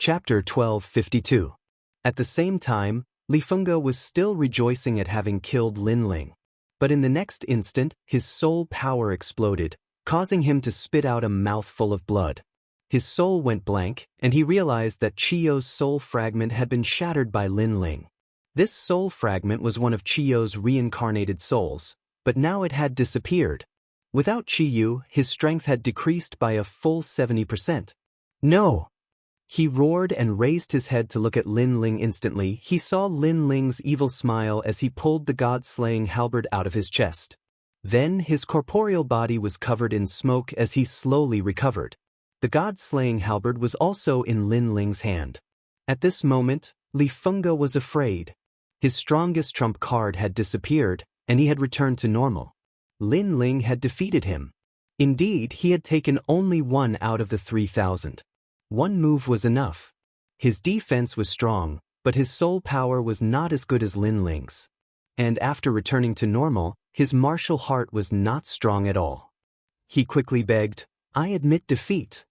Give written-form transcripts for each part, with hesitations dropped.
Chapter 1252. At the same time, Li Fengge was still rejoicing at having killed Lin Ling. But in the next instant, his soul power exploded, causing him to spit out a mouthful of blood. His soul went blank, and he realized that Chiyo's soul fragment had been shattered by Lin Ling. This soul fragment was one of Chiyo's reincarnated souls, but now it had disappeared. Without Chiyu, his strength had decreased by a full 70%. No! He roared and raised his head to look at Lin Ling. Instantly, he saw Lin Ling's evil smile as he pulled the god-slaying halberd out of his chest. Then his corporeal body was covered in smoke as he slowly recovered. The god-slaying halberd was also in Lin Ling's hand. At this moment, Li Fengge was afraid. His strongest trump card had disappeared, and he had returned to normal. Lin Ling had defeated him. Indeed, he had taken only one out of the 3,000. One move was enough. His defense was strong, but his soul power was not as good as Lin Ling's. And after returning to normal, his martial heart was not strong at all. He quickly begged, "I admit defeat."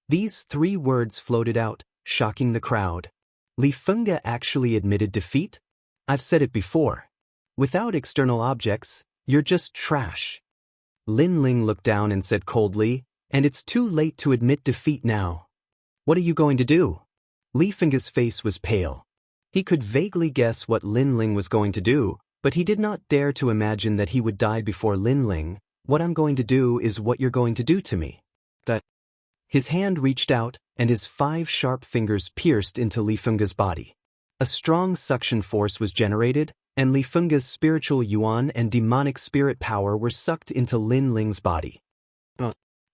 These 3 words floated out, shocking the crowd. Li Fengge actually admitted defeat? I've said it before. Without external objects, you're just trash. Lin Ling looked down and said coldly, "And it's too late to admit defeat now. What are you going to do?" Li Fengge's face was pale. He could vaguely guess what Lin Ling was going to do, but he did not dare to imagine that he would die before Lin Ling. "What I'm going to do is what you're going to do to me." His hand reached out, and his 5 sharp fingers pierced into Li Fengge's body. A strong suction force was generated, and Li Fengge's spiritual yuan and demonic spirit power were sucked into Lin Ling's body.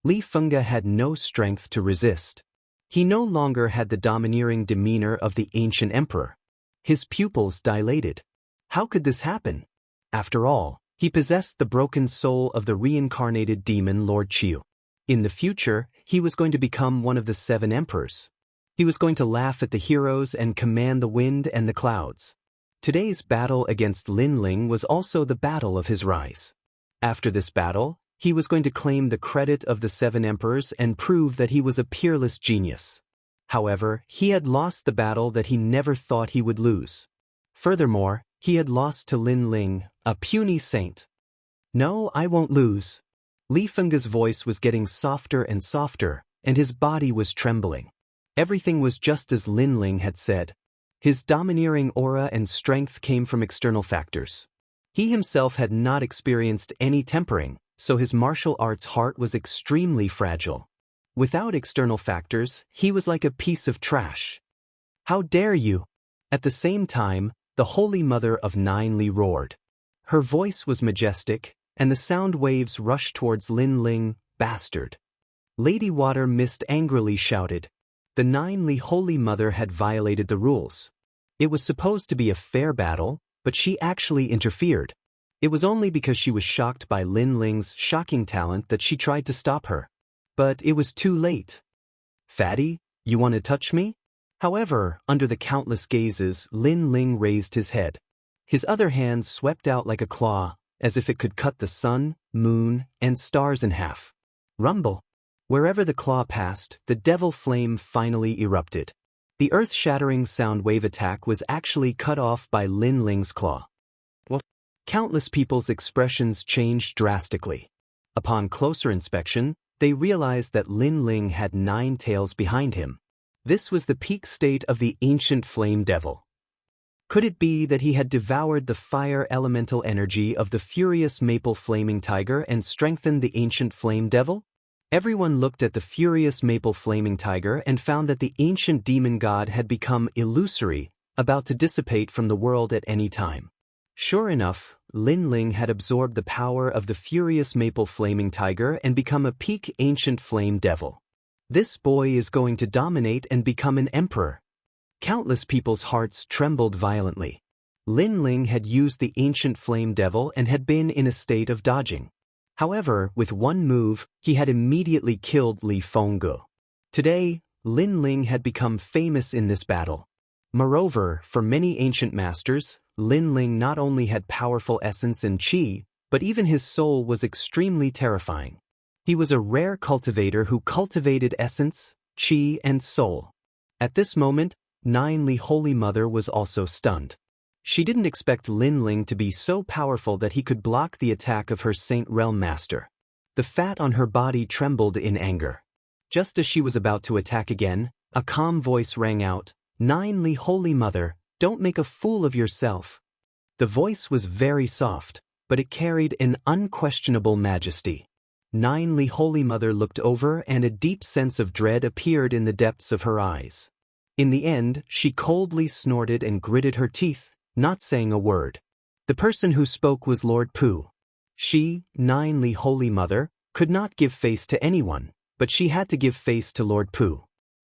Li Fengge had no strength to resist. He no longer had the domineering demeanor of the ancient emperor. His pupils dilated. How could this happen? After all, he possessed the broken soul of the reincarnated demon Lord Chiyu. In the future, he was going to become one of the 7 emperors. He was going to laugh at the heroes and command the wind and the clouds. Today's battle against Lin Ling was also the battle of his rise. After this battle, he was going to claim the credit of the 7 emperors and prove that he was a peerless genius. However, he had lost the battle that he never thought he would lose. Furthermore, he had lost to Lin Ling, a puny saint. "No, I won't lose." Li Fengge's voice was getting softer and softer, and his body was trembling. Everything was just as Lin Ling had said. His domineering aura and strength came from external factors. He himself had not experienced any tempering, so his martial arts heart was extremely fragile. Without external factors, he was like a piece of trash. "How dare you!" At the same time, the Holy Mother of Nine Li roared. Her voice was majestic, and the sound waves rushed towards Lin Ling. "Bastard!" Lady Water Mist angrily shouted. The Nine Li Holy Mother had violated the rules. It was supposed to be a fair battle, but she actually interfered. It was only because she was shocked by Lin Ling's shocking talent that she tried to stop her. But it was too late. "Fatty, you want to touch me?" However, under the countless gazes, Lin Ling raised his head. His other hand swept out like a claw, as if it could cut the sun, moon, and stars in half. Rumble! Wherever the claw passed, the devil flame finally erupted. The earth-shattering sound wave attack was actually cut off by Lin Ling's claw. Countless people's expressions changed drastically. Upon closer inspection, they realized that Lin Ling had 9 tails behind him. This was the peak state of the ancient flame devil. Could it be that he had devoured the fire elemental energy of the furious maple flaming tiger and strengthened the ancient flame devil? Everyone looked at the furious maple flaming tiger and found that the ancient demon god had become illusory, about to dissipate from the world at any time. Sure enough, Lin Ling had absorbed the power of the furious maple flaming tiger and become a peak ancient flame devil. This boy is going to dominate and become an emperor. Countless people's hearts trembled violently. Lin Ling had used the ancient flame devil and had been in a state of dodging. However, with one move, he had immediately killed Li Fengge. Today, Lin Ling had become famous in this battle. Moreover, for many ancient masters, Lin Ling not only had powerful essence and qi, but even his soul was extremely terrifying. He was a rare cultivator who cultivated essence, qi, and soul. At this moment, Li Holy Mother was also stunned. She didn't expect Lin Ling to be so powerful that he could block the attack of her Saint Realm Master. The fat on her body trembled in anger. Just as she was about to attack again, a calm voice rang out, Li Holy Mother, don't make a fool of yourself. The voice was very soft, but it carried an unquestionable majesty. Li Holy Mother looked over and a deep sense of dread appeared in the depths of her eyes. In the end, she coldly snorted and gritted her teeth, not saying a word. The person who spoke was Lord Pu. She, Li Holy Mother, could not give face to anyone, but she had to give face to Lord Pu.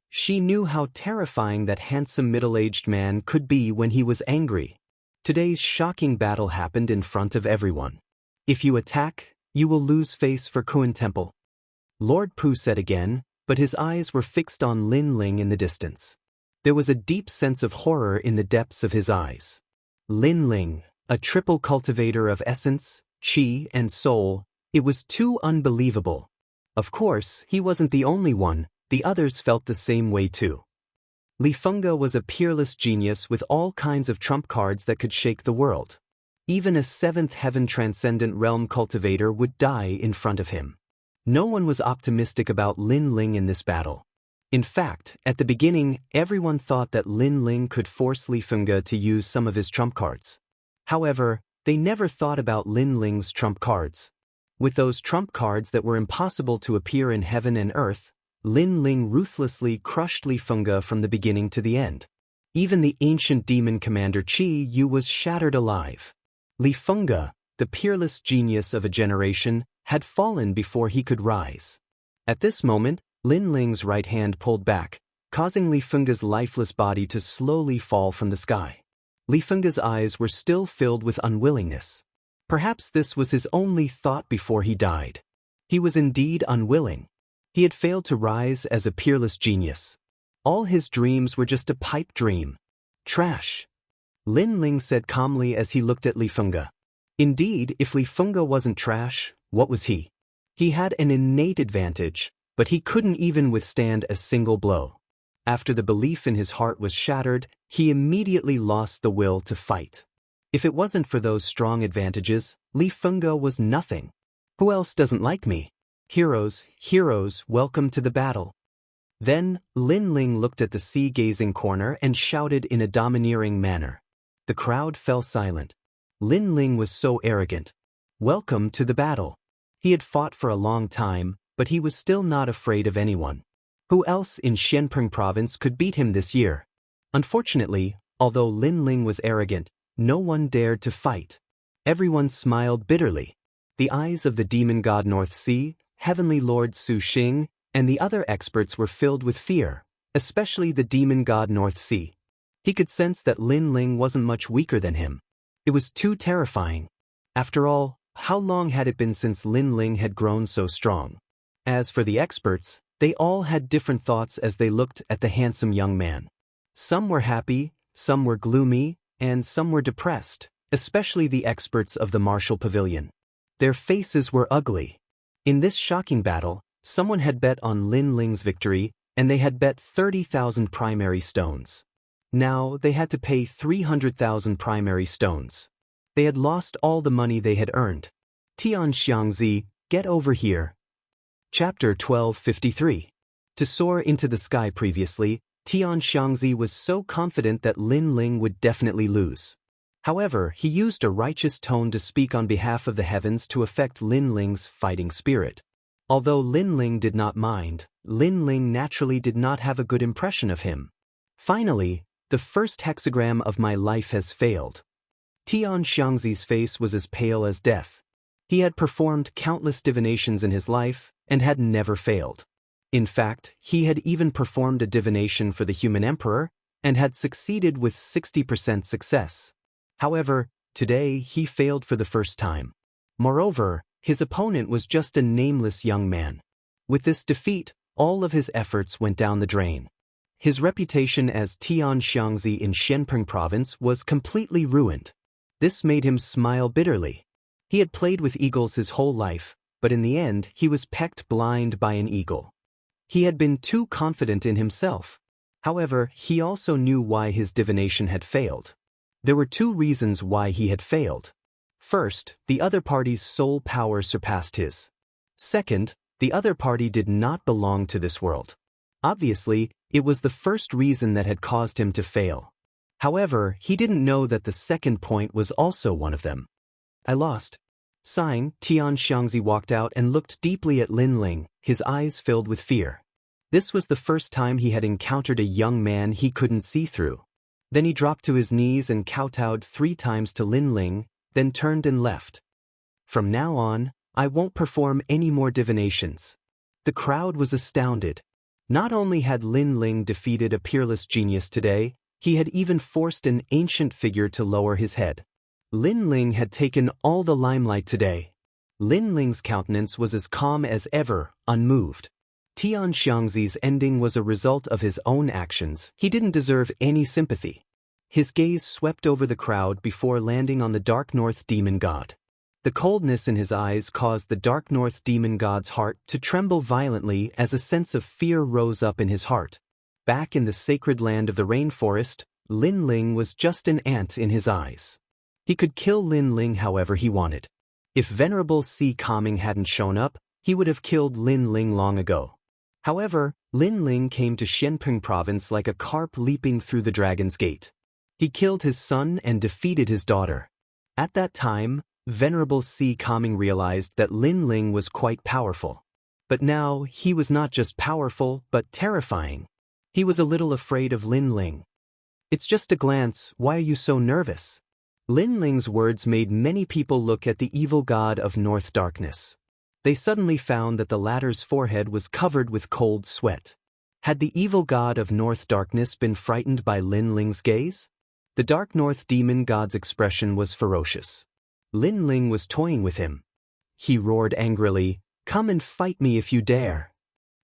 She knew how terrifying that handsome middle-aged man could be when he was angry. Today's shocking battle happened in front of everyone. If you attack, you will lose face for Kuan Temple. Lord Pu said again, but his eyes were fixed on Lin Ling in the distance. There was a deep sense of horror in the depths of his eyes. Lin Ling, a triple cultivator of essence, qi, and soul, it was too unbelievable. Of course, he wasn't the only one, the others felt the same way too. Li Fengge was a peerless genius with all kinds of trump cards that could shake the world. Even a seventh heaven transcendent realm cultivator would die in front of him. No one was optimistic about Lin Ling in this battle. In fact, at the beginning, everyone thought that Lin Ling could force Li Fengge to use some of his trump cards. However, they never thought about Lin Ling's trump cards. With those trump cards that were impossible to appear in heaven and earth, Lin Ling ruthlessly crushed Li Fengge from the beginning to the end. Even the ancient demon commander Qi Yu was shattered alive. Li Fengge, the peerless genius of a generation, had fallen before he could rise. At this moment, Lin Ling's right hand pulled back, causing Li Fengge's lifeless body to slowly fall from the sky. Li Fengge's eyes were still filled with unwillingness. Perhaps this was his only thought before he died. He was indeed unwilling. He had failed to rise as a peerless genius. All his dreams were just a pipe dream. Trash. Lin Ling said calmly as he looked at Li Fengge. Indeed, if Li Fengge wasn't trash, what was he? He had an innate advantage, but he couldn't even withstand a single blow. After the belief in his heart was shattered, he immediately lost the will to fight. If it wasn't for those strong advantages, Li Fengge was nothing. Who else doesn't like me? Heroes, heroes, welcome to the battle. Then, Lin Ling looked at the sea-gazing corner and shouted in a domineering manner. The crowd fell silent. Lin Ling was so arrogant. Welcome to the battle. He had fought for a long time, but he was still not afraid of anyone. Who else in Xianpeng province could beat him this year? Unfortunately, although Lin Ling was arrogant, no one dared to fight. Everyone smiled bitterly. The eyes of the demon god North Sea, Heavenly Lord Su Xing, and the other experts were filled with fear, especially the demon god North Sea. He could sense that Lin Ling wasn't much weaker than him. It was too terrifying. After all, how long had it been since Lin Ling had grown so strong? As for the experts, they all had different thoughts as they looked at the handsome young man. Some were happy, some were gloomy, and some were depressed, especially the experts of the martial pavilion. Their faces were ugly. In this shocking battle, someone had bet on Lin Ling's victory, and they had bet 30,000 primary stones. Now they had to pay 300,000 primary stones. They had lost all the money they had earned. Xianxia, get over here. Chapter 1253. To soar into the sky previously, Xianxia was so confident that Lin Ling would definitely lose. However, he used a righteous tone to speak on behalf of the heavens to affect Lin Ling's fighting spirit. Although Lin Ling did not mind, Lin Ling naturally did not have a good impression of him. Finally, the first hexagram of my life has failed. Xianxia's face was as pale as death. He had performed countless divinations in his life, and had never failed. In fact, he had even performed a divination for the human emperor, and had succeeded with 60% success. However, today he failed for the first time. Moreover, his opponent was just a nameless young man. With this defeat, all of his efforts went down the drain. His reputation as Xianxia in Xianpeng province was completely ruined. This made him smile bitterly. He had played with eagles his whole life, but in the end he was pecked blind by an eagle. He had been too confident in himself. However, he also knew why his divination had failed. There were two reasons why he had failed. First, the other party's soul power surpassed his. Second, the other party did not belong to this world. Obviously, it was the first reason that had caused him to fail. However, he didn't know that the second point was also one of them. I lost. Sighing, Xianxia walked out and looked deeply at Lin Ling, his eyes filled with fear. This was the first time he had encountered a young man he couldn't see through. Then he dropped to his knees and kowtowed 3 times to Lin Ling, then turned and left. From now on, I won't perform any more divinations. The crowd was astounded. Not only had Lin Ling defeated a peerless genius today, he had even forced an ancient figure to lower his head. Lin Ling had taken all the limelight today. Lin Ling's countenance was as calm as ever, unmoved. Xianxia's ending was a result of his own actions. He didn't deserve any sympathy. His gaze swept over the crowd before landing on the Dark North demon god. The coldness in his eyes caused the Dark North demon god's heart to tremble violently as a sense of fear rose up in his heart. Back in the sacred land of the rainforest, Lin Ling was just an ant in his eyes. He could kill Lin Ling however he wanted. If Venerable Si Kaming hadn't shown up, he would have killed Lin Ling long ago. However, Lin Ling came to Xianping province like a carp leaping through the dragon's gate. He killed his son and defeated his daughter. At that time, Venerable Si Kaming realized that Lin Ling was quite powerful. But now, he was not just powerful, but terrifying. He was a little afraid of Lin Ling. "It's just a glance, why are you so nervous?" Lin Ling's words made many people look at the evil god of North Darkness. They suddenly found that the latter's forehead was covered with cold sweat. Had the evil god of North Darkness been frightened by Lin Ling's gaze? The Dark North demon god's expression was ferocious. Lin Ling was toying with him. He roared angrily, "Come and fight me if you dare.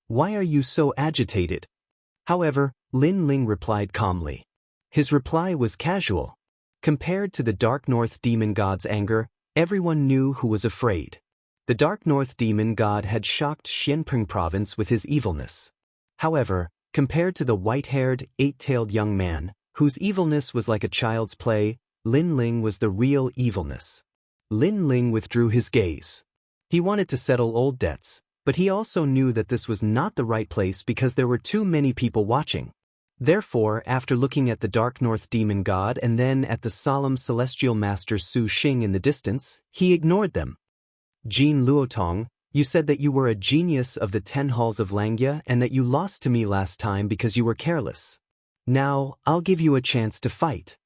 Why are you so agitated?" However, Lin Ling replied calmly. His reply was casual. Compared to the Dark North demon god's anger, everyone knew who was afraid. The Dark North demon god had shocked Xianping province with his evilness. However, compared to the white-haired, 8-tailed young man, whose evilness was like a child's play, Lin Ling was the real evilness. Lin Ling withdrew his gaze. He wanted to settle old debts, but he also knew that this was not the right place because there were too many people watching. Therefore, after looking at the Dark North demon god and then at the solemn celestial master Su Xing in the distance, he ignored them. "Jin Luotong, you said that you were a genius of the 10 halls of Langia and that you lost to me last time because you were careless. Now, I'll give you a chance to fight."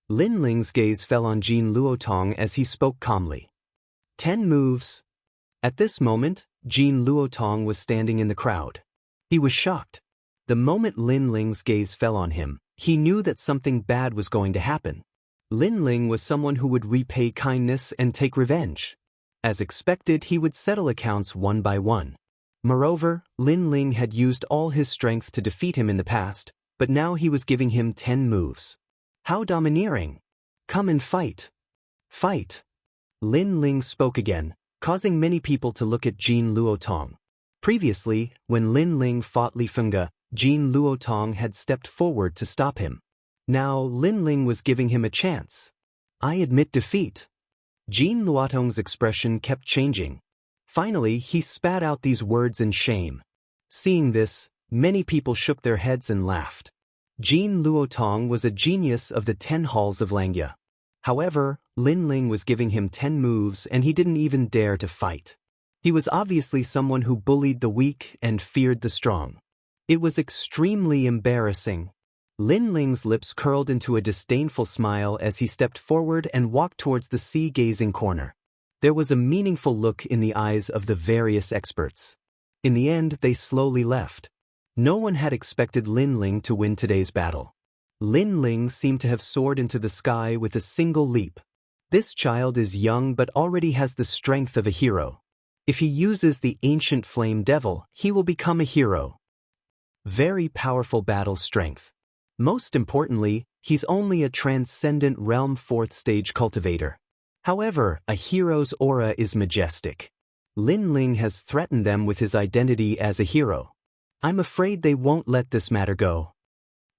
Lin Ling's gaze fell on Jin Luotong as he spoke calmly. 10 moves. At this moment, Jin Luotong was standing in the crowd. He was shocked. The moment Lin Ling's gaze fell on him, he knew that something bad was going to happen. Lin Ling was someone who would repay kindness and take revenge. As expected, he would settle accounts one by one. Moreover, Lin Ling had used all his strength to defeat him in the past, but now he was giving him 10 moves. How domineering! "Come and fight. Fight." Lin Ling spoke again, causing many people to look at Jin Luotong. Previously, when Lin Ling fought Li Fengge, Jin Luotong had stepped forward to stop him. Now, Lin Ling was giving him a chance. "I admit defeat." Jin Luotong's expression kept changing. Finally, he spat out these words in shame. Seeing this, many people shook their heads and laughed. Jin Luotong was a genius of the 10 halls of Langia. However, Lin Ling was giving him 10 moves and he didn't even dare to fight. He was obviously someone who bullied the weak and feared the strong. It was extremely embarrassing. Lin Ling's lips curled into a disdainful smile as he stepped forward and walked towards the sea-gazing corner. There was a meaningful look in the eyes of the various experts. In the end, they slowly left. No one had expected Lin Ling to win today's battle. Lin Ling seemed to have soared into the sky with a single leap. This child is young but already has the strength of a hero. If he uses the ancient flame devil, he will become a hero. Very powerful battle strength. Most importantly, he's only a transcendent realm 4th stage cultivator. However, a hero's aura is majestic. Lin Ling has threatened them with his identity as a hero. I'm afraid they won't let this matter go.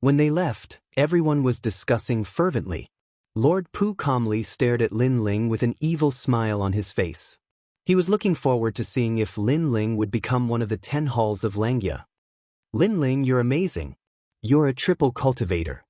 When they left, everyone was discussing fervently. Lord Pu calmly stared at Lin Ling with an evil smile on his face. He was looking forward to seeing if Lin Ling would become one of the 10 halls of Langia. Lin Ling, you're amazing. You're a triple cultivator.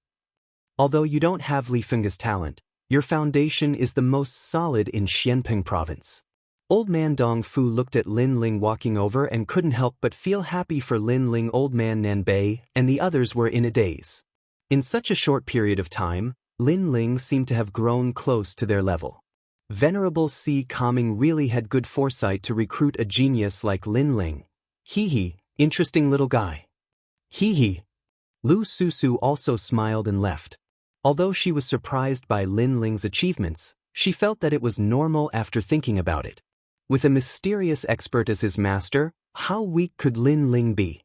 Although you don't have Li Fengge's talent, your foundation is the most solid in Xianpeng province. Old man Dong Fu looked at Lin Ling walking over and couldn't help but feel happy for Lin Ling. Old man Nan Bei and the others were in a daze. In such a short period of time, Lin Ling seemed to have grown close to their level. Venerable Si Kaming really had good foresight to recruit a genius like Lin Ling. Hee, interesting little guy. Hee. Lu Susu also smiled and left. Although she was surprised by Lin Ling's achievements, she felt that it was normal after thinking about it. With a mysterious expert as his master, how weak could Lin Ling be?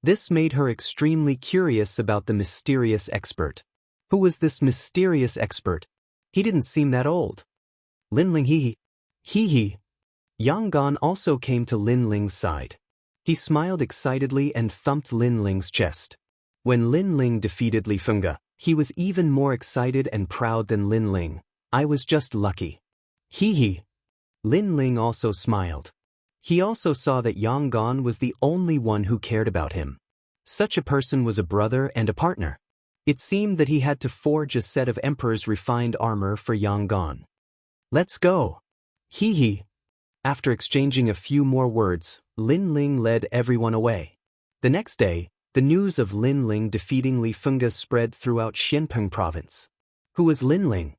This made her extremely curious about the mysterious expert. Who was this mysterious expert? He didn't seem that old. Lin Ling hee. Yang Gan also came to Lin Ling's side. He smiled excitedly and thumped Lin Ling's chest. When Lin Ling defeated Li Fengge, he was even more excited and proud than Lin Ling. I was just lucky. Hee. Lin Ling also smiled. He also saw that Yang Gan was the only one who cared about him. Such a person was a brother and a partner. It seemed that he had to forge a set of Emperor's refined armor for Yang Gan. Let's go. Hee. After exchanging a few more words, Lin Ling led everyone away. The next day, the news of Lin Ling defeating Li Fengge spread throughout Xianpeng province. Who was Lin Ling?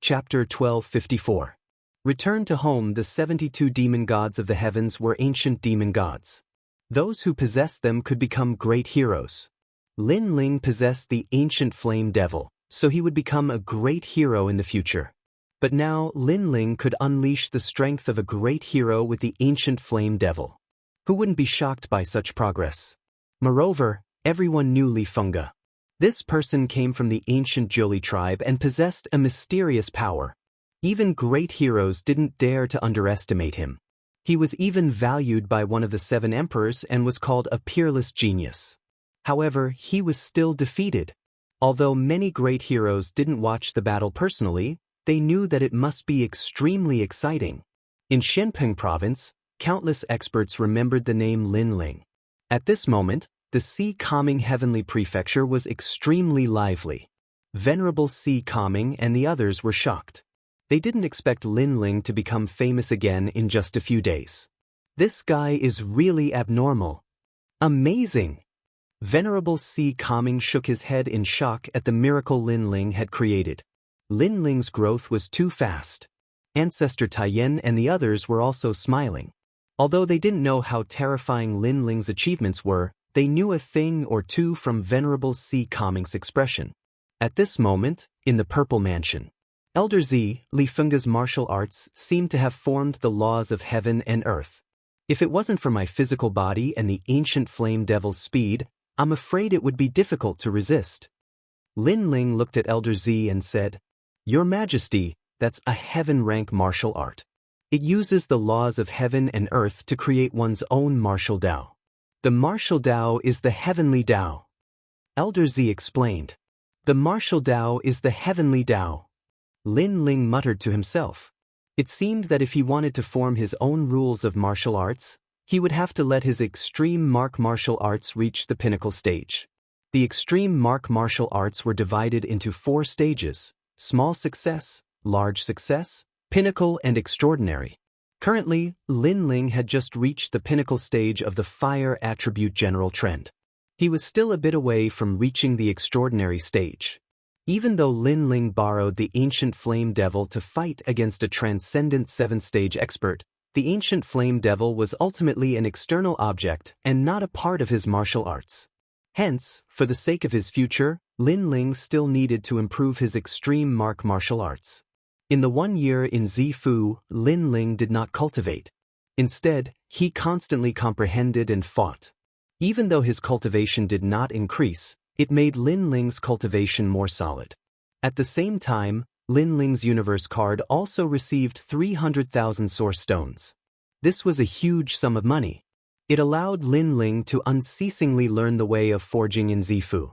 Chapter 1254. Return to home. The 72 demon gods of the heavens were ancient demon gods. Those who possessed them could become great heroes. Lin Ling possessed the ancient flame devil, so he would become a great hero in the future. But now Lin Ling could unleash the strength of a great hero with the ancient flame devil. Who wouldn't be shocked by such progress? Moreover, everyone knew Li Fengge. This person came from the ancient Zhuli tribe and possessed a mysterious power. Even great heroes didn't dare to underestimate him. He was even valued by one of the 7 emperors and was called a peerless genius. However, he was still defeated. Although many great heroes didn't watch the battle personally, they knew that it must be extremely exciting. In Xianpeng province, countless experts remembered the name Lin Ling. At this moment, the Si Kaming Heavenly Prefecture was extremely lively. Venerable Si Kaming and the others were shocked. They didn't expect Lin Ling to become famous again in just a few days. This guy is really abnormal. Amazing! Venerable Si Kaming shook his head in shock at the miracle Lin Ling had created. Lin Ling's growth was too fast. Ancestor Taiyan and the others were also smiling. Although they didn't know how terrifying Lin Ling's achievements were, they knew a thing or two from Venerable Si Kaming's expression. At this moment, in the Purple Mansion, Elder Z, Li Fengge's martial arts seemed to have formed the laws of heaven and earth. If it wasn't for my physical body and the ancient flame devil's speed, I'm afraid it would be difficult to resist. Lin Ling looked at Elder Z and said, Your Majesty, that's a heaven-rank martial art. It uses the laws of heaven and earth to create one's own martial Dao. The martial Dao is the heavenly Dao. Elder Z explained. The martial Dao is the heavenly Dao. Lin Ling muttered to himself. It seemed that if he wanted to form his own rules of martial arts, he would have to let his extreme martial arts reach the pinnacle stage. The extreme martial arts were divided into 4 stages: small success, large success, pinnacle, and extraordinary. Currently, Lin Ling had just reached the pinnacle stage of the fire attribute general trend. He was still a bit away from reaching the extraordinary stage. Even though Lin Ling borrowed the ancient flame devil to fight against a transcendent 7th-stage expert, the ancient flame devil was ultimately an external object and not a part of his martial arts. Hence, for the sake of his future, Lin Ling still needed to improve his extreme martial arts. In the 1 year in Zifu, Lin Ling did not cultivate. Instead, he constantly comprehended and fought. Even though his cultivation did not increase, it made Lin Ling's cultivation more solid. At the same time, Lin Ling's universe card also received 300,000 source stones. This was a huge sum of money. It allowed Lin Ling to unceasingly learn the way of forging in Zifu.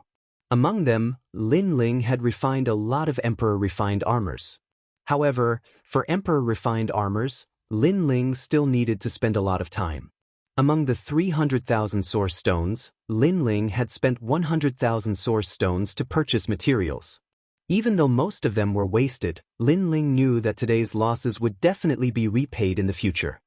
Among them, Lin Ling had refined a lot of Emperor-refined armors. However, for Emperor-refined armors, Lin Ling still needed to spend a lot of time. Among the 300,000 source stones, Lin Ling had spent 100,000 source stones to purchase materials. Even though most of them were wasted, Lin Ling knew that today's losses would definitely be repaid in the future.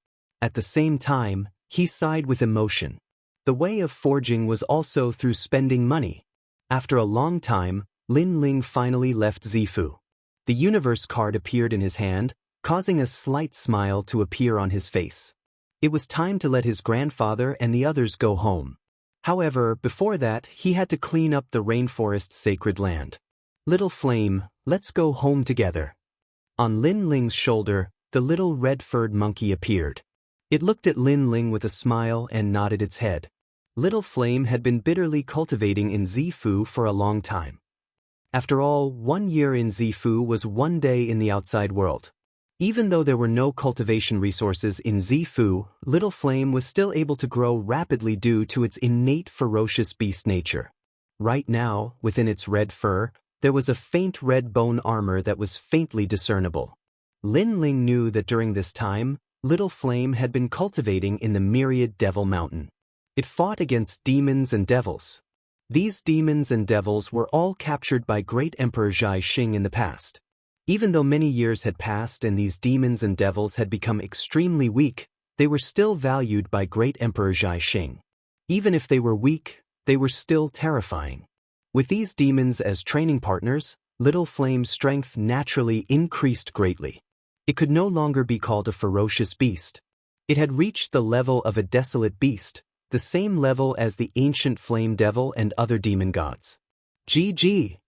At the same time, he sighed with emotion. The way of forging was also through spending money. After a long time, Lin Ling finally left Zifu. The universe card appeared in his hand, causing a slight smile to appear on his face. It was time to let his grandfather and the others go home. However, before that, he had to clean up the rainforest sacred land. Little Flame, let's go home together. On Lin Ling's shoulder, the little red-furred monkey appeared. It looked at Lin Ling with a smile and nodded its head. Little Flame had been bitterly cultivating in Zifu for a long time. After all, 1 year in Zifu was 1 day in the outside world. Even though there were no cultivation resources in Zifu, Little Flame was still able to grow rapidly due to its innate ferocious beast nature. Right now, within its red fur, there was a faint red bone armor that was faintly discernible. Lin Ling knew that during this time, Little Flame had been cultivating in the myriad Devil Mountain. It fought against demons and devils. These demons and devils were all captured by Great Emperor Zhai Xing in the past. Even though many years had passed and these demons and devils had become extremely weak, they were still valued by Great Emperor Zhai Xing. Even if they were weak, they were still terrifying. With these demons as training partners, Little Flame's strength naturally increased greatly. It could no longer be called a ferocious beast. It had reached the level of a desolate beast, the same level as the ancient flame devil and other demon gods. GG.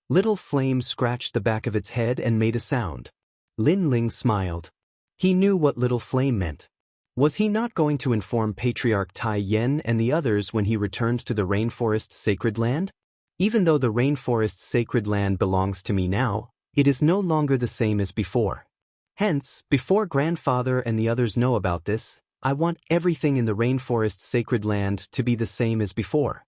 Little Flame scratched the back of its head and made a sound. Lin Ling smiled. He knew what Little Flame meant. Was he not going to inform Patriarch Tai Yen and the others when he returned to the Rainforest Sacred Land? Even though the Rainforest Sacred Land belongs to me now, it is no longer the same as before. Hence, before Grandfather and the others know about this, I want everything in the Rainforest Sacred Land to be the same as before.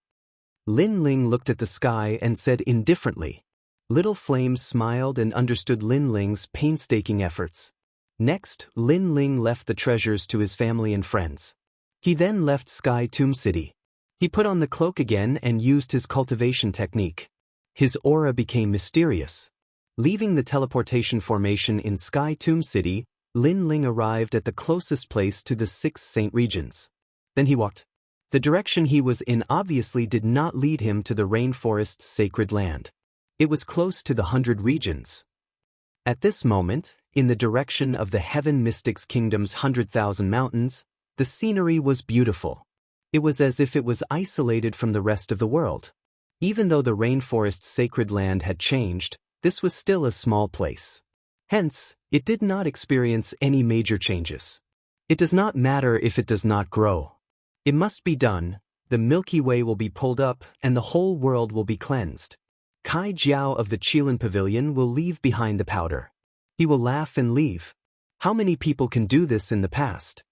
Lin Ling looked at the sky and said indifferently. Little Flame smiled and understood Lin Ling's painstaking efforts. Next, Lin Ling left the treasures to his family and friends. He then left Sky Tomb City. He put on the cloak again and used his cultivation technique. His aura became mysterious. Leaving the teleportation formation in Sky Tomb City, Lin Ling arrived at the closest place to the 6 Saint regions. Then he walked. The direction he was in obviously did not lead him to the Rainforest Sacred Land. It was close to the 100 regions. At this moment, in the direction of the Heaven Mystics Kingdom's 100,000 mountains, the scenery was beautiful. It was as if it was isolated from the rest of the world. Even though the Rainforest Sacred Land had changed, this was still a small place. Hence, it did not experience any major changes. It does not matter if it does not grow. It must be done, the Milky Way will be pulled up and the whole world will be cleansed. Kai Jiao of the Qilin Pavilion will leave behind the powder. He will laugh and leave. How many people can do this in the past?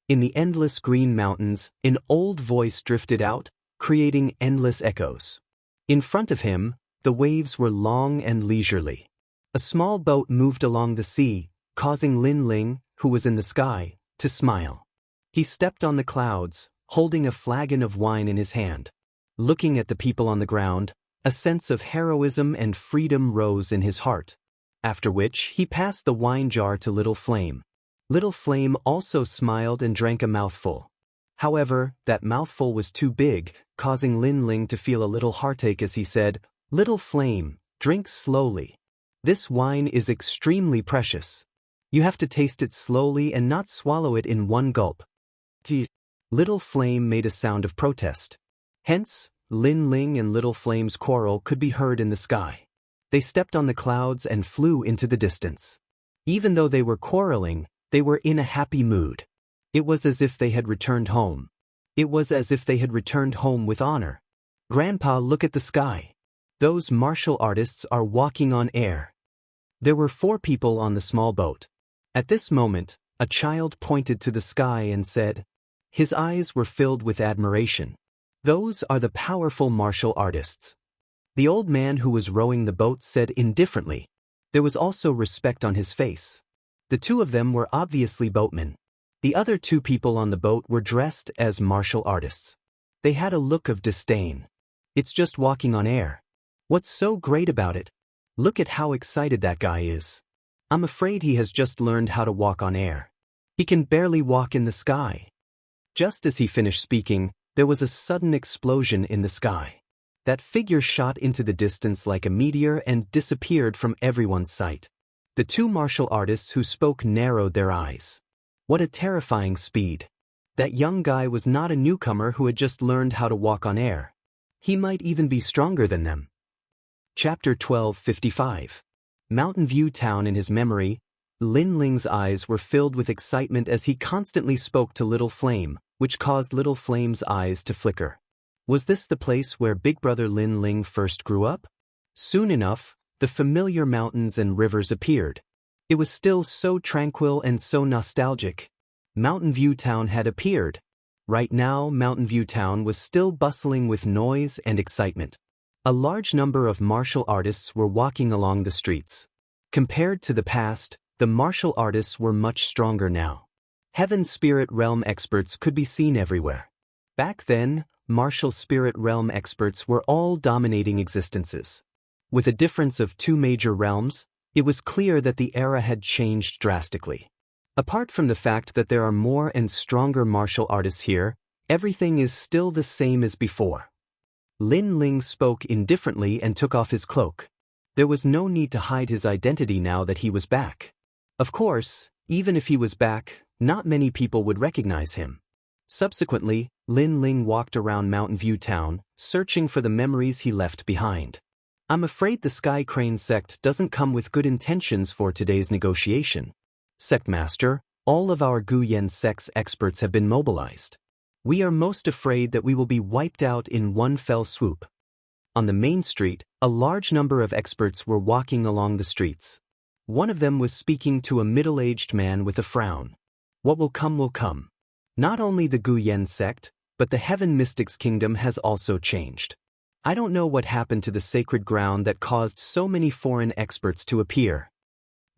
In the endless green mountains, an old voice drifted out, creating endless echoes. In front of him, the waves were long and leisurely. A small boat moved along the sea, causing Lin Ling, who was in the sky, to smile. He stepped on the clouds, holding a flagon of wine in his hand. Looking at the people on the ground, a sense of heroism and freedom rose in his heart. After which, he passed the wine jar to Little Flame. Little Flame also smiled and drank a mouthful. However, that mouthful was too big, causing Lin Ling to feel a little heartache as he said, "Little Flame, drink slowly. This wine is extremely precious. You have to taste it slowly and not swallow it in one gulp." Little Flame made a sound of protest. Hence, Lin Ling and Little Flame's quarrel could be heard in the sky. They stepped on the clouds and flew into the distance. Even though they were quarreling, they were in a happy mood. It was as if they had returned home. It was as if they had returned home with honor. "Grandpa, look at the sky. Those martial artists are walking on air." There were 4 people on the small boat. At this moment, a child pointed to the sky and said, his eyes were filled with admiration, "Those are the powerful martial artists." The old man who was rowing the boat said indifferently. There was also respect on his face. The two of them were obviously boatmen. The other two people on the boat were dressed as martial artists. They had a look of disdain. It's just walking on air. What's so great about it? Look at how excited that guy is. I'm afraid he has just learned how to walk on air. He can barely walk in the sky. Just as he finished speaking, there was a sudden explosion in the sky. That figure shot into the distance like a meteor and disappeared from everyone's sight. The two martial artists who spoke narrowed their eyes. What a terrifying speed. That young guy was not a newcomer who had just learned how to walk on air. He might even be stronger than them. Chapter 12:55. Mountain View Town. In his memory, Lin Ling's eyes were filled with excitement as he constantly spoke to Little Flame, which caused Little Flame's eyes to flicker. Was this the place where Big Brother Lin Ling first grew up? Soon enough, the familiar mountains and rivers appeared. It was still so tranquil and so nostalgic. Mountain View Town had appeared. Right now, Mountain View Town was still bustling with noise and excitement. A large number of martial artists were walking along the streets. Compared to the past, the martial artists were much stronger now. Heaven Spirit Realm experts could be seen everywhere. Back then, martial spirit realm experts were all dominating existences. With a difference of two major realms, it was clear that the era had changed drastically. Apart from the fact that there are more and stronger martial artists here, everything is still the same as before. Lin Ling spoke indifferently and took off his cloak. There was no need to hide his identity now that he was back. Of course, even if he was back, not many people would recognize him. Subsequently, Lin Ling walked around Mountain View Town, searching for the memories he left behind. I'm afraid the Sky Crane sect doesn't come with good intentions for today's negotiation. Sect Master, all of our Guyan sect's experts have been mobilized. We are most afraid that we will be wiped out in one fell swoop. On the main street, a large number of experts were walking along the streets. One of them was speaking to a middle-aged man with a frown. What will come will come. Not only the Guyan sect, but the Heaven Mystics Kingdom has also changed. I don't know what happened to the sacred ground that caused so many foreign experts to appear.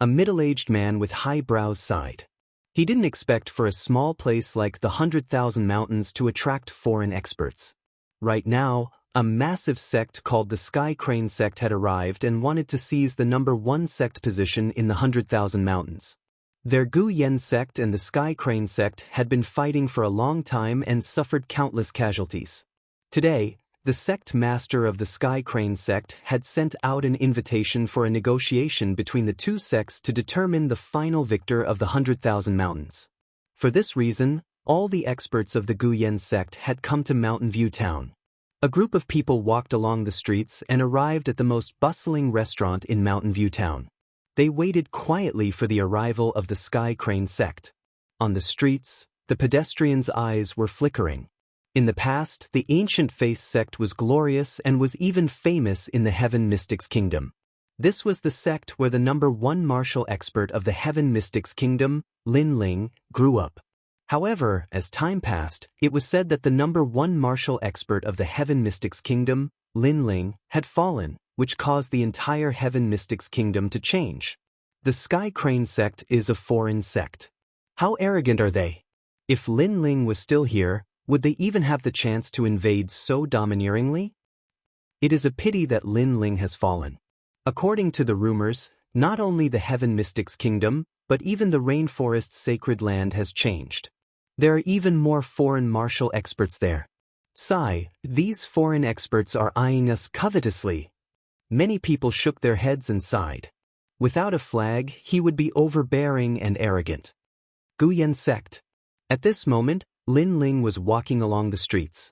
A middle-aged man with high brows sighed. He didn't expect for a small place like the 100,000 Mountains to attract foreign experts. Right now, a massive sect called the Sky Crane sect had arrived and wanted to seize the #1 sect position in the 100,000 Mountains. Their Guyan sect and the Sky Crane sect had been fighting for a long time and suffered countless casualties. Today, the sect master of the Sky Crane sect had sent out an invitation for a negotiation between the two sects to determine the final victor of the 100,000 Mountains. For this reason, all the experts of the Guyan sect had come to Mountain View Town. A group of people walked along the streets and arrived at the most bustling restaurant in Mountain View Town. They waited quietly for the arrival of the Sky Crane sect. On the streets, the pedestrians' eyes were flickering. In the past, the Ancient Face sect was glorious and was even famous in the Heaven Mystics Kingdom. This was the sect where the #1 martial expert of the Heaven Mystics Kingdom, Lin Ling, grew up. However, as time passed, it was said that the #1 martial expert of the Heaven Mystics Kingdom, Lin Ling, had fallen, which caused the entire Heaven Mystics Kingdom to change. The Sky Crane sect is a foreign sect. How arrogant are they? If Lin Ling was still here, would they even have the chance to invade so domineeringly? It is a pity that Lin Ling has fallen. According to the rumors, not only the Heaven Mystics Kingdom, but even the Rainforest's sacred land has changed. There are even more foreign martial experts there. Sigh, these foreign experts are eyeing us covetously. Many people shook their heads and sighed. Without a flag, he would be overbearing and arrogant. Guyan sect. At this moment, Lin Ling was walking along the streets.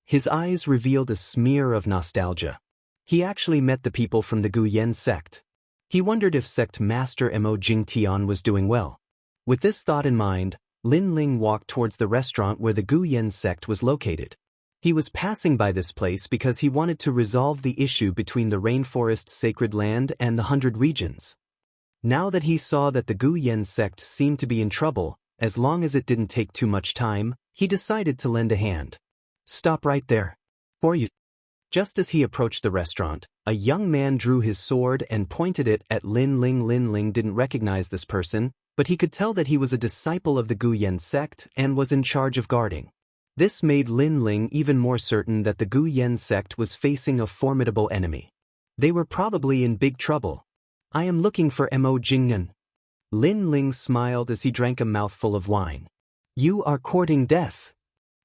His eyes revealed a smear of nostalgia. He actually met the people from the Guyan sect. He wondered if sect master Mo Jingtian was doing well. With this thought in mind, Lin Ling walked towards the restaurant where the Guyan sect was located. He was passing by this place because he wanted to resolve the issue between the Rainforest Sacred Land and the 100 Regions. Now that he saw that the Guyan sect seemed to be in trouble, as long as it didn't take too much time, he decided to lend a hand. Stop right there. Or you. Just as he approached the restaurant, a young man drew his sword and pointed it at Lin Ling. Lin Ling didn't recognize this person, but he could tell that he was a disciple of the Guyan sect and was in charge of guarding. This made Lin Ling even more certain that the Guyan sect was facing a formidable enemy. They were probably in big trouble. I am looking for Mo Jingyan. Lin Ling smiled as he drank a mouthful of wine. You are courting death.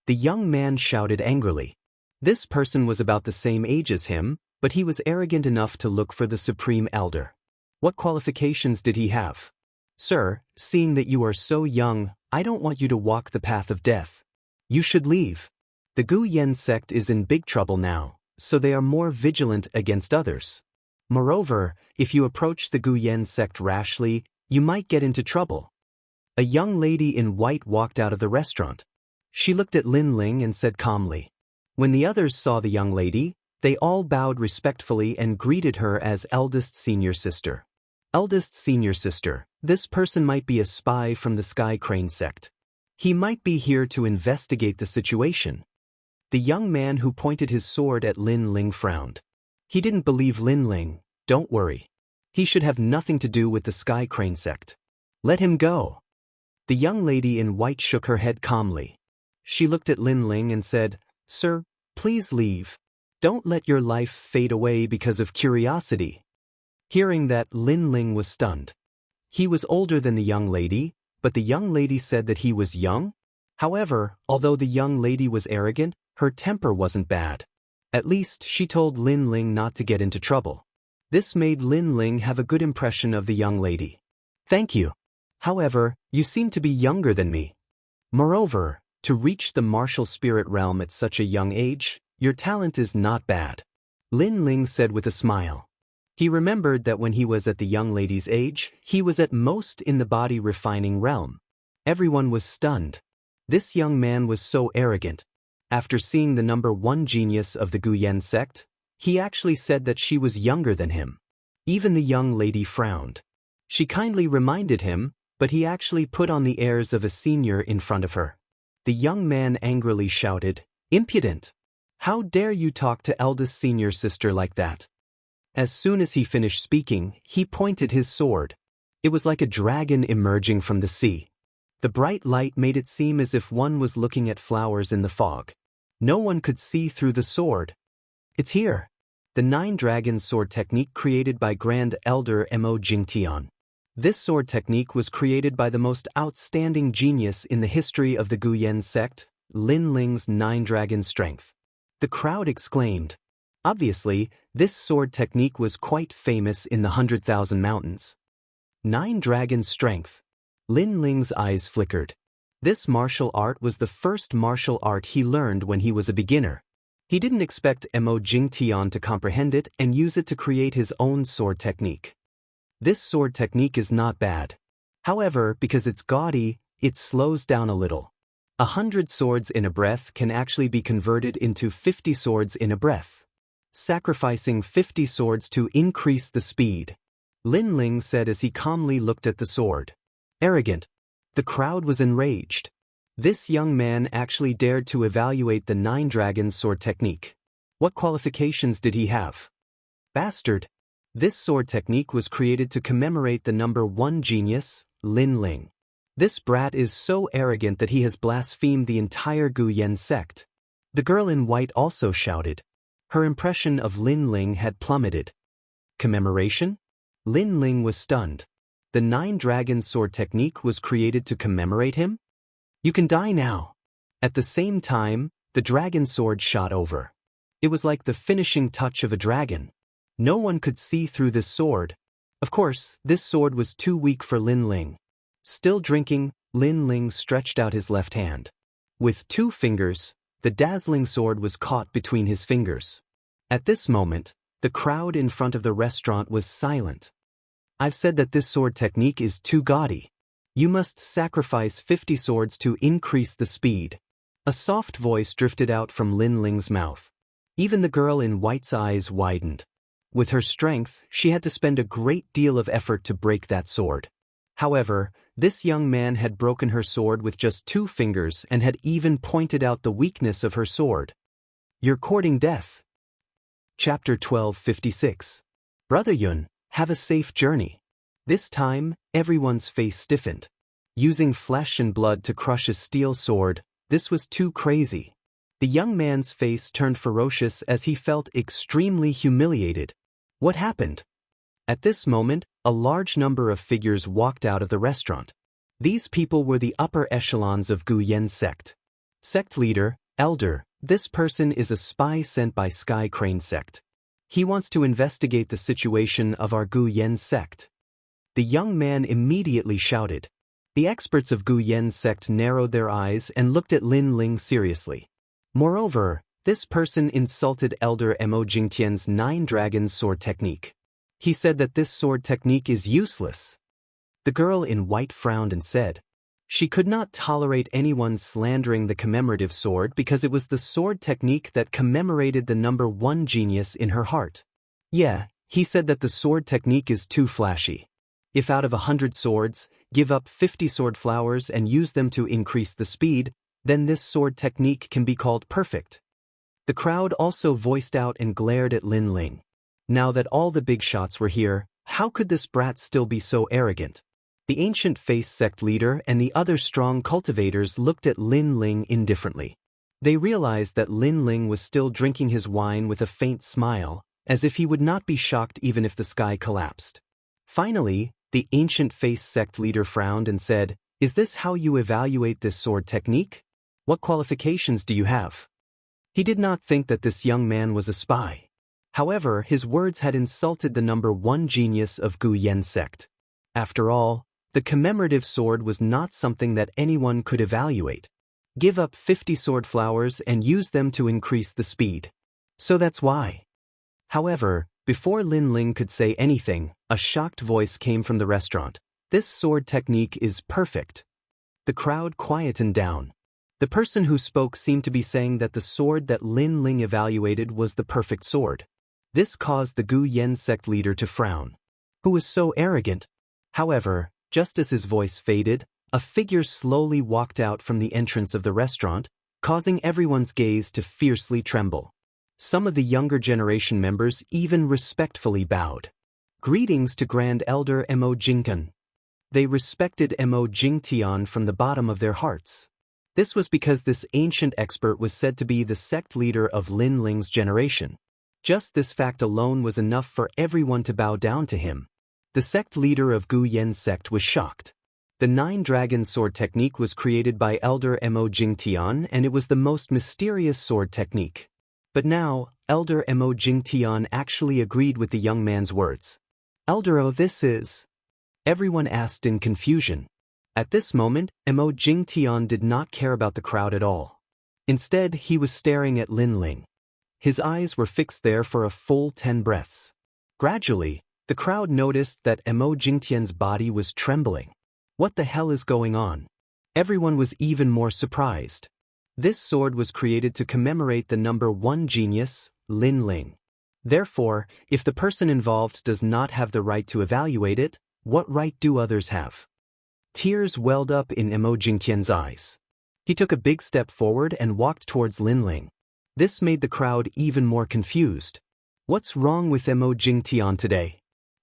The young man shouted angrily. This person was about the same age as him, but he was arrogant enough to look for the Supreme Elder. What qualifications did he have? Sir, seeing that you are so young, I don't want you to walk the path of death. You should leave. The Guyan sect is in big trouble now, so they are more vigilant against others. Moreover, if you approach the Guyan sect rashly, you might get into trouble. A young lady in white walked out of the restaurant. She looked at Lin Ling and said calmly. When the others saw the young lady, they all bowed respectfully and greeted her as eldest senior sister. Eldest senior sister, this person might be a spy from the Sky Crane sect. He might be here to investigate the situation. The young man who pointed his sword at Lin Ling frowned. He didn't believe Lin Ling. Don't worry. He should have nothing to do with the Sky Crane sect. Let him go. The young lady in white shook her head calmly. She looked at Lin Ling and said, Sir, please leave. Don't let your life fade away because of curiosity. Hearing that, Lin Ling was stunned. He was older than the young lady, but the young lady said that he was young? However, although the young lady was arrogant, her temper wasn't bad. At least, she told Lin Ling not to get into trouble. This made Lin Ling have a good impression of the young lady. Thank you. However, you seem to be younger than me. Moreover, to reach the martial spirit realm at such a young age, your talent is not bad. Lin Ling said with a smile. He remembered that when he was at the young lady's age, he was at most in the body refining realm. Everyone was stunned. This young man was so arrogant. After seeing the number 1 genius of the Guyan sect, he actually said that she was younger than him. Even the young lady frowned. She kindly reminded him, but he actually put on the airs of a senior in front of her. The young man angrily shouted, Impudent! How dare you talk to eldest senior sister like that? As soon as he finished speaking, he pointed his sword. It was like a dragon emerging from the sea. The bright light made it seem as if one was looking at flowers in the fog. No one could see through the sword. It's here. The 9-dragon sword technique created by Grand Elder Mo Jingtian. This sword technique was created by the most outstanding genius in the history of the Guyan sect, Lin Ling's 9-dragon strength. The crowd exclaimed. Obviously, this sword technique was quite famous in the 100,000 mountains. 9-dragon strength. Lin Ling's eyes flickered. This martial art was the first martial art he learned when he was a beginner. He didn't expect Mo Jingtian to comprehend it and use it to create his own sword technique. This sword technique is not bad. However, because it's gaudy, it slows down a little. 100 swords in a breath can actually be converted into 50 swords in a breath. Sacrificing 50 swords to increase the speed. Lin Ling said as he calmly looked at the sword. Arrogant. The crowd was enraged. This young man actually dared to evaluate the 9-dragon sword technique. What qualifications did he have? Bastard. This sword technique was created to commemorate the number 1 genius, Lin Ling. This brat is so arrogant that he has blasphemed the entire Guyan sect. The girl in white also shouted. Her impression of Lin Ling had plummeted. Commemoration? Lin Ling was stunned. The 9-dragon sword technique was created to commemorate him? You can die now. At the same time, the dragon sword shot over. It was like the finishing touch of a dragon. No one could see through this sword. Of course, this sword was too weak for Lin Ling. Still drinking, Lin Ling stretched out his left hand. With 2 fingers, the dazzling sword was caught between his fingers. At this moment, the crowd in front of the restaurant was silent. I've said that this sword technique is too gaudy. You must sacrifice 50 swords to increase the speed. A soft voice drifted out from Lin Ling's mouth. Even the girl in white's eyes widened. With her strength, she had to spend a great deal of effort to break that sword. However, this young man had broken her sword with just 2 fingers and had even pointed out the weakness of her sword. You're courting death. Chapter 1256. Brother Yun, have a safe journey. This time, everyone's face stiffened. Using flesh and blood to crush a steel sword, this was too crazy. The young man's face turned ferocious as he felt extremely humiliated. What happened? At this moment, a large number of figures walked out of the restaurant. These people were the upper echelons of Gu Yen's sect. Sect leader, elder, this person is a spy sent by Sky Crane sect. He wants to investigate the situation of our Gu Yen sect. The young man immediately shouted. The experts of Gu Yen's sect narrowed their eyes and looked at Lin Ling seriously. Moreover, this person insulted Elder Mo Jingtian's 9 Dragons sword technique. He said that this sword technique is useless. The girl in white frowned and said, she could not tolerate anyone slandering the commemorative sword because it was the sword technique that commemorated the number 1 genius in her heart. Yeah, he said that the sword technique is too flashy. If out of 100 swords, give up 50 sword flowers and use them to increase the speed, then this sword technique can be called perfect. The crowd also voiced out and glared at Lin Ling. Now that all the big shots were here, how could this brat still be so arrogant? The ancient face sect leader and the other strong cultivators looked at Lin Ling indifferently. They realized that Lin Ling was still drinking his wine with a faint smile, as if he would not be shocked even if the sky collapsed. Finally, the ancient face sect leader frowned and said, is this how you evaluate this sword technique? What qualifications do you have? He did not think that this young man was a spy. However, his words had insulted the number 1 genius of Gu Yen sect. After all, the commemorative sword was not something that anyone could evaluate. Give up 50 sword flowers and use them to increase the speed. So that's why. However, before Lin Ling could say anything, a shocked voice came from the restaurant. This sword technique is perfect. The crowd quietened down. The person who spoke seemed to be saying that the sword that Lin Ling evaluated was the perfect sword. This caused the Gu Yen sect leader to frown. Who was so arrogant? However, just as his voice faded, a figure slowly walked out from the entrance of the restaurant, causing everyone's gaze to fiercely tremble. Some of the younger generation members even respectfully bowed. Greetings to Grand Elder Mo Jingtian. They respected Mo Jingtian from the bottom of their hearts. This was because this ancient expert was said to be the sect leader of Lin Ling's generation. Just this fact alone was enough for everyone to bow down to him. The sect leader of Gu Yen's sect was shocked. The 9 Dragon sword technique was created by Elder Mo Jingtian and it was the most mysterious sword technique. But now, Elder Mo Jingtian actually agreed with the young man's words. Elder O, this is... Everyone asked in confusion. At this moment, Mo Jingtian did not care about the crowd at all. Instead, he was staring at Lin Ling. His eyes were fixed there for a full 10 breaths. Gradually, the crowd noticed that Mo Jingtian's body was trembling. What the hell is going on? Everyone was even more surprised. This sword was created to commemorate the number 1 genius, Lin Ling. Therefore, if the person involved does not have the right to evaluate it, what right do others have? Tears welled up in Mo Jingtian's eyes. He took a big step forward and walked towards Lin Ling. This made the crowd even more confused. What's wrong with Mo Jingtian today?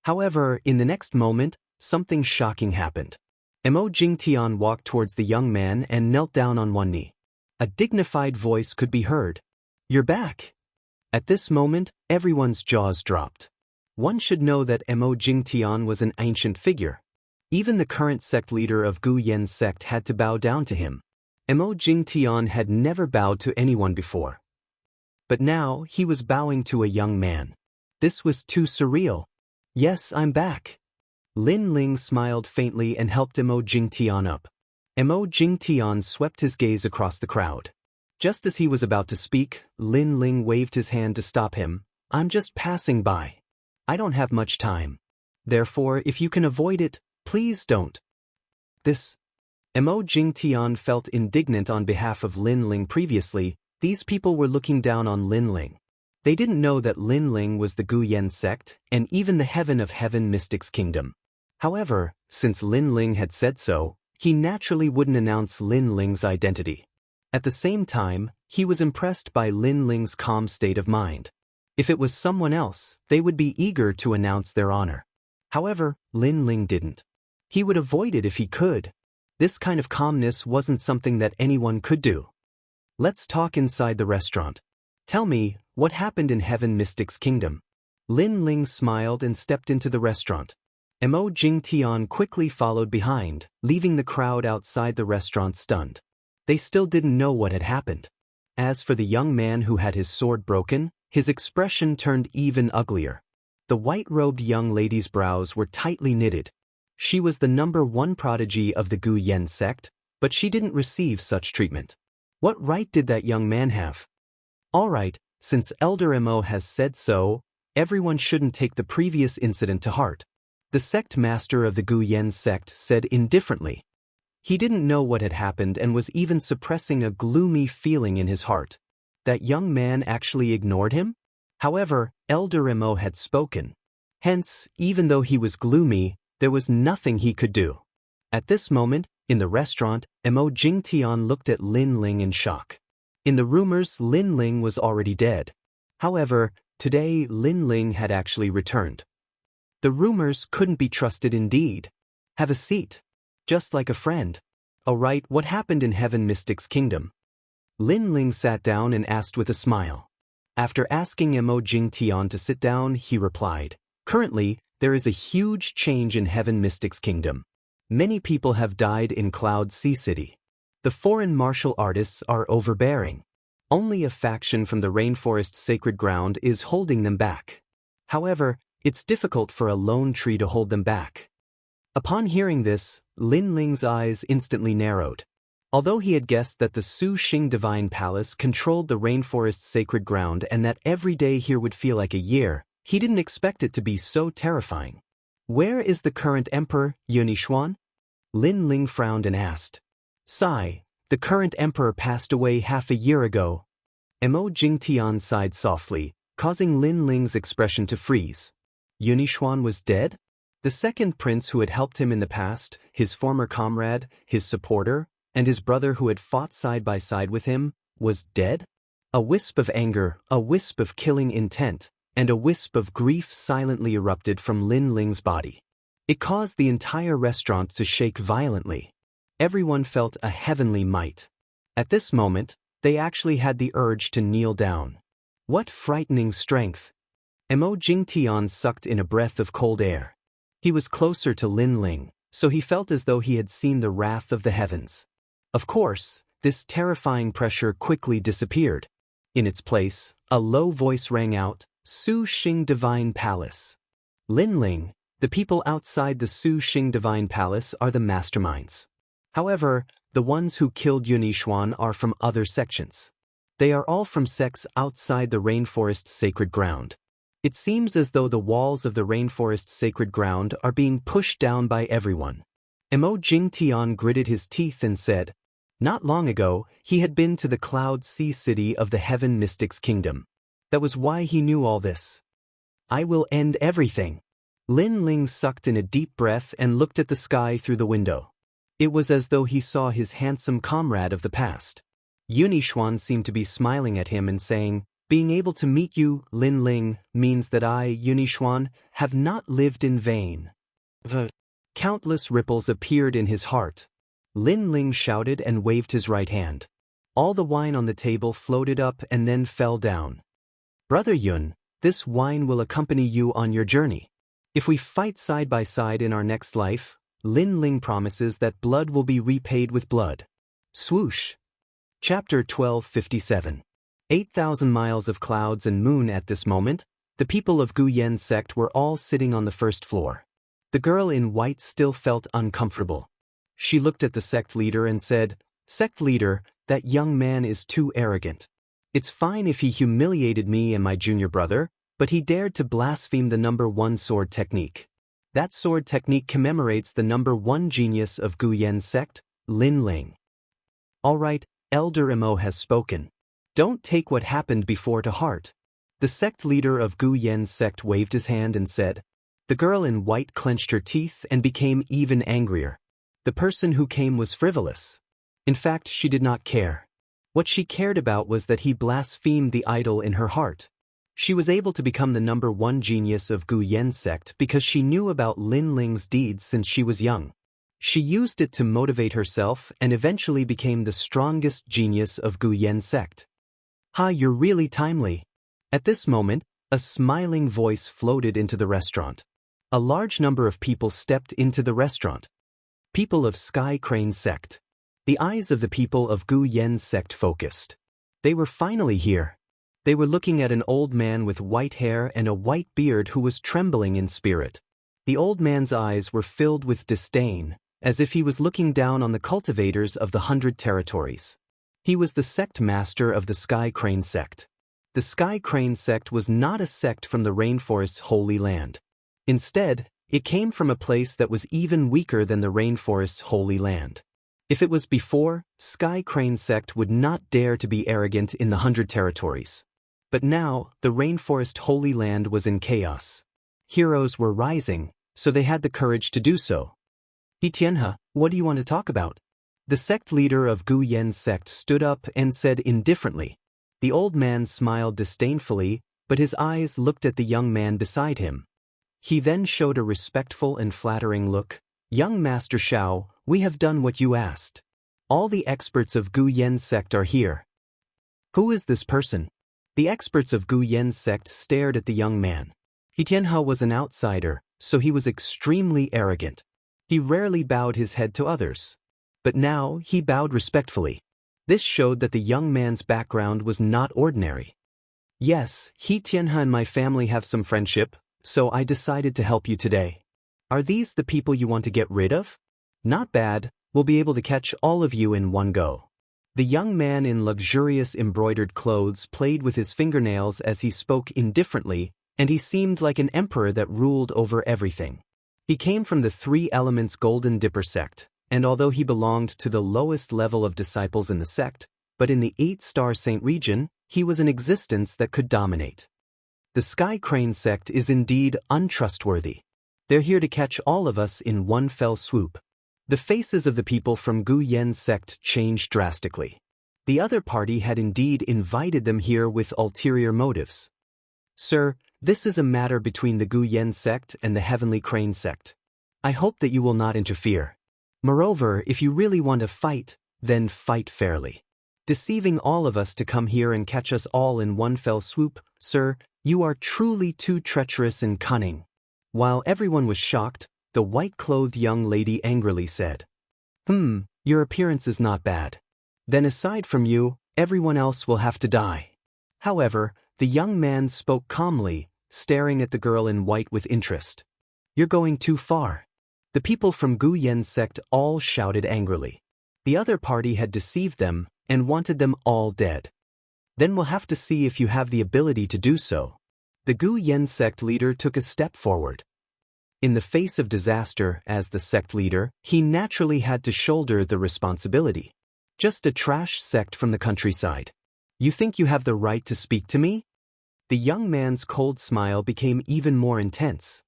However, in the next moment, something shocking happened. Mo Jingtian walked towards the young man and knelt down on one knee. A dignified voice could be heard. You're back. At this moment, everyone's jaws dropped. One should know that Mo Jingtian was an ancient figure. Even the current sect leader of Gu Yen's sect had to bow down to him. Mo Jingtian had never bowed to anyone before. But now, he was bowing to a young man. This was too surreal. Yes, I'm back. Lin Ling smiled faintly and helped Mo Jingtian up. Mo Jingtian swept his gaze across the crowd. Just as he was about to speak, Lin Ling waved his hand to stop him. I'm just passing by. I don't have much time. Therefore, if you can avoid it, please don't. Mo Jingtian felt indignant on behalf of Lin Ling previously. These people were looking down on Lin Ling. They didn't know that Lin Ling was the Gu Yen sect and even the Heaven of Heaven Mystics Kingdom. However, since Lin Ling had said so, he naturally wouldn't announce Lin Ling's identity. At the same time, he was impressed by Lin Ling's calm state of mind. If it was someone else, they would be eager to announce their honor. However, Lin Ling didn't. He would avoid it if he could. This kind of calmness wasn't something that anyone could do. Let's talk inside the restaurant. Tell me, what happened in Heaven Mystic's kingdom? Lin Ling smiled and stepped into the restaurant. Mo Jingtian quickly followed behind, leaving the crowd outside the restaurant stunned. They still didn't know what had happened. As for the young man who had his sword broken, his expression turned even uglier. The white-robed young lady's brows were tightly knitted. She was the #1 prodigy of the Gu Yen sect, but she didn't receive such treatment. What right did that young man have? All right, since Elder Mo has said so, everyone shouldn't take the previous incident to heart. The sect master of the Gu Yen sect said indifferently. He didn't know what had happened and was even suppressing a gloomy feeling in his heart. That young man actually ignored him? However, Elder Mo had spoken. Hence, even though he was gloomy, there was nothing he could do. At this moment, in the restaurant, Mo Jingtian looked at Lin Ling in shock. In the rumors, Lin Ling was already dead. However, today Lin Ling had actually returned. The rumors couldn't be trusted indeed. Have a seat. Just like a friend. All right, what happened in Heaven Mystic's kingdom? Lin Ling sat down and asked with a smile. After asking Mo Jingtian to sit down, he replied, "Currently, there is a huge change in Heaven Mystic's kingdom. Many people have died in Cloud Sea City. The foreign martial artists are overbearing. Only a faction from the rainforest sacred ground is holding them back. However, it's difficult for a lone tree to hold them back." Upon hearing this, Lin Ling's eyes instantly narrowed. Although he had guessed that the Su Xing Divine Palace controlled the rainforest sacred ground and that every day here would feel like a year, he didn't expect it to be so terrifying. Where is the current emperor, Yunixuan? Lin Ling frowned and asked. Sigh, the current emperor passed away half a year ago. Mo Jingtian sighed softly, causing Lin Ling's expression to freeze. Yunixuan was dead? The second prince who had helped him in the past, his former comrade, his supporter, and his brother who had fought side by side with him, was dead? A wisp of anger, a wisp of killing intent, and a wisp of grief silently erupted from Lin Ling's body. It caused the entire restaurant to shake violently. Everyone felt a heavenly might. At this moment, they actually had the urge to kneel down. What frightening strength! Mo Jingtian sucked in a breath of cold air. He was closer to Lin Ling, so he felt as though he had seen the wrath of the heavens. Of course, this terrifying pressure quickly disappeared. In its place, a low voice rang out, Su Xing Divine Palace. Lin Ling, the people outside the Su Xing Divine Palace are the masterminds. However, the ones who killed Yunixuan are from other sections. They are all from sects outside the rainforest sacred ground. It seems as though the walls of the rainforest sacred ground are being pushed down by everyone. Mo Jingtian gritted his teeth and said, not long ago, he had been to the Cloud Sea City of the Heaven Mystic's kingdom. That was why he knew all this. I will end everything. Lin Ling sucked in a deep breath and looked at the sky through the window. It was as though he saw his handsome comrade of the past. Yunixuan seemed to be smiling at him and saying, being able to meet you, Lin Ling, means that I, Yunixuan, have not lived in vain. Countless ripples appeared in his heart. Lin Ling shouted and waved his right hand. All the wine on the table floated up and then fell down. Brother Yun, this wine will accompany you on your journey. If we fight side by side in our next life, Lin Ling promises that blood will be repaid with blood. Swoosh. Chapter 1257. 8,000 miles of clouds and moon. At this moment, the people of Gu Yen sect were all sitting on the first floor. The girl in white still felt uncomfortable. She looked at the sect leader and said, Sect leader, that young man is too arrogant. It's fine if he humiliated me and my junior brother, but he dared to blaspheme the #1 sword technique. That sword technique commemorates the #1 genius of Gu Yen sect, Lin Ling. All right, Elder Mo has spoken. Don't take what happened before to heart. The sect leader of Gu Yen sect waved his hand and said. The girl in white clenched her teeth and became even angrier. The person who came was frivolous. In fact, she did not care. What she cared about was that he blasphemed the idol in her heart. She was able to become the #1 genius of Gu Yen sect because she knew about Lin Ling's deeds since she was young. She used it to motivate herself and eventually became the strongest genius of Gu Yen sect. "Ha, you're really timely." At this moment, a smiling voice floated into the restaurant. A large number of people stepped into the restaurant. People of Sky Crane sect. The eyes of the people of Gu Yen sect focused. They were finally here. They were looking at an old man with white hair and a white beard who was trembling in spirit. The old man's eyes were filled with disdain, as if he was looking down on the cultivators of the 100 territories. He was the sect master of the Sky Crane sect. The Sky Crane sect was not a sect from the rainforest's holy land. Instead, it came from a place that was even weaker than the rainforest's holy land. If it was before, Sky Crane sect would not dare to be arrogant in the 100 territories. But now, the rainforest holy land was in chaos. Heroes were rising, so they had the courage to do so. "Tianhe, what do you want to talk about?" The sect leader of Gu Yen sect stood up and said indifferently. The old man smiled disdainfully, but his eyes looked at the young man beside him. He then showed a respectful and flattering look. "Young Master Xiao, we have done what you asked. All the experts of Gu Yen sect are here." "Who is this person?" The experts of Gu Yen sect stared at the young man. Tianhe was an outsider, so he was extremely arrogant. He rarely bowed his head to others. But now he bowed respectfully. This showed that the young man's background was not ordinary. "Yes, Tianhe and my family have some friendship, so I decided to help you today. Are these the people you want to get rid of? Not bad, we'll be able to catch all of you in one go." The young man in luxurious embroidered clothes played with his fingernails as he spoke indifferently, and he seemed like an emperor that ruled over everything. He came from the Three Elements Golden Dipper sect, and although he belonged to the lowest level of disciples in the sect, but in the 8-star Saint region, he was an existence that could dominate. The Sky Crane sect is indeed untrustworthy. They're here to catch all of us in one fell swoop. The faces of the people from Gu Yen sect changed drastically. The other party had indeed invited them here with ulterior motives. "Sir, this is a matter between the Gu Yen sect and the Heavenly Crane sect. I hope that you will not interfere. Moreover, if you really want to fight, then fight fairly. Deceiving all of us to come here and catch us all in one fell swoop, sir, you are truly too treacherous and cunning." While everyone was shocked, the white-clothed young lady angrily said, Your appearance is not bad. Then aside from you, everyone else will have to die." However, the young man spoke calmly, staring at the girl in white with interest. "You're going too far." The people from Gu Yen sect all shouted angrily. The other party had deceived them and wanted them all dead. "Then we'll have to see if you have the ability to do so." The Gu Yen sect leader took a step forward. In the face of disaster, as the sect leader, he naturally had to shoulder the responsibility. "Just a trash sect from the countryside. You think you have the right to speak to me?" The young man's cold smile became even more intense.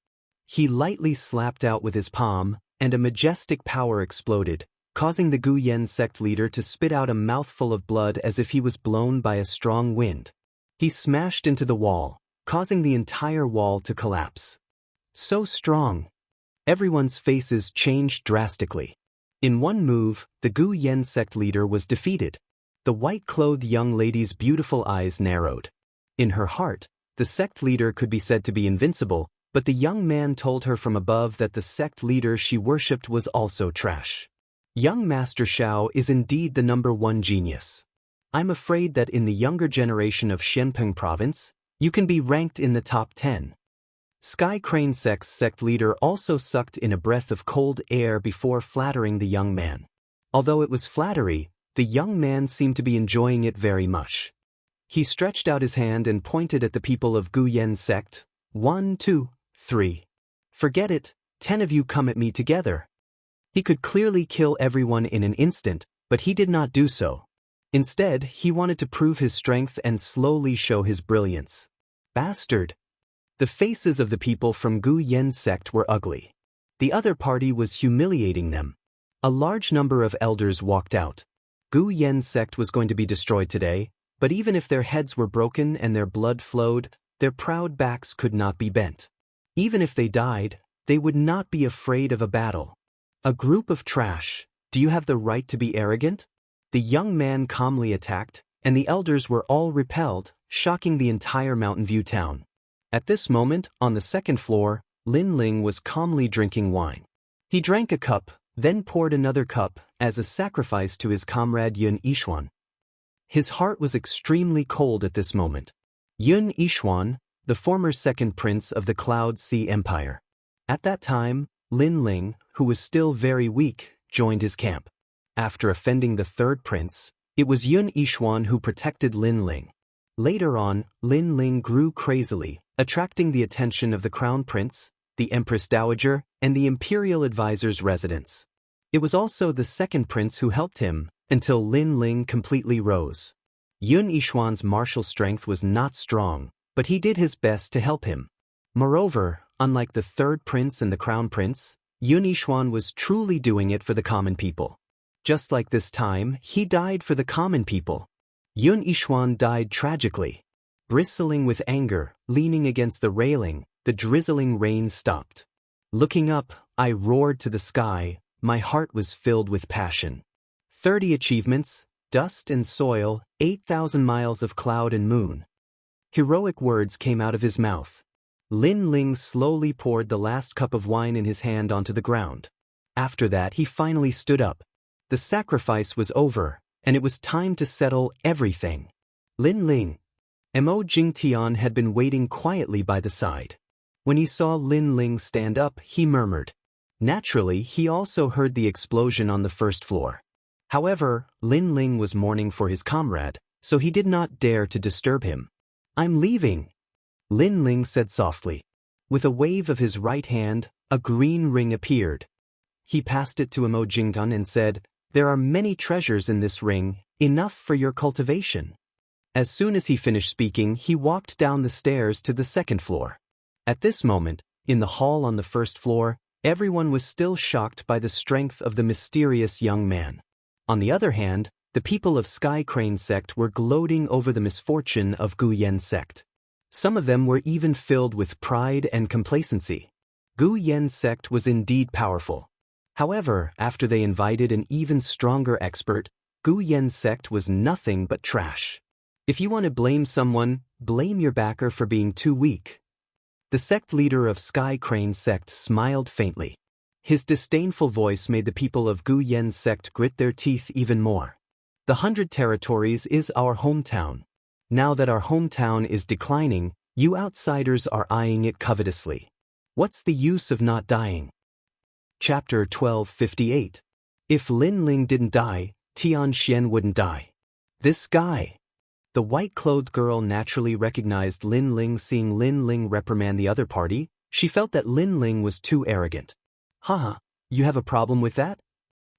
He lightly slapped out with his palm, and a majestic power exploded, causing the Gu Yen sect leader to spit out a mouthful of blood as if he was blown by a strong wind. He smashed into the wall, causing the entire wall to collapse. So strong. Everyone's faces changed drastically. In one move, the Gu Yen sect leader was defeated. The white-clothed young lady's beautiful eyes narrowed. In her heart, the sect leader could be said to be invincible, but the young man told her from above that the sect leader she worshipped was also trash. Young Master Xiao is indeed the #1 genius. I'm afraid that in the younger generation of Xianpeng province, you can be ranked in the top 10. Sky Crane sect's sect leader also sucked in a breath of cold air before flattering the young man. Although it was flattery, the young man seemed to be enjoying it very much. He stretched out his hand and pointed at the people of Gu Yen sect. 1, 2, 3. Forget it, 10 of you come at me together. He could clearly kill everyone in an instant, but he did not do so. Instead, he wanted to prove his strength and slowly show his brilliance. Bastard! The faces of the people from Gu Yen sect were ugly. The other party was humiliating them. A large number of elders walked out. Gu Yen sect was going to be destroyed today, but even if their heads were broken and their blood flowed, their proud backs could not be bent. Even if they died, they would not be afraid of a battle. A group of trash, do you have the right to be arrogant? The young man calmly attacked, and the elders were all repelled, shocking the entire Mountain View town. At this moment, on the second floor, Lin Ling was calmly drinking wine. He drank a cup, then poured another cup, as a sacrifice to his comrade Yun Yishuan. His heart was extremely cold at this moment. Yun Yishuan, the former second prince of the Cloud Sea Empire. At that time, Lin Ling, who was still very weak, joined his camp. After offending the third prince, it was Yun Yishuan who protected Lin Ling. Later on, Lin Ling grew crazily, attracting the attention of the crown prince, the empress dowager, and the imperial advisor's residence. It was also the second prince who helped him, until Lin Ling completely rose. Yun Yishuan's martial strength was not strong, but he did his best to help him. Moreover, unlike the third prince and the crown prince, Yun Yishuan was truly doing it for the common people. Just like this time, he died for the common people. Yun Yishuan died tragically. Bristling with anger, leaning against the railing, the drizzling rain stopped. Looking up, I roared to the sky, my heart was filled with passion. 30 achievements, dust and soil, 8,000 miles of cloud and moon. Heroic words came out of his mouth. Lin Ling slowly poured the last cup of wine in his hand onto the ground. After that, he finally stood up. The sacrifice was over, and it was time to settle everything. Lin Ling. Mo Jingtian had been waiting quietly by the side. When he saw Lin Ling stand up, he murmured. Naturally, he also heard the explosion on the first floor. However, Lin Ling was mourning for his comrade, so he did not dare to disturb him. "I'm leaving," Lin Ling said softly. With a wave of his right hand, a green ring appeared. He passed it to Mo Jingtian and said, "There are many treasures in this ring, enough for your cultivation." As soon as he finished speaking, he walked down the stairs to the second floor. At this moment, in the hall on the first floor, everyone was still shocked by the strength of the mysterious young man. On the other hand, the people of Sky Crane sect were gloating over the misfortune of Gu Yen sect. Some of them were even filled with pride and complacency. Gu Yen sect was indeed powerful. However, after they invited an even stronger expert, Gu Yen sect was nothing but trash. If you want to blame someone, blame your backer for being too weak. The sect leader of Sky Crane sect smiled faintly. His disdainful voice made the people of Gu Yen sect grit their teeth even more. The 100 Territories is our hometown. Now that our hometown is declining, you outsiders are eyeing it covetously. What's the use of not dying? Chapter 1258. If Lin Ling didn't die, Tian Xian wouldn't die. This guy. The white-clothed girl naturally recognized Lin Ling. Seeing Lin Ling reprimand the other party, she felt that Lin Ling was too arrogant. Haha, you have a problem with that?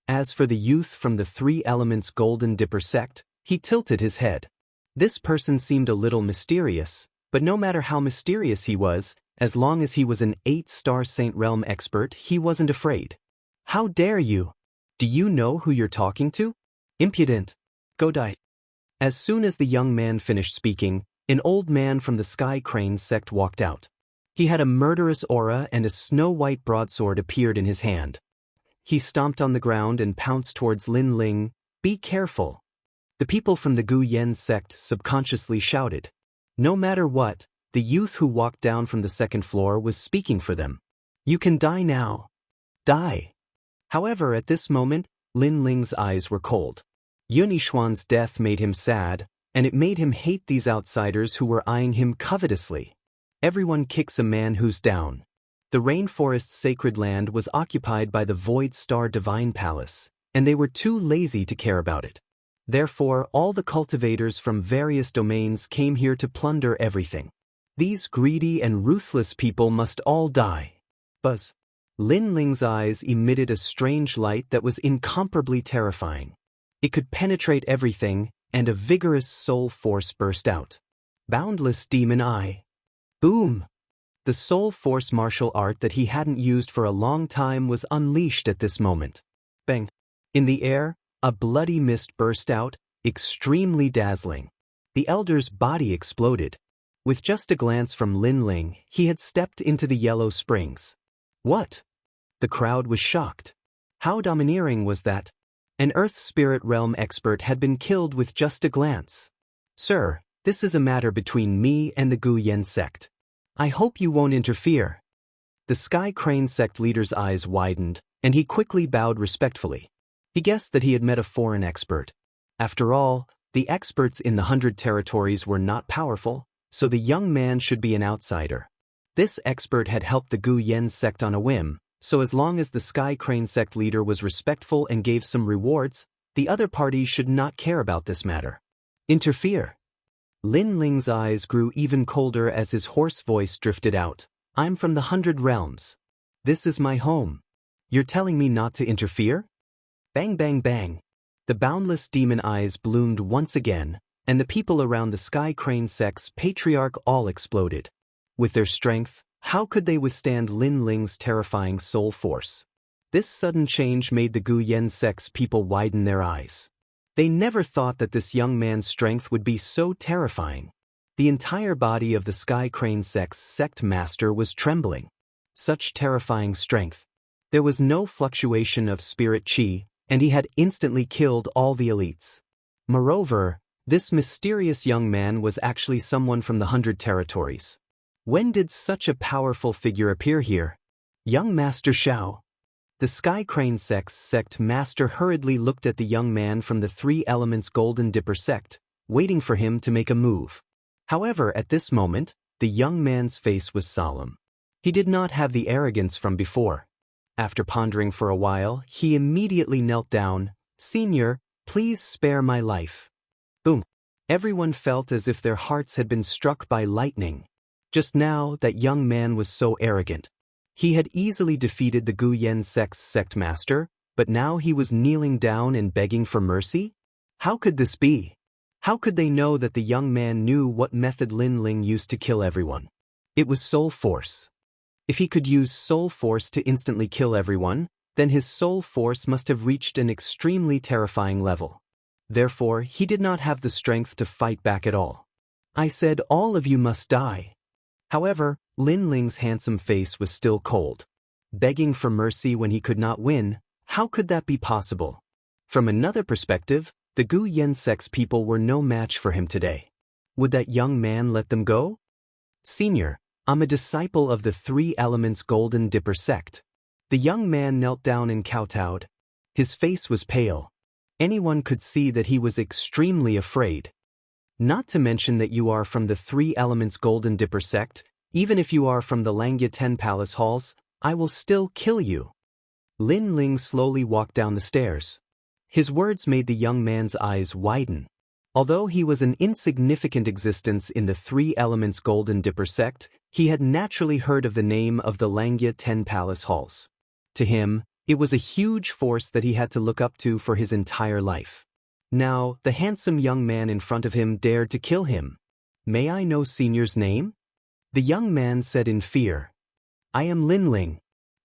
As for the youth from the Three Elements Golden Dipper sect, he tilted his head. This person seemed a little mysterious, but no matter how mysterious he was, as long as he was an 8-star Saint Realm expert, he wasn't afraid. How dare you? Do you know who you're talking to? Impudent. Go die. As soon as the young man finished speaking, an old man from the Sky Crane sect walked out. He had a murderous aura and a snow-white broadsword appeared in his hand. He stomped on the ground and pounced towards Lin Ling. Be careful. The people from the Gu Yen sect subconsciously shouted. No matter what, the youth who walked down from the second floor was speaking for them. You can die now. Die. However, at this moment, Lin Ling's eyes were cold. Yun Yishuan's death made him sad, and it made him hate these outsiders who were eyeing him covetously. Everyone kicks a man who's down. The rainforest's sacred land was occupied by the Void Star Divine Palace, and they were too lazy to care about it. Therefore, all the cultivators from various domains came here to plunder everything. These greedy and ruthless people must all die. Buzz. Lin Ling's eyes emitted a strange light that was incomparably terrifying. It could penetrate everything, and a vigorous soul force burst out. Boundless demon eye. Boom! The soul force martial art that he hadn't used for a long time was unleashed at this moment. Bang! In the air, a bloody mist burst out, extremely dazzling. The elder's body exploded. With just a glance from Lin Ling, he had stepped into the yellow springs. What? The crowd was shocked. How domineering was that? An Earth Spirit Realm expert had been killed with just a glance. Sir, this is a matter between me and the Gu Yen sect. I hope you won't interfere. The Sky Crane sect leader's eyes widened, and he quickly bowed respectfully. He guessed that he had met a foreign expert. After all, the experts in the 100 territories were not powerful, so the young man should be an outsider. This expert had helped the Gu Yen sect on a whim, so as long as the Sky Crane sect leader was respectful and gave some rewards, the other party should not care about this matter. Interfere. Lin Ling's eyes grew even colder as his hoarse voice drifted out. I'm from the 100 realms. This is my home. You're telling me not to interfere? Bang bang bang. The boundless demon eyes bloomed once again, and the people around the Sky Crane sect's patriarch all exploded. With their strength, how could they withstand Lin Ling's terrifying soul force? This sudden change made the Gu Yen sect's people widen their eyes. They never thought that this young man's strength would be so terrifying. The entire body of the Sky Crane sect's sect master was trembling. Such terrifying strength. There was no fluctuation of spirit chi, and he had instantly killed all the elites. Moreover, this mysterious young man was actually someone from the 100 territories. When did such a powerful figure appear here? Young Master Xiao. The Sky Crane sect's sect master hurriedly looked at the young man from the 3 Elements Golden Dipper sect, waiting for him to make a move. However, at this moment, the young man's face was solemn. He did not have the arrogance from before. After pondering for a while, he immediately knelt down. Senior, please spare my life. Boom. Everyone felt as if their hearts had been struck by lightning. Just now, that young man was so arrogant. He had easily defeated the Gu Yen sect's sect master, but now he was kneeling down and begging for mercy? How could this be? How could they know that the young man knew what method Lin Ling used to kill everyone? It was soul force. If he could use soul force to instantly kill everyone, then his soul force must have reached an extremely terrifying level. Therefore, he did not have the strength to fight back at all. I said all of you must die. However, Lin Ling's handsome face was still cold. Begging for mercy when he could not win, how could that be possible? From another perspective, the Gu Yen sect's people were no match for him today. Would that young man let them go? Senior, I'm a disciple of the 3 Elements Golden Dipper sect. The young man knelt down and kowtowed. His face was pale. Anyone could see that he was extremely afraid. Not to mention that you are from the 3 Elements Golden Dipper sect, even if you are from the Langya 10 Palace Halls, I will still kill you. Lin Ling slowly walked down the stairs. His words made the young man's eyes widen. Although he was an insignificant existence in the 3 Elements Golden Dipper sect, he had naturally heard of the name of the Langya 10 Palace Halls. To him, it was a huge force that he had to look up to for his entire life. Now, the handsome young man in front of him dared to kill him. May I know Senior's name? The young man said in fear. I am Lin Ling.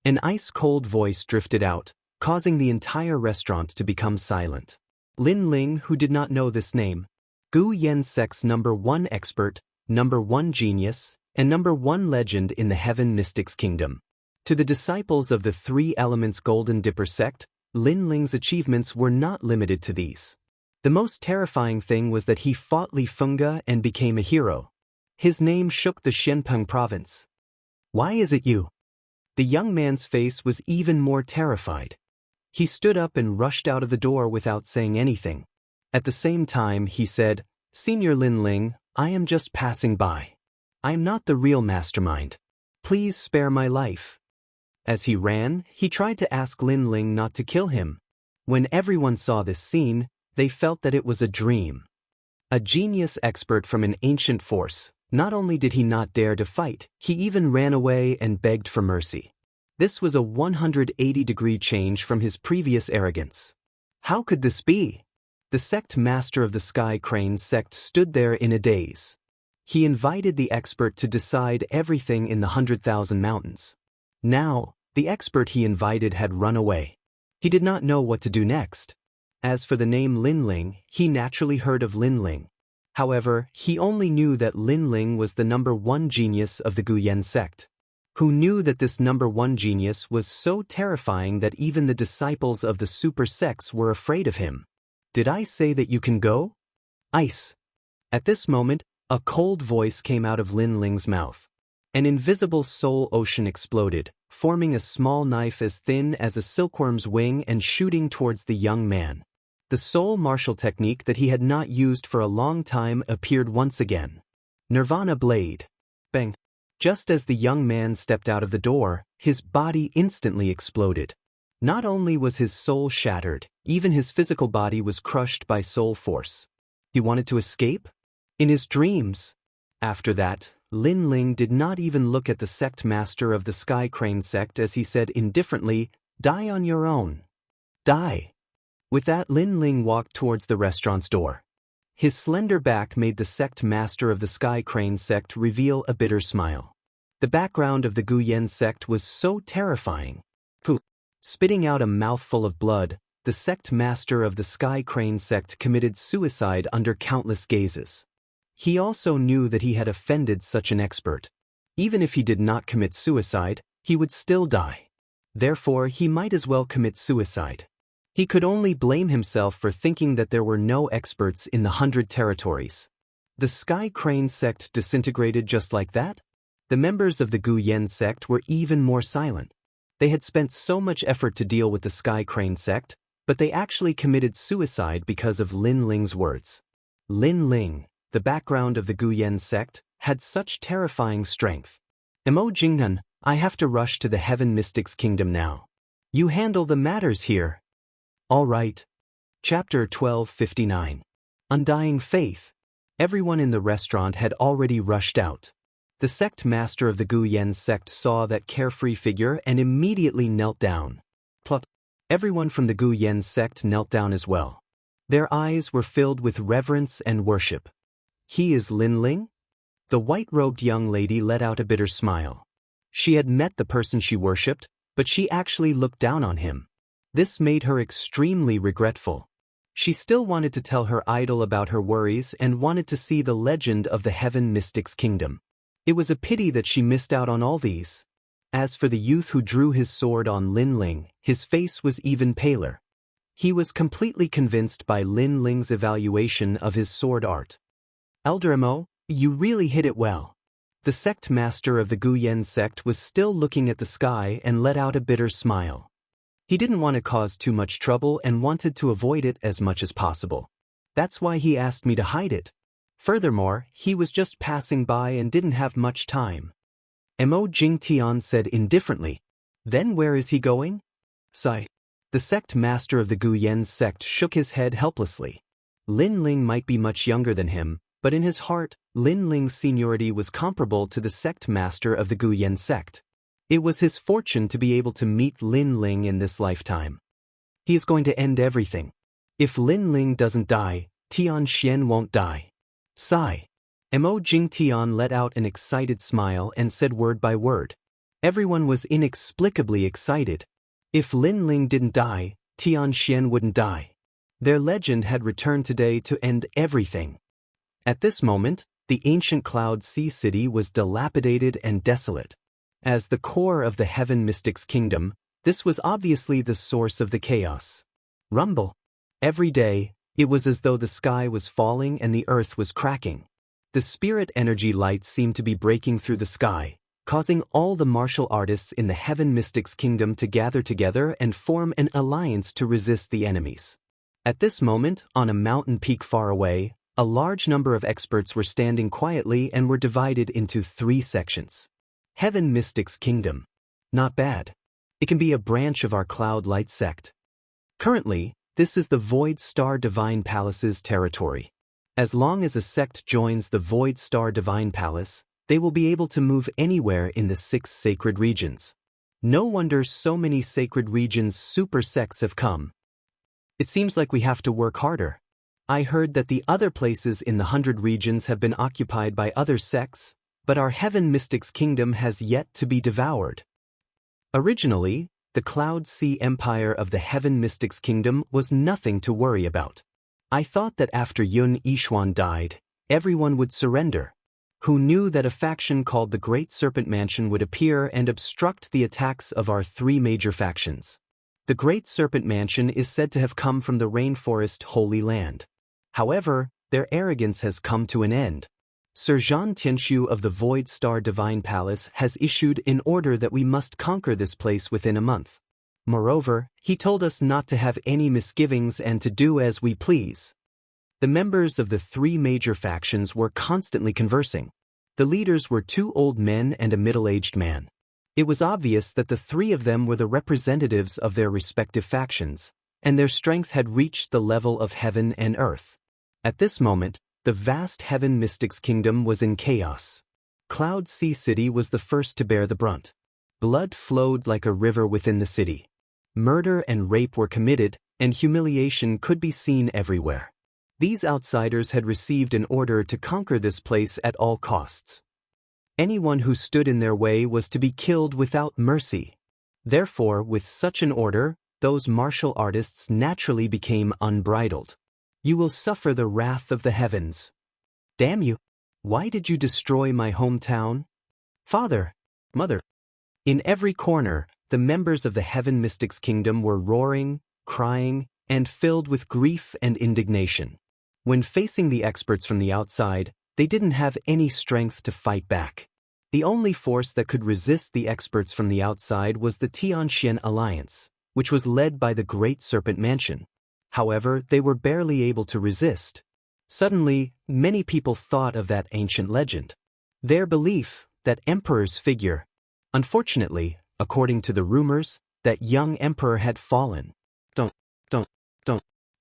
An ice-cold voice drifted out, causing the entire restaurant to become silent. Lin Ling, who did not know this name, Gu Yen sect's #1 expert, #1 genius, and #1 legend in the Heaven Mystics Kingdom. To the disciples of the 3 Elements Golden Dipper sect, Lin Ling's achievements were not limited to these. The most terrifying thing was that he fought Li Fengge and became a hero. His name shook the Shenpeng province. Why is it you? The young man's face was even more terrified. He stood up and rushed out of the door without saying anything. At the same time, he said, Senior Lin Ling, I am just passing by. I am not the real mastermind. Please spare my life. As he ran, he tried to ask Lin Ling not to kill him. When everyone saw this scene, they felt that it was a dream. A genius expert from an ancient force, not only did he not dare to fight, he even ran away and begged for mercy. This was a 180-degree change from his previous arrogance. How could this be? The sect master of the Sky Crane sect stood there in a daze. He invited the expert to decide everything in the 100,000 mountains. Now, the expert he invited had run away. He did not know what to do next. As for the name Lin Ling, he naturally heard of Lin Ling. However, he only knew that Lin Ling was the #1 genius of the Guyan sect. Who knew that this #1 genius was so terrifying that even the disciples of the super sects were afraid of him? Did I say that you can go? Ice. At this moment, a cold voice came out of Lin Ling's mouth. An invisible soul ocean exploded, forming a small knife as thin as a silkworm's wing and shooting towards the young man. The soul martial technique that he had not used for a long time appeared once again. Nirvana Blade. Bang. Just as the young man stepped out of the door, his body instantly exploded. Not only was his soul shattered, even his physical body was crushed by soul force. He wanted to escape? In his dreams. After that, Lin Ling did not even look at the sect master of the Sky Crane sect as he said indifferently, "Die on your own. Die." With that, Lin Ling walked towards the restaurant's door. His slender back made the sect master of the Sky Crane sect reveal a bitter smile. The background of the Guyan sect was so terrifying. Spitting out a mouthful of blood, the sect master of the Sky Crane sect committed suicide under countless gazes. He also knew that he had offended such an expert. Even if he did not commit suicide, he would still die. Therefore, he might as well commit suicide. He could only blame himself for thinking that there were no experts in the 100 territories. The Sky Crane sect disintegrated just like that? The members of the Guyan sect were even more silent. They had spent so much effort to deal with the Sky Crane sect, but they actually committed suicide because of Lin Ling's words. Lin Ling, the background of the Guyan sect, had such terrifying strength. Mo Jingnan, I have to rush to the Heaven Mystics Kingdom now. You handle the matters here. All right. Chapter 1259. Undying Faith. Everyone in the restaurant had already rushed out. The sect master of the Guyan sect saw that carefree figure and immediately knelt down. Plop. Everyone from the Guyan sect knelt down as well. Their eyes were filled with reverence and worship. He is Lin Ling? The white-robed young lady let out a bitter smile. She had met the person she worshipped, but she actually looked down on him. This made her extremely regretful. She still wanted to tell her idol about her worries and wanted to see the legend of the Heaven Mystics Kingdom. It was a pity that she missed out on all these. As for the youth who drew his sword on Lin Ling, his face was even paler. He was completely convinced by Lin Ling's evaluation of his sword art. Elder Mo, you really hit it well. The sect master of the Guyan sect was still looking at the sky and let out a bitter smile. He didn't want to cause too much trouble and wanted to avoid it as much as possible. That's why he asked me to hide it. Furthermore, he was just passing by and didn't have much time. Mo Jingtian said indifferently. Then where is he going? Sigh. The sect master of the Guyan sect shook his head helplessly. Lin Ling might be much younger than him, but in his heart, Lin Ling's seniority was comparable to the sect master of the Guyan sect. It was his fortune to be able to meet Lin Ling in this lifetime. He is going to end everything. If Lin Ling doesn't die, Tian Xian won't die. Sigh. Mo Jingtian let out an excited smile and said word by word. Everyone was inexplicably excited. If Lin Ling didn't die, Tian Xian wouldn't die. Their legend had returned today to end everything. At this moment, the ancient Cloud Sea City was dilapidated and desolate. As the core of the Heaven Mystics Kingdom, this was obviously the source of the chaos. Rumble. Every day, it was as though the sky was falling and the earth was cracking. The spirit energy lights seemed to be breaking through the sky, causing all the martial artists in the Heaven Mystics Kingdom to gather together and form an alliance to resist the enemies. At this moment, on a mountain peak far away, a large number of experts were standing quietly and were divided into 3 sections. Heaven Mystics Kingdom. Not bad. It can be a branch of our Cloud Light sect. Currently, this is the Void Star Divine Palace's territory. As long as a sect joins the Void Star Divine Palace, they will be able to move anywhere in the 6 sacred regions. No wonder so many sacred regions super sects have come. It seems like we have to work harder. I heard that the other places in the 100 regions have been occupied by other sects, but our Heaven Mystics Kingdom has yet to be devoured. Originally, the Cloud Sea Empire of the Heaven Mystics Kingdom was nothing to worry about. I thought that after Yun Yishuan died, everyone would surrender. Who knew that a faction called the Great Serpent Mansion would appear and obstruct the attacks of our three major factions? The Great Serpent Mansion is said to have come from the Rainforest Holy Land. However, their arrogance has come to an end. Sir Zhan Tianxiu of the Void Star Divine Palace has issued an order that we must conquer this place within a month. Moreover, he told us not to have any misgivings and to do as we please. The members of the three major factions were constantly conversing. The leaders were two old men and a middle-aged man. It was obvious that the three of them were the representatives of their respective factions, and their strength had reached the level of heaven and earth. At this moment, the vast Heaven Mystics Kingdom was in chaos. Cloud Sea City was the first to bear the brunt. Blood flowed like a river within the city. Murder and rape were committed, and humiliation could be seen everywhere. These outsiders had received an order to conquer this place at all costs. Anyone who stood in their way was to be killed without mercy. Therefore, with such an order, those martial artists naturally became unbridled. You will suffer the wrath of the heavens. Damn you! Why did you destroy my hometown? Father, mother. In every corner, the members of the Heaven Mystics Kingdom were roaring, crying, and filled with grief and indignation. When facing the experts from the outside, they didn't have any strength to fight back. The only force that could resist the experts from the outside was the Tianxian Alliance, which was led by the Great Serpent Mansion. However, they were barely able to resist. Suddenly, many people thought of that ancient legend. Their belief, that emperor's figure. Unfortunately, according to the rumors, that young emperor had fallen. Don't.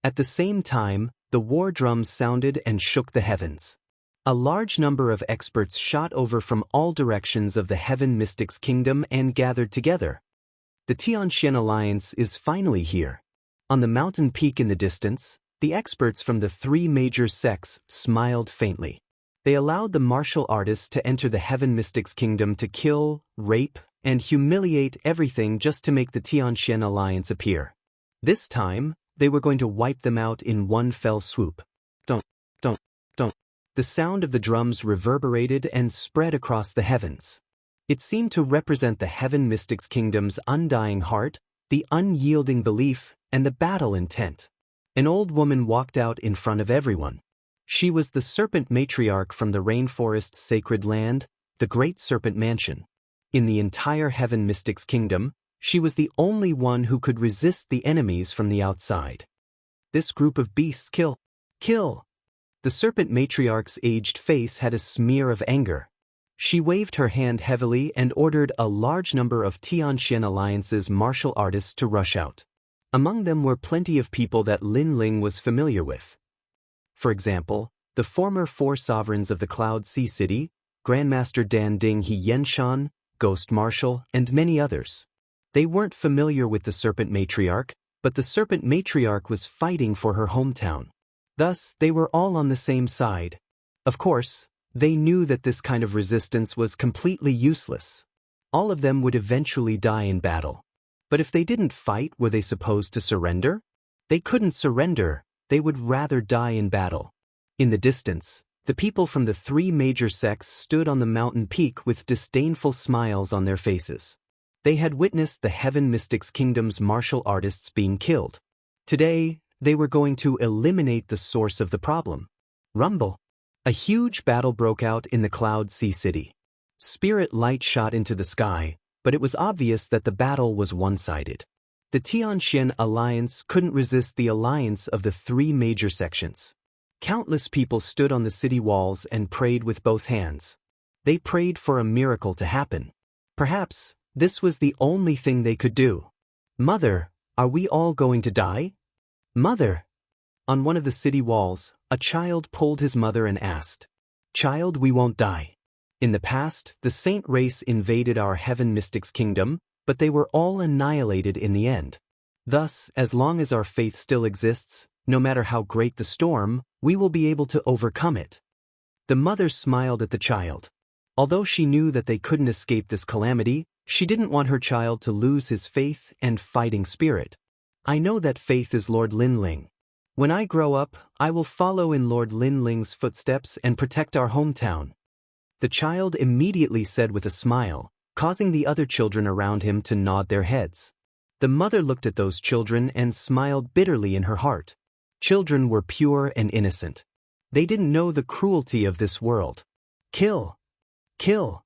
At the same time, the war drums sounded and shook the heavens. A large number of experts shot over from all directions of the Heaven Mystics Kingdom and gathered together. The Tianxian Alliance is finally here. On the mountain peak in the distance, the experts from the three major sects smiled faintly. They allowed the martial artists to enter the Heaven Mystics Kingdom to kill, rape, and humiliate everything just to make the Tianxian Alliance appear. This time, they were going to wipe them out in one fell swoop. Don't. The sound of the drums reverberated and spread across the heavens. It seemed to represent the Heaven Mystics Kingdom's undying heart, the unyielding belief, and the battle intent. An old woman walked out in front of everyone. She was the serpent matriarch from the Rainforest Sacred Land, the Great Serpent Mansion. In the entire Heaven Mystics Kingdom, she was the only one who could resist the enemies from the outside. This group of beasts kill! The serpent matriarch's aged face had a smear of anger. She waved her hand heavily and ordered a large number of Tianxian Alliance's martial artists to rush out. Among them were plenty of people that Lin Ling was familiar with. For example, the former four sovereigns of the Cloud Sea City, Grandmaster Dan Ding He Yenshan, Ghost Marshal, and many others. They weren't familiar with the Serpent Matriarch, but the Serpent Matriarch was fighting for her hometown. Thus, they were all on the same side. Of course, they knew that this kind of resistance was completely useless. All of them would eventually die in battle. But if they didn't fight, were they supposed to surrender? They couldn't surrender, they would rather die in battle. In the distance, the people from the three major sects stood on the mountain peak with disdainful smiles on their faces. They had witnessed the Heaven Mystics Kingdom's martial artists being killed. Today, they were going to eliminate the source of the problem. Rumble! A huge battle broke out in the Cloud Sea City. Spirit light shot into the sky, but it was obvious that the battle was one-sided. The Tianxian Alliance couldn't resist the alliance of the three major sections. Countless people stood on the city walls and prayed with both hands. They prayed for a miracle to happen. Perhaps this was the only thing they could do. Mother, are we all going to die? Mother! On one of the city walls, a child pulled his mother and asked, "Child, we won't die." In the past, the saint race invaded our Heaven Mystics Kingdom, but they were all annihilated in the end. Thus, as long as our faith still exists, no matter how great the storm, we will be able to overcome it. The mother smiled at the child. Although she knew that they couldn't escape this calamity, she didn't want her child to lose his faith and fighting spirit. I know that faith is Lord Lin Ling. When I grow up, I will follow in Lord Lin Ling's footsteps and protect our hometown. The child immediately said with a smile, causing the other children around him to nod their heads. The mother looked at those children and smiled bitterly in her heart. Children were pure and innocent. They didn't know the cruelty of this world. Kill! Kill!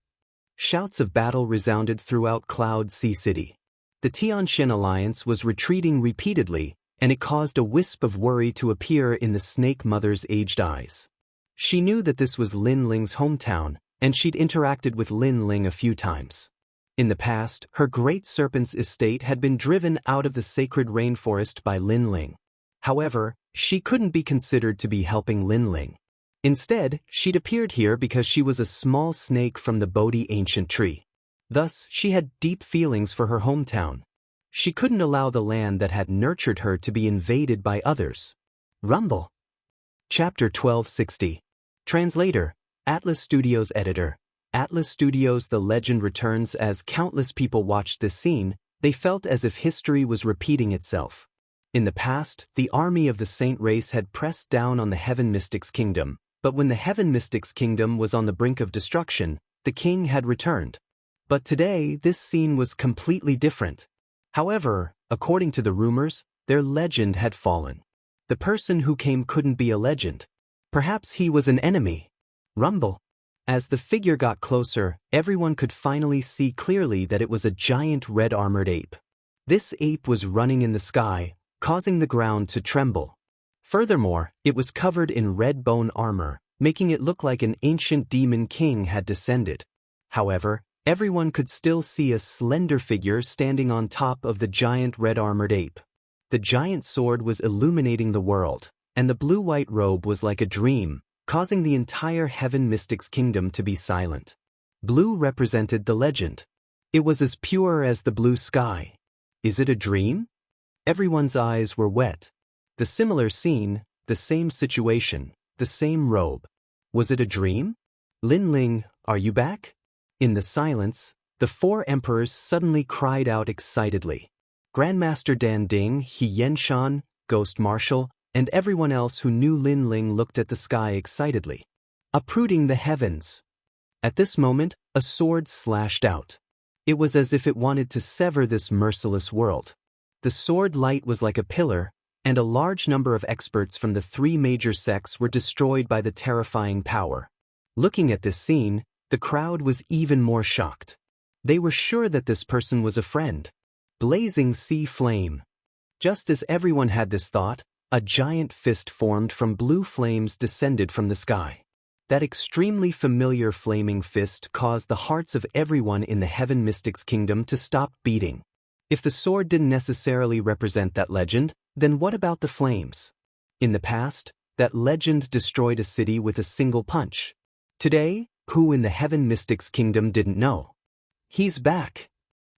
Shouts of battle resounded throughout Cloud Sea City. The Tianxian alliance was retreating repeatedly, and it caused a wisp of worry to appear in the snake mother's aged eyes. She knew that this was Lin Ling's hometown, and she'd interacted with Lin Ling a few times. In the past, her great serpent's estate had been driven out of the sacred rainforest by Lin Ling. However, she couldn't be considered to be helping Lin Ling. Instead, she'd appeared here because she was a small snake from the Bodhi ancient tree. Thus, she had deep feelings for her hometown. She couldn't allow the land that had nurtured her to be invaded by others. Rumble. Chapter 1260. Translator, Atlas Studios Editor. Atlas Studios. The legend returns. As countless people watched this scene, they felt as if history was repeating itself. In the past, the army of the Saint race had pressed down on the Heaven Mystics Kingdom, but when the Heaven Mystics Kingdom was on the brink of destruction, the king had returned. But today, this scene was completely different. However, according to the rumors, their legend had fallen. The person who came couldn't be a legend. Perhaps he was an enemy. Rumble. As the figure got closer, everyone could finally see clearly that it was a giant red-armored ape. This ape was running in the sky, causing the ground to tremble. Furthermore, it was covered in red bone armor, making it look like an ancient demon king had descended. However, everyone could still see a slender figure standing on top of the giant red-armored ape. The giant sword was illuminating the world, and the blue-white robe was like a dream, causing the entire Heaven Mystics Kingdom to be silent. Blue represented the legend. It was as pure as the blue sky. Is it a dream? Everyone's eyes were wet. The similar scene, the same situation, the same robe. Was it a dream? Lin Ling, are you back? In the silence, the four emperors suddenly cried out excitedly. Grandmaster Dan Ding, He Yenshan, Ghost Marshal, and everyone else who knew Lin Ling looked at the sky excitedly. Uprooting the heavens. At this moment, a sword slashed out. It was as if it wanted to sever this merciless world. The sword light was like a pillar, and a large number of experts from the three major sects were destroyed by the terrifying power. Looking at this scene, the crowd was even more shocked. They were sure that this person was a friend. Blazing sea flame. Just as everyone had this thought, a giant fist formed from blue flames descended from the sky. That extremely familiar flaming fist caused the hearts of everyone in the Heaven Mystics Kingdom to stop beating. If the sword didn't necessarily represent that legend, then what about the flames? In the past, that legend destroyed a city with a single punch. Today, who in the Heaven Mystics Kingdom didn't know? He's back.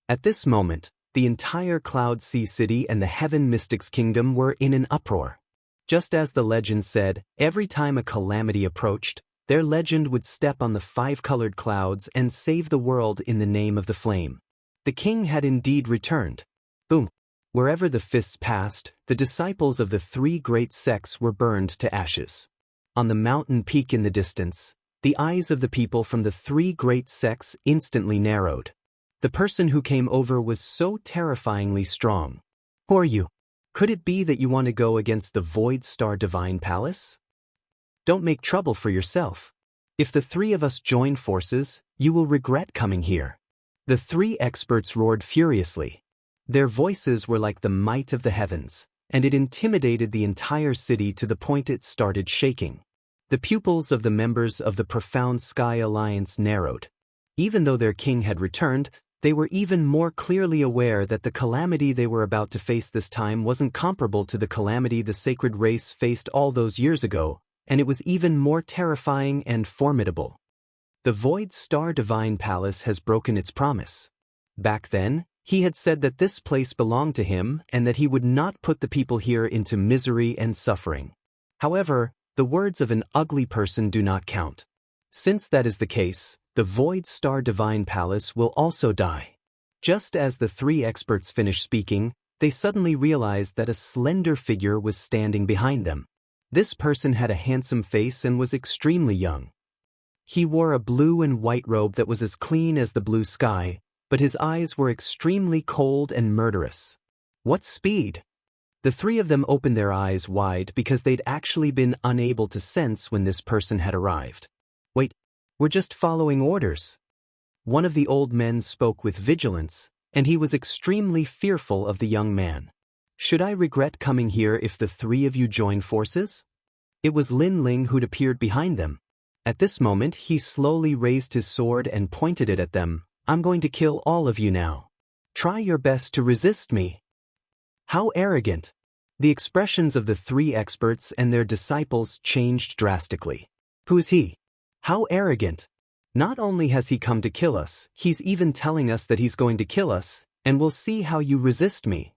At this moment, the entire Cloud Sea City and the Heaven Mystics Kingdom were in an uproar. Just as the legend said, every time a calamity approached, their legend would step on the five-colored clouds and save the world in the name of the flame. The king had indeed returned. Boom! Wherever the fists passed, the disciples of the three great sects were burned to ashes. On the mountain peak in the distance, the eyes of the people from the three great sects instantly narrowed. The person who came over was so terrifyingly strong. Who are you? Could it be that you want to go against the Void Star Divine Palace? Don't make trouble for yourself. If the three of us join forces, you will regret coming here. The three experts roared furiously. Their voices were like the might of the heavens, and it intimidated the entire city to the point it started shaking. The pupils of the members of the Profound Sky Alliance narrowed. Even though their king had returned, they were even more clearly aware that the calamity they were about to face this time wasn't comparable to the calamity the sacred race faced all those years ago, and it was even more terrifying and formidable. The Void Star Divine Palace has broken its promise. Back then, he had said that this place belonged to him and that he would not put the people here into misery and suffering. However, the words of an ugly person do not count. Since that is the case, the Void Star Divine Palace will also die. Just as the three experts finished speaking, they suddenly realized that a slender figure was standing behind them. This person had a handsome face and was extremely young. He wore a blue and white robe that was as clean as the blue sky, but his eyes were extremely cold and murderous. What speed! The three of them opened their eyes wide because they'd actually been unable to sense when this person had arrived. Wait, we're just following orders. One of the old men spoke with vigilance, and he was extremely fearful of the young man. Should I regret coming here if the three of you join forces? It was Lin Ling who'd appeared behind them. At this moment, he slowly raised his sword and pointed it at them. I'm going to kill all of you now. Try your best to resist me. How arrogant! The expressions of the three experts and their disciples changed drastically. Who's he? How arrogant! Not only has he come to kill us, he's even telling us that he's going to kill us, and we'll see how you resist me.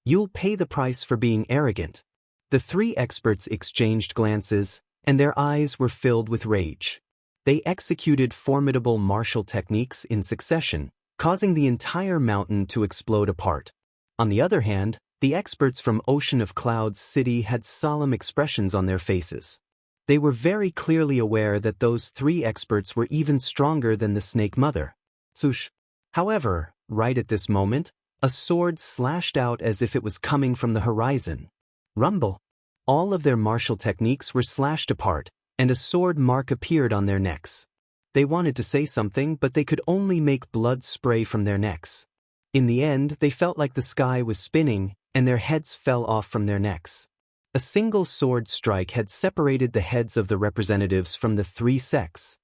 You'll pay the price for being arrogant. The three experts exchanged glances, and their eyes were filled with rage. They executed formidable martial techniques in succession, causing the entire mountain to explode apart. On the other hand, the experts from Ocean of Clouds City had solemn expressions on their faces. They were very clearly aware that those three experts were even stronger than the Snake Mother. Swoosh. However, right at this moment, a sword slashed out as if it was coming from the horizon. Rumble. All of their martial techniques were slashed apart, and a sword mark appeared on their necks. They wanted to say something, but they could only make blood spray from their necks. In the end, they felt like the sky was spinning, and their heads fell off from their necks. A single sword strike had separated the heads of the representatives from the three sects.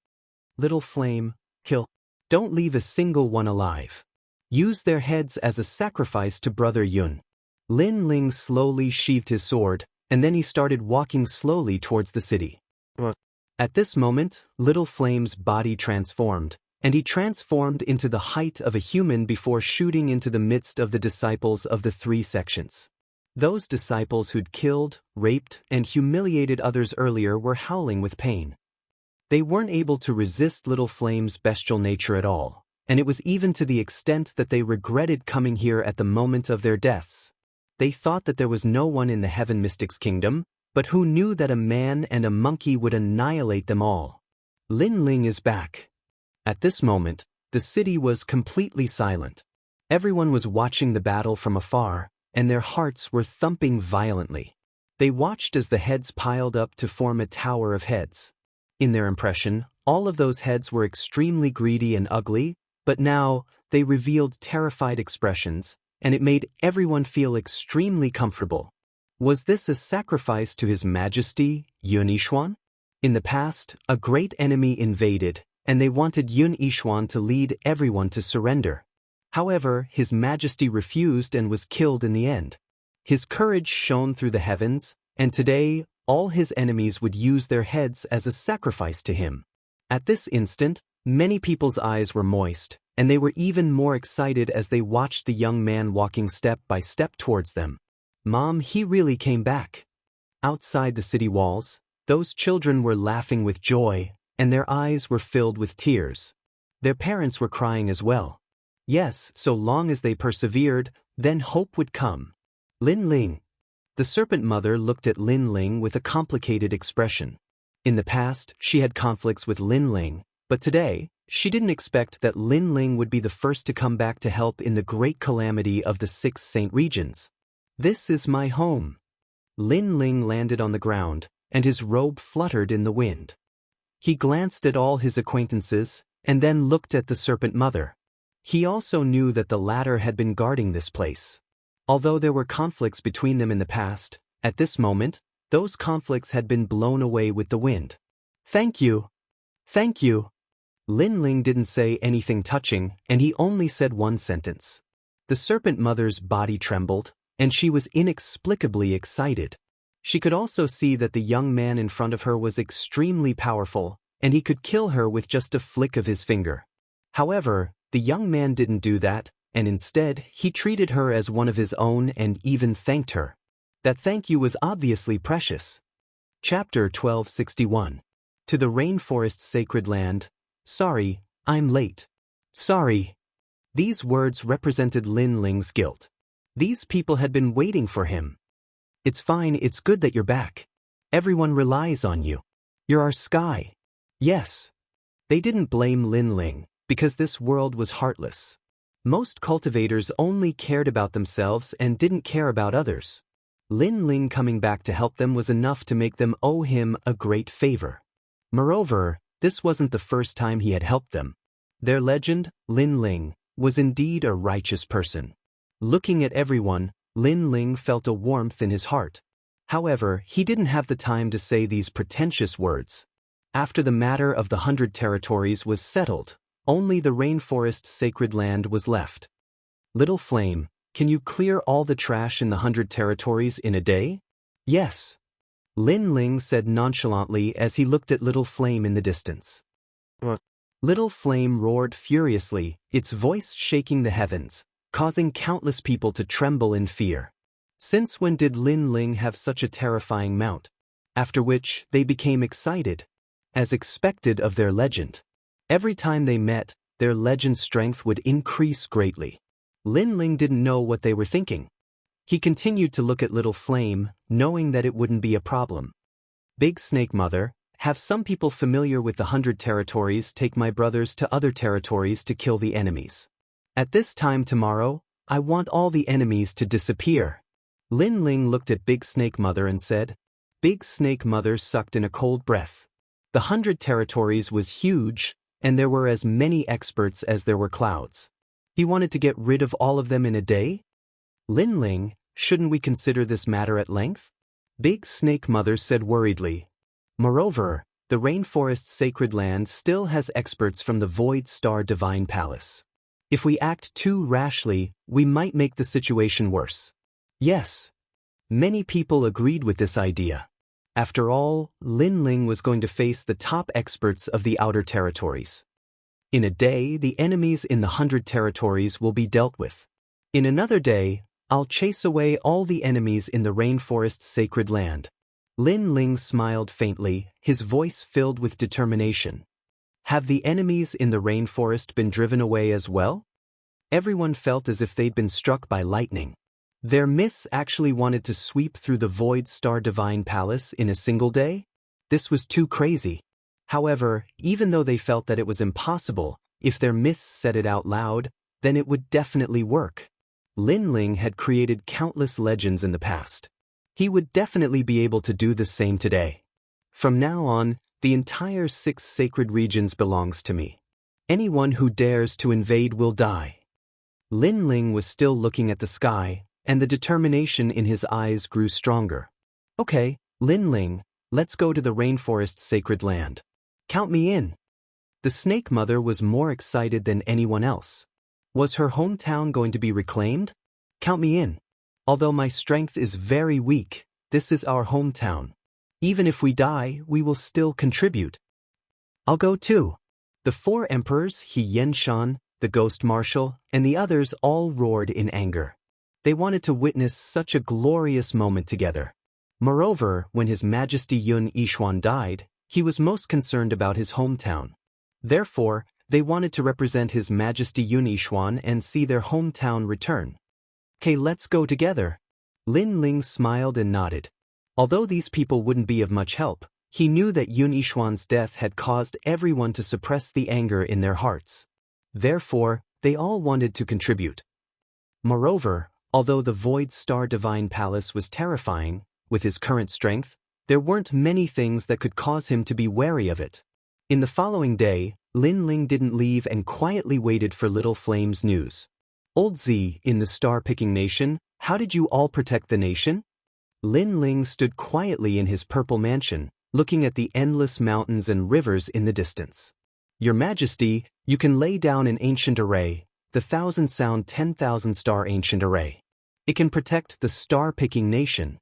Little Flame, kill. Don't leave a single one alive. Use their heads as a sacrifice to Brother Yun. Lin Ling slowly sheathed his sword, and then he started walking slowly towards the city. At this moment, Little Flame's body transformed, and he transformed into the height of a human before shooting into the midst of the disciples of the three sections. Those disciples who'd killed, raped, and humiliated others earlier were howling with pain. They weren't able to resist Little Flame's bestial nature at all, and it was even to the extent that they regretted coming here at the moment of their deaths. They thought that there was no one in the Heaven Mystics Kingdom, but who knew that a man and a monkey would annihilate them all? Lin Ling is back. At this moment, the city was completely silent. Everyone was watching the battle from afar, and their hearts were thumping violently. They watched as the heads piled up to form a tower of heads. In their impression, all of those heads were extremely greedy and ugly, but now, they revealed terrified expressions, and it made everyone feel extremely comfortable. Was this a sacrifice to His Majesty, Yun Yishuan? In the past, a great enemy invaded, and they wanted Yun Yishuan to lead everyone to surrender. However, His Majesty refused and was killed in the end. His courage shone through the heavens, and today, all his enemies would use their heads as a sacrifice to him. At this instant, many people's eyes were moist, and they were even more excited as they watched the young man walking step by step towards them. Mom, he really came back. Outside the city walls, those children were laughing with joy, and their eyes were filled with tears. Their parents were crying as well. Yes, so long as they persevered, then hope would come. Lin Ling. The serpent mother looked at Lin Ling with a complicated expression. In the past, she had conflicts with Lin Ling, but today, she didn't expect that Lin Ling would be the first to come back to help in the great calamity of the 6 Saint Regions. This is my home. Lin Ling landed on the ground, and his robe fluttered in the wind. He glanced at all his acquaintances, and then looked at the serpent mother. He also knew that the latter had been guarding this place. Although there were conflicts between them in the past, at this moment, those conflicts had been blown away with the wind. Thank you. Thank you. Lin Ling didn't say anything touching, and he only said one sentence. The serpent mother's body trembled, and she was inexplicably excited. She could also see that the young man in front of her was extremely powerful, and he could kill her with just a flick of his finger. However, the young man didn't do that, and instead, he treated her as one of his own and even thanked her. That thank you was obviously precious. Chapter 1261. To the Rainforest's Sacred Land. Sorry, I'm late. Sorry. These words represented Lin Ling's guilt. These people had been waiting for him. It's fine, it's good that you're back. Everyone relies on you. You're our sky. Yes. They didn't blame Lin Ling, because this world was heartless. Most cultivators only cared about themselves and didn't care about others. Lin Ling coming back to help them was enough to make them owe him a great favor. Moreover, this wasn't the first time he had helped them. Their legend, Lin Ling, was indeed a righteous person. Looking at everyone, Lin Ling felt a warmth in his heart. However, he didn't have the time to say these pretentious words. After the matter of the 100 territories was settled, only the rainforest sacred land was left. Little Flame, can you clear all the trash in the 100 territories in a day? Yes. Lin Ling said nonchalantly as he looked at Little Flame in the distance. What? Little Flame roared furiously, its voice shaking the heavens, causing countless people to tremble in fear. Since when did Lin Ling have such a terrifying mount? After which, they became excited. As expected of their legend. Every time they met, their legend's strength would increase greatly. Lin Ling didn't know what they were thinking. He continued to look at Little Flame, knowing that it wouldn't be a problem. Big Snake Mother, have some people familiar with the 100 territories take my brothers to other territories to kill the enemies. At this time tomorrow, I want all the enemies to disappear. Lin Ling looked at Big Snake Mother and said. Big Snake Mother sucked in a cold breath. The 100 territories was huge, and there were as many experts as there were clouds. He wanted to get rid of all of them in a day? Lin Ling, shouldn't we consider this matter at length? Big Snake Mother said worriedly. Moreover, the rainforest sacred land still has experts from the Void Star Divine Palace. If we act too rashly, we might make the situation worse. Yes. Many people agreed with this idea. After all, Lin Ling was going to face the top experts of the outer territories. In a day, the enemies in the 100 territories will be dealt with. In another day, I'll chase away all the enemies in the rainforest sacred land. Lin Ling smiled faintly, his voice filled with determination. Have the enemies in the rainforest been driven away as well? Everyone felt as if they'd been struck by lightning. Their myths actually wanted to sweep through the Void Star Divine Palace in a single day? This was too crazy. However, even though they felt that it was impossible, if their myths said it out loud, then it would definitely work. Lin Ling had created countless legends in the past. He would definitely be able to do the same today. From now on, the entire 6 sacred regions belongs to me. Anyone who dares to invade will die. Lin Ling was still looking at the sky, and the determination in his eyes grew stronger. Okay, Lin Ling, let's go to the rainforest sacred land. Count me in. The Snake Mother was more excited than anyone else. Was her hometown going to be reclaimed? Count me in. Although my strength is very weak, this is our hometown. Even if we die, we will still contribute. I'll go too. The 4 emperors, He Yenshan, the Ghost Marshal, and the others all roared in anger. They wanted to witness such a glorious moment together. Moreover, when His Majesty Yun Yishuan died, he was most concerned about his hometown. Therefore, they wanted to represent His Majesty Yun Yishuan and see their hometown return. Okay, let's go together. Lin Ling smiled and nodded. Although these people wouldn't be of much help, he knew that Yun Yishuan's death had caused everyone to suppress the anger in their hearts. Therefore, they all wanted to contribute. Moreover, although the Void Star Divine Palace was terrifying, with his current strength, there weren't many things that could cause him to be wary of it. In the following day, Lin Ling didn't leave and quietly waited for Little Flame's news. Old Z, in the star-picking nation, how did you all protect the nation? Lin Ling stood quietly in his purple mansion, looking at the endless mountains and rivers in the distance. Your Majesty, you can lay down an ancient array, the 1,000-sound 10,000-star ancient array. It can protect the star-picking nation.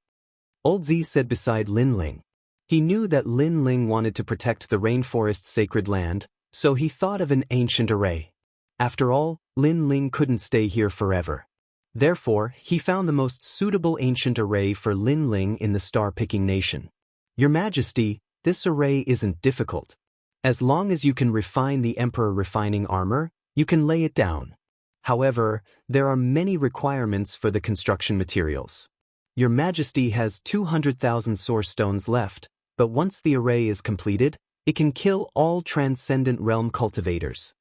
Old Z said beside Lin Ling. He knew that Lin Ling wanted to protect the rainforest sacred land, so he thought of an ancient array. After all, Lin Ling couldn't stay here forever. Therefore, he found the most suitable ancient array for Lin Ling in the star-picking nation. Your Majesty, this array isn't difficult. As long as you can refine the Emperor refining armor, you can lay it down. However, there are many requirements for the construction materials. Your Majesty has 200,000 source stones left, but once the array is completed, it can kill all transcendent realm cultivators.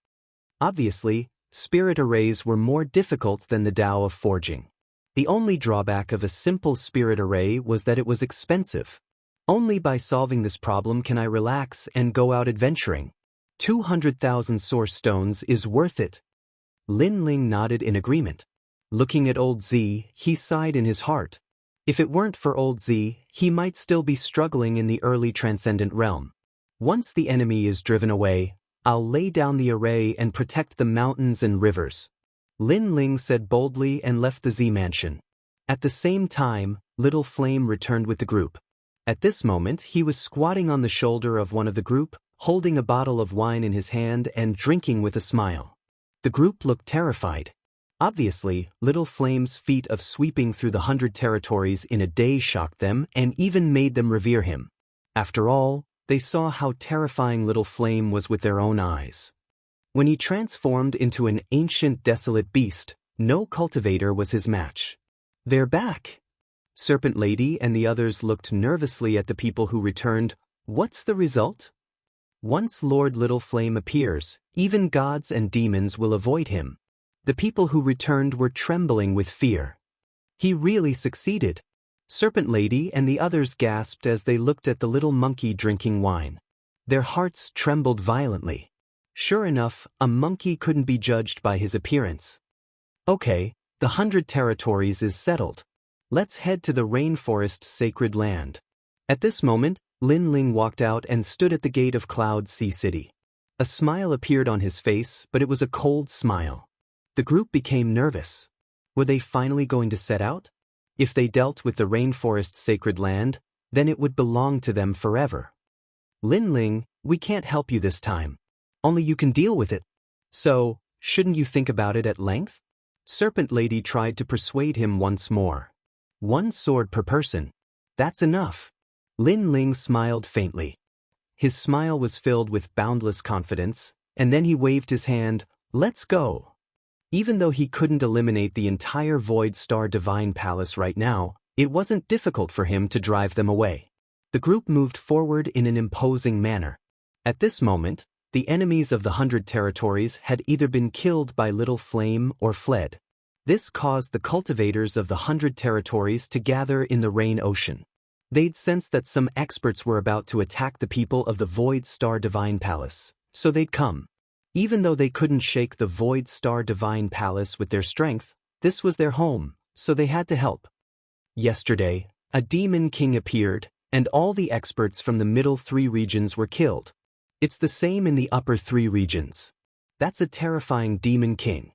Obviously, spirit arrays were more difficult than the Tao of forging. The only drawback of a simple spirit array was that it was expensive. Only by solving this problem can I relax and go out adventuring. 200,000 source stones is worth it. Lin Ling nodded in agreement. Looking at old Z, he sighed in his heart. If it weren't for old Z, he might still be struggling in the early transcendent realm. Once the enemy is driven away, I'll lay down the array and protect the mountains and rivers. Lin Ling said boldly and left the Z mansion. At the same time, Little Flame returned with the group. At this moment, he was squatting on the shoulder of one of the group, holding a bottle of wine in his hand and drinking with a smile. The group looked terrified. Obviously, Little Flame's feat of sweeping through the 100 territories in a day shocked them and even made them revere him. After all, they saw how terrifying Little Flame was with their own eyes. When he transformed into an ancient desolate beast, no cultivator was his match. They're back. Serpent Lady and the others looked nervously at the people who returned. What's the result? Once Lord Little Flame appears, even gods and demons will avoid him. The people who returned were trembling with fear. He really succeeded. Serpent Lady and the others gasped as they looked at the little monkey drinking wine. Their hearts trembled violently. Sure enough, a monkey couldn't be judged by his appearance. Okay, the 100 territories is settled. Let's head to the rainforest sacred land. At this moment, Lin Ling walked out and stood at the gate of Cloud Sea City. A smile appeared on his face, but it was a cold smile. The group became nervous. Were they finally going to set out? If they dealt with the rainforest sacred land, then it would belong to them forever. Lin Ling, we can't help you this time. Only you can deal with it. So, shouldn't you think about it at length? Serpent Lady tried to persuade him once more. 1 sword per person. That's enough. Lin Ling smiled faintly. His smile was filled with boundless confidence, and then he waved his hand. Let's go. Even though he couldn't eliminate the entire Void Star Divine Palace right now, it wasn't difficult for him to drive them away. The group moved forward in an imposing manner. At this moment, the enemies of the 100 territories had either been killed by Little Flame or fled. This caused the cultivators of the 100 territories to gather in the Rain Ocean. They'd sensed that some experts were about to attack the people of the Void Star Divine Palace, so they'd come. Even though they couldn't shake the Void Star Divine Palace with their strength, this was their home, so they had to help. Yesterday, a demon king appeared, and all the experts from the middle 3 regions were killed. It's the same in the upper 3 regions. That's a terrifying demon king.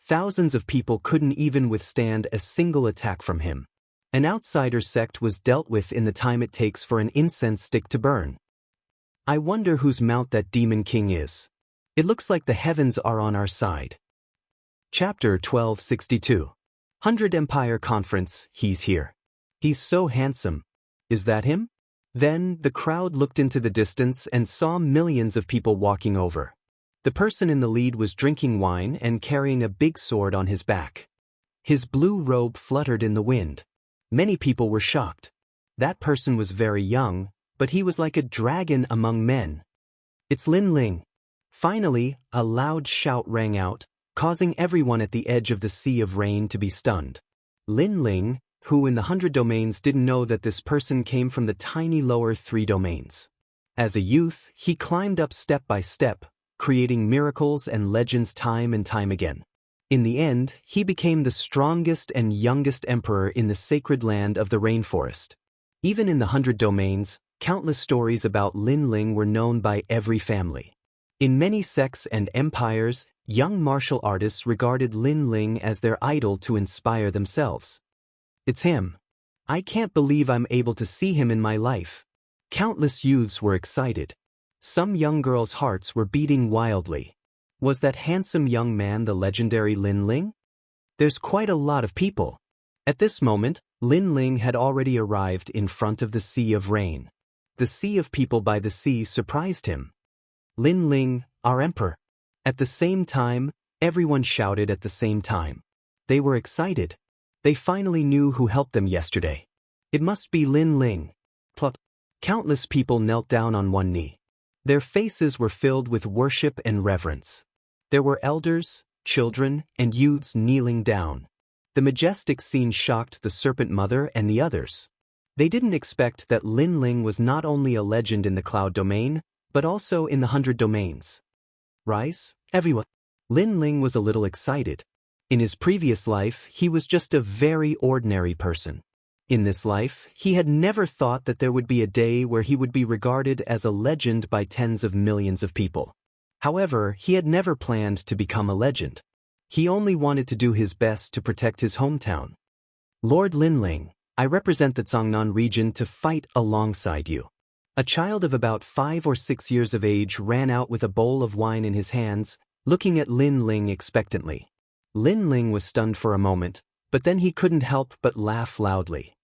Thousands of people couldn't even withstand a single attack from him. An outsider sect was dealt with in the time it takes for an incense stick to burn. I wonder whose mount that demon king is. It looks like the heavens are on our side. Chapter 1262. 100 Empire Conference, he's here. He's so handsome. Is that him? Then, the crowd looked into the distance and saw millions of people walking over. The person in the lead was drinking wine and carrying a big sword on his back. His blue robe fluttered in the wind. Many people were shocked. That person was very young, but he was like a dragon among men. It's Lin Ling. Finally, a loud shout rang out, causing everyone at the edge of the Sea of Rain to be stunned. Lin Ling, who in the 100 domains didn't know that this person came from the tiny lower 3 domains. As a youth, he climbed up step by step, creating miracles and legends time and time again. In the end, he became the strongest and youngest emperor in the sacred land of the rainforest. Even in the 100 domains, countless stories about Lin Ling were known by every family. In many sects and empires, young martial artists regarded Lin Ling as their idol to inspire themselves. It's him. I can't believe I'm able to see him in my life. Countless youths were excited. Some young girls' hearts were beating wildly. Was that handsome young man the legendary Lin Ling? There's quite a lot of people. At this moment, Lin Ling had already arrived in front of the Sea of Rain. The sea of people by the sea surprised him. Lin Ling, our emperor. At the same time, everyone shouted at the same time. They were excited. They finally knew who helped them yesterday. It must be Lin Ling. Plop. Countless people knelt down on one knee. Their faces were filled with worship and reverence. There were elders, children, and youths kneeling down. The majestic scene shocked the Serpent Mother and the others. They didn't expect that Lin Ling was not only a legend in the cloud domain, but also in the 100 domains. Rise, everyone. Lin Ling was a little excited. In his previous life, he was just a very ordinary person. In this life, he had never thought that there would be a day where he would be regarded as a legend by tens of millions of people. However, he had never planned to become a legend. He only wanted to do his best to protect his hometown. Lord Lin Ling, I represent the Zhongnan region to fight alongside you. A child of about 5 or 6 years of age ran out with a bowl of wine in his hands, looking at Lin Ling expectantly. Lin Ling was stunned for a moment, but then he couldn't help but laugh loudly.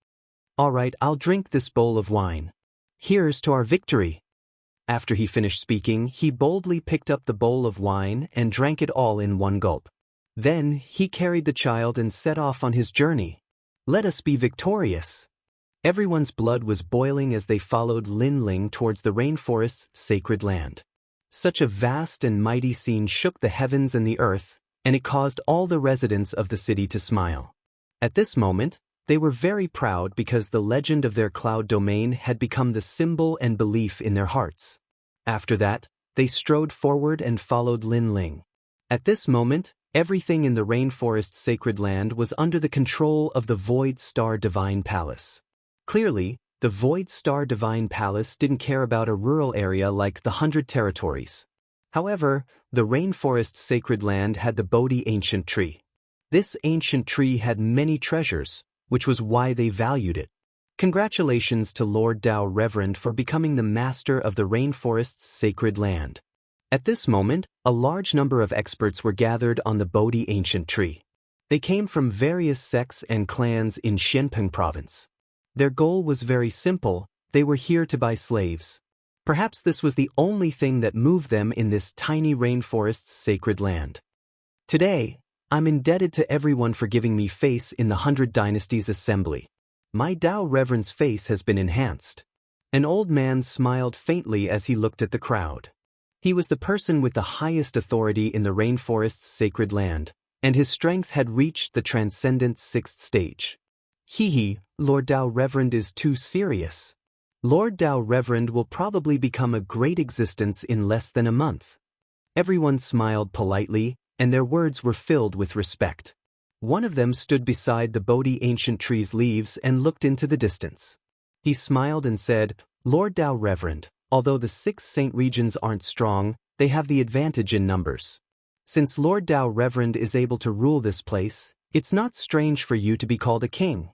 All right, I'll drink this bowl of wine. Here's to our victory. After he finished speaking, he boldly picked up the bowl of wine and drank it all in one gulp. Then he carried the child and set off on his journey. Let us be victorious. Everyone's blood was boiling as they followed Lin Ling towards the rainforest's sacred land. Such a vast and mighty scene shook the heavens and the earth, and it caused all the residents of the city to smile. At this moment, they were very proud because the legend of their cloud domain had become the symbol and belief in their hearts. After that, they strode forward and followed Lin Ling. At this moment, everything in the rainforest's sacred land was under the control of the Void Star Divine Palace. Clearly, the Void Star Divine Palace didn't care about a rural area like the 100 territories. However, the rainforest's sacred land had the Bodhi ancient tree. This ancient tree had many treasures, which was why they valued it. Congratulations to Lord Dao Reverend for becoming the master of the rainforest's sacred land. At this moment, a large number of experts were gathered on the Bodhi ancient tree. They came from various sects and clans in Xianpeng province. Their goal was very simple: they were here to buy slaves. Perhaps this was the only thing that moved them in this tiny rainforest's sacred land. Today, I'm indebted to everyone for giving me face in the 100 Dynasties Assembly. My Dao Reverend's face has been enhanced. An old man smiled faintly as he looked at the crowd. He was the person with the highest authority in the rainforest's sacred land, and his strength had reached the transcendent 6th stage. Lord Dao Reverend is too serious. Lord Dao Reverend will probably become a great existence in less than a month. Everyone smiled politely, and their words were filled with respect. One of them stood beside the Bodhi ancient tree's leaves and looked into the distance. He smiled and said, Lord Dao Reverend, although the 6 saint regions aren't strong, they have the advantage in numbers. Since Lord Dao Reverend is able to rule this place, it's not strange for you to be called a king.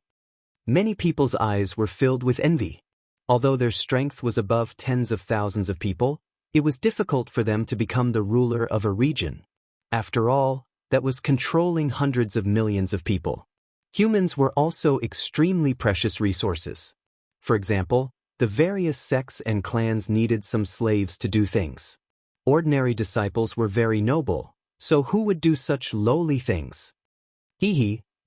Many people's eyes were filled with envy. Although their strength was above tens of thousands of people, it was difficult for them to become the ruler of a region. After all, that was controlling hundreds of millions of people. Humans were also extremely precious resources. For example, the various sects and clans needed some slaves to do things. Ordinary disciples were very noble, so who would do such lowly things?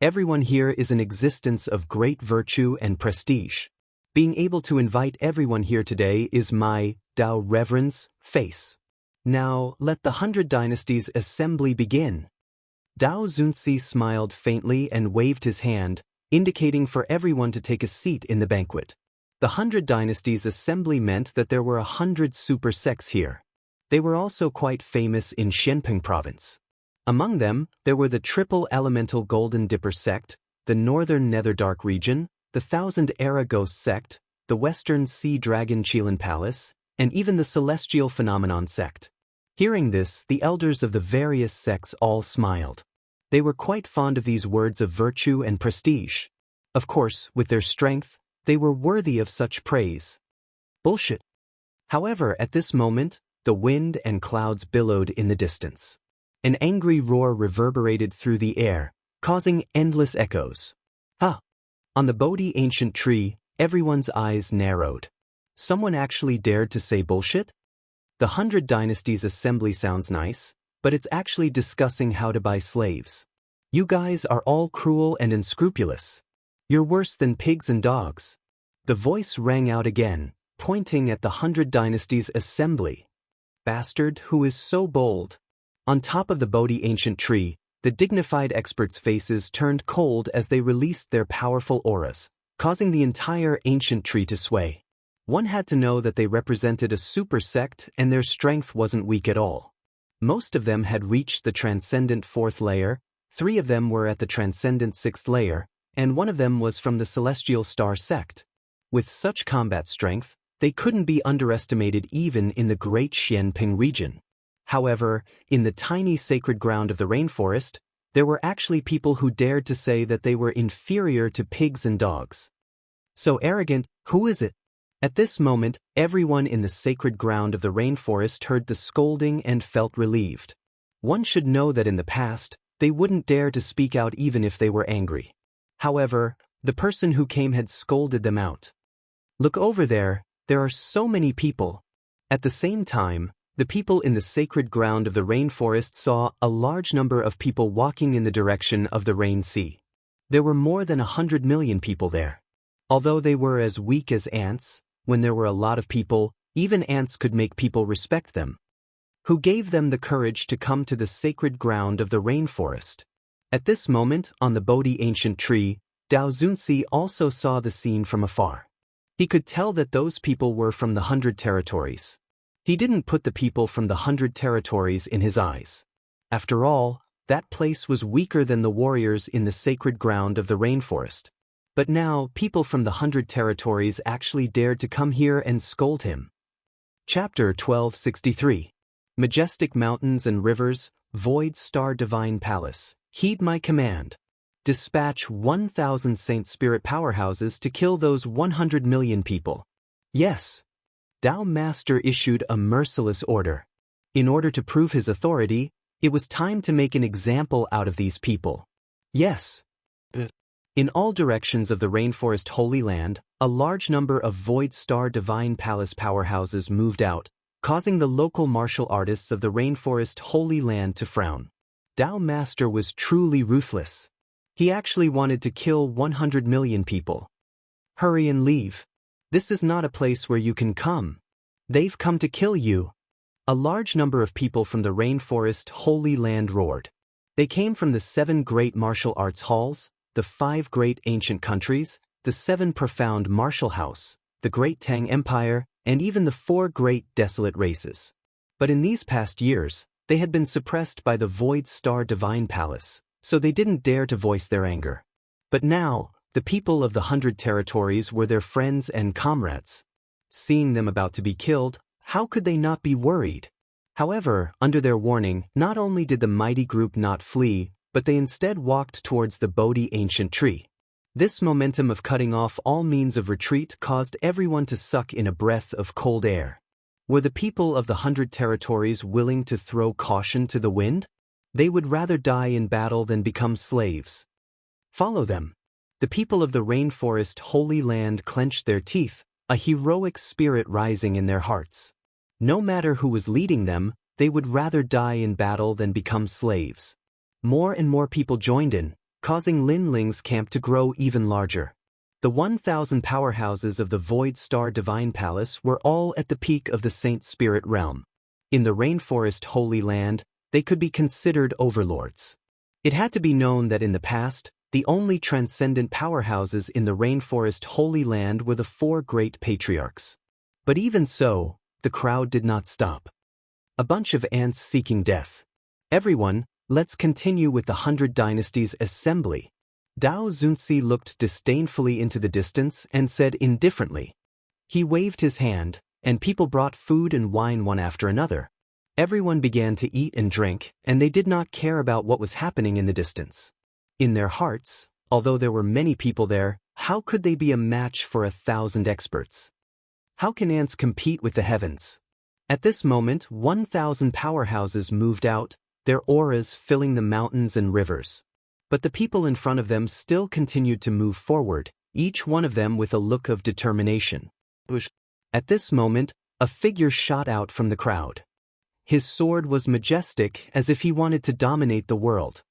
Everyone here is an existence of great virtue and prestige. Being able to invite everyone here today is my Dao Reverend's face. Now, let the 100 Dynasties Assembly begin. Dao Zunzi smiled faintly and waved his hand, indicating for everyone to take a seat in the banquet. The 100 Dynasties Assembly meant that there were 100 super sects here. They were also quite famous in Xianpeng province. Among them, there were the Triple Elemental Golden Dipper sect, the Northern Netherdark region, the Thousand Era Ghost sect, the Western Sea Dragon Qilin Palace, and even the Celestial Phenomenon sect. Hearing this, the elders of the various sects all smiled. They were quite fond of these words of virtue and prestige. Of course, with their strength, they were worthy of such praise. Bullshit. However, at this moment, the wind and clouds billowed in the distance. An angry roar reverberated through the air, causing endless echoes. On the Bodhi ancient tree, everyone's eyes narrowed. Someone actually dared to say bullshit? The 100 Dynasties Assembly sounds nice, but it's actually discussing how to buy slaves. You guys are all cruel and unscrupulous. You're worse than pigs and dogs. The voice rang out again, pointing at the 100 Dynasties assembly. Bastard who is so bold. On top of the Bodhi ancient tree, the dignified experts' faces turned cold as they released their powerful auras, causing the entire ancient tree to sway. One had to know that they represented a super sect and their strength wasn't weak at all. Most of them had reached the transcendent 4th layer, 3 of them were at the transcendent 6th layer, and 1 of them was from the celestial star sect. With such combat strength, they couldn't be underestimated even in the great Xianping region. However, in the tiny sacred ground of the rainforest, there were actually people who dared to say that they were inferior to pigs and dogs. So arrogant, who is it? At this moment, everyone in the sacred ground of the rainforest heard the scolding and felt relieved. One should know that in the past, they wouldn't dare to speak out even if they were angry. However, the person who came had scolded them out. Look over there are so many people. At the same time, the people in the sacred ground of the rainforest saw a large number of people walking in the direction of the rain sea. There were more than 100 million people there. Although they were as weak as ants, when there were a lot of people, even ants could make people respect them. Who gave them the courage to come to the sacred ground of the rainforest? At this moment, on the Bodhi ancient tree, Daoist also saw the scene from afar. He could tell that those people were from the 100 territories. He didn't put the people from the 100 territories in his eyes. After all, that place was weaker than the warriors in the sacred ground of the rainforest. But now, people from the 100 territories actually dared to come here and scold him. Chapter 1263. Majestic mountains and rivers, void star divine palace, heed my command. Dispatch 1,000 Saint Spirit powerhouses to kill those 100 million people. Yes. Dao Master issued a merciless order. In order to prove his authority, it was time to make an example out of these people. Yes. In all directions of the rainforest Holy Land, a large number of Void Star Divine Palace powerhouses moved out, causing the local martial artists of the rainforest Holy Land to frown. Dao Master was truly ruthless. He actually wanted to kill 100 million people. Hurry and leave. This is not a place where you can come. They've come to kill you. A large number of people from the rainforest Holy Land roared. They came from the 7 great martial arts halls, the 5 great ancient countries, the 7 profound martial house, the great Tang Empire, and even the 4 great desolate races. But in these past years, they had been suppressed by the Void Star Divine Palace, so they didn't dare to voice their anger. But now, the people of the 100 territories were their friends and comrades. Seeing them about to be killed, how could they not be worried? However, under their warning, not only did the mighty group not flee, but they instead walked towards the Bodhi ancient tree. This momentum of cutting off all means of retreat caused everyone to suck in a breath of cold air. Were the people of the 100 territories willing to throw caution to the wind? They would rather die in battle than become slaves. Follow them. The people of the rainforest Holy Land clenched their teeth, a heroic spirit rising in their hearts. No matter who was leading them, they would rather die in battle than become slaves. More and more people joined in, causing Lin Ling's camp to grow even larger. The 1,000 powerhouses of the Void Star Divine Palace were all at the peak of the Saint Spirit realm. In the rainforest Holy Land, they could be considered overlords. It had to be known that in the past, the only transcendent powerhouses in the rainforest Holy Land were the 4 great patriarchs. But even so, the crowd did not stop. A bunch of ants seeking death. Everyone, let's continue with the 100 Dynasties assembly. Daoist looked disdainfully into the distance and said indifferently. He waved his hand, and people brought food and wine one after another. Everyone began to eat and drink, and they did not care about what was happening in the distance. In their hearts, although there were many people there, how could they be a match for 1,000 experts? How can ants compete with the heavens? At this moment, 1,000 powerhouses moved out, their auras filling the mountains and rivers. But the people in front of them still continued to move forward, each one of them with a look of determination. At this moment, a figure shot out from the crowd. His sword was majestic, as if he wanted to dominate the world.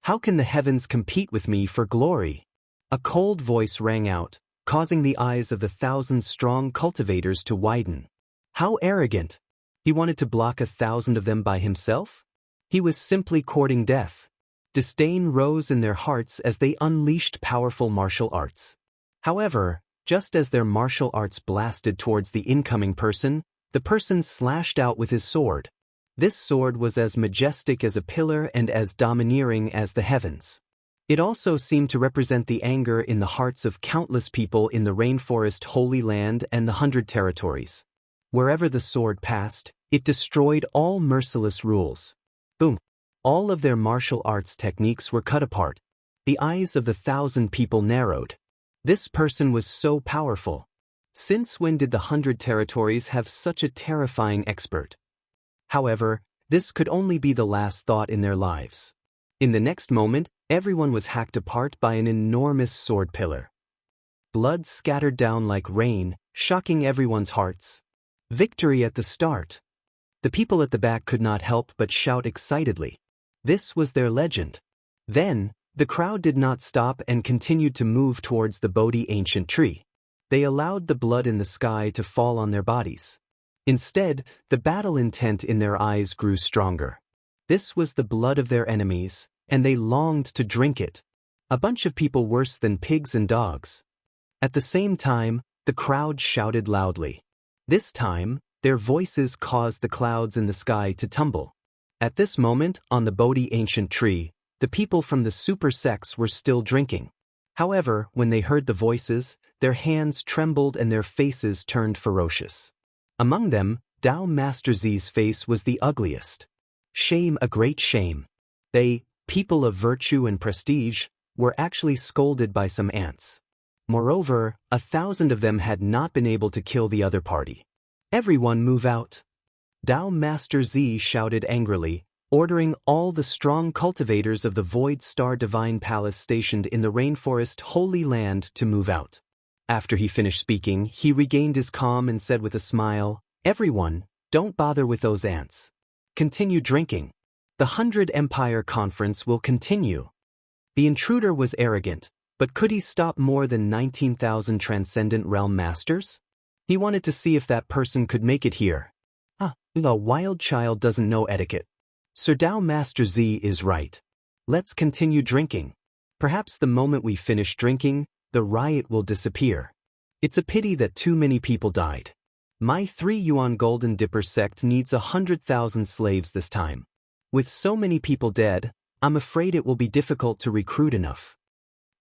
"How can the heavens compete with me for glory?" A cold voice rang out, causing the eyes of the 1,000-strong cultivators to widen. How arrogant! He wanted to block 1,000 of them by himself? He was simply courting death. Disdain rose in their hearts as they unleashed powerful martial arts. However, just as their martial arts blasted towards the incoming person, the person slashed out with his sword. This sword was as majestic as a pillar and as domineering as the heavens. It also seemed to represent the anger in the hearts of countless people in the Rainforest Holy Land and the 100 Territories. Wherever the sword passed, it destroyed all merciless rules. Boom! All of their martial arts techniques were cut apart. The eyes of the 1,000 people narrowed. This person was so powerful. Since when did the 100 Territories have such a terrifying expert? However, this could only be the last thought in their lives. In the next moment, everyone was hacked apart by an enormous sword pillar. Blood scattered down like rain, shocking everyone's hearts. Victory at the start. The people at the back could not help but shout excitedly. This was their legend. Then, the crowd did not stop and continued to move towards the Bodhi ancient tree. They allowed the blood in the sky to fall on their bodies. Instead, the battle intent in their eyes grew stronger. This was the blood of their enemies, and they longed to drink it. A bunch of people worse than pigs and dogs. At the same time, the crowd shouted loudly. This time, their voices caused the clouds in the sky to tumble. At this moment, on the Bodhi ancient tree, the people from the super sects were still drinking. However, when they heard the voices, their hands trembled and their faces turned ferocious. Among them, Dao Master Z's face was the ugliest. Shame, a great shame. They, people of virtue and prestige, were actually scolded by some ants. Moreover, 1,000 of them had not been able to kill the other party. "Everyone move out!" Dao Master Z shouted angrily, ordering all the strong cultivators of the Void Star Divine Palace stationed in the Rainforest Holy Land to move out. After he finished speaking, he regained his calm and said with a smile, "Everyone, don't bother with those ants. Continue drinking. The 100 Empire Conference will continue." The intruder was arrogant, but could he stop more than 19,000 Transcendent Realm Masters? He wanted to see if that person could make it here. A wild child doesn't know etiquette. Sir Dao Master Z is right. Let's continue drinking. Perhaps the moment we finish drinking, the riot will disappear. It's a pity that too many people died. My 3 Yuan Golden Dipper sect needs 100,000 slaves this time. With so many people dead, I'm afraid it will be difficult to recruit enough.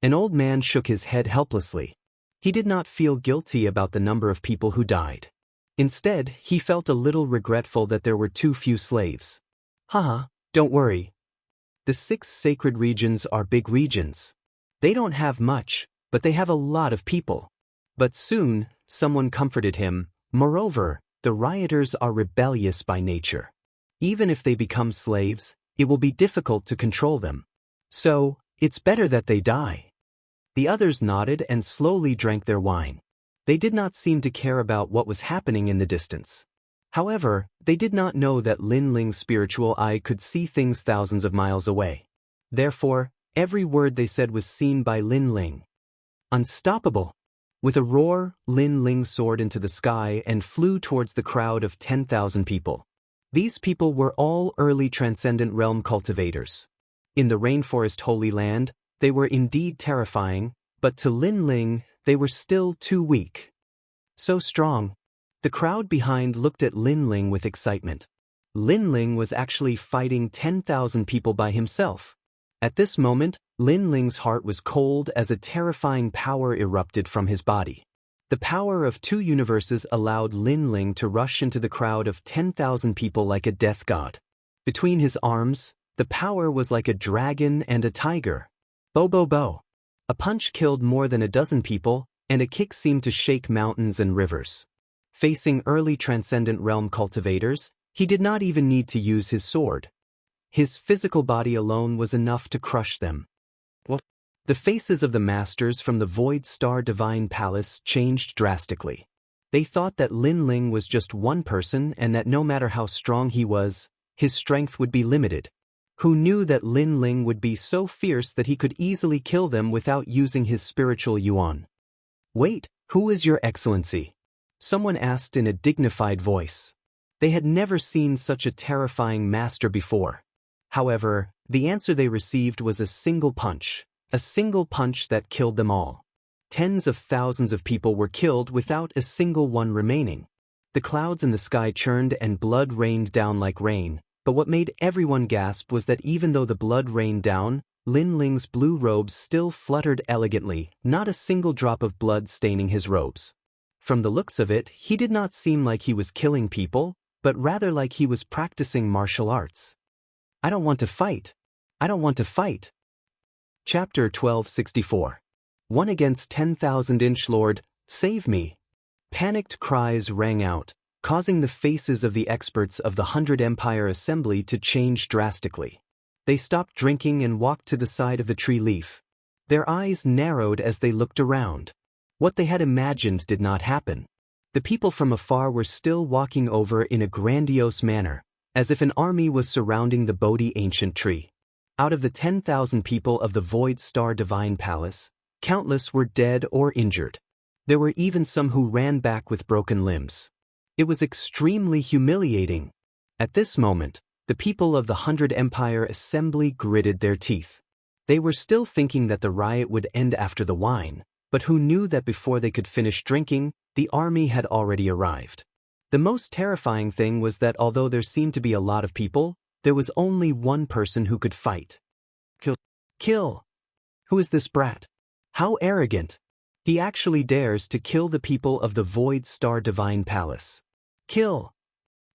An old man shook his head helplessly. He did not feel guilty about the number of people who died. Instead, he felt a little regretful that there were too few slaves. Haha, don't worry. The 6 sacred regions are big regions. They don't have much, but they have a lot of people. But soon, someone comforted him. Moreover, the rioters are rebellious by nature. Even if they become slaves, it will be difficult to control them. So, it's better that they die. The others nodded and slowly drank their wine. They did not seem to care about what was happening in the distance. However, they did not know that Lin Ling's spiritual eye could see things thousands of miles away. Therefore, every word they said was seen by Lin Ling. Unstoppable! With a roar, Lin Ling soared into the sky and flew towards the crowd of 10,000 people. These people were all early Transcendent Realm cultivators. In the Rainforest Holy Land, they were indeed terrifying, but to Lin Ling, they were still too weak. So strong. The crowd behind looked at Lin Ling with excitement. Lin Ling was actually fighting 10,000 people by himself. At this moment, Lin Ling's heart was cold as a terrifying power erupted from his body. The power of 2 universes allowed Lin Ling to rush into the crowd of 10,000 people like a death god. Between his arms, the power was like a dragon and a tiger. Bo bo bo. A punch killed more than a dozen people, and a kick seemed to shake mountains and rivers. Facing early Transcendent Realm cultivators, he did not even need to use his sword. His physical body alone was enough to crush them. The faces of the masters from the Void Star Divine Palace changed drastically. They thought that Lin Ling was just one person and that no matter how strong he was, his strength would be limited. Who knew that Lin Ling would be so fierce that he could easily kill them without using his spiritual yuan? "Wait, who is your excellency?" someone asked in a dignified voice. They had never seen such a terrifying master before. However, the answer they received was a single punch that killed them all. Tens of thousands of people were killed without a single one remaining. The clouds in the sky churned and blood rained down like rain, but what made everyone gasp was that even though the blood rained down, Lin Ling's blue robes still fluttered elegantly, not a single drop of blood staining his robes. From the looks of it, he did not seem like he was killing people, but rather like he was practicing martial arts. "I don't want to fight. I don't want to fight." Chapter 1264. 1 against 10,000 inch lord, save me. Panicked cries rang out, causing the faces of the experts of the 100 Empire Assembly to change drastically. They stopped drinking and walked to the side of the tree leaf. Their eyes narrowed as they looked around. What they had imagined did not happen. The people from afar were still walking over in a grandiose manner, as if an army was surrounding the Bodhi ancient tree. Out of the 10,000 people of the Void Star Divine Palace, countless were dead or injured. There were even some who ran back with broken limbs. It was extremely humiliating. At this moment, the people of the 100 Empire Assembly gritted their teeth. They were still thinking that the riot would end after the wine, but who knew that before they could finish drinking, the army had already arrived. The most terrifying thing was that although there seemed to be a lot of people, there was only one person who could fight. Kill! Who is this brat? How arrogant! He actually dares to kill the people of the Void Star Divine Palace. Kill!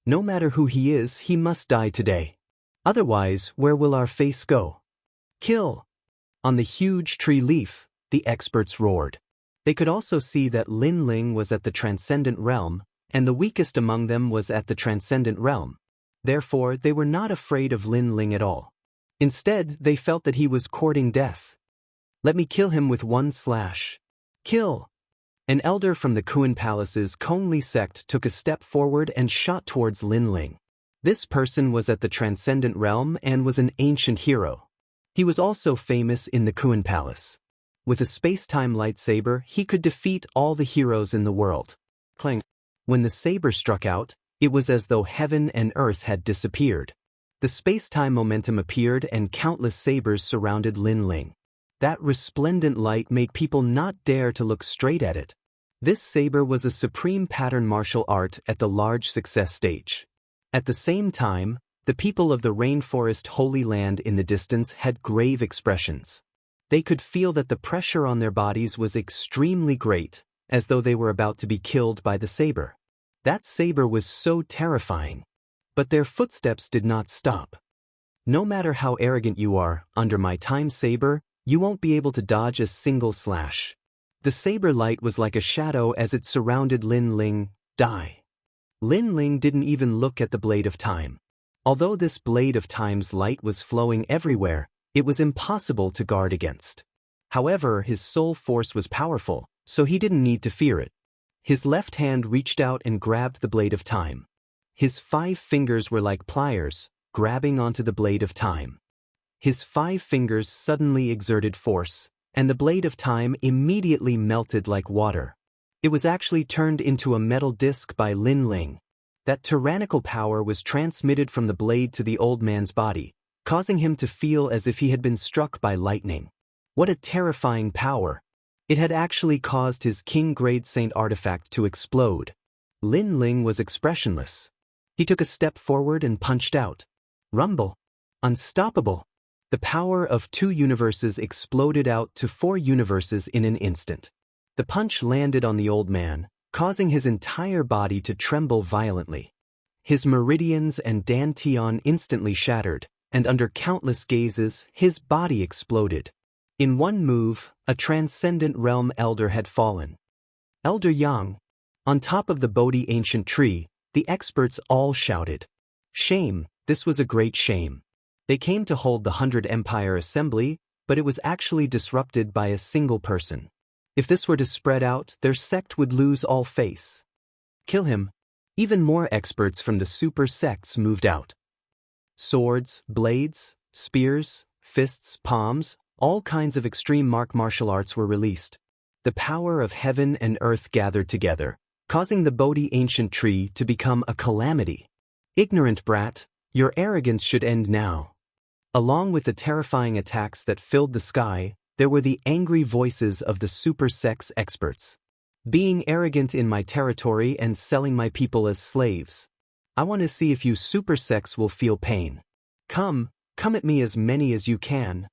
No matter who he is, he must die today. Otherwise, where will our face go? Kill! On the huge tree leaf, the experts roared. They could also see that Lin Ling was at the Transcendent Realm, and the weakest among them was at the Transcendent Realm. Therefore, they were not afraid of Lin Ling at all. Instead, they felt that he was courting death. "Let me kill him with one slash." Kill! An elder from the Kuan Palace's Kongli sect took a step forward and shot towards Lin Ling. This person was at the Transcendent Realm and was an ancient hero. He was also famous in the Kuan Palace. With a space-time lightsaber, he could defeat all the heroes in the world. Clang! When the saber struck out, it was as though heaven and earth had disappeared. The space-time momentum appeared and countless sabers surrounded Lin Ling. That resplendent light made people not dare to look straight at it. This saber was a supreme pattern martial art at the large success stage. At the same time, the people of the Rainforest Holy Land in the distance had grave expressions. They could feel that the pressure on their bodies was extremely great, as though they were about to be killed by the saber. That saber was so terrifying. But their footsteps did not stop. No matter how arrogant you are, under my time saber, you won't be able to dodge a single slash. The saber light was like a shadow as it surrounded Lin Ling. Die. Lin Ling didn't even look at the blade of time. Although this blade of time's light was flowing everywhere, it was impossible to guard against. However, his soul force was powerful, so he didn't need to fear it. His left hand reached out and grabbed the blade of time. His 5 fingers were like pliers, grabbing onto the blade of time. His 5 fingers suddenly exerted force, and the blade of time immediately melted like water. It was actually turned into a metal disc by Lin Ling. That tyrannical power was transmitted from the blade to the old man's body, causing him to feel as if he had been struck by lightning. What a terrifying power! It had actually caused his King-grade Saint artifact to explode. Lin Ling was expressionless. He took a step forward and punched out. Rumble! Unstoppable! The power of 2 universes exploded out to 4 universes in an instant. The punch landed on the old man, causing his entire body to tremble violently. His meridians and dantian instantly shattered, and under countless gazes, his body exploded. In one move, a Transcendent Realm elder had fallen. Elder Yang. On top of the Bodhi ancient tree, the experts all shouted. Shame, this was a great shame. They came to hold the 100 Empire Assembly, but it was actually disrupted by a single person. If this were to spread out, their sect would lose all face. Kill him. Even more experts from the super sects moved out. Swords, blades, spears, fists, palms, all kinds of extreme martial arts were released. The power of heaven and earth gathered together, causing the Bodhi ancient tree to become a calamity. Ignorant brat, your arrogance should end now. Along with the terrifying attacks that filled the sky, there were the angry voices of the super sex experts. Being arrogant in my territory and selling my people as slaves. I want to see if you super sex will feel pain. Come at me as many as you can.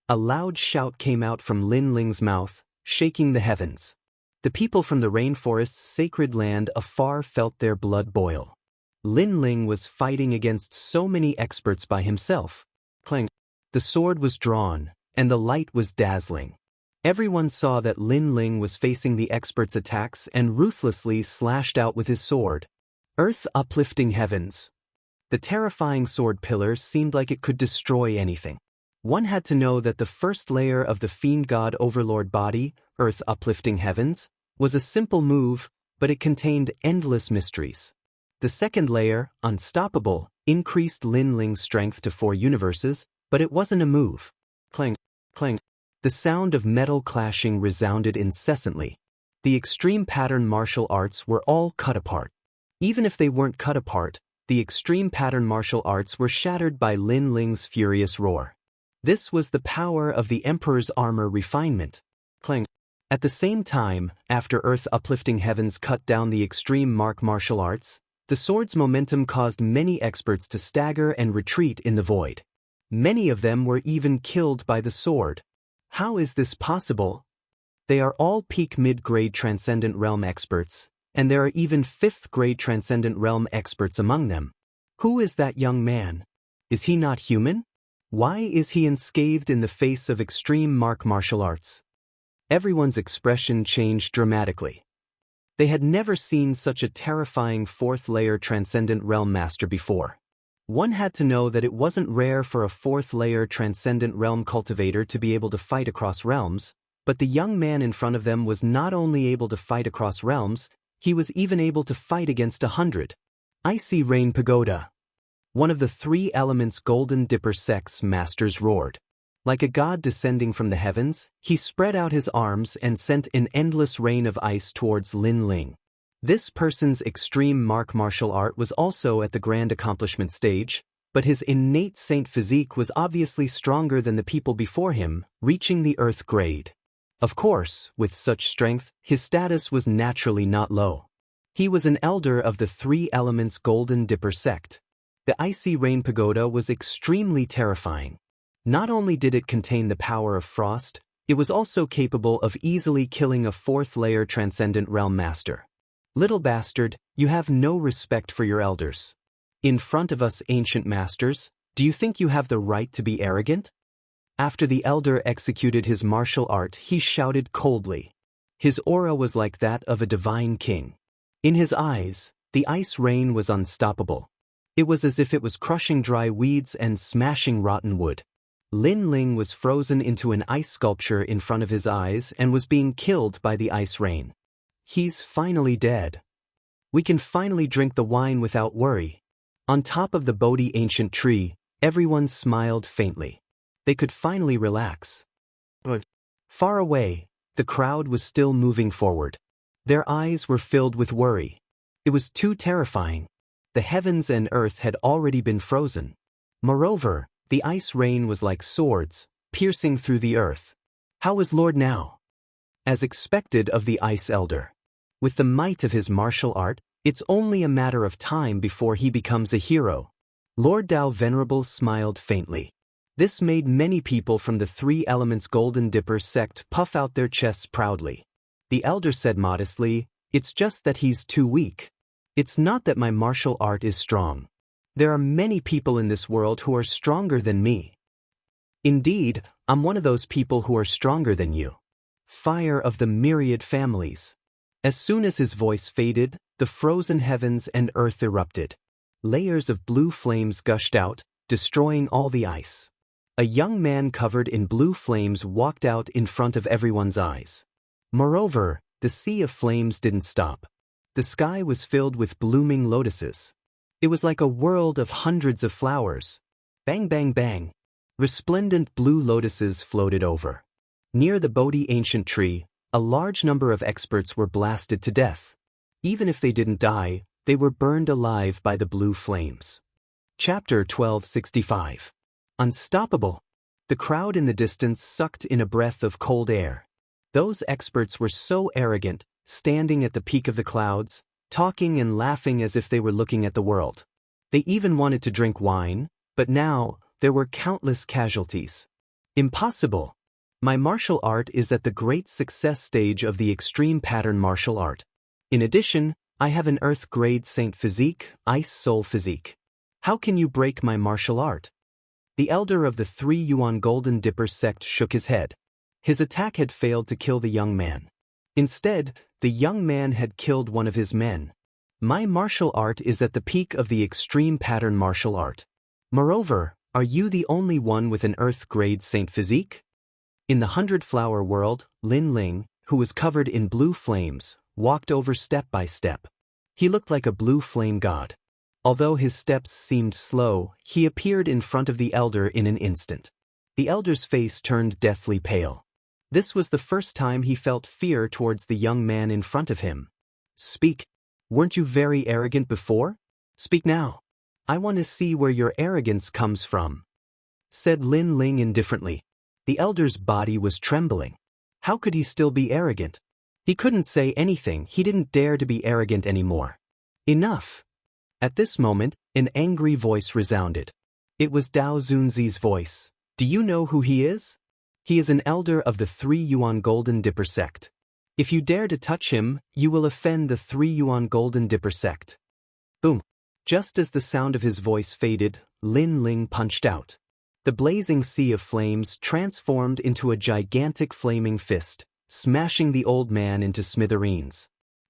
A loud shout came out from Lin Ling's mouth, shaking the heavens. The people from the rainforest's sacred land afar felt their blood boil. Lin Ling was fighting against so many experts by himself. Clang. The sword was drawn, and the light was dazzling. Everyone saw that Lin Ling was facing the experts' attacks and ruthlessly slashed out with his sword. Earth uplifting heavens. The terrifying sword pillar seemed like it could destroy anything. One had to know that the first layer of the fiend god overlord body, earth uplifting heavens, was a simple move, but it contained endless mysteries. The second layer, unstoppable, increased Lin Ling's strength to 4 universes, but it wasn't a move. Clang, clang. The sound of metal clashing resounded incessantly. The extreme pattern martial arts were all cut apart. Even if they weren't cut apart, the extreme pattern martial arts were shattered by Lin Ling's furious roar. This was the power of the Emperor's armor refinement. Clang. At the same time, after Earth uplifting heavens cut down the extreme martial arts, the sword's momentum caused many experts to stagger and retreat in the void. Many of them were even killed by the sword. How is this possible? They are all peak mid-grade Transcendent Realm experts, and there are even 5th-grade Transcendent Realm experts among them. Who is that young man? Is he not human? Why is he unscathed in the face of extreme martial arts? Everyone's expression changed dramatically. They had never seen such a terrifying 4th-layer Transcendent Realm master before. One had to know that it wasn't rare for a 4th-layer Transcendent Realm cultivator to be able to fight across realms, but the young man in front of them was not only able to fight across realms, he was even able to fight against 100. Icy Rain Pagoda. One of the 3 elements Golden Dipper Sex masters roared. Like a god descending from the heavens, he spread out his arms and sent an endless rain of ice towards Lin Ling. This person's extreme martial art was also at the grand accomplishment stage, but his innate saint physique was obviously stronger than the people before him, reaching the earth grade. Of course, with such strength, his status was naturally not low. He was an elder of the 3 elements Golden Dipper sect. The Icy Rain Pagoda was extremely terrifying. Not only did it contain the power of frost, it was also capable of easily killing a 4th-layer Transcendent Realm master. Little bastard, you have no respect for your elders. In front of us ancient masters, do you think you have the right to be arrogant? After the elder executed his martial art, he shouted coldly. His aura was like that of a divine king. In his eyes, the ice rain was unstoppable. It was as if it was crushing dry weeds and smashing rotten wood. Lin Ling was frozen into an ice sculpture in front of his eyes and was being killed by the ice rain. He's finally dead. We can finally drink the wine without worry. On top of the Bodhi ancient tree, everyone smiled faintly. They could finally relax. But far away, the crowd was still moving forward. Their eyes were filled with worry. It was too terrifying. The heavens and earth had already been frozen. Moreover, the ice rain was like swords, piercing through the earth. How was Lord now? As expected of the Ice Elder. With the might of his martial art, it's only a matter of time before he becomes a hero. Lord Dao Venerable smiled faintly. This made many people from the 3 elements Golden Dipper sect puff out their chests proudly. The elder said modestly, "It's just that he's too weak. It's not that my martial art is strong. There are many people in this world who are stronger than me. Indeed, I'm one of those people who are stronger than you. Fire of the myriad families." As soon as his voice faded, the frozen heavens and earth erupted. Layers of blue flames gushed out, destroying all the ice. A young man covered in blue flames walked out in front of everyone's eyes. Moreover, the sea of flames didn't stop. The sky was filled with blooming lotuses. It was like a world of hundreds of flowers. Bang bang bang. Resplendent blue lotuses floated over. Near the Bodhi ancient tree, a large number of experts were blasted to death. Even if they didn't die, they were burned alive by the blue flames. Chapter 1265. Unstoppable. The crowd in the distance sucked in a breath of cold air. Those experts were so arrogant, standing at the peak of the clouds, talking and laughing as if they were looking at the world. They even wanted to drink wine, but now, there were countless casualties. Impossible. My martial art is at the great success stage of the extreme pattern martial art. In addition, I have an earth-grade saint physique, ice soul physique. How can you break my martial art? The elder of the 3 Yuan Golden Dipper sect shook his head. His attack had failed to kill the young man. Instead, the young man had killed one of his men. My martial art is at the peak of the extreme pattern martial art. Moreover, are you the only one with an earth-grade saint physique? In the 100-flower world, Lin Ling, who was covered in blue flames, walked over step by step. He looked like a blue flame god. Although his steps seemed slow, he appeared in front of the elder in an instant. The elder's face turned deathly pale. This was the first time he felt fear towards the young man in front of him. Speak. Weren't you very arrogant before? Speak now. I want to see where your arrogance comes from, said Lin Ling indifferently. The elder's body was trembling. How could he still be arrogant? He couldn't say anything. He didn't dare to be arrogant anymore. Enough. At this moment, an angry voice resounded. It was Dao Zunzi's voice. Do you know who he is? He is an elder of the 3 Yuan Golden Dipper sect. If you dare to touch him, you will offend the 3 Yuan Golden Dipper sect. Boom. Just as the sound of his voice faded, Lin Ling punched out. The blazing sea of flames transformed into a gigantic flaming fist, smashing the old man into smithereens.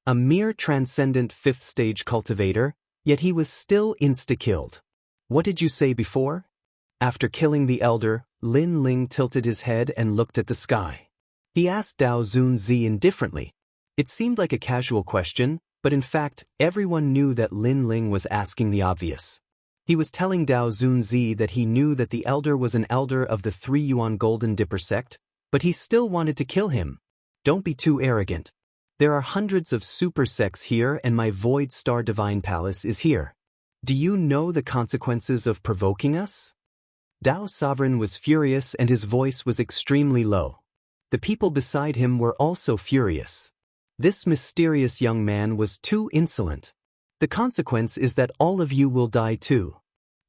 A mere transcendent 5th-stage cultivator, yet he was still insta-killed. What did you say before? After killing the elder, Lin Ling tilted his head and looked at the sky. He asked Dao Zunzi indifferently. It seemed like a casual question, but in fact, everyone knew that Lin Ling was asking the obvious. He was telling Dao Zunzi that he knew that the elder was an elder of the 3 Yuan Golden Dipper sect, but he still wanted to kill him. Don't be too arrogant. There are hundreds of super sects here and my Void Star Divine Palace is here. Do you know the consequences of provoking us? Dao Sovereign was furious and his voice was extremely low. The people beside him were also furious. This mysterious young man was too insolent. The consequence is that all of you will die too.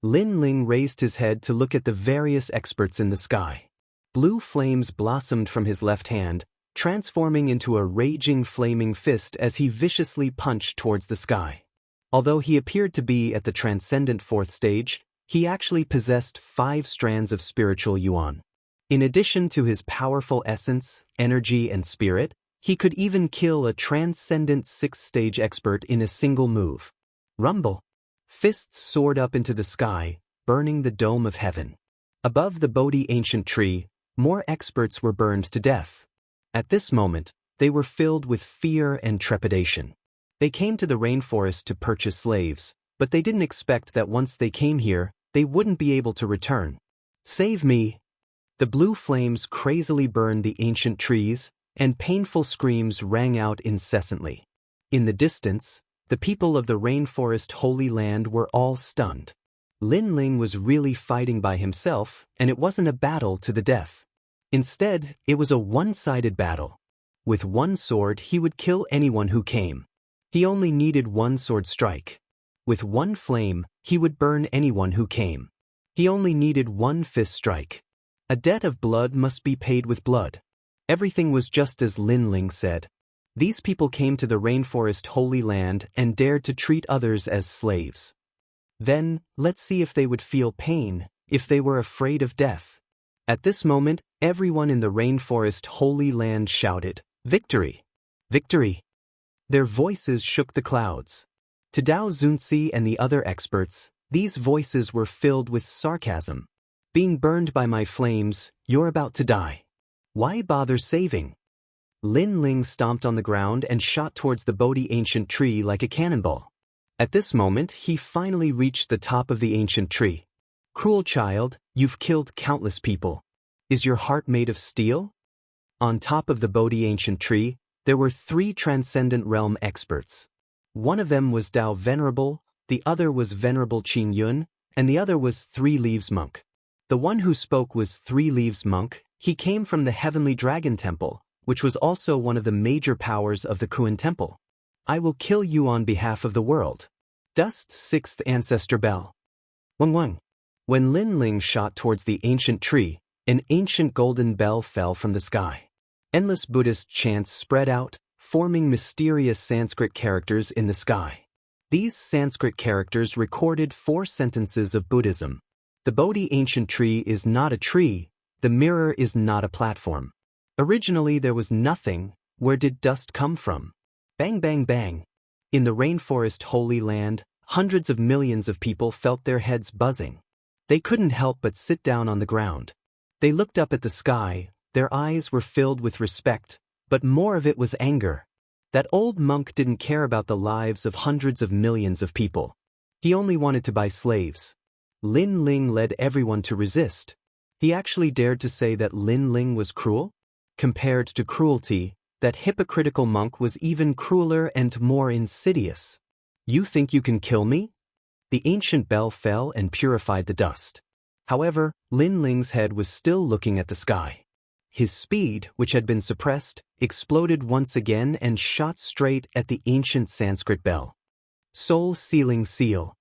Lin Ling raised his head to look at the various experts in the sky. Blue flames blossomed from his left hand, transforming into a raging flaming fist as he viciously punched towards the sky. Although he appeared to be at the transcendent 4th stage, he actually possessed 5 strands of spiritual yuan. In addition to his powerful essence, energy, and spirit, he could even kill a transcendent 6th-stage expert in a single move. Rumble. Fists soared up into the sky, burning the dome of heaven. Above the Bodhi ancient tree, more experts were burned to death. At this moment, they were filled with fear and trepidation. They came to the rainforest to purchase slaves, but they didn't expect that once they came here, they wouldn't be able to return. Save me! The blue flames crazily burned the ancient trees, and painful screams rang out incessantly. In the distance, the people of the rainforest Holy Land were all stunned. Lin Ling was really fighting by himself, and it wasn't a battle to the death. Instead, it was a one-sided battle. With one sword, he would kill anyone who came. He only needed one sword strike. With one flame, he would burn anyone who came. He only needed one fist strike. A debt of blood must be paid with blood. Everything was just as Lin Ling said. These people came to the rainforest Holy Land and dared to treat others as slaves. Then, let's see if they would feel pain, if they were afraid of death. At this moment, everyone in the rainforest Holy Land shouted, "Victory! Victory!" Their voices shook the clouds. To Dao Zunzi and the other experts, these voices were filled with sarcasm. Being burned by my flames, you're about to die. Why bother saving? Lin Ling stomped on the ground and shot towards the Bodhi ancient tree like a cannonball. At this moment, he finally reached the top of the ancient tree. Cruel child, you've killed countless people. Is your heart made of steel? On top of the Bodhi ancient tree, there were 3 transcendent realm experts. One of them was Dao Venerable, the other was Venerable Qin Yun, and the other was 3 Leaves Monk. The one who spoke was 3 Leaves Monk. He came from the Heavenly Dragon Temple, which was also one of the major powers of the Kuan Temple. I will kill you on behalf of the world. Dust 6th Ancestor Bell. Wang Wang. When Lin Ling shot towards the ancient tree, an ancient golden bell fell from the sky. Endless Buddhist chants spread out, forming mysterious Sanskrit characters in the sky. These Sanskrit characters recorded 4 sentences of Buddhism. The Bodhi ancient tree is not a tree, the mirror is not a platform. Originally there was nothing. Where did dust come from? Bang bang bang. In the rainforest Holy Land, hundreds of millions of people felt their heads buzzing. They couldn't help but sit down on the ground. They looked up at the sky, their eyes were filled with respect, but more of it was anger. That old monk didn't care about the lives of hundreds of millions of people. He only wanted to buy slaves. Lin Ling led everyone to resist. He actually dared to say that Lin Ling was cruel? Compared to cruelty, that hypocritical monk was even crueler and more insidious. You think you can kill me? The ancient bell fell and purified the dust. However, Lin Ling's head was still looking at the sky. His speed, which had been suppressed, exploded once again and shot straight at the ancient Sanskrit bell. Soul-sealing seal.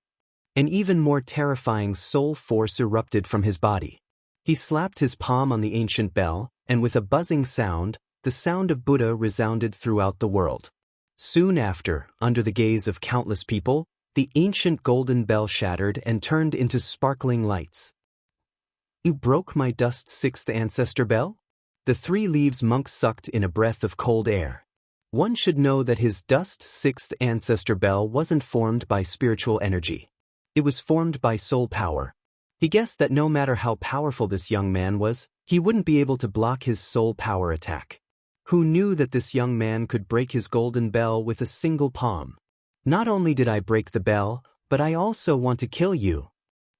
An even more terrifying soul force erupted from his body. He slapped his palm on the ancient bell, and with a buzzing sound, the sound of Buddha resounded throughout the world. Soon after, under the gaze of countless people, the ancient golden bell shattered and turned into sparkling lights. You broke my dust 6th ancestor bell? The 3 Leaves Monk sucked in a breath of cold air. One should know that his dust 6th ancestor bell wasn't formed by spiritual energy. It was formed by soul power. He guessed that no matter how powerful this young man was, he wouldn't be able to block his soul power attack. Who knew that this young man could break his golden bell with a single palm? Not only did I break the bell, but I also want to kill you.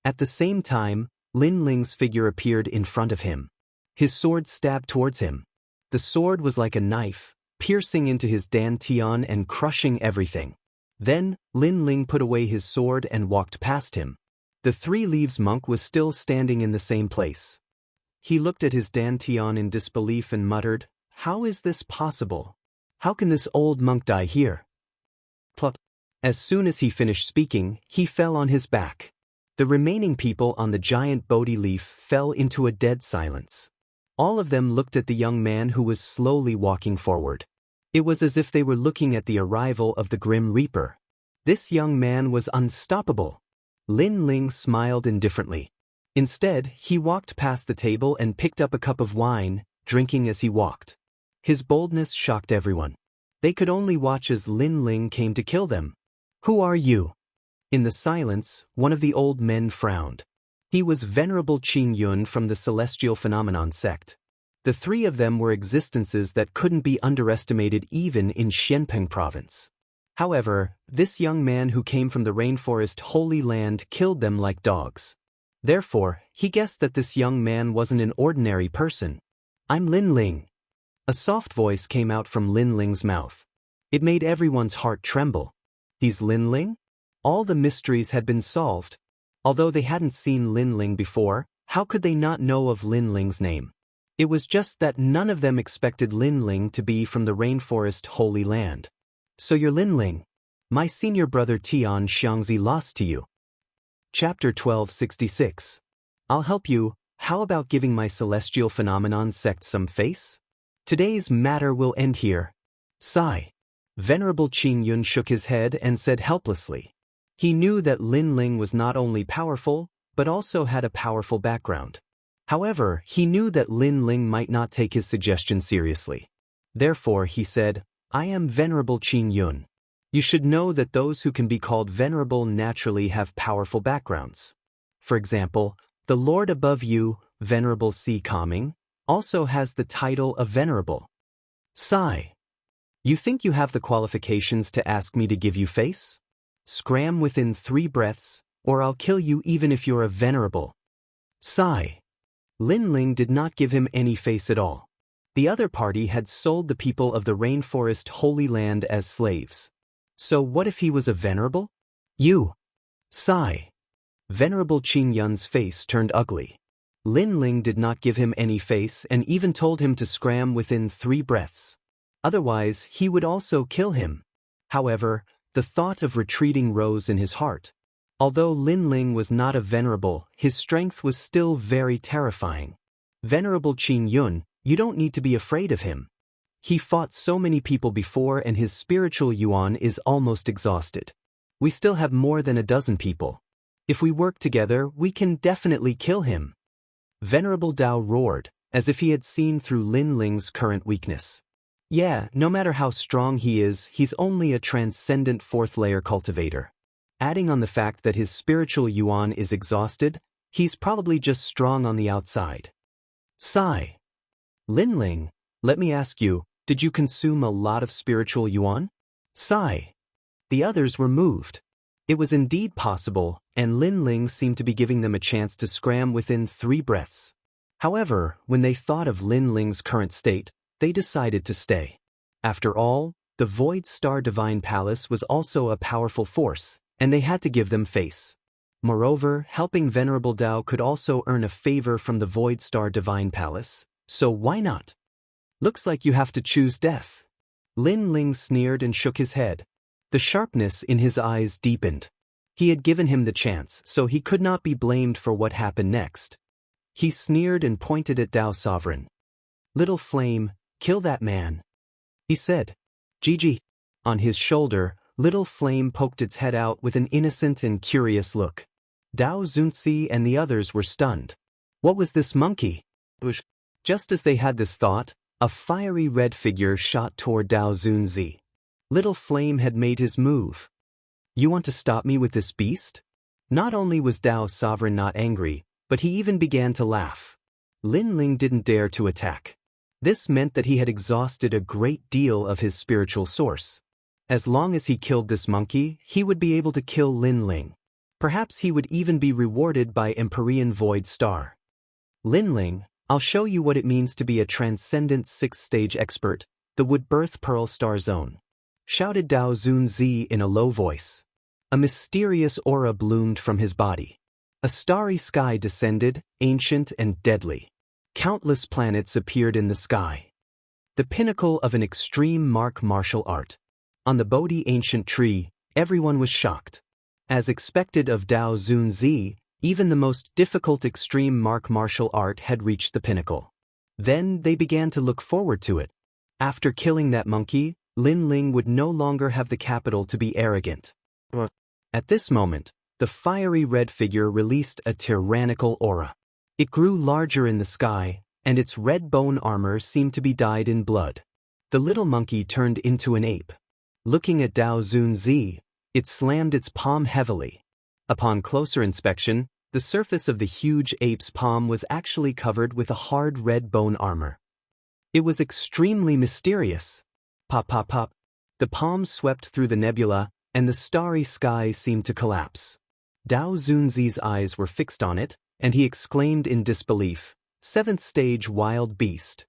At the same time, Lin Ling's figure appeared in front of him. His sword stabbed towards him. The sword was like a knife, piercing into his dantian and crushing everything. Then, Lin Ling put away his sword and walked past him. The 3 Leaves Monk was still standing in the same place. He looked at his dantian in disbelief and muttered, "How is this possible? How can this old monk die here?" Plop. As soon as he finished speaking, he fell on his back. The remaining people on the giant Bodhi leaf fell into a dead silence. All of them looked at the young man who was slowly walking forward. It was as if they were looking at the arrival of the Grim Reaper. This young man was unstoppable. Lin Ling smiled indifferently. Instead, he walked past the table and picked up a cup of wine, drinking as he walked. His boldness shocked everyone. They could only watch as Lin Ling came to kill them. "Who are you?" In the silence, one of the old men frowned. He was Venerable Qin Yun from the Celestial Phenomenon sect. The 3 of them were existences that couldn't be underestimated even in Xianpeng province. However, this young man who came from the rainforest Holy Land killed them like dogs. Therefore, he guessed that this young man wasn't an ordinary person. "I'm Lin Ling." A soft voice came out from Lin Ling's mouth. It made everyone's heart tremble. He's Lin Ling? All the mysteries had been solved. Although they hadn't seen Lin Ling before, how could they not know of Lin Ling's name? It was just that none of them expected Lin Ling to be from the rainforest Holy Land. "So you're Lin Ling. My senior brother Tian Xiangxi lost to you." Chapter 1266. I'll help you. How about giving my Celestial Phenomenon sect some face? Today's matter will end here. Sigh. Venerable Qin Yun shook his head and said helplessly. He knew that Lin Ling was not only powerful, but also had a powerful background. However, he knew that Lin Ling might not take his suggestion seriously. Therefore, he said, "I am Venerable Qin Yun. You should know that those who can be called venerable naturally have powerful backgrounds. For example, the Lord above you, Venerable C. Calming, also has the title of Venerable. Sigh. You think you have the qualifications to ask me to give you face? Scram within 3 breaths, or I'll kill you even if you're a venerable. Sigh. Lin Ling did not give him any face at all. The other party had sold the people of the rainforest Holy Land as slaves. So what if he was a venerable? You. Sigh. Venerable Qin Yun's face turned ugly. Lin Ling did not give him any face and even told him to scram within 3 breaths. Otherwise, he would also kill him. However, the thought of retreating rose in his heart. Although Lin Ling was not a venerable, his strength was still very terrifying. Venerable Qin Yun, you don't need to be afraid of him. He fought so many people before and his spiritual yuan is almost exhausted. We still have more than a dozen people. If we work together, we can definitely kill him. Venerable Dao roared, as if he had seen through Lin Ling's current weakness. Yeah, no matter how strong he is, he's only a transcendent 4th-layer cultivator. Adding on the fact that his spiritual yuan is exhausted, he's probably just strong on the outside. Sigh. Lin Ling, let me ask you, did you consume a lot of spiritual yuan? Sigh. The others were moved. It was indeed possible, and Lin Ling seemed to be giving them a chance to scram within 3 breaths. However, when they thought of Lin Ling's current state, they decided to stay. After all, the Void Star Divine Palace was also a powerful force, and they had to give them face. Moreover, helping Venerable Dao could also earn a favor from the Void Star Divine Palace, so why not? Looks like you have to choose death. Lin Ling sneered and shook his head. The sharpness in his eyes deepened. He had given him the chance, so he could not be blamed for what happened next. He sneered and pointed at Dao Sovereign. Little Flame, kill that man. He said. Gigi. On his shoulder, Little Flame poked its head out with an innocent and curious look. Dao Zunzi and the others were stunned. What was this monkey? Just as they had this thought, a fiery red figure shot toward Dao Zunzi. Little Flame had made his move. You want to stop me with this beast? Not only was Dao Sovereign not angry, but he even began to laugh. Lin Ling didn't dare to attack. This meant that he had exhausted a great deal of his spiritual source. As long as he killed this monkey, he would be able to kill Lin Ling. Perhaps he would even be rewarded by Empyrean Void Star. Lin Ling, I'll show you what it means to be a transcendent 6th-stage expert, the Woodbirth Pearl Star Zone. Shouted Dao Zunzi in a low voice. A mysterious aura bloomed from his body. A starry sky descended, ancient and deadly. Countless planets appeared in the sky. The pinnacle of an extreme martial art. On the Bodhi ancient tree, everyone was shocked. As expected of Dao Zunzi, even the most difficult extreme martial art had reached the pinnacle. Then they began to look forward to it. After killing that monkey, Lin Ling would no longer have the capital to be arrogant. At this moment, the fiery red figure released a tyrannical aura. It grew larger in the sky, and its red bone armor seemed to be dyed in blood. The little monkey turned into an ape. Looking at Dao Zunzi, it slammed its palm heavily. Upon closer inspection, the surface of the huge ape's palm was actually covered with a hard red bone armor. It was extremely mysterious. Pop pop pop. The palm swept through the nebula, and the starry sky seemed to collapse. Dao Zunzi's eyes were fixed on it, and he exclaimed in disbelief, 7th stage wild beast.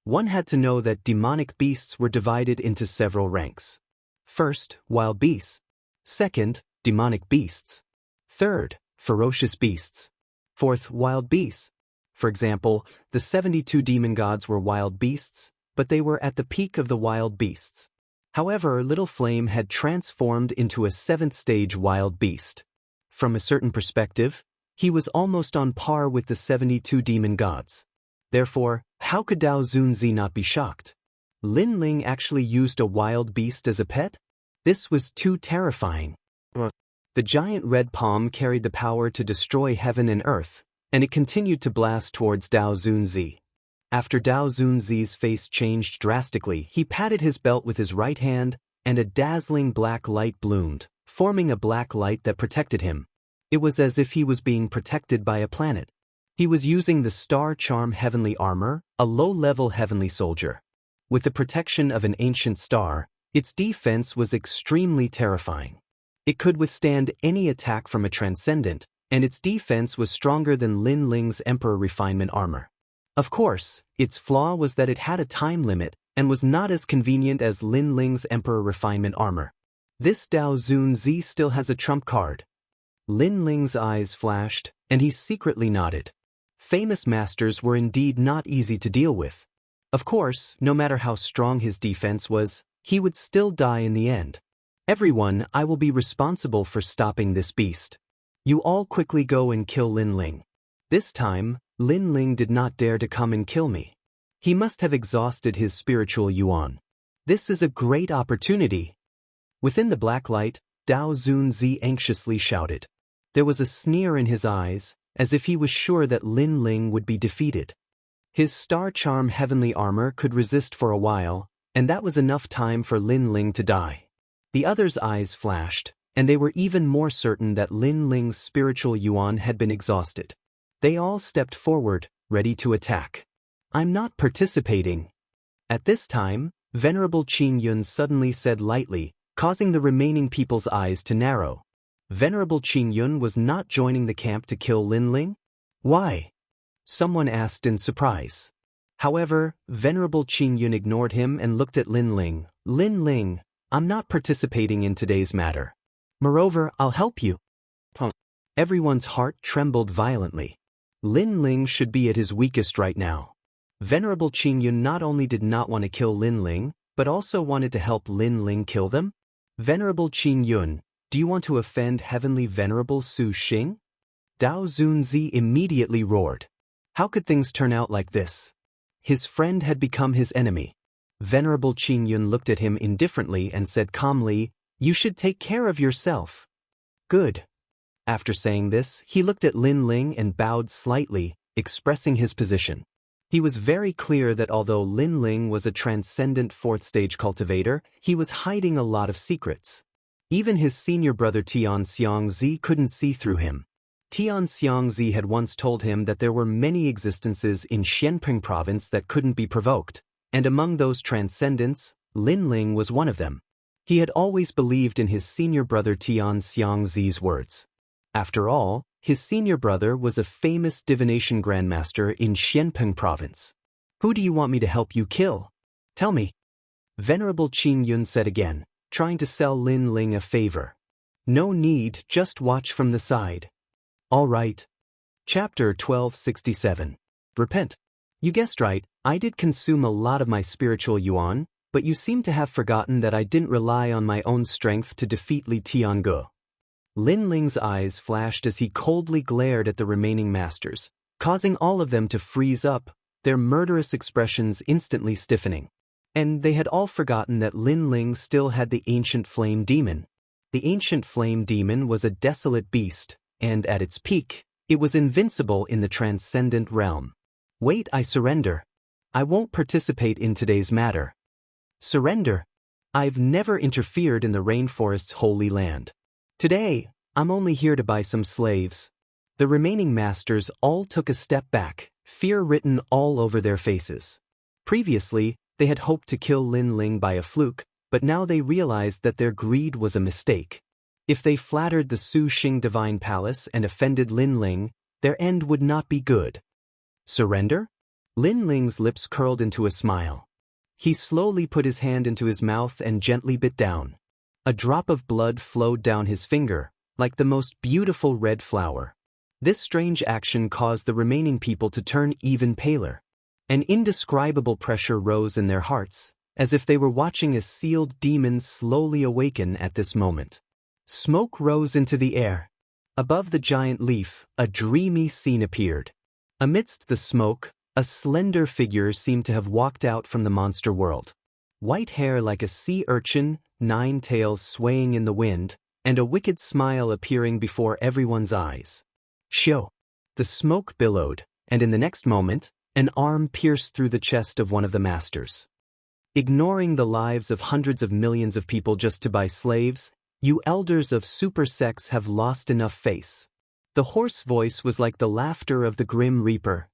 One had to know that demonic beasts were divided into several ranks. First, wild beasts. Second, demonic beasts. Third, ferocious beasts. Fourth, wild beasts. For example, the 72 demon gods were wild beasts, but they were at the peak of the wild beasts. However, Little Flame had transformed into a 7th stage wild beast. From a certain perspective, he was almost on par with the 72 demon gods. Therefore, how could Dao Zunzi not be shocked? Lin Ling actually used a wild beast as a pet? This was too terrifying. The giant red palm carried the power to destroy heaven and earth, and it continued to blast towards Dao Zunzi. After Dao Zunzi's face changed drastically, he patted his belt with his right hand, and a dazzling black light bloomed, forming a black light that protected him. It was as if he was being protected by a planet. He was using the Star Charm Heavenly Armor, a low-level heavenly soldier. With the protection of an ancient star, its defense was extremely terrifying. It could withstand any attack from a transcendent, and its defense was stronger than Lin Ling's Emperor Refinement armor. Of course, its flaw was that it had a time limit and was not as convenient as Lin Ling's Emperor Refinement armor. This Dao Zunzi still has a trump card. Lin Ling's eyes flashed, and he secretly nodded. Famous masters were indeed not easy to deal with. Of course, no matter how strong his defense was, he would still die in the end. Everyone, I will be responsible for stopping this beast. You all quickly go and kill Lin Ling. This time, Lin Ling did not dare to come and kill me. He must have exhausted his spiritual yuan. This is a great opportunity. Within the black light, Dao Zunzi anxiously shouted. There was a sneer in his eyes, as if he was sure that Lin Ling would be defeated. His star charm heavenly armor could resist for a while, and that was enough time for Lin Ling to die. The others' eyes flashed, and they were even more certain that Lin Ling's spiritual yuan had been exhausted. They all stepped forward, ready to attack. I'm not participating. At this time, Venerable Qin Yun suddenly said lightly, causing the remaining people's eyes to narrow. Venerable Qin Yun was not joining the camp to kill Lin Ling? Why? Someone asked in surprise. However, Venerable Qin Yun ignored him and looked at Lin Ling. Lin Ling, I'm not participating in today's matter. Moreover, I'll help you. Everyone's heart trembled violently. Lin Ling should be at his weakest right now. Venerable Qin Yun not only did not want to kill Lin Ling, but also wanted to help Lin Ling kill them? Venerable Qin Yun, do you want to offend Heavenly Venerable Su Xing? Dao Zunzi immediately roared. How could things turn out like this? His friend had become his enemy. Venerable Qin Yun looked at him indifferently and said calmly, You should take care of yourself. Good. After saying this, he looked at Lin Ling and bowed slightly, expressing his position. He was very clear that although Lin Ling was a transcendent fourth-stage cultivator, he was hiding a lot of secrets. Even his senior brother Tian Xianxia couldn't see through him. Tian Xianxia had once told him that there were many existences in Xianping province that couldn't be provoked, and among those transcendents, Lin Ling was one of them. He had always believed in his senior brother Tian Xianxia's words. After all, his senior brother was a famous divination grandmaster in Xianping province. Who do you want me to help you kill? Tell me. Venerable Qin Yun said again, trying to sell Lin Ling a favor. No need, just watch from the side. All right. Chapter 1267. Repent. You guessed right, I did consume a lot of my spiritual yuan, but you seem to have forgotten that I didn't rely on my own strength to defeat Li Tiange. Lin Ling's eyes flashed as he coldly glared at the remaining masters, causing all of them to freeze up, their murderous expressions instantly stiffening. And they had all forgotten that Lin Ling still had the ancient flame demon. The ancient flame demon was a desolate beast, and at its peak, it was invincible in the transcendent realm. Wait, I surrender. I won't participate in today's matter. Surrender? I've never interfered in the rainforest's holy land. Today, I'm only here to buy some slaves. The remaining masters all took a step back, fear written all over their faces. Previously, they had hoped to kill Lin Ling by a fluke, but now they realized that their greed was a mistake. If they flattered the Su Xing Divine Palace and offended Lin Ling, their end would not be good. Surrender? Lin Ling's lips curled into a smile. He slowly put his hand into his mouth and gently bit down. A drop of blood flowed down his finger, like the most beautiful red flower. This strange action caused the remaining people to turn even paler. An indescribable pressure rose in their hearts, as if they were watching a sealed demon slowly awaken at this moment. Smoke rose into the air. Above the giant leaf, a dreamy scene appeared. Amidst the smoke, a slender figure seemed to have walked out from the monster world. White hair like a sea urchin, 9 tails swaying in the wind, and a wicked smile appearing before everyone's eyes. Shio! The smoke billowed, and in the next moment, an arm pierced through the chest of one of the masters. Ignoring the lives of hundreds of millions of people just to buy slaves, you elders of super sects have lost enough face. The hoarse voice was like the laughter of the grim reaper.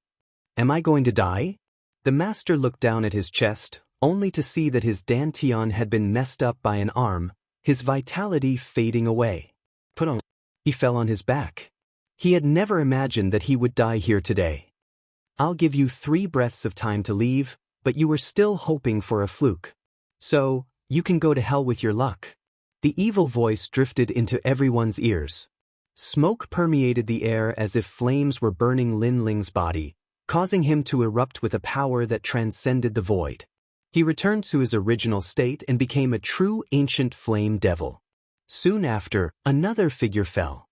Am I going to die? The master looked down at his chest, only to see that his dantian had been messed up by an arm, his vitality fading away. Put on. He fell on his back. He had never imagined that he would die here today. I'll give you 3 breaths of time to leave, but you were still hoping for a fluke. So, you can go to hell with your luck. The evil voice drifted into everyone's ears. Smoke permeated the air as if flames were burning Lin Ling's body, causing him to erupt with a power that transcended the void. He returned to his original state and became a true ancient flame devil. Soon after, another figure fell.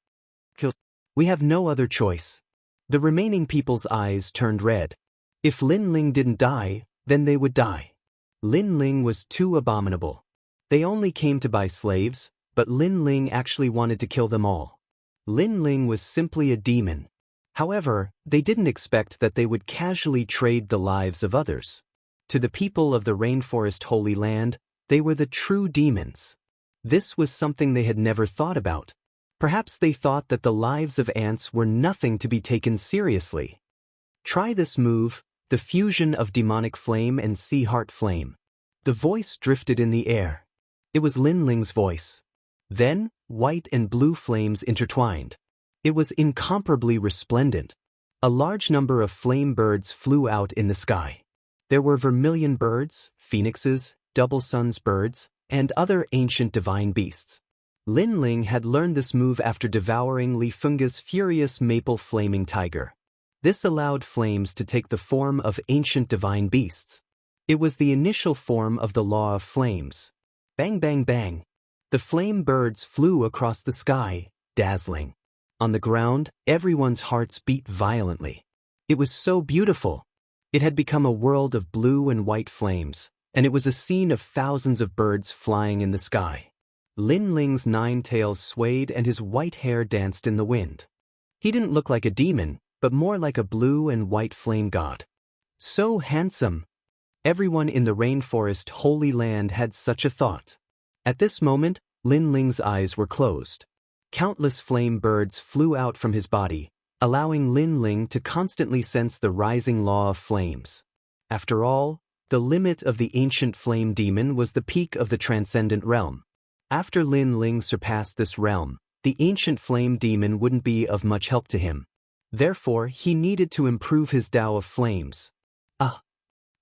We have no other choice. The remaining people's eyes turned red. If Lin Ling didn't die, then they would die. Lin Ling was too abominable. They only came to buy slaves, but Lin Ling actually wanted to kill them all. Lin Ling was simply a demon. However, they didn't expect that they would casually trade the lives of others. To the people of the Rainforest Holy Land, they were the true demons. This was something they had never thought about. Perhaps they thought that the lives of ants were nothing to be taken seriously. Try this move, the fusion of demonic flame and sea heart flame. The voice drifted in the air. It was Lin Ling's voice. Then, white and blue flames intertwined. It was incomparably resplendent. A large number of flame birds flew out in the sky. There were vermilion birds, phoenixes, double suns birds, and other ancient divine beasts. Lin Ling had learned this move after devouring Li Fengge's furious maple flaming tiger. This allowed flames to take the form of ancient divine beasts. It was the initial form of the law of flames. Bang bang bang. The flame birds flew across the sky, dazzling. On the ground, everyone's hearts beat violently. It was so beautiful. It had become a world of blue and white flames, and it was a scene of thousands of birds flying in the sky. Lin Ling's 9 tails swayed and his white hair danced in the wind. He didn't look like a demon, but more like a blue and white flame god. So handsome. Everyone in the Rainforest Holy Land had such a thought. At this moment, Lin Ling's eyes were closed. Countless flame birds flew out from his body, allowing Lin Ling to constantly sense the rising law of flames. After all, the limit of the ancient flame demon was the peak of the transcendent realm. After Lin Ling surpassed this realm, the ancient flame demon wouldn't be of much help to him. Therefore, he needed to improve his Tao of flames.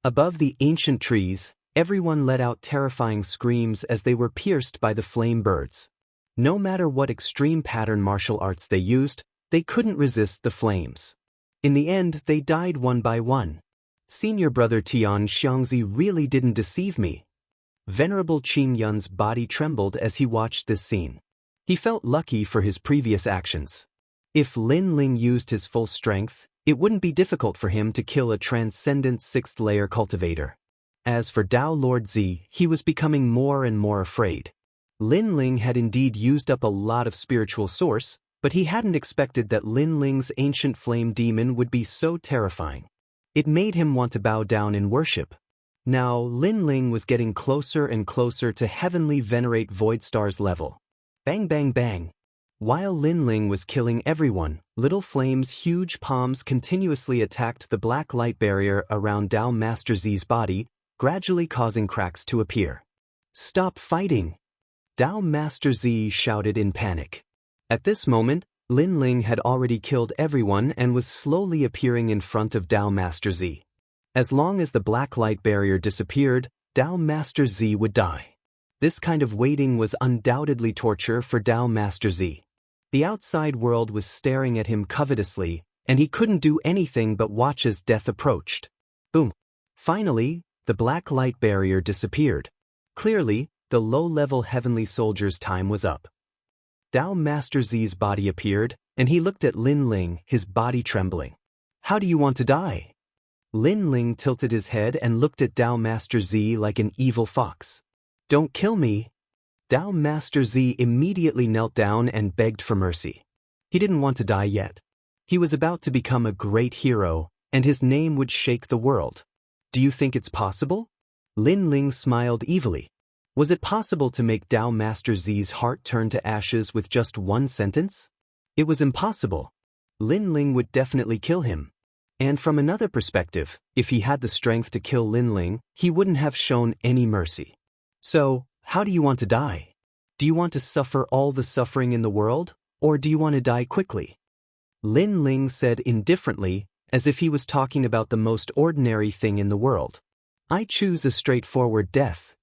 Above the ancient trees, everyone let out terrifying screams as they were pierced by the flame birds. No matter what extreme pattern martial arts they used, they couldn't resist the flames. In the end, they died one by one. Senior brother Tian Xiangzi really didn't deceive me. Venerable Qing Yun's body trembled as he watched this scene. He felt lucky for his previous actions. If Lin Ling used his full strength, it wouldn't be difficult for him to kill a transcendent 6th-layer cultivator. As for Dao Lord Zi, he was becoming more and more afraid. Lin Ling had indeed used up a lot of spiritual source, but he hadn't expected that Lin Ling's ancient flame demon would be so terrifying. It made him want to bow down in worship. Now, Lin Ling was getting closer and closer to heavenly venerate Void Star's level. Bang bang bang. While Lin Ling was killing everyone, Little Flame's huge palms continuously attacked the black light barrier around Dao Master Zi's body, gradually causing cracks to appear. Stop fighting! Dao Master Z shouted in panic. At this moment, Lin Ling had already killed everyone and was slowly appearing in front of Dao Master Z. As long as the black light barrier disappeared, Dao Master Z would die. This kind of waiting was undoubtedly torture for Dao Master Z. The outside world was staring at him covetously, and he couldn't do anything but watch as death approached. Boom! Finally, the black light barrier disappeared. Clearly, the low-level heavenly soldier's time was up. Dao Master Z's body appeared, and he looked at Lin Ling, his body trembling. How do you want to die? Lin Ling tilted his head and looked at Dao Master Z like an evil fox. Don't kill me. Dao Master Z immediately knelt down and begged for mercy. He didn't want to die yet. He was about to become a great hero, and his name would shake the world. Do you think it's possible? Lin Ling smiled evilly. Was it possible to make Dao Master Z's heart turn to ashes with just one sentence? It was impossible. Lin Ling would definitely kill him. And from another perspective, if he had the strength to kill Lin Ling, he wouldn't have shown any mercy. So, how do you want to die? Do you want to suffer all the suffering in the world, or do you want to die quickly? Lin Ling said indifferently, as if he was talking about the most ordinary thing in the world. I choose a straightforward death.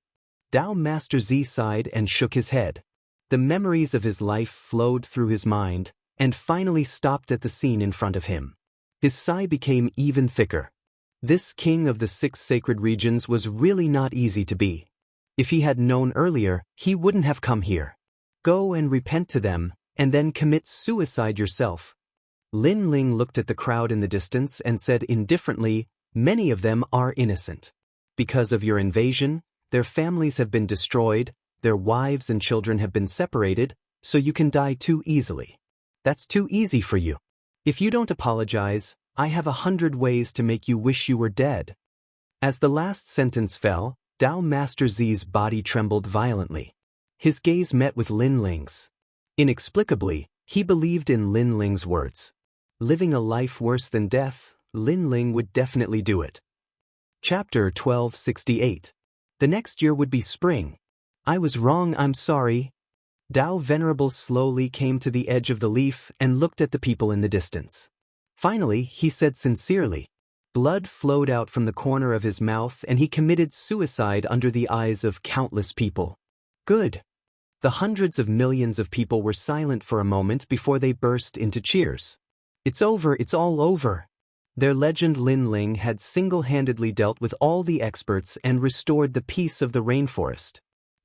Dao Master Z sighed and shook his head. The memories of his life flowed through his mind, and finally stopped at the scene in front of him. His sigh became even thicker. This king of the 6 sacred regions was really not easy to be. If he had known earlier, he wouldn't have come here. Go and repent to them, and then commit suicide yourself. Lin Ling looked at the crowd in the distance and said indifferently, many of them are innocent. Because of your invasion, their families have been destroyed, their wives and children have been separated, so you can die too easily. That's too easy for you. If you don't apologize, I have 100 ways to make you wish you were dead. As the last sentence fell, Dao Master Z's body trembled violently. His gaze met with Lin Ling's. Inexplicably, he believed in Lin Ling's words. Living a life worse than death, Lin Ling would definitely do it. Chapter 1268. The next year would be spring. I was wrong, I'm sorry. Dao Venerable slowly came to the edge of the leaf and looked at the people in the distance. Finally, he said sincerely. Blood flowed out from the corner of his mouth and he committed suicide under the eyes of countless people. Good. The hundreds of millions of people were silent for a moment before they burst into cheers. It's over, it's all over. Their legend Lin Ling had single-handedly dealt with all the experts and restored the peace of the rainforest.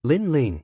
Lin Ling.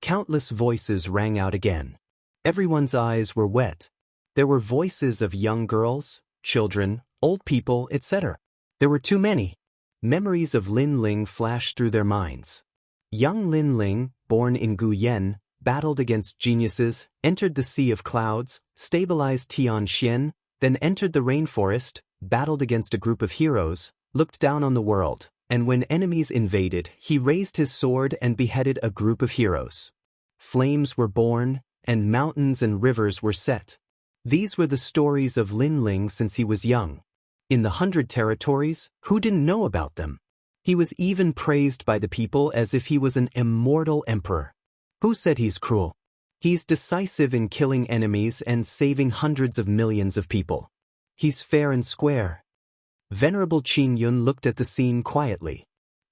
Countless voices rang out again. Everyone's eyes were wet. There were voices of young girls, children, old people, etc. There were too many. Memories of Lin Ling flashed through their minds. Young Lin Ling, born in Guyen, battled against geniuses, entered the Sea of Clouds, stabilized Tianxian, then entered the rainforest, battled against a group of heroes, looked down on the world, and when enemies invaded, he raised his sword and beheaded a group of heroes. Flames were born, and mountains and rivers were set. These were the stories of Lin Ling since he was young. In the 100 territories, who didn't know about them? He was even praised by the people as if he was an immortal emperor. Who said he's cruel? He's decisive in killing enemies and saving hundreds of millions of people. He's fair and square. Venerable Qin Yun looked at the scene quietly.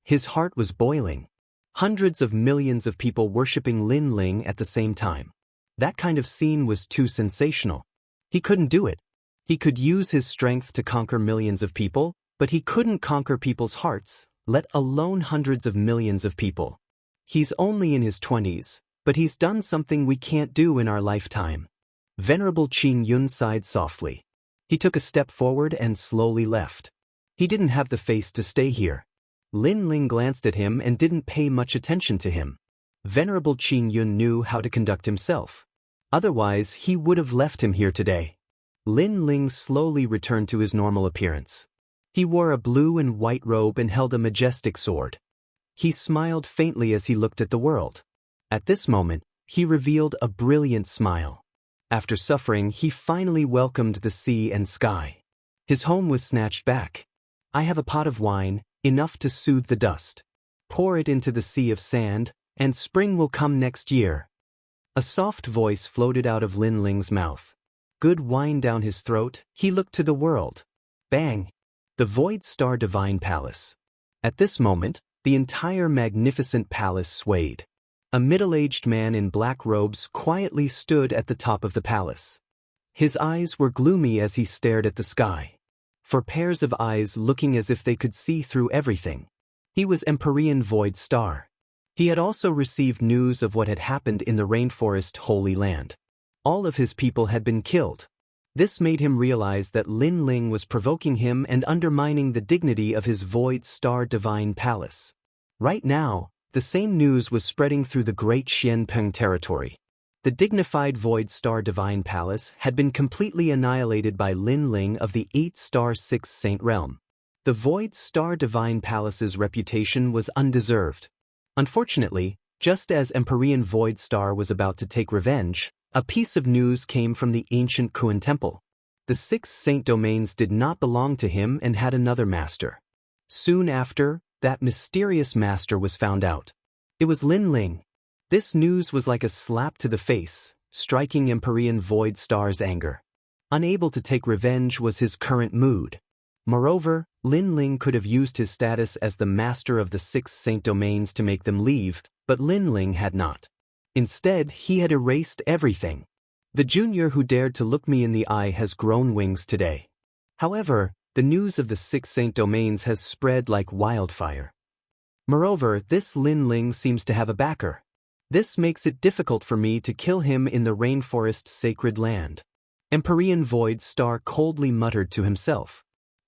His heart was boiling. Hundreds of millions of people worshipping Lin Ling at the same time. That kind of scene was too sensational. He couldn't do it. He could use his strength to conquer millions of people, but he couldn't conquer people's hearts, let alone hundreds of millions of people. He's only in his 20s, but he's done something we can't do in our lifetime. Venerable Qin Yun sighed softly. He took a step forward and slowly left. He didn't have the face to stay here. Lin Ling glanced at him and didn't pay much attention to him. Venerable Qin Yun knew how to conduct himself. Otherwise, he would have left him here today. Lin Ling slowly returned to his normal appearance. He wore a blue and white robe and held a majestic sword. He smiled faintly as he looked at the world. At this moment, he revealed a brilliant smile. After suffering, he finally welcomed the sea and sky. His home was snatched back. I have a pot of wine, enough to soothe the dust. Pour it into the sea of sand, and spring will come next year. A soft voice floated out of Lin Ling's mouth. Good wine down his throat, he looked to the world. Bang! The Void Star Divine Palace. At this moment, the entire magnificent palace swayed. A middle-aged man in black robes quietly stood at the top of the palace. His eyes were gloomy as he stared at the sky. For pairs of eyes looking as if they could see through everything. He was Empyrean Void Star. He had also received news of what had happened in the rainforest Holy Land. All of his people had been killed. This made him realize that Lin Ling was provoking him and undermining the dignity of his Void Star Divine Palace. Right now, the same news was spreading through the great Xianpeng territory. The dignified Void Star Divine Palace had been completely annihilated by Lin Ling of the 8-star 6th Saint Realm. The Void Star Divine Palace's reputation was undeserved. Unfortunately, just as Empyrean Void Star was about to take revenge, a piece of news came from the ancient Kuan Temple. The 6 Saint Domains did not belong to him and had another master. Soon after, that mysterious master was found out. It was Lin Ling. This news was like a slap to the face, striking Empyrean Void Star's anger. Unable to take revenge was his current mood. Moreover, Lin Ling could have used his status as the master of the 6 Saint Domains to make them leave, but Lin Ling had not. Instead, he had erased everything. The junior who dared to look me in the eye has grown wings today. However, the news of the 6 Saint Domains has spread like wildfire. Moreover, this Lin Ling seems to have a backer. This makes it difficult for me to kill him in the rainforest sacred land. Empyrean Void Star coldly muttered to himself.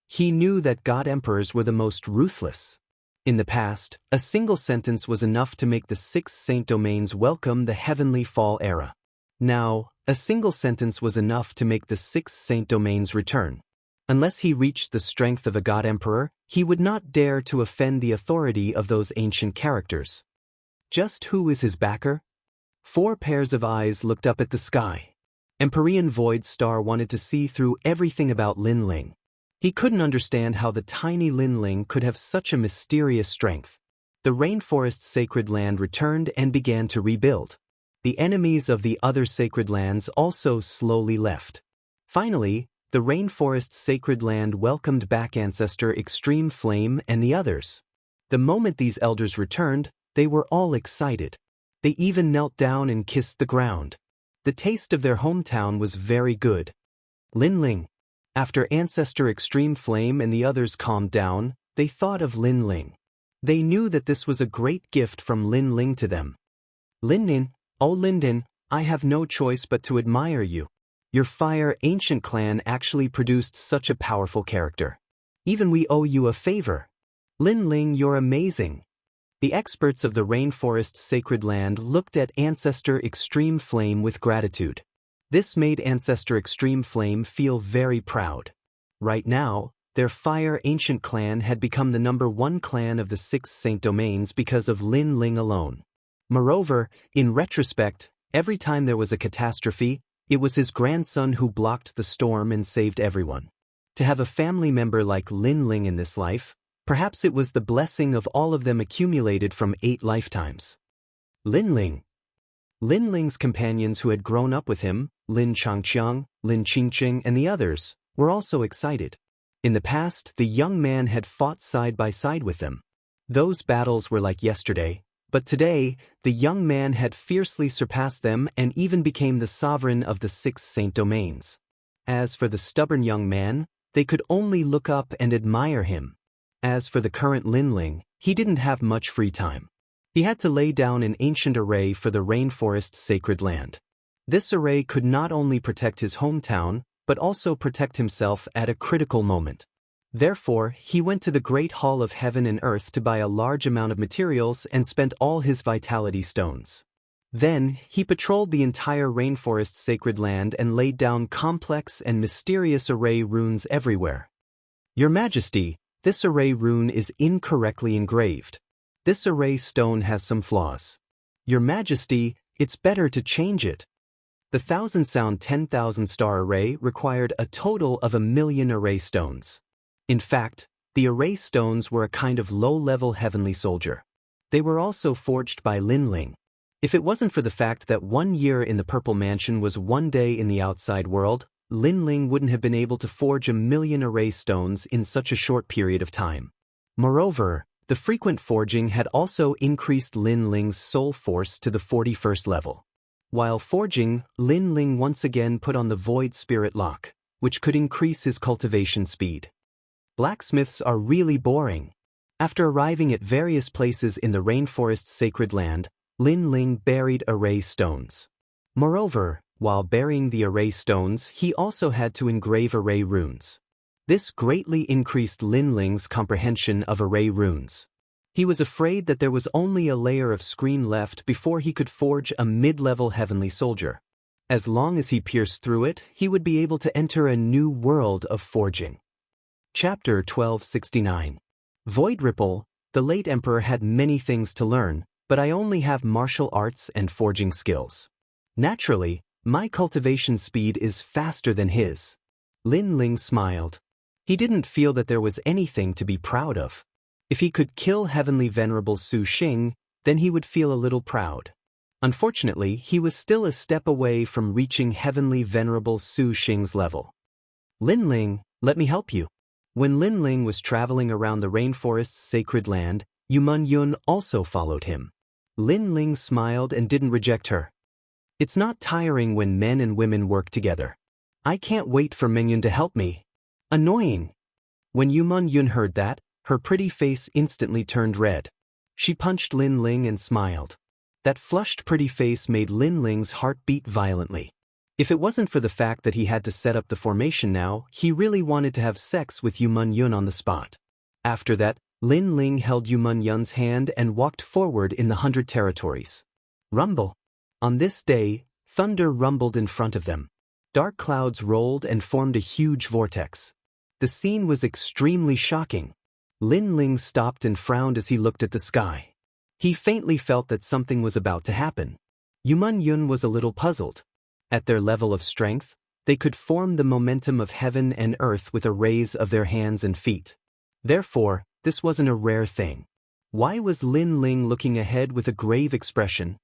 He knew that God Emperors were the most ruthless. In the past, a single sentence was enough to make the 6 Saint Domains welcome the Heavenly Fall era. Now, a single sentence was enough to make the 6 Saint Domains return. Unless he reached the strength of a God Emperor, he would not dare to offend the authority of those ancient characters. Just who is his backer? 4 pairs of eyes looked up at the sky. Empyrean Void Star wanted to see through everything about Lin Ling. He couldn't understand how the tiny Lin Ling could have such a mysterious strength. The rainforest sacred land returned and began to rebuild. The enemies of the other sacred lands also slowly left. Finally, the rainforest sacred land welcomed back Ancestor Extreme Flame and the others. The moment these elders returned, they were all excited. They even knelt down and kissed the ground. The taste of their hometown was very good. Lin Ling. After Ancestor Extreme Flame and the others calmed down, they thought of Lin Ling. They knew that this was a great gift from Lin Ling to them. Lin Ling. Oh Linden, I have no choice but to admire you. Your Fire Ancient clan actually produced such a powerful character. Even we owe you a favor. Lin Ling, you're amazing. The experts of the Rainforest Sacred Land looked at Ancestor Extreme Flame with gratitude. This made Ancestor Extreme Flame feel very proud. Right now, their Fire Ancient clan had become the #1 clan of the 6 Saint Domains because of Lin Ling alone. Moreover, in retrospect, every time there was a catastrophe, it was his grandson who blocked the storm and saved everyone. To have a family member like Lin Ling in this life, perhaps it was the blessing of all of them accumulated from 8 lifetimes. Lin Ling. Lin Ling's companions who had grown up with him, Lin Changqiang, Lin Qingqing and the others, were also excited. In the past, the young man had fought side by side with them. Those battles were like yesterday. But today, the young man had fiercely surpassed them and even became the sovereign of the 6 Saint Domains. As for the stubborn young man, they could only look up and admire him. As for the current Lin Ling, he didn't have much free time. He had to lay down an ancient array for the rainforest sacred land. This array could not only protect his hometown, but also protect himself at a critical moment. Therefore, he went to the Great Hall of Heaven and Earth to buy a large amount of materials and spent all his vitality stones. Then, he patrolled the entire rainforest sacred land and laid down complex and mysterious array runes everywhere. Your Majesty, this array rune is incorrectly engraved. This array stone has some flaws. Your Majesty, it's better to change it. The 1,000 sound 10,000 star array required a total of 1,000,000 array stones. In fact, the array stones were a kind of low-level heavenly soldier. They were also forged by Lin Ling. If it wasn't for the fact that 1 year in the Purple Mansion was 1 day in the outside world, Lin Ling wouldn't have been able to forge 1,000,000 array stones in such a short period of time. Moreover, the frequent forging had also increased Lin Ling's soul force to the 41st level. While forging, Lin Ling once again put on the Void Spirit Lock, which could increase his cultivation speed. Blacksmiths are really boring. After arriving at various places in the rainforest sacred land, Lin Ling buried array stones. Moreover, while burying the array stones, he also had to engrave array runes. This greatly increased Lin Ling's comprehension of array runes. He was afraid that there was only a layer of screen left before he could forge a mid-level heavenly soldier. As long as he pierced through it, he would be able to enter a new world of forging. Chapter 1269. Void Ripple. The late Emperor had many things to learn, but I only have martial arts and forging skills. Naturally, my cultivation speed is faster than his. Lin Ling smiled. He didn't feel that there was anything to be proud of. If he could kill Heavenly Venerable Su Xing, then he would feel a little proud. Unfortunately, he was still a step away from reaching Heavenly Venerable Su Xing's level. Lin Ling, let me help you. When Lin Ling was traveling around the rainforest's sacred land, Yu Yun also followed him. Lin Ling smiled and didn't reject her. It's not tiring when men and women work together. I can't wait for Mengyun to help me. Annoying. When Yu Yun heard that, her pretty face instantly turned red. She punched Lin Ling and smiled. That flushed pretty face made Lin Ling's heart beat violently. If it wasn't for the fact that he had to set up the formation now, he really wanted to have sex with Yu Yun on the spot. After that, Lin Ling held Yu Yun's hand and walked forward in the 100 territories. Rumble. On this day, thunder rumbled in front of them. Dark clouds rolled and formed a huge vortex. The scene was extremely shocking. Lin Ling stopped and frowned as he looked at the sky. He faintly felt that something was about to happen. Yu Yun was a little puzzled. At their level of strength, they could form the momentum of heaven and earth with a raise of their hands and feet. Therefore, this wasn't a rare thing. Why was Lin Ling looking ahead with a grave expression?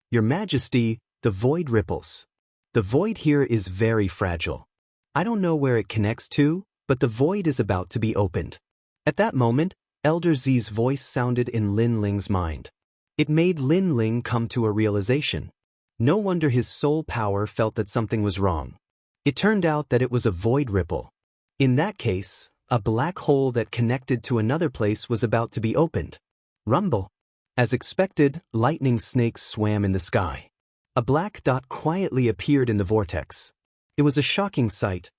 Your Majesty, the void ripples. The void here is very fragile. I don't know where it connects to, but the void is about to be opened. At that moment, Elder Z's voice sounded in Lin Ling's mind. It made Lin Ling come to a realization. No wonder his soul power felt that something was wrong. It turned out that it was a void ripple. In that case, a black hole that connected to another place was about to be opened. Rumble. As expected, lightning snakes swam in the sky. A black dot quietly appeared in the vortex. It was a shocking sight.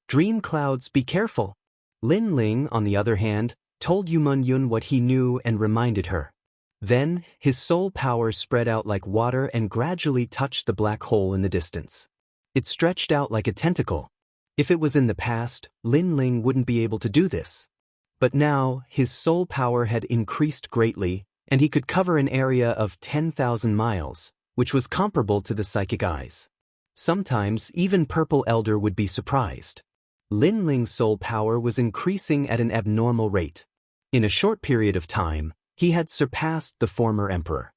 Dream clouds, be careful. Lin Ling, on the other hand, told Yu Yun what he knew and reminded her. Then, his soul power spread out like water and gradually touched the black hole in the distance. It stretched out like a tentacle. If it was in the past, Lin Ling wouldn't be able to do this. But now, his soul power had increased greatly, and he could cover an area of 10,000 miles, which was comparable to the psychic eyes. Sometimes, even Purple Elder would be surprised. Lin Ling's soul power was increasing at an abnormal rate. In a short period of time, he had surpassed the former emperor.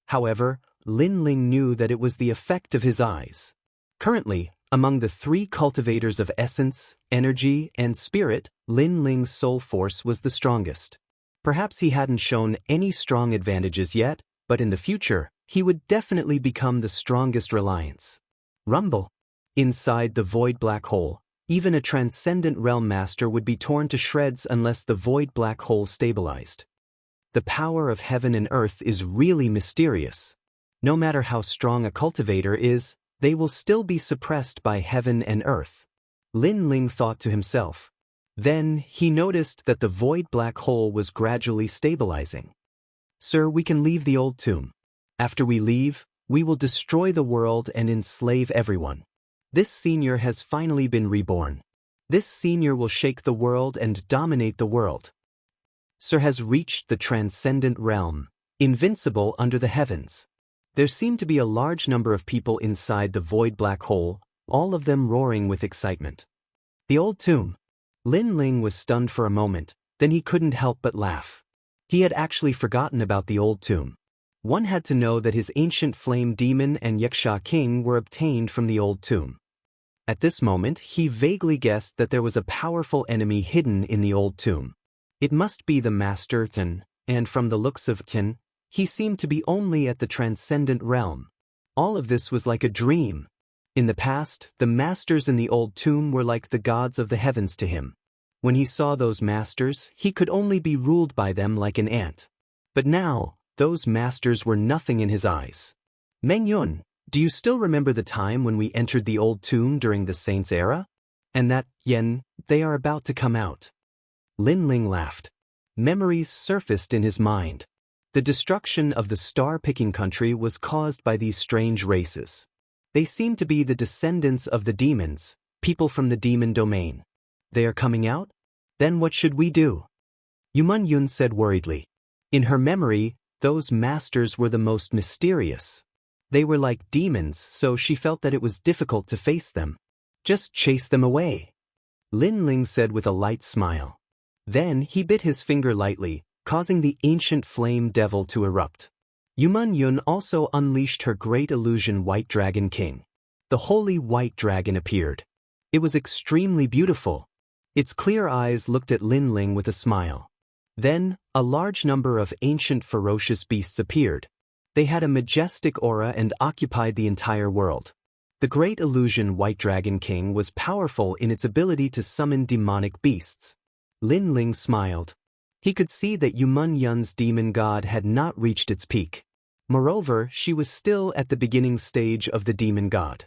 However, Lin Ling knew that it was the effect of his eyes. Currently, among the 3 cultivators of essence, energy, and spirit, Lin Ling's soul force was the strongest. Perhaps he hadn't shown any strong advantages yet, but in the future, he would definitely become the strongest reliance. Rumble. Inside the void black hole, even a transcendent realm master would be torn to shreds unless the void black hole stabilized. The power of heaven and earth is really mysterious. No matter how strong a cultivator is, they will still be suppressed by heaven and earth. Lin Ling thought to himself. Then, he noticed that the void black hole was gradually stabilizing. Sir, we can leave the old tomb. After we leave, we will destroy the world and enslave everyone. This senior has finally been reborn. This senior will shake the world and dominate the world. Sir has reached the transcendent realm, invincible under the heavens. There seemed to be a large number of people inside the void black hole, all of them roaring with excitement. The old tomb. Lin Ling was stunned for a moment, then he couldn't help but laugh. He had actually forgotten about the old tomb. One had to know that his ancient flame demon and Yaksha king were obtained from the old tomb. At this moment, he vaguely guessed that there was a powerful enemy hidden in the old tomb. It must be the Master Tin, and from the looks of Tin, he seemed to be only at the transcendent realm. All of this was like a dream. In the past, the masters in the old tomb were like the gods of the heavens to him. When he saw those masters, he could only be ruled by them like an ant. But now, those masters were nothing in his eyes. Mengyun, do you still remember the time when we entered the old tomb during the Saints' era? And that, Yen, they are about to come out. Lin Ling laughed. Memories surfaced in his mind. The destruction of the star-picking country was caused by these strange races. They seem to be the descendants of the demons, people from the demon domain. They are coming out? Then what should we do? Yu Yun said worriedly. In her memory, those masters were the most mysterious. They were like demons, so she felt that it was difficult to face them. Just chase them away. Lin Ling said with a light smile. Then he bit his finger lightly, causing the ancient flame devil to erupt. Yuman Yun also unleashed her great illusion White Dragon King. The holy white dragon appeared. It was extremely beautiful. Its clear eyes looked at Lin Ling with a smile. Then, a large number of ancient ferocious beasts appeared. They had a majestic aura and occupied the entire world. The great illusion White Dragon King was powerful in its ability to summon demonic beasts. Lin Ling smiled. He could see that Yuman Yun's demon god had not reached its peak. Moreover, she was still at the beginning stage of the demon god.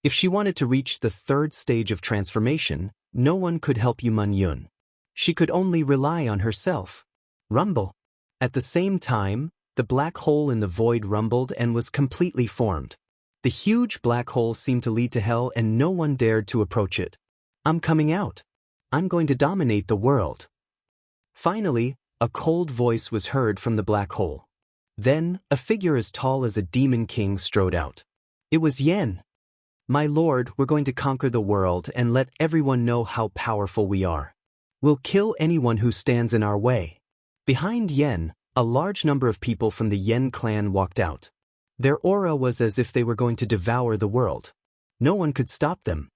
If she wanted to reach the third stage of transformation, no one could help Yuman Yun. She could only rely on herself. Rumble. At the same time, the black hole in the void rumbled and was completely formed. The huge black hole seemed to lead to hell and no one dared to approach it. I'm coming out. I'm going to dominate the world. Finally, a cold voice was heard from the black hole. Then, a figure as tall as a demon king strode out. It was Yen. My lord, we're going to conquer the world and let everyone know how powerful we are. We'll kill anyone who stands in our way. Behind Yen, a large number of people from the Yen clan walked out. Their aura was as if they were going to devour the world. No one could stop them.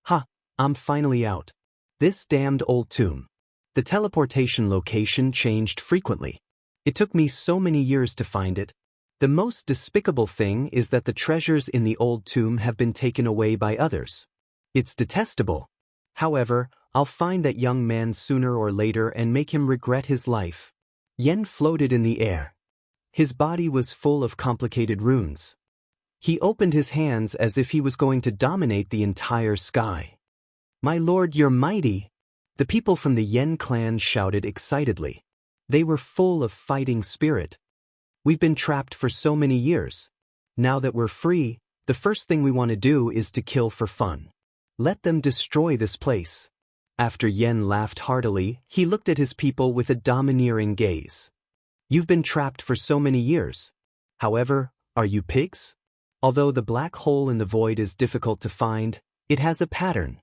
Ha, I'm finally out. This damned old tomb. The teleportation location changed frequently. It took me so many years to find it. The most despicable thing is that the treasures in the old tomb have been taken away by others. It's detestable. However, I'll find that young man sooner or later and make him regret his life. Yen floated in the air. His body was full of complicated runes. He opened his hands as if he was going to dominate the entire sky. My lord, you're mighty. The people from the Yen clan shouted excitedly. They were full of fighting spirit. We've been trapped for so many years. Now that we're free, the first thing we want to do is to kill for fun. Let them destroy this place. After Yen laughed heartily, he looked at his people with a domineering gaze. You've been trapped for so many years. However, are you pigs? Although the black hole in the void is difficult to find, it has a pattern.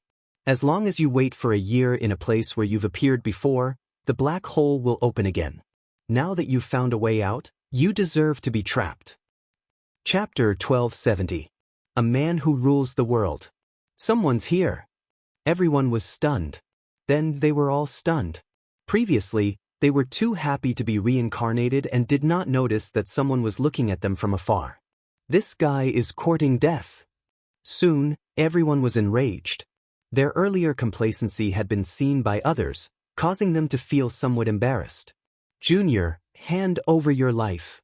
As long as you wait for a year in a place where you've appeared before, the black hole will open again. Now that you've found a way out, you deserve to be trapped. Chapter 1270. A Man Who Rules the World. Someone's here. Everyone was stunned. Then they were all stunned. Previously, they were too happy to be reincarnated and did not notice that someone was looking at them from afar. This guy is courting death. Soon, everyone was enraged. Their earlier complacency had been seen by others, causing them to feel somewhat embarrassed. Junior, hand over your life.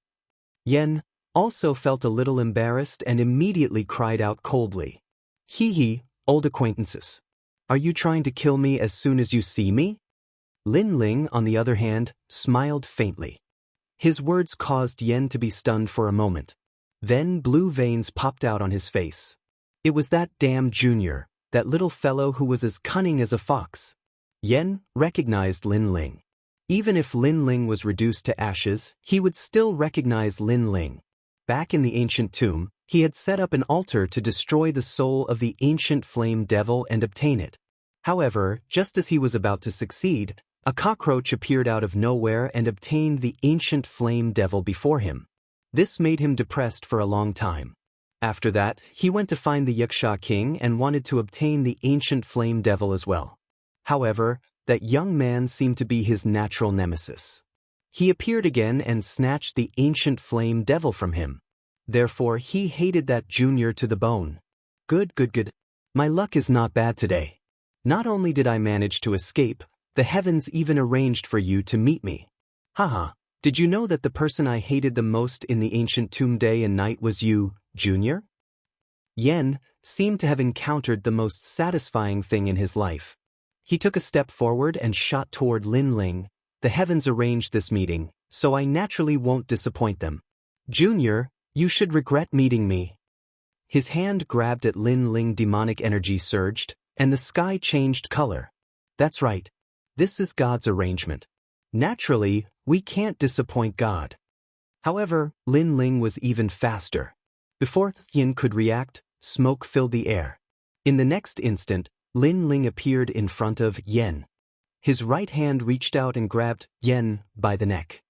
Yen also felt a little embarrassed and immediately cried out coldly. Hee, old acquaintances. Are you trying to kill me as soon as you see me? Lin Ling, on the other hand, smiled faintly. His words caused Yen to be stunned for a moment. Then blue veins popped out on his face. It was that damn Junior, that little fellow who was as cunning as a fox. Yen recognized Lin Ling. Even if Lin Ling was reduced to ashes, he would still recognize Lin Ling. Back in the ancient tomb, he had set up an altar to destroy the soul of the ancient flame devil and obtain it. However, just as he was about to succeed, a cockroach appeared out of nowhere and obtained the ancient flame devil before him. This made him depressed for a long time. After that, he went to find the Wuxia king and wanted to obtain the ancient flame devil as well. However, that young man seemed to be his natural nemesis. He appeared again and snatched the ancient flame devil from him. Therefore, he hated that Junior to the bone. Good. My luck is not bad today. Not only did I manage to escape, the heavens even arranged for you to meet me. Haha, did you know that the person I hated the most in the ancient tomb day and night was you, Junior? Yen seemed to have encountered the most satisfying thing in his life. He took a step forward and shot toward Lin Ling. The heavens arranged this meeting, so I naturally won't disappoint them. Junior, you should regret meeting me. His hand grabbed at Lin Ling. Demonic energy surged, and the sky changed color. That's right. This is God's arrangement. Naturally, we can't disappoint God. However, Lin Ling was even faster. Before Yin could react, smoke filled the air. In the next instant, Lin Ling appeared in front of Yen. His right hand reached out and grabbed Yen by the neck.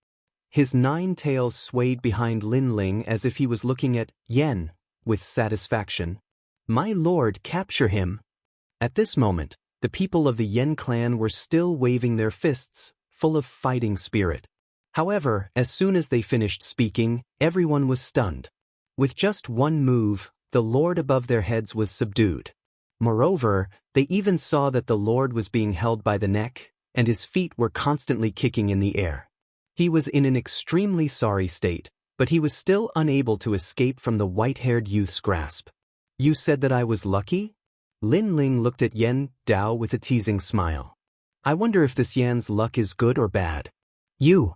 His 9 tails swayed behind Lin Ling as if he was looking at Yen with satisfaction. "My lord, capture him." At this moment, the people of the Yen clan were still waving their fists, full of fighting spirit. However, as soon as they finished speaking, everyone was stunned. With just one move, the lord above their heads was subdued. Moreover, they even saw that the lord was being held by the neck, and his feet were constantly kicking in the air. He was in an extremely sorry state, but he was still unable to escape from the white-haired youth's grasp. "You said that I was lucky?" Lin Ling looked at Yen Dao with a teasing smile. "I wonder if this Yan's luck is good or bad." "You."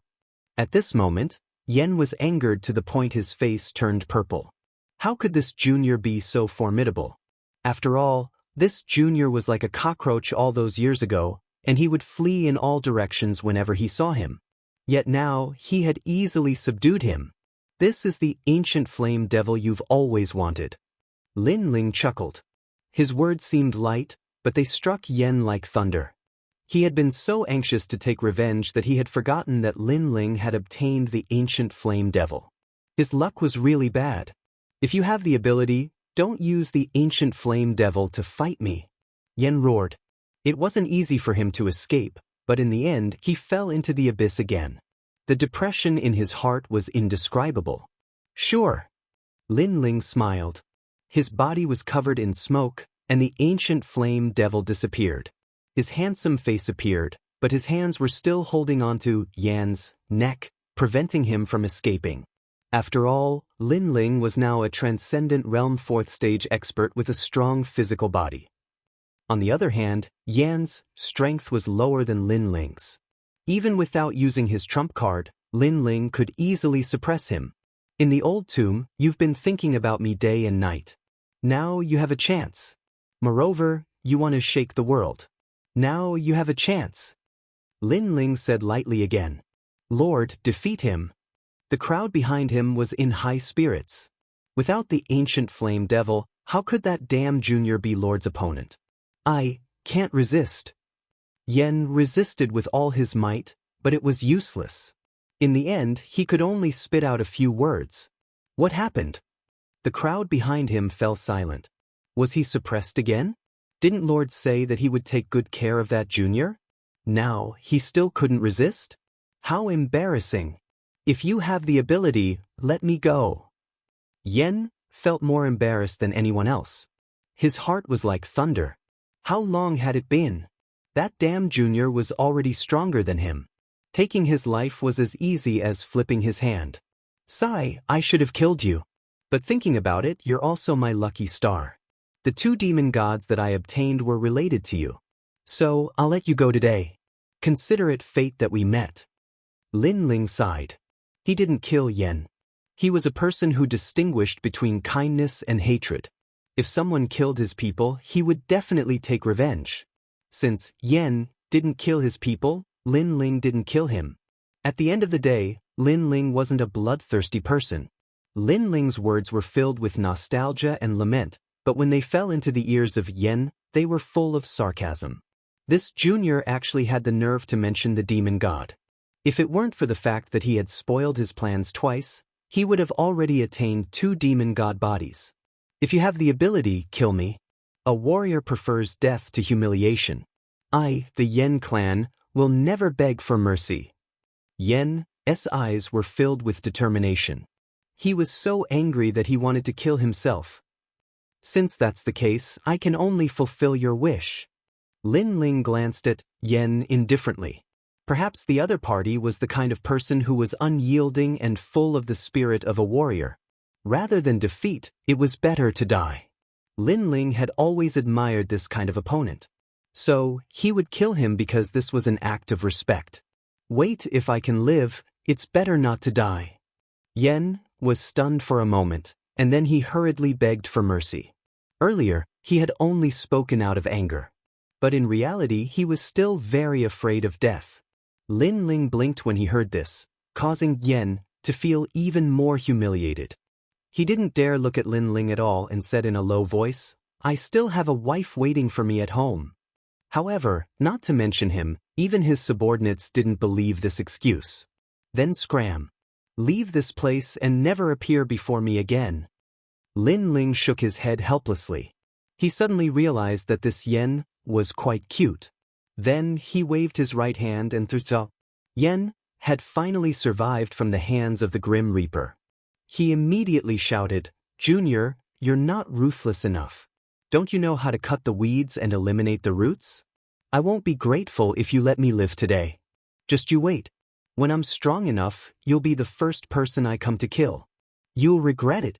At this moment, Yen was angered to the point his face turned purple. How could this junior be so formidable? After all, this junior was like a cockroach all those years ago, and he would flee in all directions whenever he saw him. Yet now, he had easily subdued him. "This is the ancient flame devil you've always wanted." Lin Ling chuckled. His words seemed light, but they struck Yen like thunder. He had been so anxious to take revenge that he had forgotten that Lin Ling had obtained the ancient flame devil. His luck was really bad. "If you have the ability, don't use the ancient flame devil to fight me." Yen roared. It wasn't easy for him to escape, but in the end he fell into the abyss again. The depression in his heart was indescribable. "Sure." Lin Ling smiled. His body was covered in smoke, and the ancient flame devil disappeared. His handsome face appeared, but his hands were still holding onto Yan's neck, preventing him from escaping. After all, Lin Ling was now a transcendent realm 4th stage expert with a strong physical body. On the other hand, Yan's strength was lower than Lin Ling's. Even without using his trump card, Lin Ling could easily suppress him. "In the old tomb, you've been thinking about me day and night. Now you have a chance. Moreover, you want to shake the world. Now you have a chance." Lin Ling said lightly again. "Lord, defeat him." The crowd behind him was in high spirits. Without the ancient flame devil, how could that damn junior be Lord's opponent? "I can't resist." Yen resisted with all his might, but it was useless. In the end, he could only spit out a few words. "What happened?" The crowd behind him fell silent. Was he suppressed again? Didn't Lord say that he would take good care of that junior? Now, he still couldn't resist? How embarrassing. "If you have the ability, let me go." Yen felt more embarrassed than anyone else. His heart was like thunder. How long had it been? That damn junior was already stronger than him. Taking his life was as easy as flipping his hand. "Sigh, I should have killed you. But thinking about it, you're also my lucky star. The 2 demon gods that I obtained were related to you. So, I'll let you go today. Consider it fate that we met." Lin Ling sighed. He didn't kill Yen. He was a person who distinguished between kindness and hatred. If someone killed his people, he would definitely take revenge. Since Yen didn't kill his people, Lin Ling didn't kill him. At the end of the day, Lin Ling wasn't a bloodthirsty person. Lin Ling's words were filled with nostalgia and lament, but when they fell into the ears of Yen, they were full of sarcasm. This junior actually had the nerve to mention the demon god. If it weren't for the fact that he had spoiled his plans twice, he would have already attained 2 demon god bodies. "If you have the ability, kill me." A warrior prefers death to humiliation. "I, the Yen clan, will never beg for mercy." Yen's eyes were filled with determination. He was so angry that he wanted to kill himself. "Since that's the case, I can only fulfill your wish." Lin Ling glanced at Yen indifferently. Perhaps the other party was the kind of person who was unyielding and full of the spirit of a warrior. Rather than defeat, it was better to die. Lin Ling had always admired this kind of opponent. So, he would kill him because this was an act of respect. "Wait, if I can live, it's better not to die." Yen was stunned for a moment, and then he hurriedly begged for mercy. Earlier, he had only spoken out of anger. But in reality, he was still very afraid of death. Lin Ling blinked when he heard this, causing Yen to feel even more humiliated. He didn't dare look at Lin Ling at all and said in a low voice, I still have a wife waiting for me at home. However, not to mention him, even his subordinates didn't believe this excuse. Then scram. Leave this place and never appear before me again. Lin Ling shook his head helplessly. He suddenly realized that this Yen was quite cute. Then he waved his right hand and threw. Yen had finally survived from the hands of the Grim Reaper. He immediately shouted, "Junior, you're not ruthless enough. Don't you know how to cut the weeds and eliminate the roots? I won't be grateful if you let me live today. Just you wait. When I'm strong enough, you'll be the first person I come to kill. You'll regret it."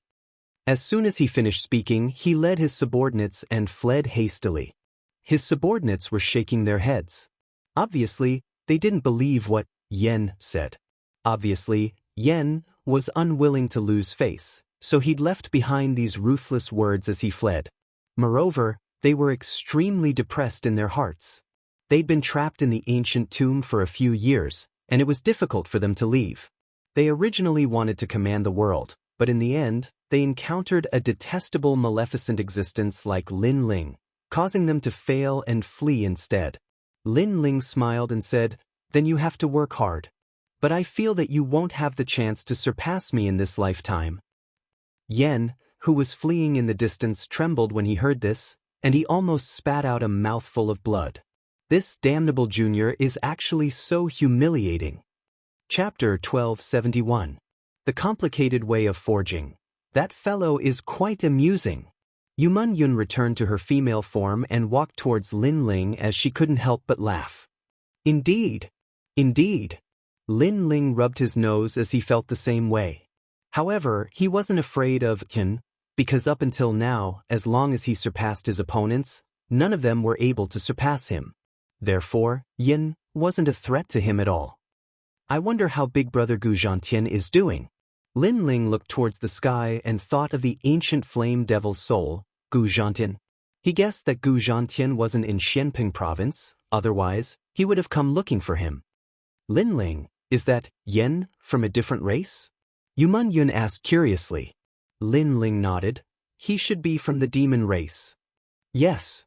As soon as he finished speaking, he led his subordinates and fled hastily. His subordinates were shaking their heads. Obviously, they didn't believe what Yen said. Obviously, Yen was unwilling to lose face, so he'd left behind these ruthless words as he fled. Moreover, they were extremely depressed in their hearts. They'd been trapped in the ancient tomb for a few years, and it was difficult for them to leave. They originally wanted to command the world, but in the end, they encountered a detestable maleficent existence like Lin Ling, causing them to fail and flee instead. Lin Ling smiled and said, "Then you have to work hard. But I feel that you won't have the chance to surpass me in this lifetime." Yen, who was fleeing in the distance, trembled when he heard this, and he almost spat out a mouthful of blood. This damnable junior is actually so humiliating. Chapter 1271. The Complicated Way of Forging. That fellow is quite amusing. Yumun Yun returned to her female form and walked towards Lin Ling as she couldn't help but laugh. Indeed. Indeed. Lin Ling rubbed his nose as he felt the same way. However, he wasn't afraid of Yin, because up until now, as long as he surpassed his opponents, none of them were able to surpass him. Therefore, Yin wasn't a threat to him at all. I wonder how Big Brother Gu Zhantian is doing. Lin Ling looked towards the sky and thought of the ancient flame devil's soul, Gu Zhantian. He guessed that Gu Zhantian wasn't in Xianping province, otherwise, he would have come looking for him. Lin Ling, is that Yen from a different race? Yumun Yun asked curiously. Lin Ling nodded. He should be from the demon race. Yes.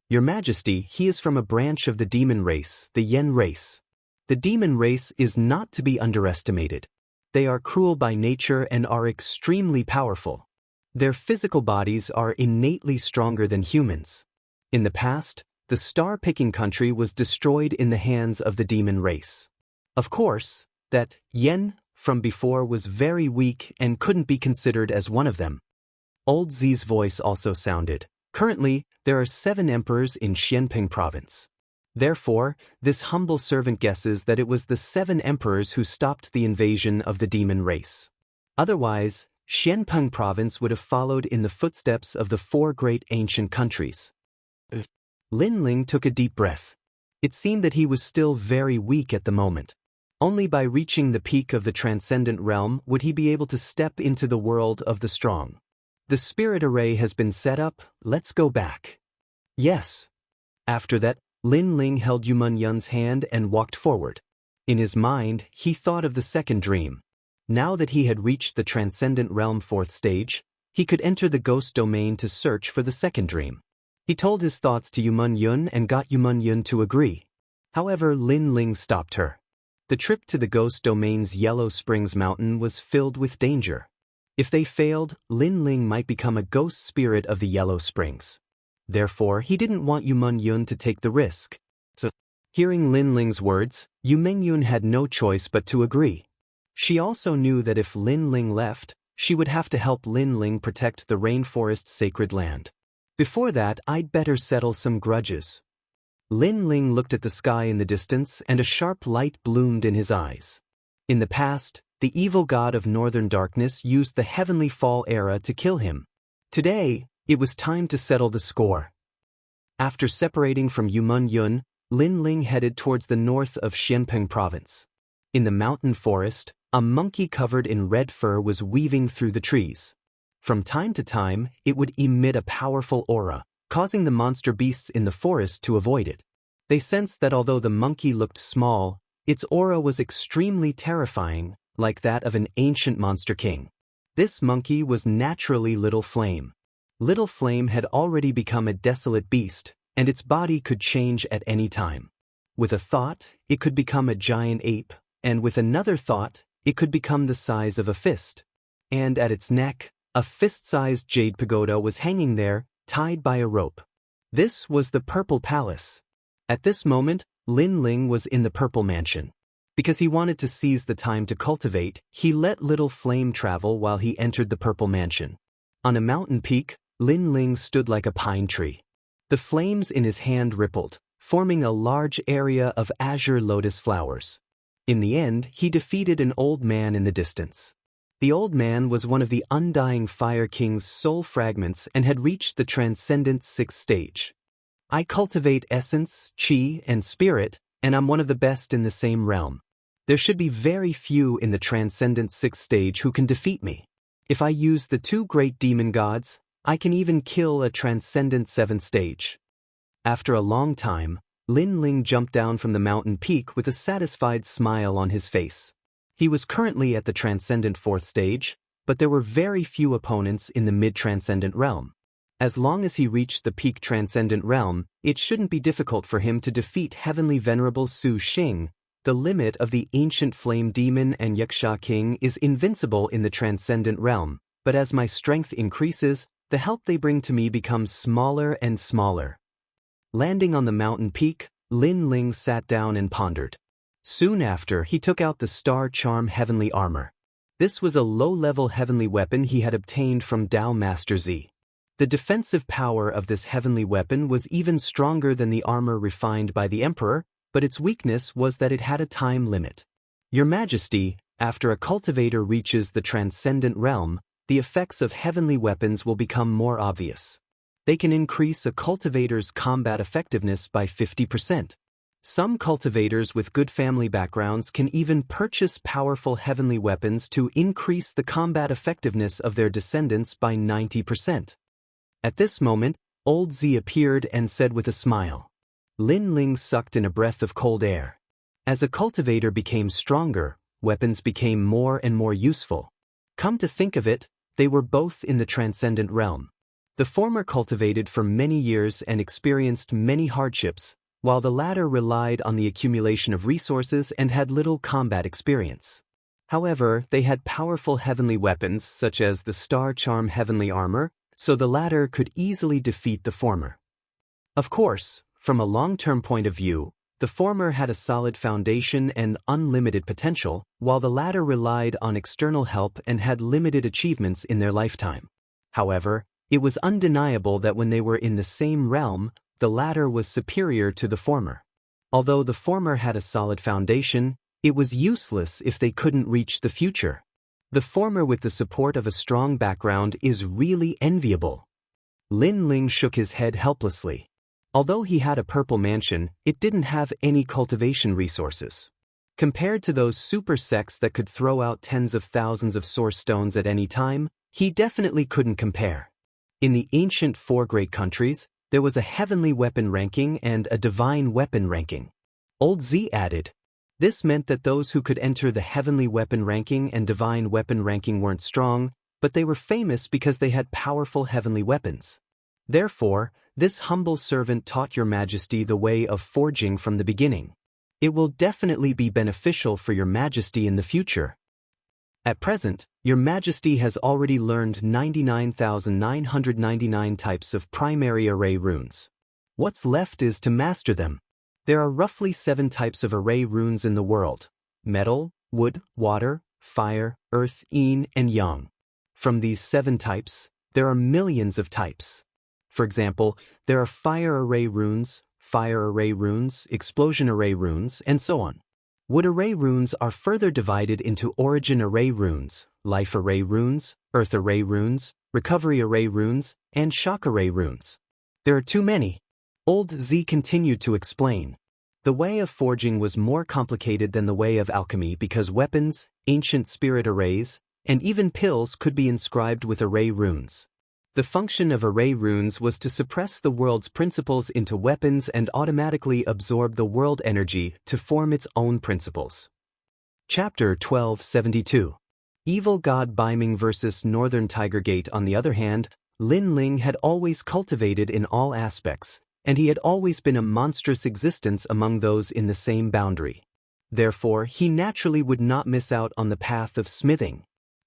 Your Majesty, he is from a branch of the demon race, the Yen race. The demon race is not to be underestimated. They are cruel by nature and are extremely powerful. Their physical bodies are innately stronger than humans. In the past, the star-picking country was destroyed in the hands of the demon race. Of course, that Yen from before was very weak and couldn't be considered as one of them. Old Zi's voice also sounded. Currently, there are 7 emperors in Xianping province. Therefore, this humble servant guesses that it was the 7 emperors who stopped the invasion of the demon race. Otherwise, Xianping province would have followed in the footsteps of the 4 great ancient countries. Lin Ling took a deep breath. It seemed that he was still very weak at the moment. Only by reaching the peak of the transcendent realm would he be able to step into the world of the strong. The spirit array has been set up, let's go back. Yes. After that, Lin Ling held Yumun Yun's hand and walked forward. In his mind, he thought of the second dream. Now that he had reached the transcendent realm 4th stage, he could enter the ghost domain to search for the second dream. He told his thoughts to Yumun Yun and got Yumun Yun to agree. However, Lin Ling stopped her. The trip to the ghost domain's Yellow Springs Mountain was filled with danger. If they failed, Lin Ling might become a ghost spirit of the Yellow Springs. Therefore, he didn't want Yumun Yun to take the risk. So, hearing Lin Ling's words, Yumun Yun had no choice but to agree. She also knew that if Lin Ling left, she would have to help Lin Ling protect the rainforest's sacred land. Before that, I'd better settle some grudges. Lin Ling looked at the sky in the distance and a sharp light bloomed in his eyes. In the past, the evil god of northern darkness used the heavenly fall era to kill him. Today, it was time to settle the score. After separating from Yumun Yun, Lin Ling headed towards the north of Xianping province. In the mountain forest, a monkey covered in red fur was weaving through the trees. From time to time, it would emit a powerful aura, causing the monster beasts in the forest to avoid it. They sensed that although the monkey looked small, its aura was extremely terrifying, like that of an ancient monster king. This monkey was naturally Little Flame. Little Flame had already become a desolate beast, and its body could change at any time. With a thought, it could become a giant ape, and with another thought, it could become the size of a fist. And at its neck, a fist-sized jade pagoda was hanging there, tied by a rope. This was the Purple Palace. At this moment, Lin Ling was in the Purple Mansion. Because he wanted to seize the time to cultivate, he let Little Flame travel while he entered the Purple Mansion. On a mountain peak, Lin Ling stood like a pine tree. The flames in his hand rippled, forming a large area of azure lotus flowers. In the end, he defeated an old man in the distance. The old man was one of the Undying Fire King's soul fragments and had reached the transcendent 6th stage. I cultivate essence, chi, and spirit, and I'm one of the best in the same realm. There should be very few in the transcendent 6th stage who can defeat me. If I use the 2 great demon gods, I can even kill a transcendent 7th stage. After a long time, Lin Ling jumped down from the mountain peak with a satisfied smile on his face. He was currently at the transcendent 4th stage, but there were very few opponents in the mid-transcendent realm. As long as he reached the peak transcendent realm, it shouldn't be difficult for him to defeat Heavenly Venerable Su Xing. The limit of the ancient flame demon and Yuxia King is invincible in the transcendent realm, but as my strength increases, the help they bring to me becomes smaller and smaller. Landing on the mountain peak, Lin Ling sat down and pondered. Soon after, he took out the Star Charm Heavenly Armor. This was a low-level heavenly weapon he had obtained from Dao Master Z. The defensive power of this heavenly weapon was even stronger than the armor refined by the Emperor, but its weakness was that it had a time limit. Your Majesty, after a cultivator reaches the transcendent realm, the effects of heavenly weapons will become more obvious. They can increase a cultivator's combat effectiveness by 50%. Some cultivators with good family backgrounds can even purchase powerful heavenly weapons to increase the combat effectiveness of their descendants by 90%. At this moment, Old Z appeared and said with a smile. Lin Ling sucked in a breath of cold air. As a cultivator became stronger, weapons became more and more useful. Come to think of it, they were both in the transcendent realm. The former cultivated for many years and experienced many hardships, while the latter relied on the accumulation of resources and had little combat experience. However, they had powerful heavenly weapons such as the Star Charm Heavenly Armor, so the latter could easily defeat the former. Of course, from a long-term point of view, the former had a solid foundation and unlimited potential, while the latter relied on external help and had limited achievements in their lifetime. However, it was undeniable that when they were in the same realm, the latter was superior to the former. Although the former had a solid foundation, it was useless if they couldn't reach the future. The former with the support of a strong background is really enviable. Lin Ling shook his head helplessly. Although he had a purple mansion, it didn't have any cultivation resources. Compared to those super sects that could throw out tens of thousands of source stones at any time, he definitely couldn't compare. In the ancient 4 great countries, there was a heavenly weapon ranking and a divine weapon ranking. Old Z added. This meant that those who could enter the heavenly weapon ranking and divine weapon ranking weren't strong, but they were famous because they had powerful heavenly weapons. Therefore, this humble servant taught Your Majesty the way of forging from the beginning. It will definitely be beneficial for Your Majesty in the future. At present, Your Majesty has already learned 99,999 types of primary array runes. What's left is to master them. There are roughly 7 types of array runes in the world: metal, wood, water, fire, earth, yin, and yang. From these 7 types, there are millions of types. For example, there are fire array runes, explosion array runes, and so on. Wood array runes are further divided into origin array runes, life array runes, earth array runes, recovery array runes, and shock array runes. There are too many. Old Z continued to explain. The way of forging was more complicated than the way of alchemy because weapons, ancient spirit arrays, and even pills could be inscribed with array runes. The function of array runes was to suppress the world's principles into weapons and automatically absorb the world energy to form its own principles. Chapter 1272. Evil God Biming vs. Northern Tiger Gate. On the other hand, Lin Ling had always cultivated in all aspects, and he had always been a monstrous existence among those in the same boundary. Therefore, he naturally would not miss out on the path of smithing.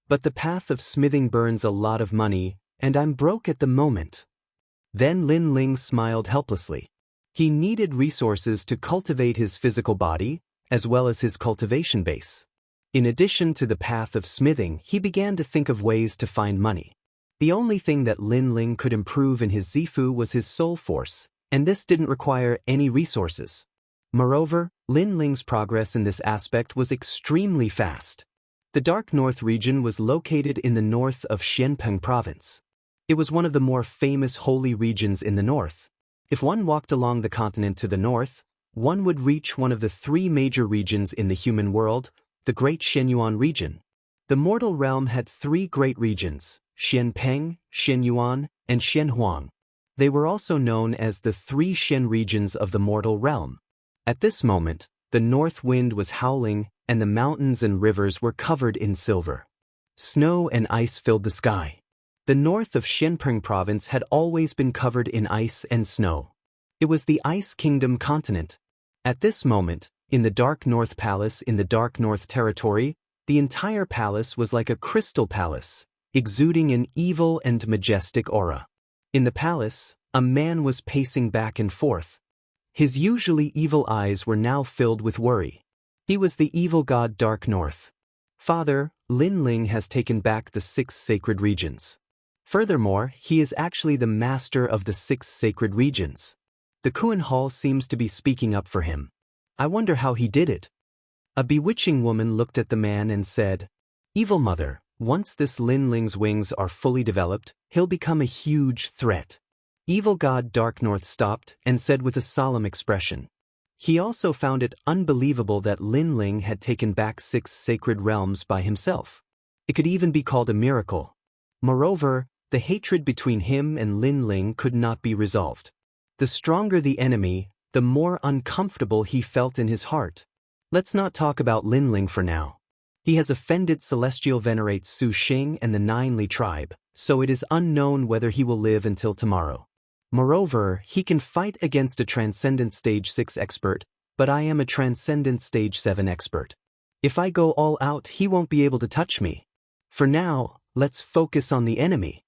But the path of smithing burns a lot of money, and I'm broke at the moment. Then Lin Ling smiled helplessly. He needed resources to cultivate his physical body, as well as his cultivation base. In addition to the path of smithing, he began to think of ways to find money. The only thing that Lin Ling could improve in his Zifu was his soul force, and this didn't require any resources. Moreover, Lin Ling's progress in this aspect was extremely fast. The Dark North region was located in the north of Xianpeng province. It was one of the more famous holy regions in the north. If one walked along the continent to the north, one would reach one of the three major regions in the human world, the Great Xianyuan region. The mortal realm had three great regions, Xianpeng, Xianyuan, and Xianhuang. They were also known as the three Xian regions of the mortal realm. At this moment, the north wind was howling, and the mountains and rivers were covered in silver. Snow and ice filled the sky. The north of Xianpeng province had always been covered in ice and snow. It was the Ice Kingdom continent. At this moment, in the Dark North Palace in the Dark North territory, the entire palace was like a crystal palace, exuding an evil and majestic aura. In the palace, a man was pacing back and forth. His usually evil eyes were now filled with worry. He was the evil god Dark North. Father, Lin Ling has taken back the 6 sacred regions. Furthermore, he is actually the master of the 6 sacred regions. The Kuan Hall seems to be speaking up for him. I wonder how he did it. A bewitching woman looked at the man and said, "Evil mother, once this Lin Ling's wings are fully developed, he'll become a huge threat." Evil god Dark North stopped and said with a solemn expression. He also found it unbelievable that Lin Ling had taken back 6 sacred realms by himself. It could even be called a miracle. Moreover, the hatred between him and Lin Ling could not be resolved. The stronger the enemy, the more uncomfortable he felt in his heart. Let's not talk about Lin Ling for now. He has offended Celestial Venerate Su Xing and the 9 Li tribe, so it is unknown whether he will live until tomorrow. Moreover, he can fight against a Transcendent Stage 6 expert, but I am a Transcendent Stage 7 expert. If I go all out, he won't be able to touch me. For now, let's focus on the enemy.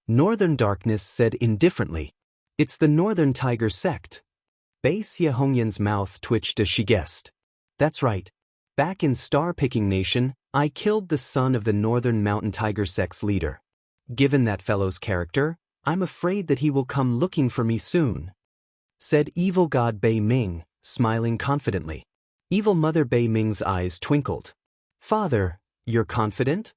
Northern Darkness said indifferently. It's the Northern Tiger sect. Bei Xiahongyan's mouth twitched as she guessed. That's right. Back in Star-Picking Nation, I killed the son of the Northern Mountain Tiger sect's leader. Given that fellow's character, I'm afraid that he will come looking for me soon, said Evil God Bei Ming, smiling confidently. Evil Mother Bei Ming's eyes twinkled. Father, you're confident?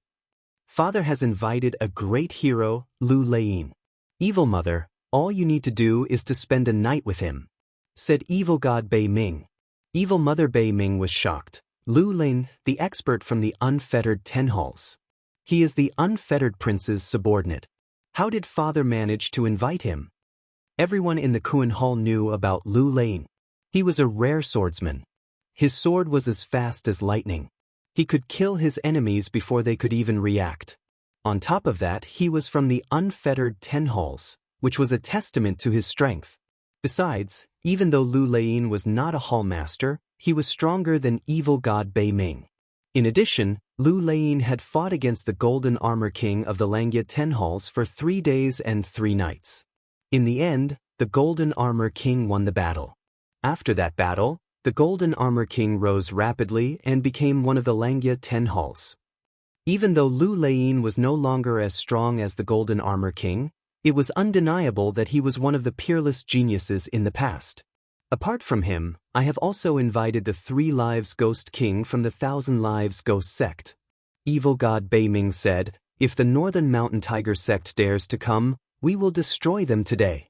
Father has invited a great hero, Lu Lin. Evil Mother, all you need to do is to spend a night with him, said Evil God Bei Ming. Evil Mother Bei Ming was shocked. Lu Lin, the expert from the unfettered 10 halls. He is the unfettered prince's subordinate. How did Father manage to invite him? Everyone in the Kuan Hall knew about Lu Lin. He was a rare swordsman. His sword was as fast as lightning. He could kill his enemies before they could even react. On top of that, he was from the unfettered 10 halls, which was a testament to his strength. Besides, even though Lu Lin was not a hall master, he was stronger than Evil God Bei Ming. In addition, Lu Lin had fought against the Golden Armor King of the Langya 10 halls for 3 days and 3 nights. In the end, the Golden Armor King won the battle. After that battle, the Golden Armor King rose rapidly and became one of the Langya 10 halls. Even though Lu Lin was no longer as strong as the Golden Armor King, it was undeniable that he was one of the peerless geniuses in the past. Apart from him, I have also invited the 3 Lives Ghost King from the 1,000 Lives Ghost sect. Evil God Bei Ming said, if the Northern Mountain Tiger sect dares to come, we will destroy them today.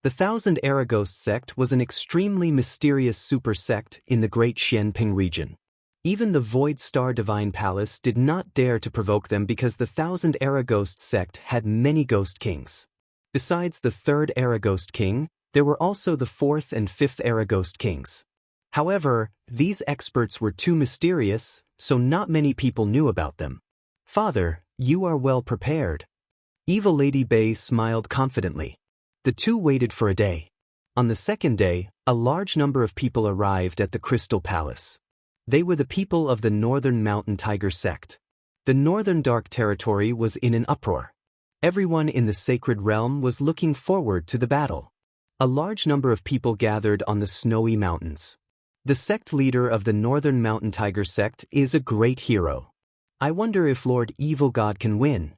The 1,000 Era Ghost sect was an extremely mysterious super sect in the Great Xianping region. Even the Void Star Divine Palace did not dare to provoke them because the 1,000 Era Ghost sect had many Ghost Kings. Besides the 3rd Era Ghost King, there were also the 4th and 5th Era Ghost Kings. However, these experts were too mysterious, so not many people knew about them. Father, you are well prepared. Evil Lady Bei smiled confidently. The two waited for a day. On the second day, a large number of people arrived at the Crystal Palace. They were the people of the Northern Mountain Tiger sect. The Northern Dark Territory was in an uproar. Everyone in the sacred realm was looking forward to the battle. A large number of people gathered on the snowy mountains. The sect leader of the Northern Mountain Tiger sect is a great hero. I wonder if Lord Evil God can win.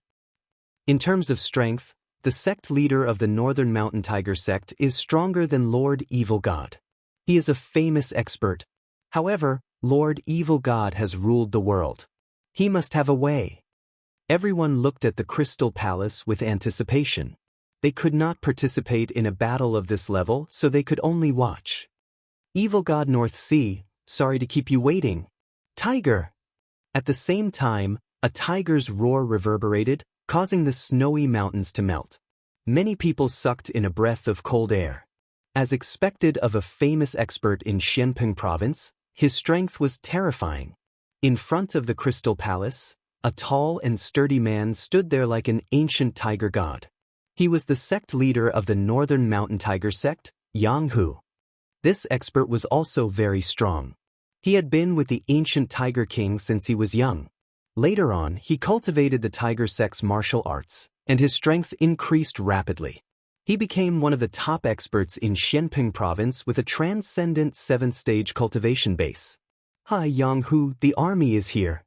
In terms of strength, the sect leader of the Northern Mountain Tiger sect is stronger than Lord Evil God. He is a famous expert. However, Lord Evil God has ruled the world. He must have a way. Everyone looked at the Crystal Palace with anticipation. They could not participate in a battle of this level, so they could only watch. Evil God North Sea, sorry to keep you waiting. Tiger! At the same time, a tiger's roar reverberated, causing the snowy mountains to melt. Many people sucked in a breath of cold air. As expected of a famous expert in Xianping province, his strength was terrifying. In front of the Crystal Palace, a tall and sturdy man stood there like an ancient tiger god. He was the sect leader of the Northern Mountain Tiger sect, Yang Hu. This expert was also very strong. He had been with the ancient Tiger King since he was young. Later on, he cultivated the Tiger sect's martial arts, and his strength increased rapidly. He became one of the top experts in Xianping province with a transcendent 7th-stage cultivation base. Hi Yang Hu, the army is here.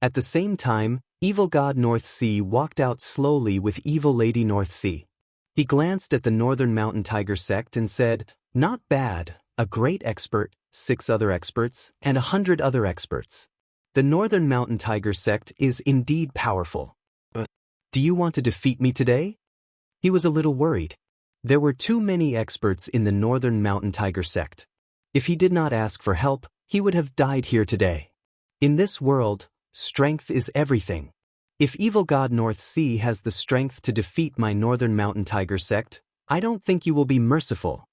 At the same time, Evil God North Sea walked out slowly with Evil Lady North Sea. He glanced at the Northern Mountain Tiger sect and said, "Not bad, a great expert, 6 other experts, and 100 other experts. The Northern Mountain Tiger sect is indeed powerful. But do you want to defeat me today?" He was a little worried. There were too many experts in the Northern Mountain Tiger sect. If he did not ask for help, he would have died here today. In this world, strength is everything. If Evil God North Sea has the strength to defeat my Northern Mountain Tiger sect, I don't think you will be merciful.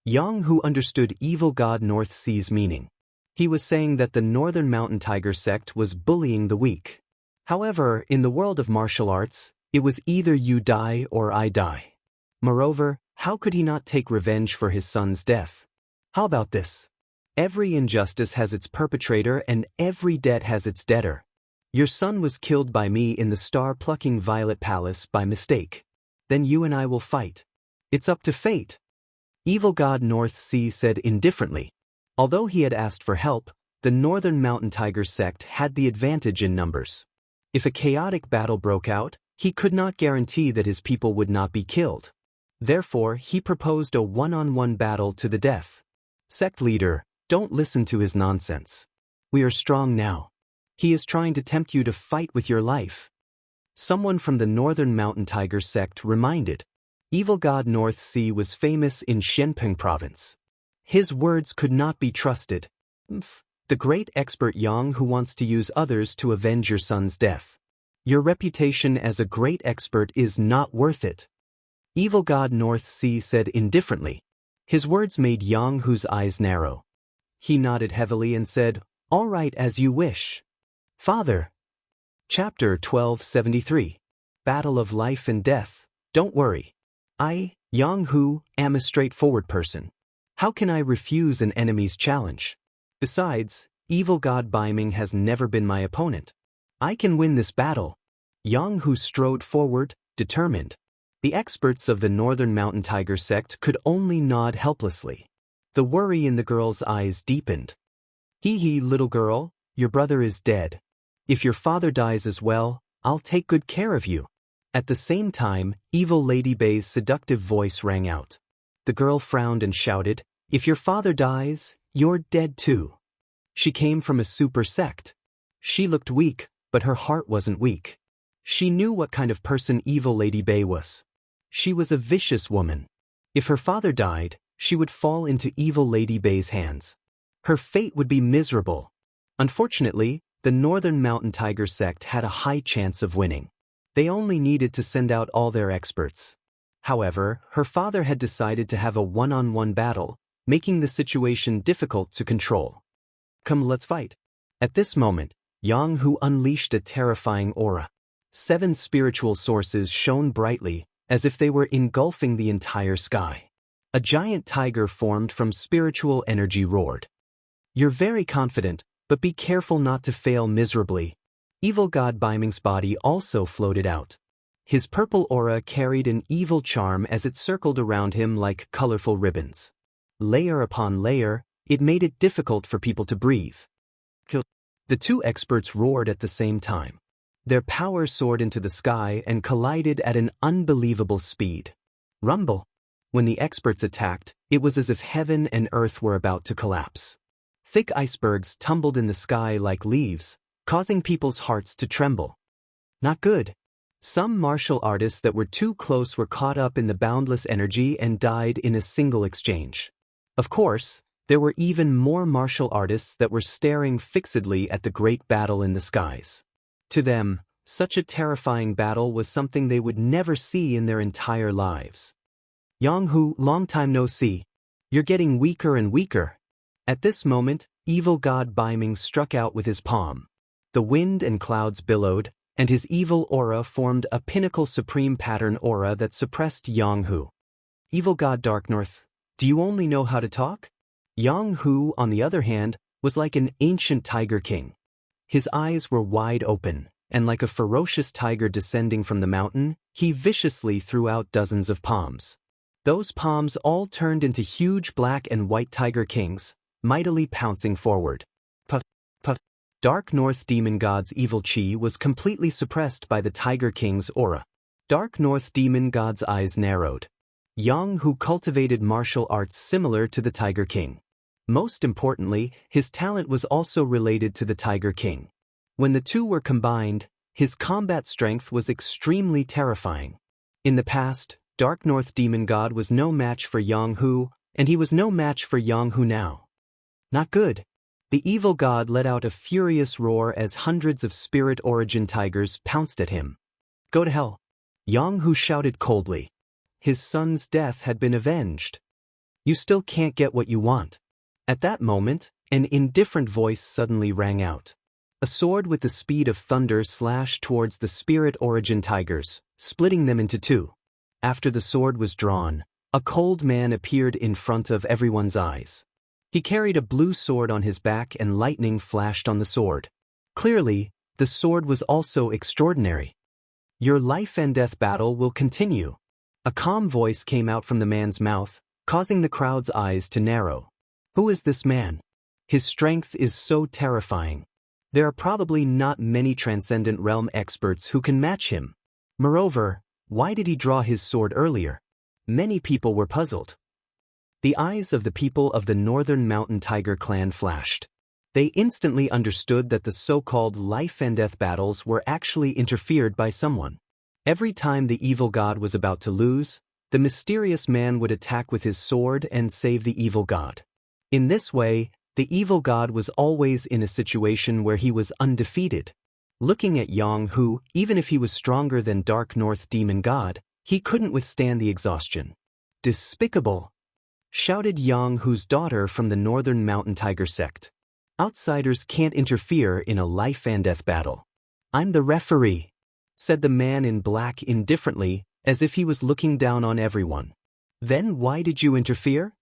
Yang Hu understood Evil God North Sea's meaning. He was saying that the Northern Mountain Tiger sect was bullying the weak. However, in the world of martial arts, it was either you die or I die. Moreover, how could he not take revenge for his son's death? How about this? Every injustice has its perpetrator and every debt has its debtor. Your son was killed by me in the star-plucking Violet Palace by mistake. Then you and I will fight. It's up to fate. Evil God North Sea said indifferently. Although he had asked for help, the Northern Mountain Tiger sect had the advantage in numbers. If a chaotic battle broke out, he could not guarantee that his people would not be killed. Therefore, he proposed a one-on-one battle to the death. Sect leader, don't listen to his nonsense. We are strong now. He is trying to tempt you to fight with your life. Someone from the Northern Mountain Tiger sect reminded. Evil God North Sea was famous in Xianping province. His words could not be trusted. The great expert Yang Hu wants to use others to avenge your son's death. Your reputation as a great expert is not worth it. Evil God North Sea said indifferently. His words made Yang Hu's eyes narrow. He nodded heavily and said, "All right, as you wish." Father. Chapter 1273. Battle of Life and Death. Don't worry. I, Yang Hu, am a straightforward person. How can I refuse an enemy's challenge? Besides, Evil God Baiming has never been my opponent. I can win this battle. Yang Hu strode forward, determined. The experts of the Northern Mountain Tiger sect could only nod helplessly. The worry in the girl's eyes deepened. Hee, little girl, your brother is dead. If your father dies as well, I'll take good care of you. At the same time, Evil Lady Bei's seductive voice rang out. The girl frowned and shouted, "If your father dies, you're dead too." She came from a super sect. She looked weak, but her heart wasn't weak. She knew what kind of person Evil Lady Bei was. She was a vicious woman. If her father died, she would fall into Evil Lady Bei's hands. Her fate would be miserable. Unfortunately, the Northern Mountain Tiger sect had a high chance of winning. They only needed to send out all their experts. However, her father had decided to have a one-on-one battle, making the situation difficult to control. Come, let's fight. At this moment, Yang Hu unleashed a terrifying aura. 7 spiritual sources shone brightly, as if they were engulfing the entire sky. A giant tiger formed from spiritual energy roared. "You're very confident, but be careful not to fail miserably." Evil god Baiming's body also floated out. His purple aura carried an evil charm as it circled around him like colorful ribbons. Layer upon layer, it made it difficult for people to breathe. The 2 experts roared at the same time. Their power soared into the sky and collided at an unbelievable speed. Rumble! When the experts attacked, it was as if heaven and earth were about to collapse. Thick icebergs tumbled in the sky like leaves, causing people's hearts to tremble. Not good. Some martial artists that were too close were caught up in the boundless energy and died in a single exchange. Of course, there were even more martial artists that were staring fixedly at the great battle in the skies. To them, such a terrifying battle was something they would never see in their entire lives. "Yang Hu, long time no see. You're getting weaker and weaker." At this moment, evil god Baiming struck out with his palm. The wind and clouds billowed, and his evil aura formed a pinnacle supreme pattern aura that suppressed Yang Hu. Evil god Dark North, do you only know how to talk? Yang Hu, on the other hand, was like an ancient tiger king. His eyes were wide open, and like a ferocious tiger descending from the mountain, he viciously threw out dozens of palms. Those palms all turned into huge black and white tiger kings, mightily pouncing forward. Puff, puff. Dark North Demon God's evil chi was completely suppressed by the Tiger King's aura. Dark North Demon God's eyes narrowed. Yang Hu cultivated martial arts similar to the Tiger King. Most importantly, his talent was also related to the Tiger King. When the two were combined, his combat strength was extremely terrifying. In the past, Dark North Demon God was no match for Yang Hu, and he was no match for Yang Hu now. Not good. The evil god let out a furious roar as hundreds of spirit origin tigers pounced at him. Go to hell. Yang Hu shouted coldly. His son's death had been avenged. You still can't get what you want. At that moment, an indifferent voice suddenly rang out. A sword with the speed of thunder slashed towards the spirit origin tigers, splitting them into 2. After the sword was drawn, a cold man appeared in front of everyone's eyes. He carried a blue sword on his back and lightning flashed on the sword. Clearly, the sword was also extraordinary. Your life and death battle will continue. A calm voice came out from the man's mouth, causing the crowd's eyes to narrow. Who is this man? His strength is so terrifying. There are probably not many Transcendent Realm experts who can match him. Moreover, why did he draw his sword earlier? Many people were puzzled. The eyes of the people of the Northern Mountain Tiger clan flashed. They instantly understood that the so-called life and death battles were actually interfered by someone. Every time the evil god was about to lose, the mysterious man would attack with his sword and save the evil god. In this way, the evil god was always in a situation where he was undefeated. Looking at Yang Hu, even if he was stronger than Dark North Demon God, he couldn't withstand the exhaustion. Despicable! Shouted Yang Hu's daughter from the Northern Mountain Tiger sect. Outsiders can't interfere in a life and death battle. I'm the referee, said the man in black indifferently, as if he was looking down on everyone. Then why did you interfere?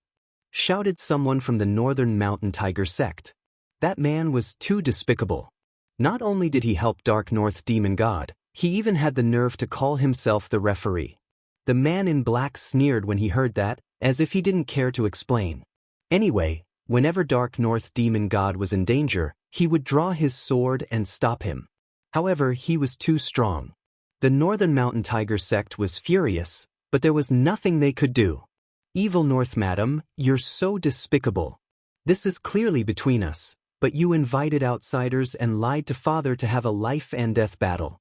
Shouted someone from the Northern Mountain Tiger sect. That man was too despicable. Not only did he help Dark North Demon God, he even had the nerve to call himself the referee. The man in black sneered when he heard that, as if he didn't care to explain. Anyway, whenever Dark North Demon God was in danger, he would draw his sword and stop him. However, he was too strong. The Northern Mountain Tiger sect was furious, but there was nothing they could do. Evil North Madam, you're so despicable. This is clearly between us, but you invited outsiders and lied to Father to have a life and death battle,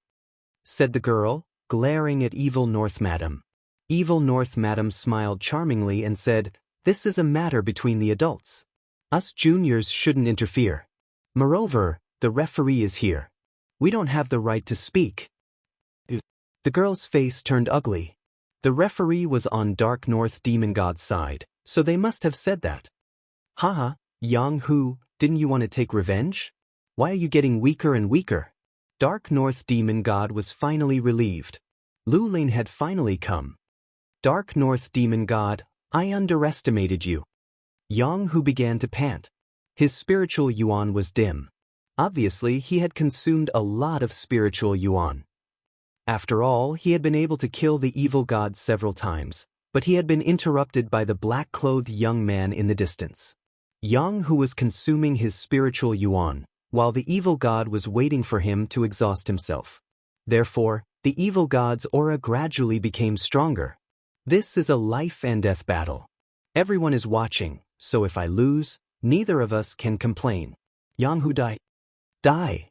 said the girl, glaring at Evil North Madam. Evil North Madam smiled charmingly and said, this is a matter between the adults. Us juniors shouldn't interfere. Moreover, the referee is here. We don't have the right to speak. The girl's face turned ugly. The referee was on Dark North Demon God's side, so they must have said that. Haha, Yang Hu, didn't you want to take revenge? Why are you getting weaker and weaker? Dark North Demon God was finally relieved. Lu Lin had finally come. Dark North Demon God, I underestimated you. Yang Hu began to pant. His spiritual yuan was dim. Obviously, he had consumed a lot of spiritual yuan. After all, he had been able to kill the evil god several times, but he had been interrupted by the black-clothed young man in the distance. Yang Hu was consuming his spiritual yuan, while the evil god was waiting for him to exhaust himself. Therefore, the evil god's aura gradually became stronger. This is a life and death battle. Everyone is watching, so if I lose, neither of us can complain. Yang Hu die. Die.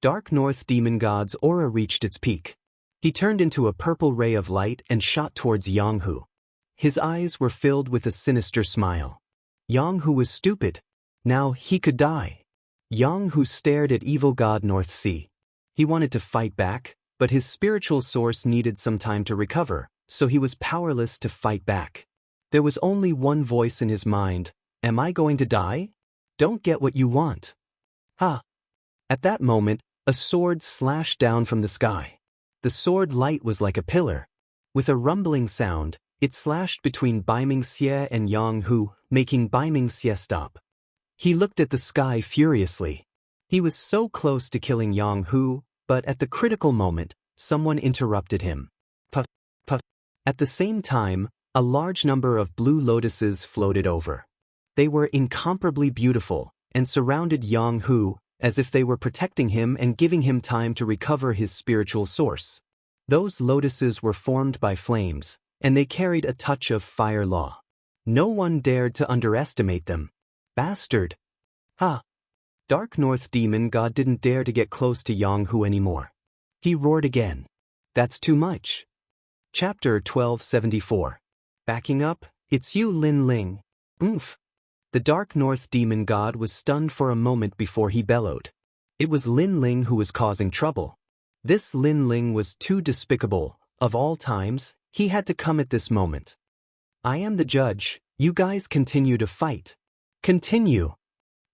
Dark North Demon God's aura reached its peak. He turned into a purple ray of light and shot towards Yang Hu. His eyes were filled with a sinister smile. Yang Hu was stupid. Now he could die. Yang Hu stared at evil god North Sea. He wanted to fight back, but his spiritual source needed some time to recover, so he was powerless to fight back. There was only one voice in his mind. Am I going to die? Don't get what you want. Ha! At that moment, a sword slashed down from the sky. The sword light was like a pillar. With a rumbling sound, it slashed between Xie and Yang Hu, making Xie stop. He looked at the sky furiously. He was so close to killing Yang Hu, but at the critical moment, someone interrupted him. Puff, puff. At the same time, a large number of blue lotuses floated over. They were incomparably beautiful, and surrounded Yang Hu, as if they were protecting him and giving him time to recover his spiritual source. Those lotuses were formed by flames, and they carried a touch of fire law. No one dared to underestimate them. Bastard! Ha! Dark North Demon God didn't dare to get close to Yang Hu anymore. He roared again. That's too much. Chapter 1274. Backing up, it's you, Lin Ling. Oomph! The Dark North Demon God was stunned for a moment before he bellowed. It was Lin Ling who was causing trouble. This Lin Ling was too despicable. Of all times, he had to come at this moment. I am the judge. You guys continue to fight. Continue.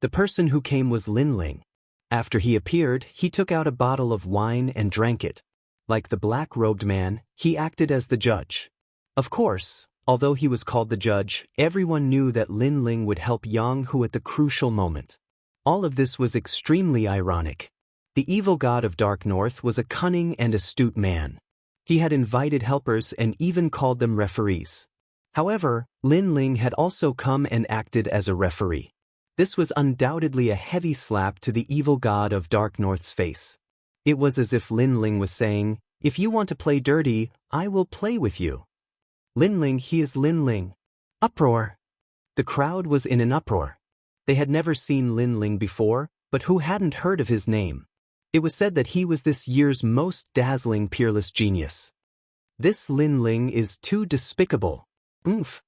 The person who came was Lin Ling. After he appeared, he took out a bottle of wine and drank it. Like the black-robed man, he acted as the judge. Of course, although he was called the judge, everyone knew that Lin Ling would help Yang Hu at the crucial moment. All of this was extremely ironic. The evil god of Dark North was a cunning and astute man. He had invited helpers and even called them referees. However, Lin Ling had also come and acted as a referee. This was undoubtedly a heavy slap to the evil god of Dark North's face. It was as if Lin Ling was saying, if you want to play dirty, I will play with you. Lin Ling, he is Lin Ling. Uproar! The crowd was in an uproar. They had never seen Lin Ling before, but who hadn't heard of his name? It was said that he was this year's most dazzling peerless genius. This Lin Ling is too despicable. Oomph!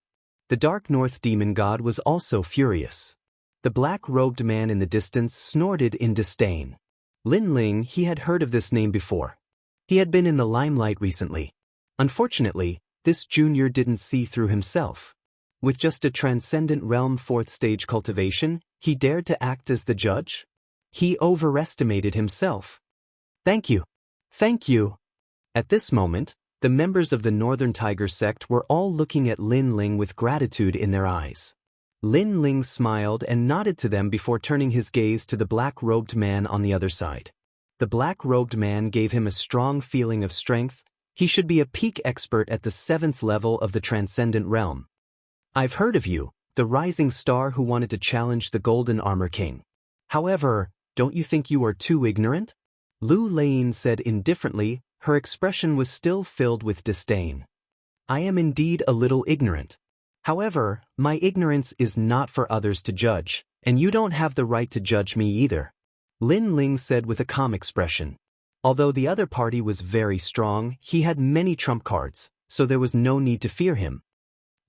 The Dark North Demon God was also furious. The black-robed man in the distance snorted in disdain. Lin Ling, he had heard of this name before. He had been in the limelight recently. Unfortunately, this junior didn't see through himself. With just a transcendent realm 4th stage cultivation, he dared to act as the judge? He overestimated himself. Thank you. Thank you. At this moment, the members of the Northern Tiger sect were all looking at Lin Ling with gratitude in their eyes. Lin Ling smiled and nodded to them before turning his gaze to the black-robed man on the other side. The black-robed man gave him a strong feeling of strength. He should be a peak expert at the 7th level of the Transcendent Realm. I've heard of you, the rising star who wanted to challenge the Golden Armor King. However, don't you think you are too ignorant? Lu Lin said indifferently. Her expression was still filled with disdain. I am indeed a little ignorant. However, my ignorance is not for others to judge, and you don't have the right to judge me either. Lin Ling said with a calm expression. Although the other party was very strong, he had many trump cards, so there was no need to fear him.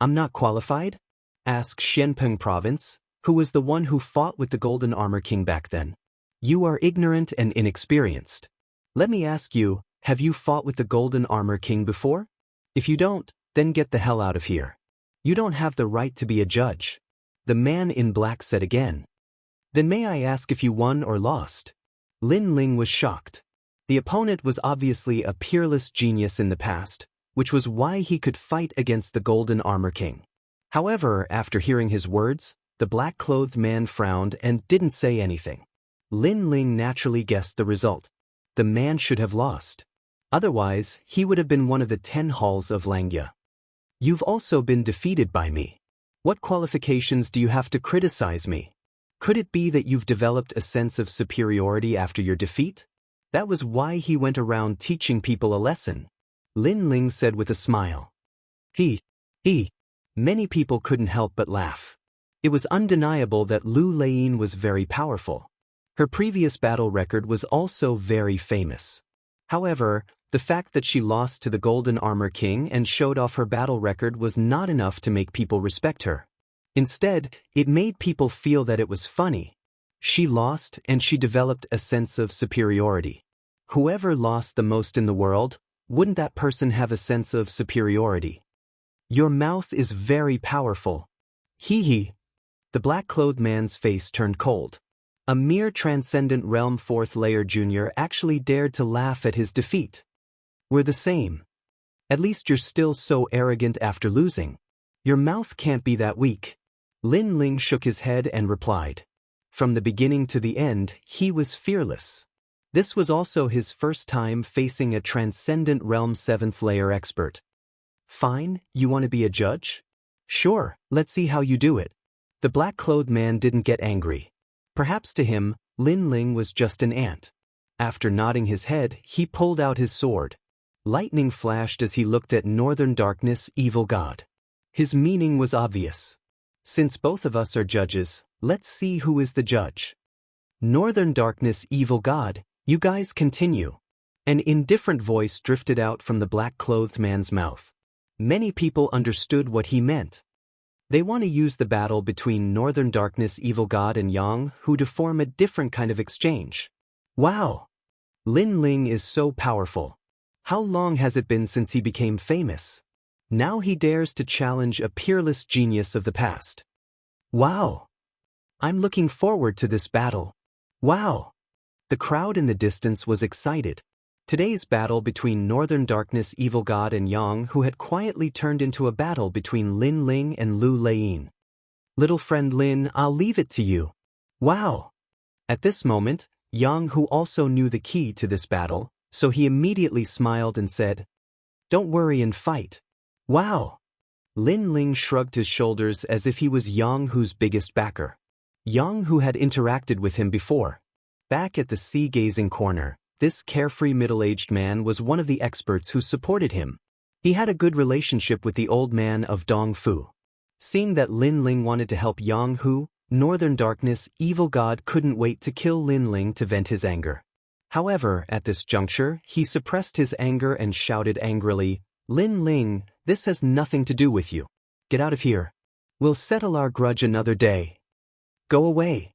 I'm not qualified? Asked Shenpeng Province, who was the one who fought with the Golden Armor King back then. You are ignorant and inexperienced. Let me ask you, have you fought with the Golden Armor King before? If you don't, then get the hell out of here. You don't have the right to be a judge. The man in black said again. Then may I ask if you won or lost? Lin Ling was shocked. The opponent was obviously a peerless genius in the past, which was why he could fight against the Golden Armor King. However, after hearing his words, the black-clothed man frowned and didn't say anything. Lin Ling naturally guessed the result. The man should have lost. Otherwise, he would have been one of the 10 halls of Langya. You've also been defeated by me. What qualifications do you have to criticize me? Could it be that you've developed a sense of superiority after your defeat? That was why he went around teaching people a lesson. Lin Ling said with a smile. He. Many people couldn't help but laugh. It was undeniable that Lu Leying was very powerful. Her previous battle record was also very famous. However, the fact that she lost to the Golden Armor King and showed off her battle record was not enough to make people respect her. Instead, it made people feel that it was funny. She lost and she developed a sense of superiority. Whoever lost the most in the world, wouldn't that person have a sense of superiority? Your mouth is very powerful. Hee. The black-clothed man's face turned cold. A mere Transcendent Realm 4th Layer Junior actually dared to laugh at his defeat. We're the same. At least you're still so arrogant after losing. Your mouth can't be that weak. Lin Ling shook his head and replied. From the beginning to the end, he was fearless. This was also his first time facing a Transcendent Realm 7th Layer expert. Fine, you want to be a judge? Sure, let's see how you do it. The black-clothed man didn't get angry. Perhaps to him, Lin Ling was just an ant. After nodding his head, he pulled out his sword. Lightning flashed as he looked at Northern Darkness, evil god. His meaning was obvious. Since both of us are judges, let's see who is the judge. Northern Darkness, evil god, you guys continue. An indifferent voice drifted out from the black-clothed man's mouth. Many people understood what he meant. They want to use the battle between Northern Darkness, evil god and Yang Hu to form a different kind of exchange. Wow! Lin Ling is so powerful. How long has it been since he became famous? Now he dares to challenge a peerless genius of the past. Wow! I'm looking forward to this battle. Wow! The crowd in the distance was excited. Today's battle between Northern Darkness, evil god and Yang Hu had quietly turned into a battle between Lin Ling and Lu Leying. Little friend Lin, I'll leave it to you. Wow! At this moment, Yang Hu also knew the key to this battle, so he immediately smiled and said, Don't worry and fight. Wow! Lin Ling shrugged his shoulders as if he was Yang Hu's biggest backer. Yang Hu had interacted with him before. Back at the sea-gazing corner, this carefree middle-aged man was one of the experts who supported him. He had a good relationship with the old man of Dongfu. Seeing that Lin Ling wanted to help Yang Hu, Northern Darkness, evil god couldn't wait to kill Lin Ling to vent his anger. However, at this juncture, he suppressed his anger and shouted angrily, Lin Ling, this has nothing to do with you. Get out of here. We'll settle our grudge another day. Go away.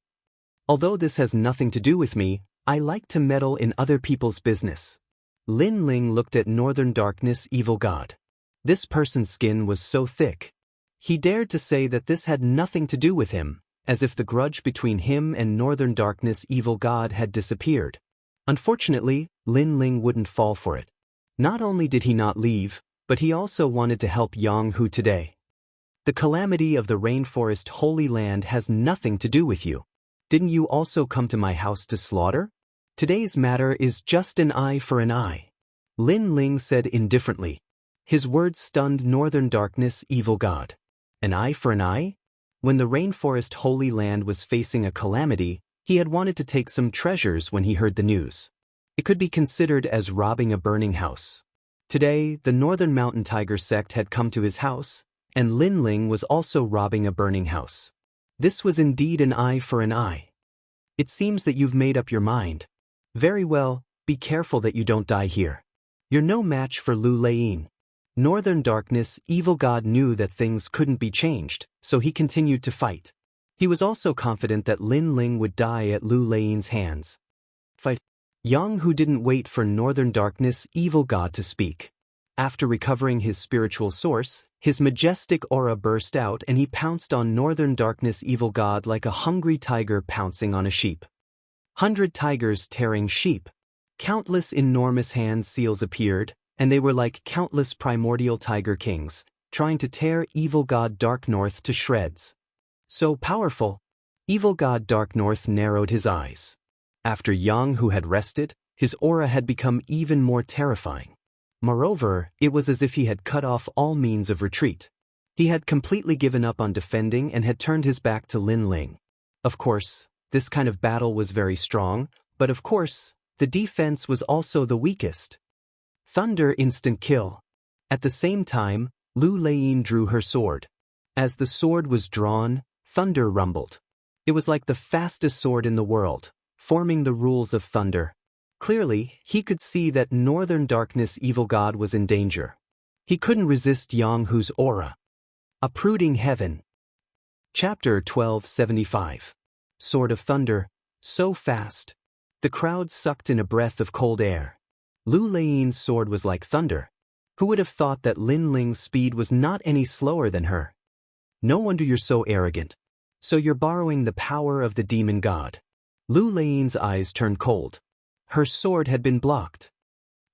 Although this has nothing to do with me, I like to meddle in other people's business. Lin Ling looked at Northern Darkness, evil god. This person's skin was so thick. He dared to say that this had nothing to do with him, as if the grudge between him and Northern Darkness, evil god had disappeared. Unfortunately, Lin Ling wouldn't fall for it. Not only did he not leave, but he also wanted to help Yang Hu today. The calamity of the rainforest Holy Land has nothing to do with you. Didn't you also come to my house to slaughter? Today's matter is just an eye for an eye. Lin Ling said indifferently. His words stunned Northern Darkness, evil god. An eye for an eye? When the rainforest Holy Land was facing a calamity, he had wanted to take some treasures when he heard the news. It could be considered as robbing a burning house. Today, the Northern Mountain Tiger sect had come to his house, and Lin Ling was also robbing a burning house. This was indeed an eye for an eye. It seems that you've made up your mind. Very well, be careful that you don't die here. You're no match for Lu Leying. Northern Darkness, evil god knew that things couldn't be changed, so he continued to fight. He was also confident that Lin Ling would die at Lu Leying's hands. Fight. Yang Hu didn't wait for Northern Darkness, evil god to speak. After recovering his spiritual source, his majestic aura burst out and he pounced on Northern Darkness, evil god like a hungry tiger pouncing on a sheep. 100 tigers tearing sheep. Countless enormous hand seals appeared, and they were like countless primordial tiger kings, trying to tear evil god Dark North to shreds. So powerful! Evil god Dark North narrowed his eyes. After Yang Hu had rested, his aura had become even more terrifying. Moreover, it was as if he had cut off all means of retreat. He had completely given up on defending and had turned his back to Lin Ling. Of course, this kind of battle was very strong, but of course, the defense was also the weakest. Thunder instant kill. At the same time, Lu Leying drew her sword. As the sword was drawn, thunder rumbled. It was like the fastest sword in the world, forming the rules of thunder. Clearly, he could see that Northern Darkness evil god was in danger. He couldn't resist Yang Hu's aura. Uprooting heaven. Chapter 1275. Sword of Thunder, so fast. The crowd sucked in a breath of cold air. Lu Leying's sword was like thunder. Who would have thought that Lin Ling's speed was not any slower than her? No wonder you're so arrogant. So you're borrowing the power of the demon god. Lu Leying's eyes turned cold. Her sword had been blocked.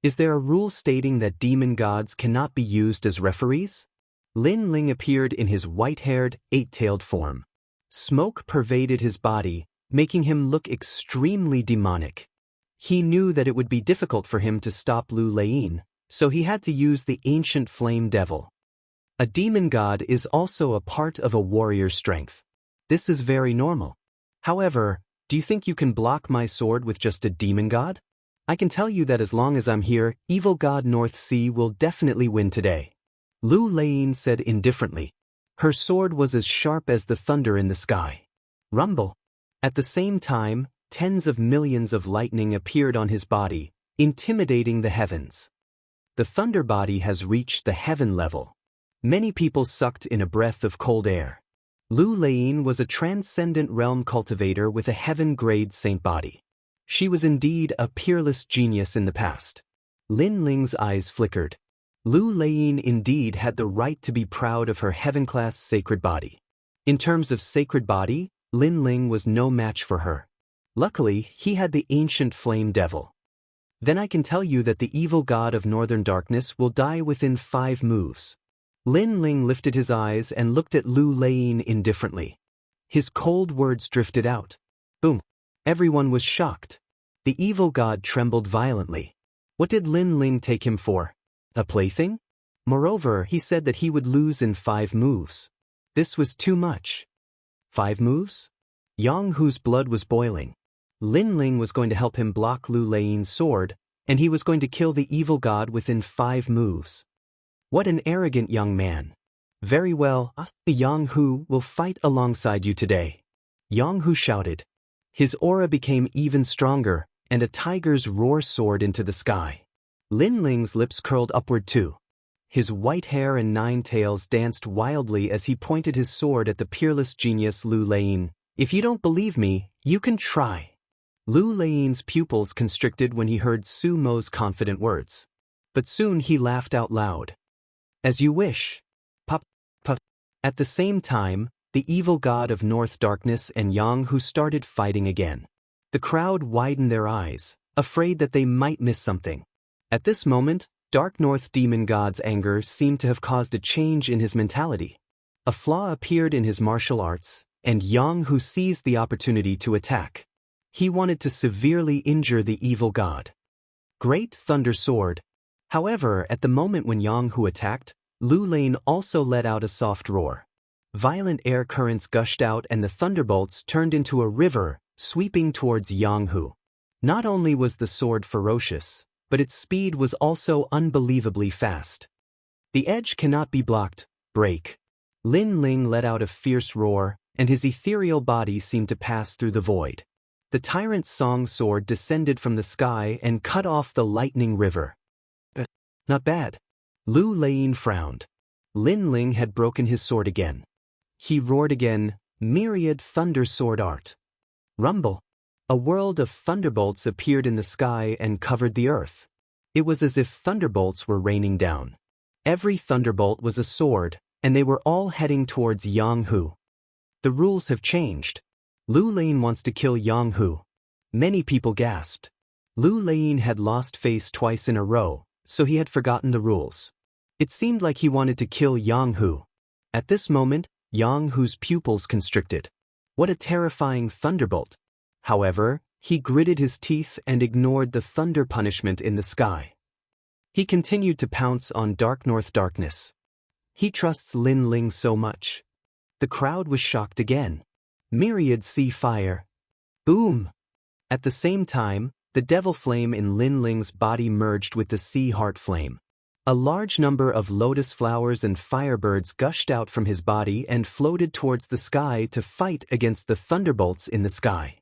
Is there a rule stating that demon gods cannot be used as referees? Lin Ling appeared in his white-haired, eight-tailed form. Smoke pervaded his body, making him look extremely demonic. He knew that it would be difficult for him to stop Lu Leying, so he had to use the ancient flame devil. A demon god is also a part of a warrior's strength. This is very normal. However, do you think you can block my sword with just a demon god? I can tell you that as long as I'm here, evil god North Sea will definitely win today. Lu Leying said indifferently. Her sword was as sharp as the thunder in the sky. Rumble. At the same time, tens of millions of lightning appeared on his body, intimidating the heavens. The thunder body has reached the heaven level. Many people sucked in a breath of cold air. Lu Leying was a transcendent realm cultivator with a heaven-grade saint body. She was indeed a peerless genius in the past. Lin Ling's eyes flickered. Lu Leying indeed had the right to be proud of her heaven-class sacred body. In terms of sacred body, Lin Ling was no match for her. Luckily, he had the ancient flame devil. Then I can tell you that the evil god of Northern Darkness will die within 5 moves. Lin Ling lifted his eyes and looked at Lu Leying indifferently. His cold words drifted out. Boom. Everyone was shocked. The evil god trembled violently. What did Lin Ling take him for? A plaything? Moreover, he said that he would lose in 5 moves. This was too much. 5 moves? Yang Hu's blood was boiling. Lin Ling was going to help him block Lu Leying's sword, and he was going to kill the evil god within 5 moves. What an arrogant young man. Very well, Yang Hu will fight alongside you today. Yang Hu shouted. His aura became even stronger, and a tiger's roar soared into the sky. Lin Ling's lips curled upward too. His white hair and 9 tails danced wildly as he pointed his sword at the peerless genius Lu Leying. If you don't believe me, you can try. Lu Leying's pupils constricted when he heard Su Mo's confident words. But soon he laughed out loud. As you wish. Pop, pop. At the same time, the evil god of North Darkness and Yang Hu started fighting again. The crowd widened their eyes, afraid that they might miss something. At this moment, Dark North demon god's anger seemed to have caused a change in his mentality. A flaw appeared in his martial arts, and Yang Hu seized the opportunity to attack. He wanted to severely injure the evil god. Great Thunder Sword. However, at the moment when Yang Hu attacked, Lu Leying also let out a soft roar. Violent air currents gushed out and the thunderbolts turned into a river, sweeping towards Yang Hu. Not only was the sword ferocious, but its speed was also unbelievably fast. The edge cannot be blocked. Break. Lin Ling let out a fierce roar, and his ethereal body seemed to pass through the void. The tyrant's song sword descended from the sky and cut off the lightning river. Not bad. Lu Leying frowned. Lin Ling had broken his sword again. He roared again, myriad thunder sword art. Rumble. A world of thunderbolts appeared in the sky and covered the earth. It was as if thunderbolts were raining down. Every thunderbolt was a sword, and they were all heading towards Yang Hu. The rules have changed. Lu Leying wants to kill Yang Hu. Many people gasped. Lu Lin had lost face twice in a row, so he had forgotten the rules. It seemed like he wanted to kill Yang Hu. At this moment, Yang Hu's pupils constricted. What a terrifying thunderbolt! However, he gritted his teeth and ignored the thunder punishment in the sky. He continued to pounce on dark north darkness. He trusts Lin Ling so much. The crowd was shocked again. Myriad sea fire. Boom! At the same time, the devil flame in Lin Ling's body merged with the sea heart flame. A large number of lotus flowers and firebirds gushed out from his body and floated towards the sky to fight against the thunderbolts in the sky,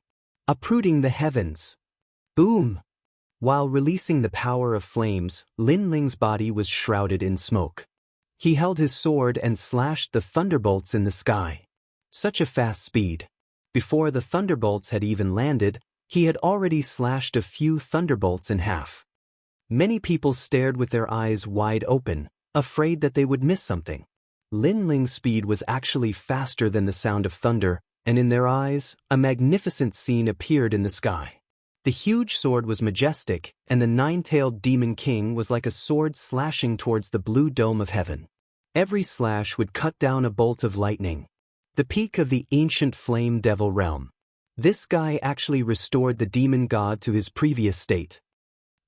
uprooting the heavens. Boom! While releasing the power of flames, Lin Ling's body was shrouded in smoke. He held his sword and slashed the thunderbolts in the sky. Such a fast speed. Before the thunderbolts had even landed, he had already slashed a few thunderbolts in half. Many people stared with their eyes wide open, afraid that they would miss something. Lin Ling's speed was actually faster than the sound of thunder, and in their eyes, a magnificent scene appeared in the sky. The huge sword was majestic, and the nine-tailed demon king was like a sword slashing towards the blue dome of heaven. Every slash would cut down a bolt of lightning. The peak of the ancient flame devil realm. This guy actually restored the demon god to his previous state.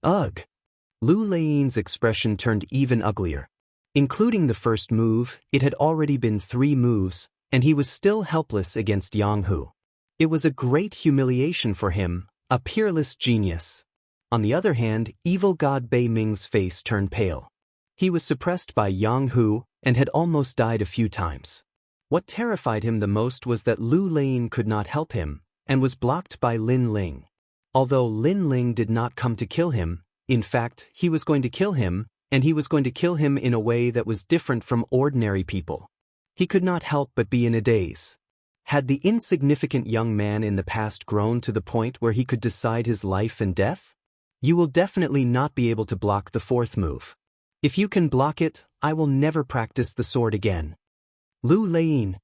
Ugh! Lu Lin's expression turned even uglier. Including the first move, it had already been 3 moves, and he was still helpless against Yang Hu. It was a great humiliation for him, a peerless genius. On the other hand, evil god Bei Ming's face turned pale. He was suppressed by Yang Hu and had almost died a few times. What terrified him the most was that Lu Lin could not help him, and was blocked by Lin Ling. Although Lin Ling did not come to kill him, in fact, he was going to kill him, and he was going to kill him in a way that was different from ordinary people. He could not help but be in a daze. Had the insignificant young man in the past grown to the point where he could decide his life and death? You will definitely not be able to block the 4th move. If you can block it, I will never practice the sword again. Lu Lin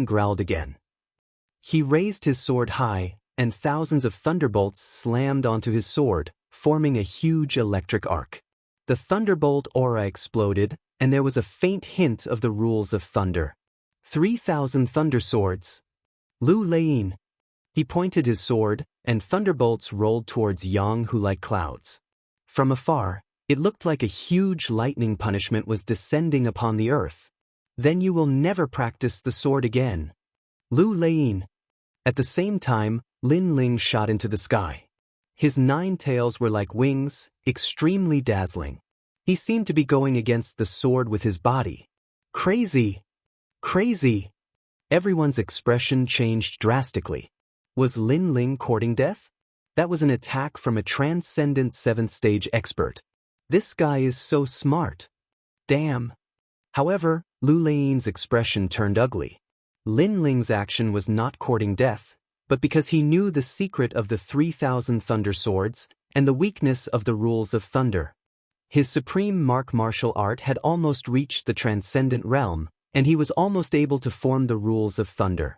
growled again. He raised his sword high, and thousands of thunderbolts slammed onto his sword, forming a huge electric arc. The thunderbolt aura exploded, and there was a faint hint of the rules of thunder. 3,000 thunder swords. Lu Lin. He pointed his sword, and thunderbolts rolled towards Yang Hu like clouds. From afar, it looked like a huge lightning punishment was descending upon the earth. Then you will never practice the sword again. Lu Lin. At the same time, Lin Ling shot into the sky. His 9 tails were like wings, extremely dazzling. He seemed to be going against the sword with his body. Crazy! Crazy! Everyone's expression changed drastically. Was Lin Ling courting death? That was an attack from a transcendent 7th stage expert. This guy is so smart. Damn. However, Lu Lin's expression turned ugly. Lin Ling's action was not courting death, but because he knew the secret of the 3,000 thunder swords and the weakness of the rules of thunder. His supreme martial art had almost reached the transcendent realm, and he was almost able to form the rules of thunder.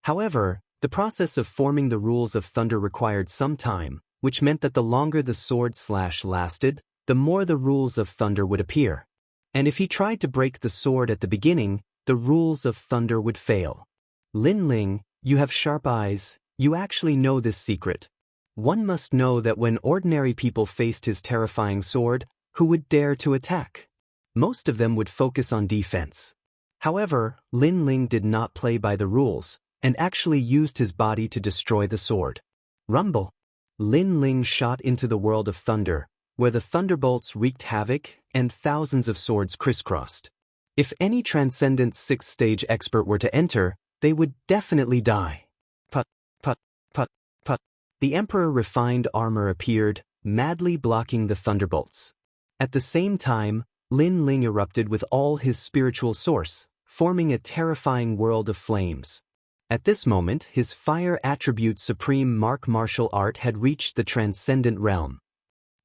However, the process of forming the rules of thunder required some time, which meant that the longer the sword slash lasted, the more the rules of thunder would appear. And if he tried to break the sword at the beginning, the rules of thunder would fail. Lin Ling, you have sharp eyes, you actually know this secret. One must know that when ordinary people faced his terrifying sword, who would dare to attack? Most of them would focus on defense. However, Lin Ling did not play by the rules, and actually used his body to destroy the sword. Rumble! Lin Ling shot into the world of thunder, where the thunderbolts wreaked havoc and thousands of swords crisscrossed. If any transcendent 6th stage expert were to enter, they would definitely die. Put, put, put, put. The Emperor refined armor appeared, madly blocking the thunderbolts. At the same time, Lin Ling erupted with all his spiritual source, forming a terrifying world of flames. At this moment, his fire attribute supreme martial art had reached the transcendent realm.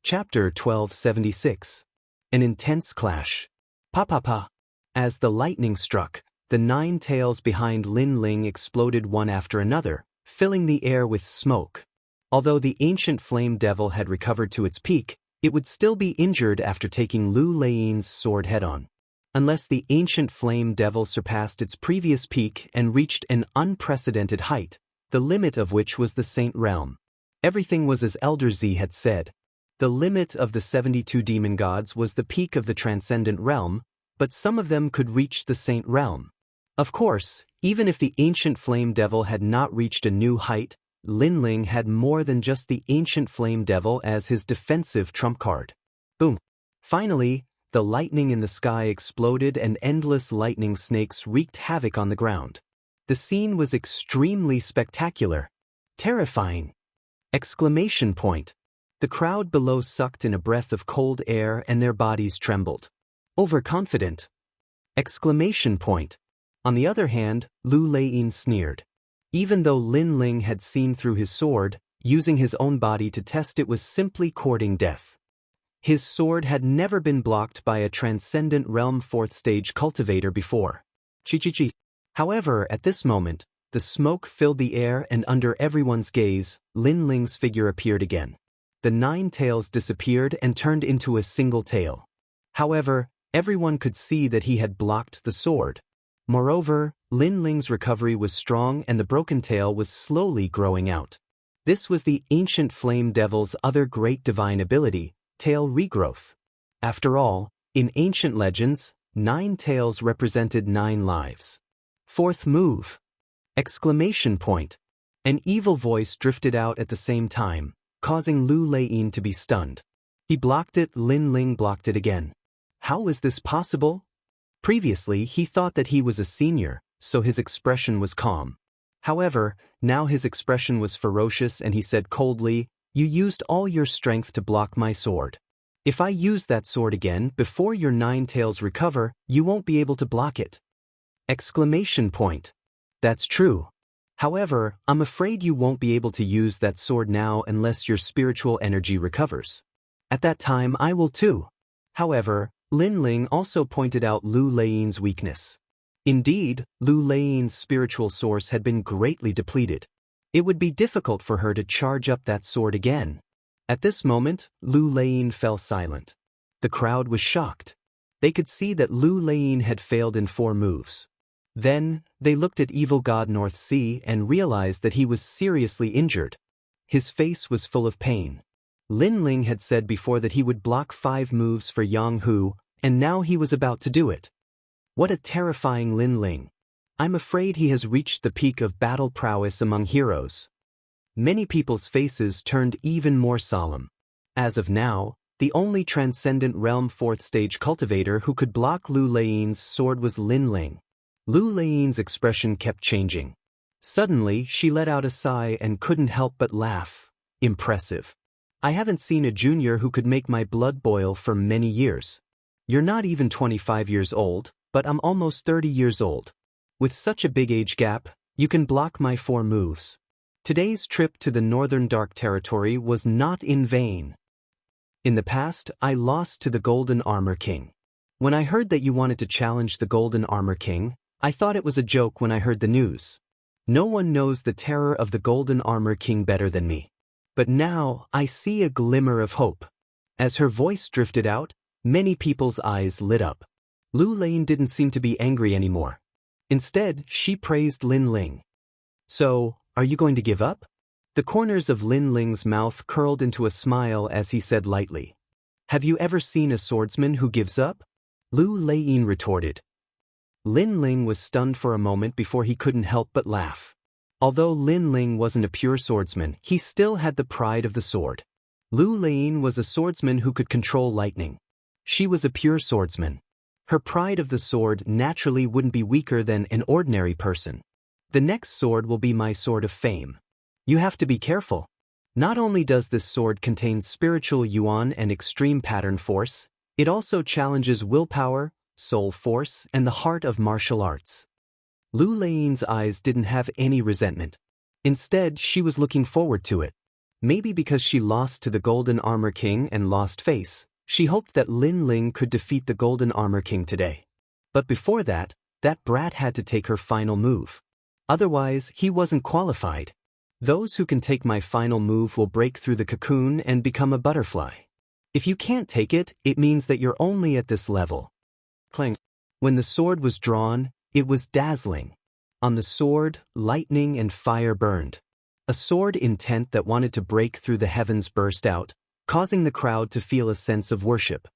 Chapter 1276. An intense clash. Pa. As the lightning struck, the 9 tails behind Lin Ling exploded one after another, filling the air with smoke. Although the ancient flame devil had recovered to its peak, it would still be injured after taking Lu Lein's sword head-on. Unless the ancient flame devil surpassed its previous peak and reached an unprecedented height, the limit of which was the Saint Realm. Everything was as Elder Z had said. The limit of the 72 demon gods was the peak of the transcendent realm, but some of them could reach the Saint Realm. Of course, even if the ancient flame devil had not reached a new height, Lin Ling had more than just the ancient flame devil as his defensive trump card. Boom! Finally, the lightning in the sky exploded and endless lightning snakes wreaked havoc on the ground. The scene was extremely spectacular. Terrifying! Exclamation point! The crowd below sucked in a breath of cold air and their bodies trembled. Overconfident! Exclamation point! On the other hand, Lu Lein sneered. Even though Lin Ling had seen through his sword, using his own body to test it was simply courting death. His sword had never been blocked by a transcendent realm 4th stage cultivator before. Chi. However, at this moment, the smoke filled the air and under everyone's gaze, Lin Ling's figure appeared again. The 9 tails disappeared and turned into a single tail. However, everyone could see that he had blocked the sword. Moreover, Lin Ling's recovery was strong and the broken tail was slowly growing out. This was the ancient flame devil's other great divine ability, tail regrowth. After all, in ancient legends, 9 tails represented 9 lives. 4th move! Exclamation point! An evil voice drifted out at the same time, causing Lu Lein to be stunned. He blocked it, Lin Ling blocked it again. How was this possible? Previously, he thought that he was a senior, so his expression was calm. However, now his expression was ferocious and he said coldly, "You used all your strength to block my sword. If I use that sword again before your 9 tails recover, you won't be able to block it." Exclamation point! That's true. However, I'm afraid you won't be able to use that sword now unless your spiritual energy recovers. At that time I will too. However, Lin Ling also pointed out Lu Lein's weakness. Indeed, Lu Lein's spiritual source had been greatly depleted. It would be difficult for her to charge up that sword again. At this moment, Lu Lein fell silent. The crowd was shocked. They could see that Lu Lein had failed in 4 moves. Then, they looked at Evil God North Sea and realized that he was seriously injured. His face was full of pain. Lin Ling had said before that he would block 5 moves for Yang Hu, and now he was about to do it. What a terrifying Lin Ling. I'm afraid he has reached the peak of battle prowess among heroes. Many people's faces turned even more solemn. As of now, the only transcendent realm 4th stage cultivator who could block Lu Lein's sword was Lin Ling. Lu Lein's expression kept changing. Suddenly, she let out a sigh and couldn't help but laugh. Impressive. I haven't seen a junior who could make my blood boil for many years. You're not even 25 years old, but I'm almost 30 years old. With such a big age gap, you can block my 4 moves. Today's trip to the Northern Dark Territory was not in vain. In the past, I lost to the Golden Armor King. When I heard that you wanted to challenge the Golden Armor King, I thought it was a joke when I heard the news. No one knows the terror of the Golden Armor King better than me. But now, I see a glimmer of hope. As her voice drifted out, many people's eyes lit up. Lu Lein didn't seem to be angry anymore. Instead, she praised Lin Ling. So, are you going to give up? The corners of Lin Ling's mouth curled into a smile as he said lightly. Have you ever seen a swordsman who gives up? Lu Lein retorted. Lin Ling was stunned for a moment before he couldn't help but laugh. Although Lin Ling wasn't a pure swordsman, he still had the pride of the sword. Lu Lein was a swordsman who could control lightning. She was a pure swordsman. Her pride of the sword naturally wouldn't be weaker than an ordinary person. The next sword will be my sword of fame. You have to be careful. Not only does this sword contain spiritual yuan and extreme pattern force, it also challenges willpower, soul force, and the heart of martial arts. Lu Lein's eyes didn't have any resentment. Instead, she was looking forward to it. Maybe because she lost to the Golden Armor King and lost face, she hoped that Lin Ling could defeat the Golden Armor King today. But before that brat had to take her final move. Otherwise, he wasn't qualified. Those who can take my final move will break through the cocoon and become a butterfly. If you can't take it, it means that you're only at this level. Clang. When the sword was drawn, it was dazzling. On the sword, lightning and fire burned. A sword intent that wanted to break through the heavens burst out, causing the crowd to feel a sense of worship.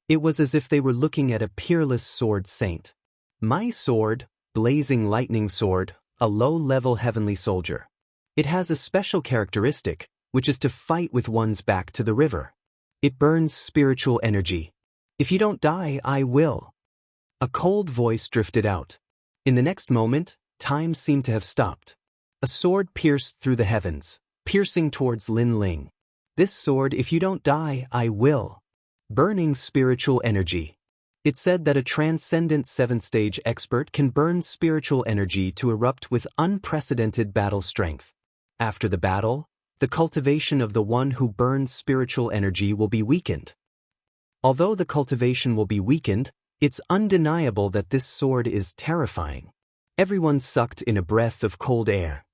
It was as if they were looking at a peerless sword saint. My sword, blazing lightning sword, a low-level heavenly soldier. It has a special characteristic, which is to fight with one's back to the river. It burns spiritual energy. If you don't die, I will. A cold voice drifted out. In the next moment, time seemed to have stopped. A sword pierced through the heavens, piercing towards Lin Ling. This sword, if you don't die, I will. Burning spiritual energy. It said that a transcendent 7th-stage expert can burn spiritual energy to erupt with unprecedented battle strength. After the battle, the cultivation of the one who burns spiritual energy will be weakened. Although the cultivation will be weakened, it's undeniable that this sword is terrifying. Everyone sucked in a breath of cold air.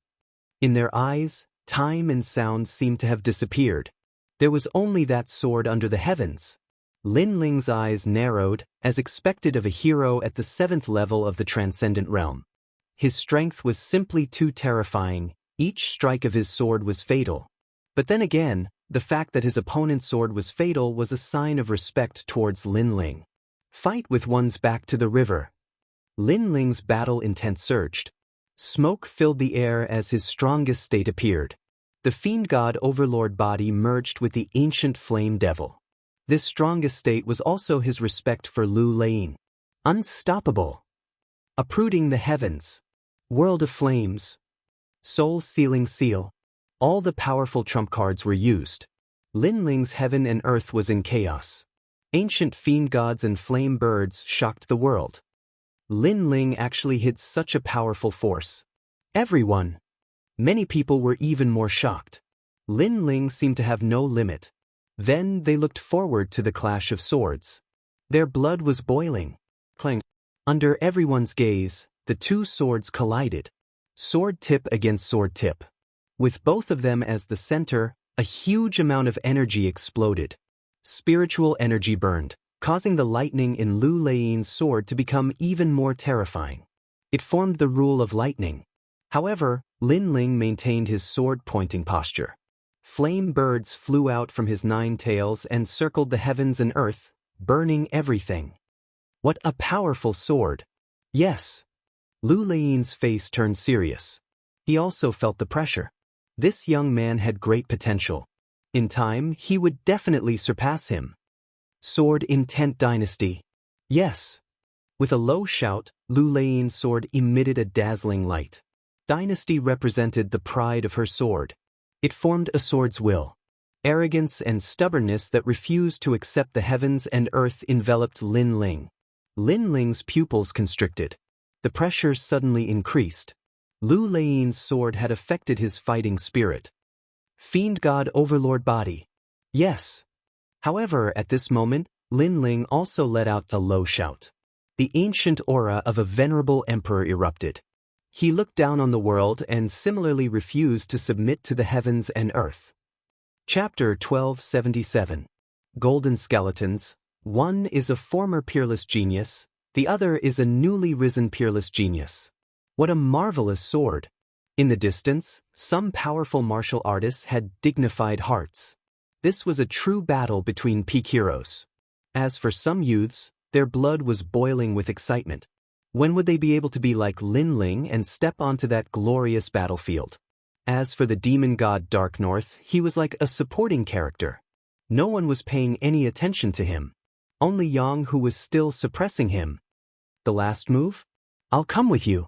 In their eyes, time and sound seemed to have disappeared. There was only that sword under the heavens. Lin Ling's eyes narrowed, as expected of a hero at the 7th level of the transcendent realm. His strength was simply too terrifying. Each strike of his sword was fatal. But then again, the fact that his opponent's sword was fatal was a sign of respect towards Lin Ling. Fight with one's back to the river. Lin Ling's battle intent surged. Smoke filled the air as his strongest state appeared. The fiend god overlord body merged with the ancient flame devil. This strongest state was also his respect for Lu Lin. Unstoppable. Uprooting the heavens. World of flames. Soul-sealing seal. All the powerful trump cards were used. Lin Ling's heaven and earth was in chaos. Ancient fiend gods and flame birds shocked the world. Lin Ling actually hid such a powerful force. Everyone. Many people were even more shocked. Lin Ling seemed to have no limit. Then they looked forward to the clash of swords. Their blood was boiling. Clang. Under everyone's gaze, the two swords collided. Sword tip against sword tip. With both of them as the center, a huge amount of energy exploded. Spiritual energy burned, causing the lightning in Lu Lin's sword to become even more terrifying. It formed the rule of lightning. However, Lin Ling maintained his sword-pointing posture. Flame birds flew out from his 9 tails and circled the heavens and earth, burning everything. What a powerful sword! Yes. Lu Lin's face turned serious. He also felt the pressure. This young man had great potential. In time, he would definitely surpass him. Sword Intent Dynasty. Yes. With a low shout, Lu Lin's sword emitted a dazzling light. Dynasty represented the pride of her sword. It formed a sword's will. Arrogance and stubbornness that refused to accept the heavens and earth enveloped Lin Ling. Lin Ling's pupils constricted. The pressure suddenly increased. Lu Lin's sword had affected his fighting spirit. Fiend God Overlord Body. Yes. However, at this moment, Lin Ling also let out a low shout. The ancient aura of a venerable emperor erupted. He looked down on the world and similarly refused to submit to the heavens and earth. Chapter 1277. Golden Skeletons. One is a former peerless genius, the other is a newly risen peerless genius. What a marvelous sword! In the distance, some powerful martial artists had dignified hearts. This was a true battle between peak heroes. As for some youths, their blood was boiling with excitement. When would they be able to be like Lin Ling and step onto that glorious battlefield? As for the demon god Dark North, he was like a supporting character. No one was paying any attention to him. Only Yang, who was still suppressing him. The last move? I'll come with you.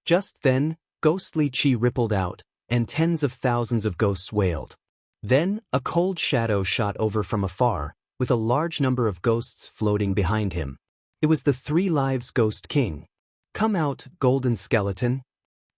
Just then, ghostly chi rippled out, and tens of thousands of ghosts wailed. Then, a cold shadow shot over from afar, with a large number of ghosts floating behind him. It was the 3 Lives Ghost King. Come out, golden skeleton.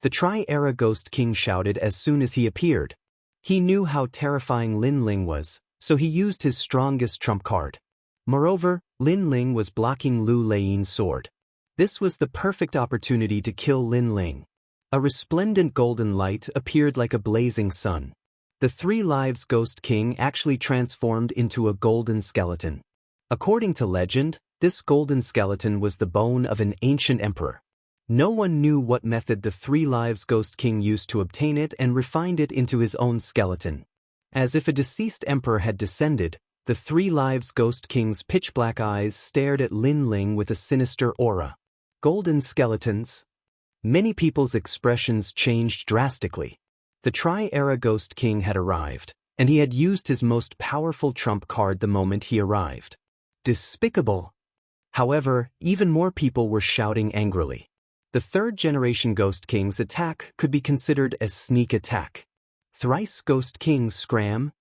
The Tri-Era Ghost King shouted as soon as he appeared. He knew how terrifying Lin Ling was, so he used his strongest trump card. Moreover, Lin Ling was blocking Lu Lin's sword. This was the perfect opportunity to kill Lin Ling. A resplendent golden light appeared like a blazing sun. The 3 Lives Ghost King actually transformed into a golden skeleton. According to legend, this golden skeleton was the bone of an ancient emperor. No one knew what method the 3 Lives Ghost King used to obtain it and refined it into his own skeleton. As if a deceased emperor had descended, the 3 Lives Ghost King's pitch-black eyes stared at Lin Ling with a sinister aura. Golden skeletons. Many people's expressions changed drastically. The Tri-Era Ghost King had arrived, and he had used his most powerful trump card the moment he arrived. Despicable. However, even more people were shouting angrily. The 3rd-generation Ghost King's attack could be considered as sneak attack. Thrice Ghost King scram.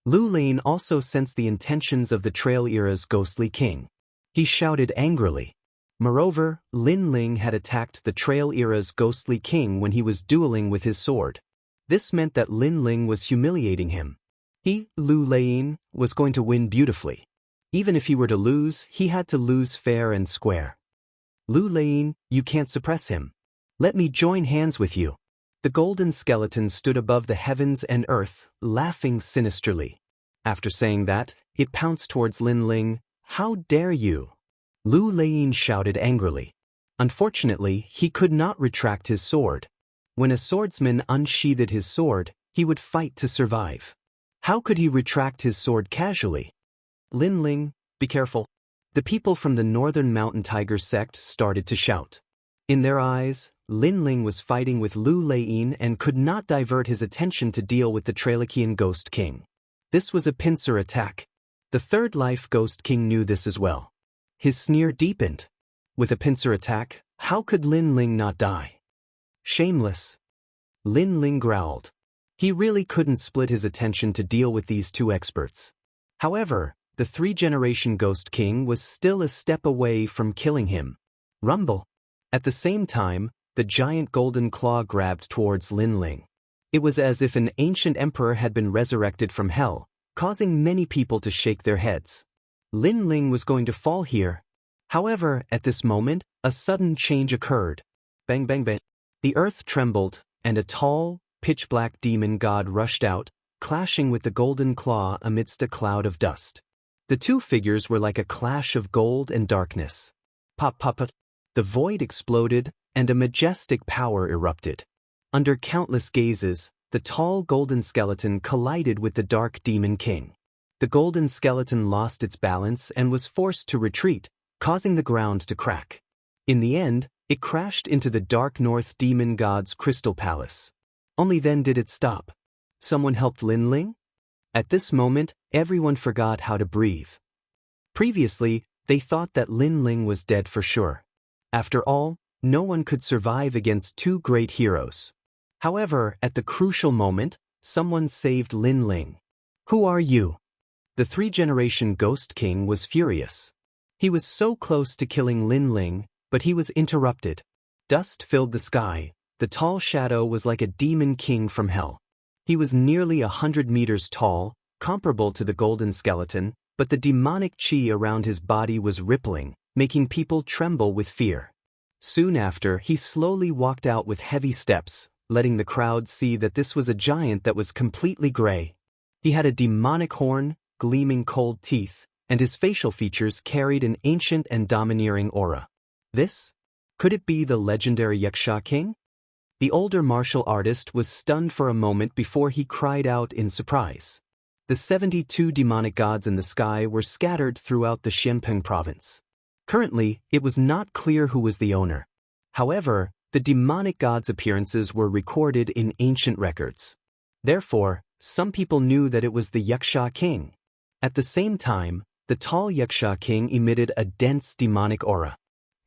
Lu Lane also sensed the intentions of the Trail Era's Ghostly King. He shouted angrily. Moreover, Lin Ling had attacked the Trail Era's Ghostly King when he was dueling with his sword. This meant that Lin Ling was humiliating him. He, Lu Lane, was going to win beautifully. Even if he were to lose, he had to lose fair and square. Lu Lane, you can't suppress him. Let me join hands with you. The golden skeleton stood above the heavens and earth, laughing sinisterly. After saying that, it pounced towards Lin Ling. How dare you? Lu Lane shouted angrily. Unfortunately, he could not retract his sword. When a swordsman unsheathed his sword, he would fight to survive. How could he retract his sword casually? Lin Ling, be careful. The people from the Northern Mountain Tiger sect started to shout. In their eyes, Lin Ling was fighting with Lu Lane and could not divert his attention to deal with the Trailakian Ghost King. This was a pincer attack. The 3rd Life Ghost King knew this as well. His sneer deepened. With a pincer attack, how could Lin Ling not die? Shameless. Lin Ling growled. He really couldn't split his attention to deal with these 2 experts. However, the 3rd-generation Ghost King was still a step away from killing him. Rumble. At the same time, the giant golden claw grabbed towards Lin Ling. It was as if an ancient emperor had been resurrected from hell, causing many people to shake their heads. Lin Ling was going to fall here. However, at this moment, a sudden change occurred. Bang bang bang. The earth trembled, and a tall, pitch-black demon god rushed out, clashing with the golden claw amidst a cloud of dust. The 2 figures were like a clash of gold and darkness. Pop pop pop. The void exploded, and a majestic power erupted. Under countless gazes, the tall golden skeleton collided with the dark demon king. The golden skeleton lost its balance and was forced to retreat, causing the ground to crack. In the end, it crashed into the dark north demon god's crystal palace. Only then did it stop. Someone helped Lin Ling? At this moment, everyone forgot how to breathe. Previously, they thought that Lin Ling was dead for sure. After all, no one could survive against 2 great heroes. However, at the crucial moment, someone saved Lin Ling. Who are you? The 3rd-generation Ghost King was furious. He was so close to killing Lin Ling, but he was interrupted. Dust filled the sky. The tall shadow was like a demon king from hell. He was nearly 100 meters tall, comparable to the golden skeleton, but the demonic chi around his body was rippling, making people tremble with fear. Soon after, he slowly walked out with heavy steps, letting the crowd see that this was a giant that was completely gray. He had a demonic horn, gleaming cold teeth, and his facial features carried an ancient and domineering aura. Could it be the legendary Wuxia King? The older martial artist was stunned for a moment before he cried out in surprise. The 72 demonic gods in the sky were scattered throughout the Xianpeng province. Currently, it was not clear who was the owner. However, the demonic gods' appearances were recorded in ancient records. Therefore, some people knew that it was the Wuxia King. At the same time, the tall Wuxia King emitted a dense demonic aura.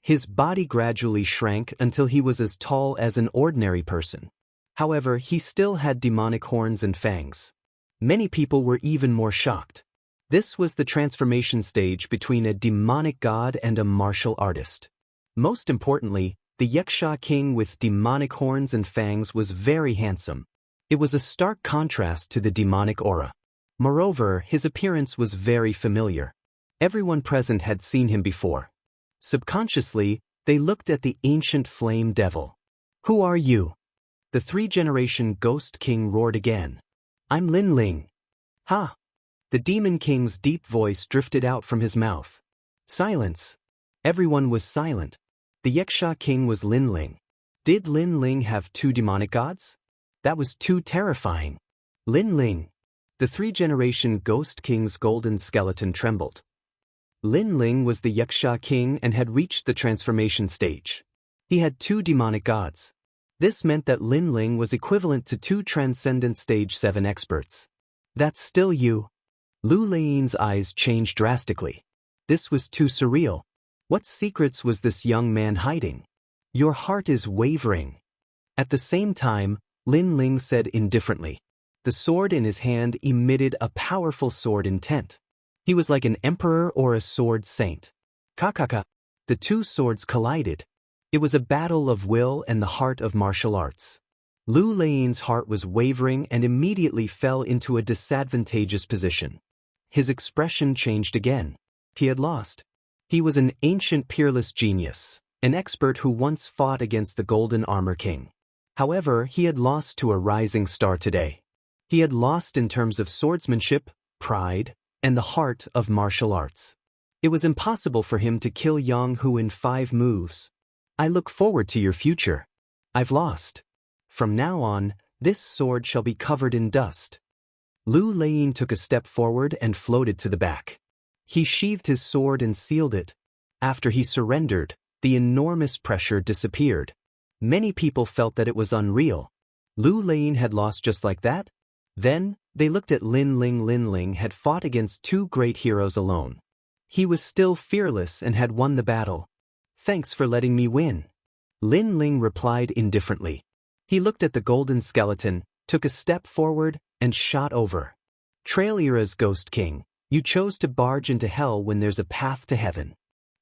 His body gradually shrank until he was as tall as an ordinary person. However, he still had demonic horns and fangs. Many people were even more shocked. This was the transformation stage between a demonic god and a martial artist. Most importantly, the Wuxia King with demonic horns and fangs was very handsome. It was a stark contrast to the demonic aura. Moreover, his appearance was very familiar. Everyone present had seen him before. Subconsciously, they looked at the ancient flame devil. Who are you? The three-generation Ghost King roared again. I'm Lin Ling. Ha! The Demon King's deep voice drifted out from his mouth. Silence. Everyone was silent. The Yixia King was Lin Ling. Did Lin Ling have two demonic gods? That was too terrifying. Lin Ling. The three-generation Ghost King's golden skeleton trembled. Lin Ling was the Yixia King and had reached the transformation stage. He had two demonic gods. This meant that Lin Ling was equivalent to two Transcendent Stage 7 experts. That's still you. Lu Lein's eyes changed drastically. This was too surreal. What secrets was this young man hiding? Your heart is wavering. At the same time, Lin Ling said indifferently. The sword in his hand emitted a powerful sword intent. He was like an emperor or a sword saint. Kakaka. The two swords collided. It was a battle of will and the heart of martial arts. Lu Lein's heart was wavering and immediately fell into a disadvantageous position. His expression changed again. He had lost. He was an ancient peerless genius, an expert who once fought against the Golden Armor King. However, he had lost to a rising star today. He had lost in terms of swordsmanship, pride, and the heart of martial arts. It was impossible for him to kill Yang Hu in 5 moves. I look forward to your future. I've lost. From now on, this sword shall be covered in dust. Lu Lein took a step forward and floated to the back. He sheathed his sword and sealed it. After he surrendered, the enormous pressure disappeared. Many people felt that it was unreal. Lu Lein had lost just like that? Then, they looked at Lin Ling. Lin Ling had fought against 2 great heroes alone. He was still fearless and had won the battle. Thanks for letting me win. Lin Ling replied indifferently. He looked at the golden skeleton, took a step forward, and shot over. Trail Era's Ghost King, you chose to barge into hell when there's a path to heaven.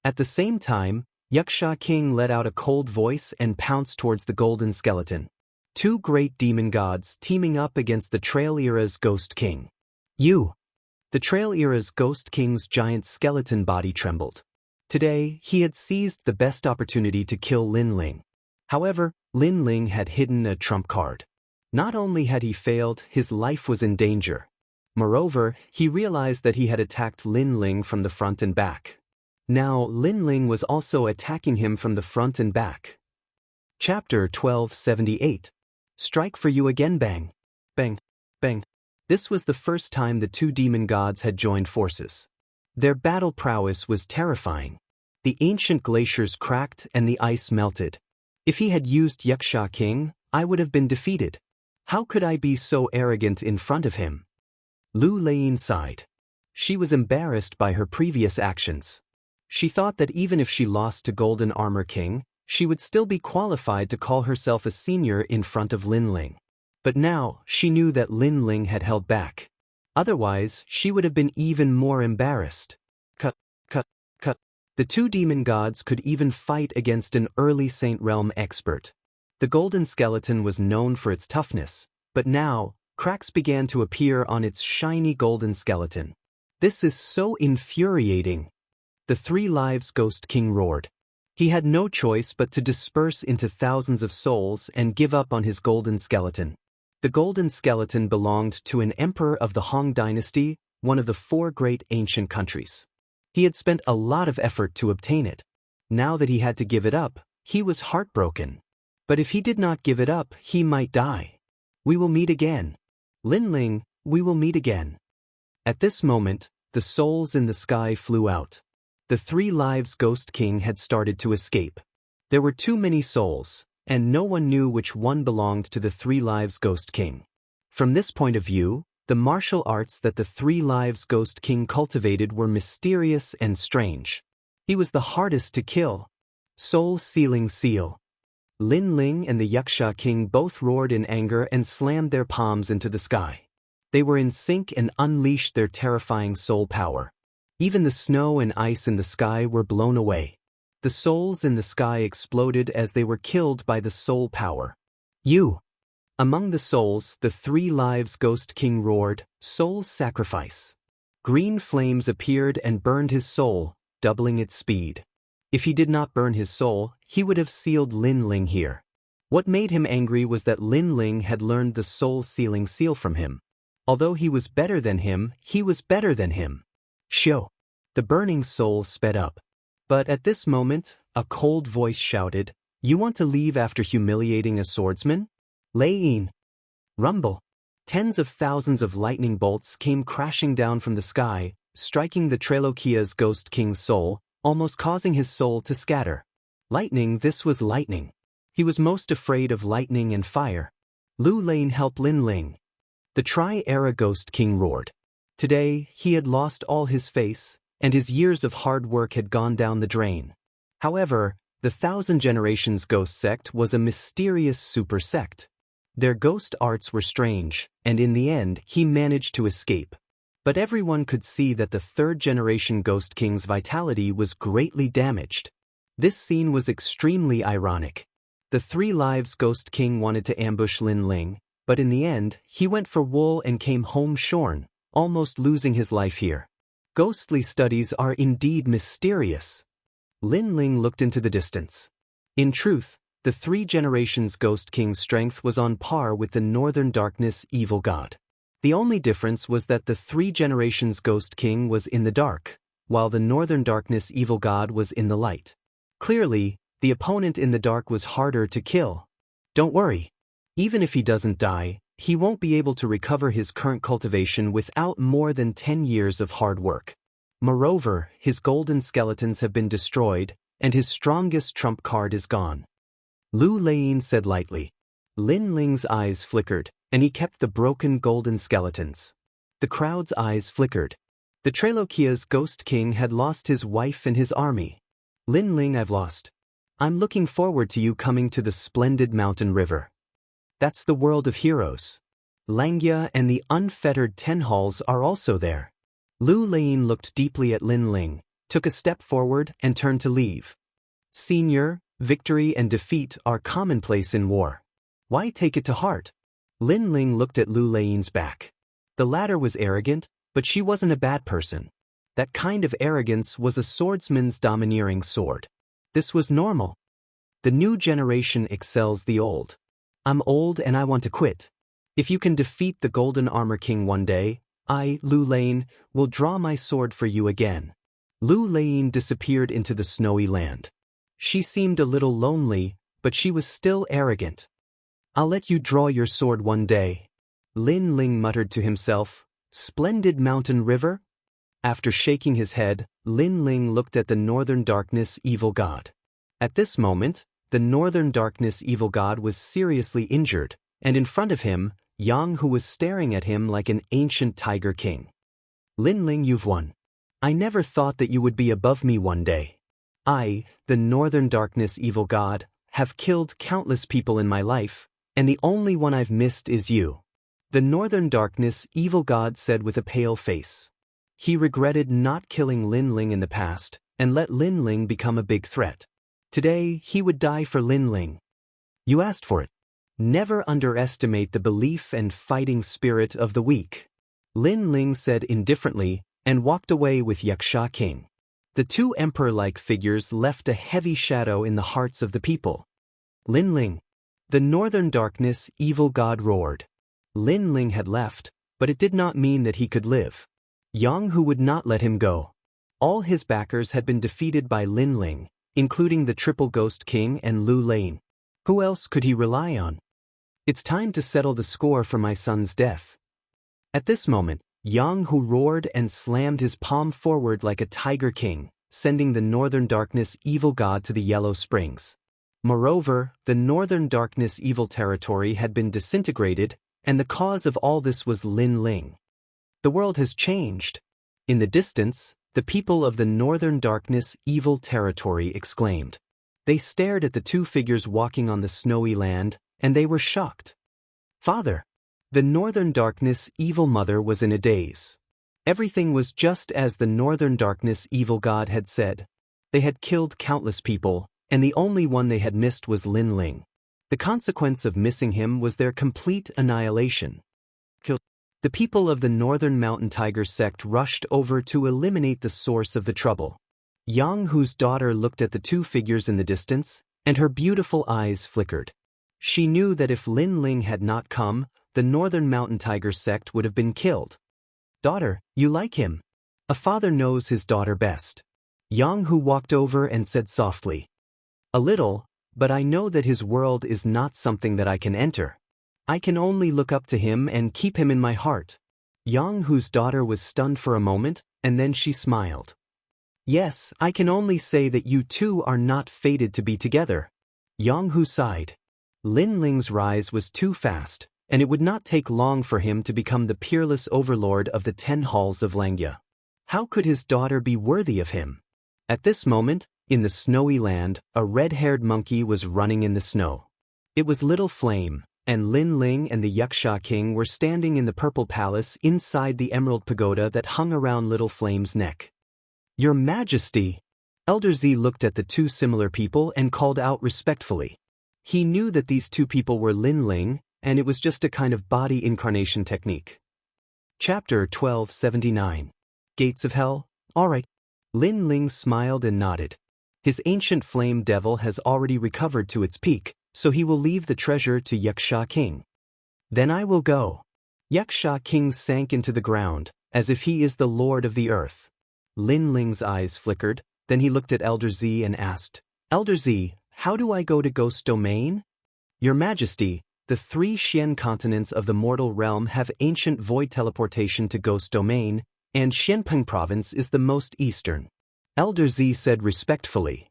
At the same time, Yixia King let out a cold voice and pounced towards the golden skeleton. 2 great demon gods teaming up against the Trail Era's Ghost King. You! The Trail Era's Ghost King's giant skeleton body trembled. Today, he had seized the best opportunity to kill Lin Ling. However, Lin Ling had hidden a trump card. Not only had he failed, his life was in danger. Moreover, he realized that he had attacked Lin Ling from the front and back. Now, Lin Ling was also attacking him from the front and back. Chapter 1278. Strike for you again. Bang. Bang. Bang. This was the first time the 2 demon gods had joined forces. Their battle prowess was terrifying. The ancient glaciers cracked and the ice melted. If he had used Yixia King, I would have been defeated. How could I be so arrogant in front of him? Lu Lein sighed. She was embarrassed by her previous actions. She thought that even if she lost to Golden Armor King, she would still be qualified to call herself a senior in front of Lin Ling. But now, she knew that Lin Ling had held back. Otherwise, she would have been even more embarrassed. Cut. The 2 demon gods could even fight against an early Saint Realm expert. The golden skeleton was known for its toughness, but now, cracks began to appear on its shiny golden skeleton. This is so infuriating. The 3 Lives Ghost King roared. He had no choice but to disperse into thousands of souls and give up on his golden skeleton. The golden skeleton belonged to an emperor of the Han dynasty, one of the 4 great ancient countries. He had spent a lot of effort to obtain it. Now that he had to give it up, he was heartbroken. But if he did not give it up, he might die. We will meet again. Lin Ling, we will meet again. At this moment, the souls in the sky flew out. The 3 Lives Ghost King had started to escape. There were too many souls, and no one knew which one belonged to the 3 Lives Ghost King. From this point of view, the martial arts that the 3 Lives Ghost King cultivated were mysterious and strange. He was the hardest to kill. Soul-sealing seal. Lin Ling and the Yixia King both roared in anger and slammed their palms into the sky. They were in sync and unleashed their terrifying soul power. Even the snow and ice in the sky were blown away. The souls in the sky exploded as they were killed by the soul power. You! Among the souls, the 3 Lives Ghost King roared, "Soul sacrifice." Green flames appeared and burned his soul, doubling its speed. If he did not burn his soul, he would have sealed Lin Ling here. What made him angry was that Lin Ling had learned the soul-sealing seal from him. Although he was better than him, he was better than him. Shio. The burning soul sped up. But at this moment, a cold voice shouted, "You want to leave after humiliating a swordsman?" Lei. Rumble. Tens of thousands of lightning bolts came crashing down from the sky, striking the Trailokia's Ghost King's soul, almost causing his soul to scatter. Lightning, this was lightning. He was most afraid of lightning and fire. Lu Lane helped Lin Ling. The Tri-Era Ghost King roared. Today, he had lost all his face, and his years of hard work had gone down the drain. However, the Thousand Generations Ghost Sect was a mysterious super sect. Their ghost arts were strange, and in the end, he managed to escape. But everyone could see that the third-generation Ghost King's vitality was greatly damaged. This scene was extremely ironic. The Three Lives Ghost King wanted to ambush Lin Ling, but in the end, he went for wool and came home shorn, almost losing his life here. Ghostly studies are indeed mysterious. Lin Ling looked into the distance. In truth, the Three Generations Ghost King's strength was on par with the Northern Darkness Evil God. The only difference was that the Three Generations Ghost King was in the dark, while the Northern Darkness Evil God was in the light. Clearly, the opponent in the dark was harder to kill. Don't worry. Even if he doesn't die, he won't be able to recover his current cultivation without more than 10 years of hard work. Moreover, his golden skeletons have been destroyed, and his strongest trump card is gone. Lu Lane said lightly. Lin Ling's eyes flickered, and he kept the broken golden skeletons. The crowd's eyes flickered. The Trailokia's Ghost King had lost his wife and his army. Lin Ling, I've lost. I'm looking forward to you coming to the splendid mountain river. That's the world of heroes. Langia and the unfettered Ten Halls are also there. Lu Lane looked deeply at Lin Ling, took a step forward and turned to leave. Senior, victory and defeat are commonplace in war. Why take it to heart? Lin Ling looked at Lu Lane's back. The latter was arrogant, but she wasn't a bad person. That kind of arrogance was a swordsman's domineering sword. This was normal. The new generation excels the old. I'm old and I want to quit. If you can defeat the Golden Armor King one day, I, Lu Lane, will draw my sword for you again. Lu Lane disappeared into the snowy land. She seemed a little lonely, but she was still arrogant. I'll let you draw your sword one day. Lin Ling muttered to himself, Splendid mountain river? After shaking his head, Lin Ling looked at the Northern Darkness Evil God. At this moment, the Northern Darkness Evil God was seriously injured, and in front of him, Yang, who was staring at him like an ancient tiger king. Lin Ling, you've won. I never thought that you would be above me one day. I, the Northern Darkness Evil God, have killed countless people in my life, and the only one I've missed is you. The Northern Darkness Evil God said with a pale face. He regretted not killing Lin Ling in the past, and let Lin Ling become a big threat. Today, he would die for Lin Ling. You asked for it. Never underestimate the belief and fighting spirit of the weak. Lin Ling said indifferently, and walked away with Wuxia King. The two emperor-like figures left a heavy shadow in the hearts of the people. Lin Ling. The Northern Darkness Evil God roared. Lin Ling had left, but it did not mean that he could live. Yang, who would not let him go. All his backers had been defeated by Lin Ling, including the Triple Ghost King and Lu Lane. Who else could he rely on? It's time to settle the score for my son's death. At this moment, Yang, who roared and slammed his palm forward like a tiger king, sending the Northern Darkness Evil God to the Yellow Springs. Moreover, the Northern Darkness Evil territory had been disintegrated, and the cause of all this was Lin Ling. The world has changed. In the distance, the people of the Northern Darkness Evil territory exclaimed. They stared at the two figures walking on the snowy land, and they were shocked. Father! The Northern Darkness Evil Mother was in a daze. Everything was just as the Northern Darkness Evil God had said. They had killed countless people, and the only one they had missed was Lin Ling. The consequence of missing him was their complete annihilation. The people of the Northern Mountain Tiger sect rushed over to eliminate the source of the trouble. Yang, whose daughter looked at the two figures in the distance, and her beautiful eyes flickered. She knew that if Lin Ling had not come, the Northern Mountain Tiger sect would have been killed. "Daughter, you like him? A father knows his daughter best." Yang Hu walked over and said softly, "A little, but I know that his world is not something that I can enter. I can only look up to him and keep him in my heart." Yang Hu's daughter was stunned for a moment, and then she smiled. "Yes, I can only say that you two are not fated to be together." Yang Hu sighed. Lin Ling's rise was too fast, and it would not take long for him to become the peerless overlord of the 10 halls of Langya. How could his daughter be worthy of him? At this moment, in the snowy land, a red-haired monkey was running in the snow. It was Little Flame, and Lin Ling and the Yuxia King were standing in the Purple Palace inside the emerald pagoda that hung around Little Flame's neck. "Your Majesty!" Elder Z looked at the two similar people and called out respectfully. He knew that these two people were Lin Ling, and it was just a kind of body incarnation technique. Chapter 1279. Gates of Hell? All right. Lin Ling smiled and nodded. His ancient flame devil has already recovered to its peak, so he will leave the treasure to Yuxia King. "Then I will go." Yuxia King sank into the ground, as if he is the lord of the earth. Lin Ling's eyes flickered, then he looked at Elder Z and asked, "Elder Z, how do I go to Ghost Domain?" "Your Majesty, the 3 Xian continents of the mortal realm have ancient void teleportation to Ghost Domain, and Xianpeng Province is the most eastern." Elder Z said respectfully,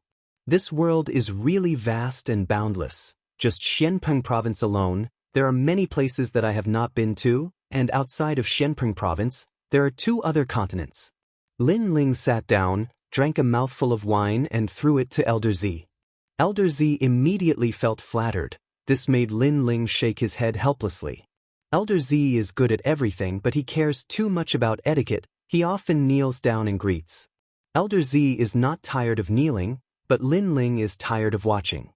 "This world is really vast and boundless. Just Xianpeng Province alone, there are many places that I have not been to, and outside of Xianpeng Province, there are 2 other continents." Lin Ling sat down, drank a mouthful of wine and threw it to Elder Z. Elder Z immediately felt flattered. This made Lin Ling shake his head helplessly. Elder Z is good at everything, but he cares too much about etiquette. He often kneels down and greets. Elder Z is not tired of kneeling, but Lin Ling is tired of watching.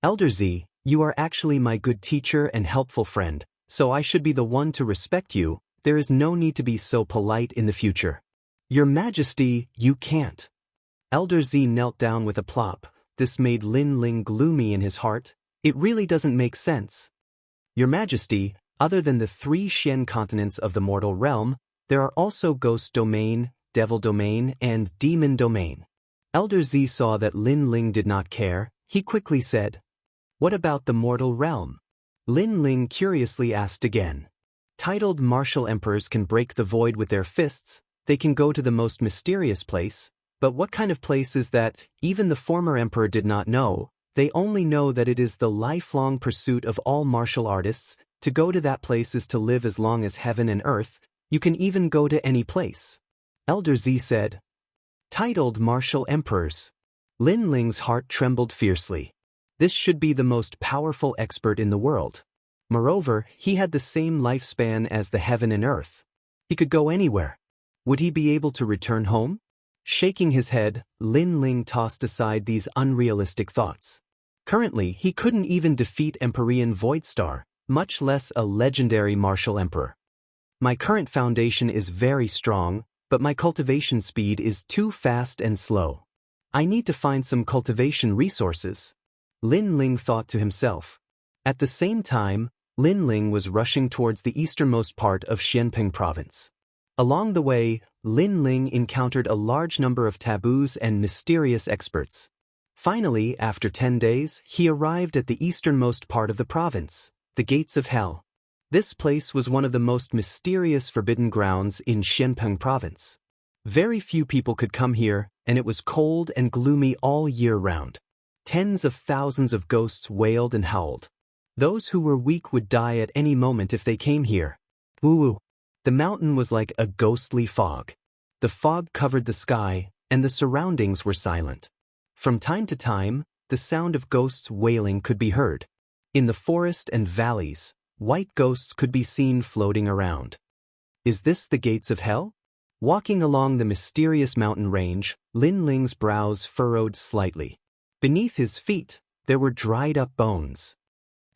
"Elder Z, you are actually my good teacher and helpful friend, so I should be the one to respect you. There is no need to be so polite in the future." "Your Majesty, you can't." Elder Z knelt down with a plop. This made Lin Ling gloomy in his heart. It really doesn't make sense. "Your Majesty, other than the 3 Xian continents of the mortal realm, there are also Ghost Domain, Devil Domain, and Demon Domain." Elder Z saw that Lin Ling did not care. He quickly said, "What about the mortal realm?" Lin Ling curiously asked again. "Titled martial emperors can break the void with their fists. They can go to the most mysterious place, but what kind of place is that? Even the former emperor did not know. They only know that it is the lifelong pursuit of all martial artists. To go to that place is to live as long as heaven and earth. You can even go to any place." Elder Z said, "Titled martial emperors." Lin Ling's heart trembled fiercely. This should be the most powerful expert in the world. Moreover, he had the same lifespan as the heaven and earth. He could go anywhere. Would he be able to return home? Shaking his head, Lin Ling tossed aside these unrealistic thoughts. Currently, he couldn't even defeat Empyrean Voidstar, much less a legendary martial emperor. "My current foundation is very strong, but my cultivation speed is too fast and slow. I need to find some cultivation resources," Lin Ling thought to himself. At the same time, Lin Ling was rushing towards the easternmost part of Xianpeng Province. Along the way, Lin Ling encountered a large number of taboos and mysterious experts. Finally, after 10 days, he arrived at the easternmost part of the province, the Gates of Hell. This place was one of the most mysterious forbidden grounds in Xianpeng Province. Very few people could come here, and it was cold and gloomy all year round. Tens of thousands of ghosts wailed and howled. Those who were weak would die at any moment if they came here. Woo-woo. The mountain was like a ghostly fog. The fog covered the sky, and the surroundings were silent. From time to time, the sound of ghosts wailing could be heard. In the forest and valleys, white ghosts could be seen floating around. Is this the Gates of Hell? Walking along the mysterious mountain range, Lin Ling's brows furrowed slightly. Beneath his feet, there were dried-up bones.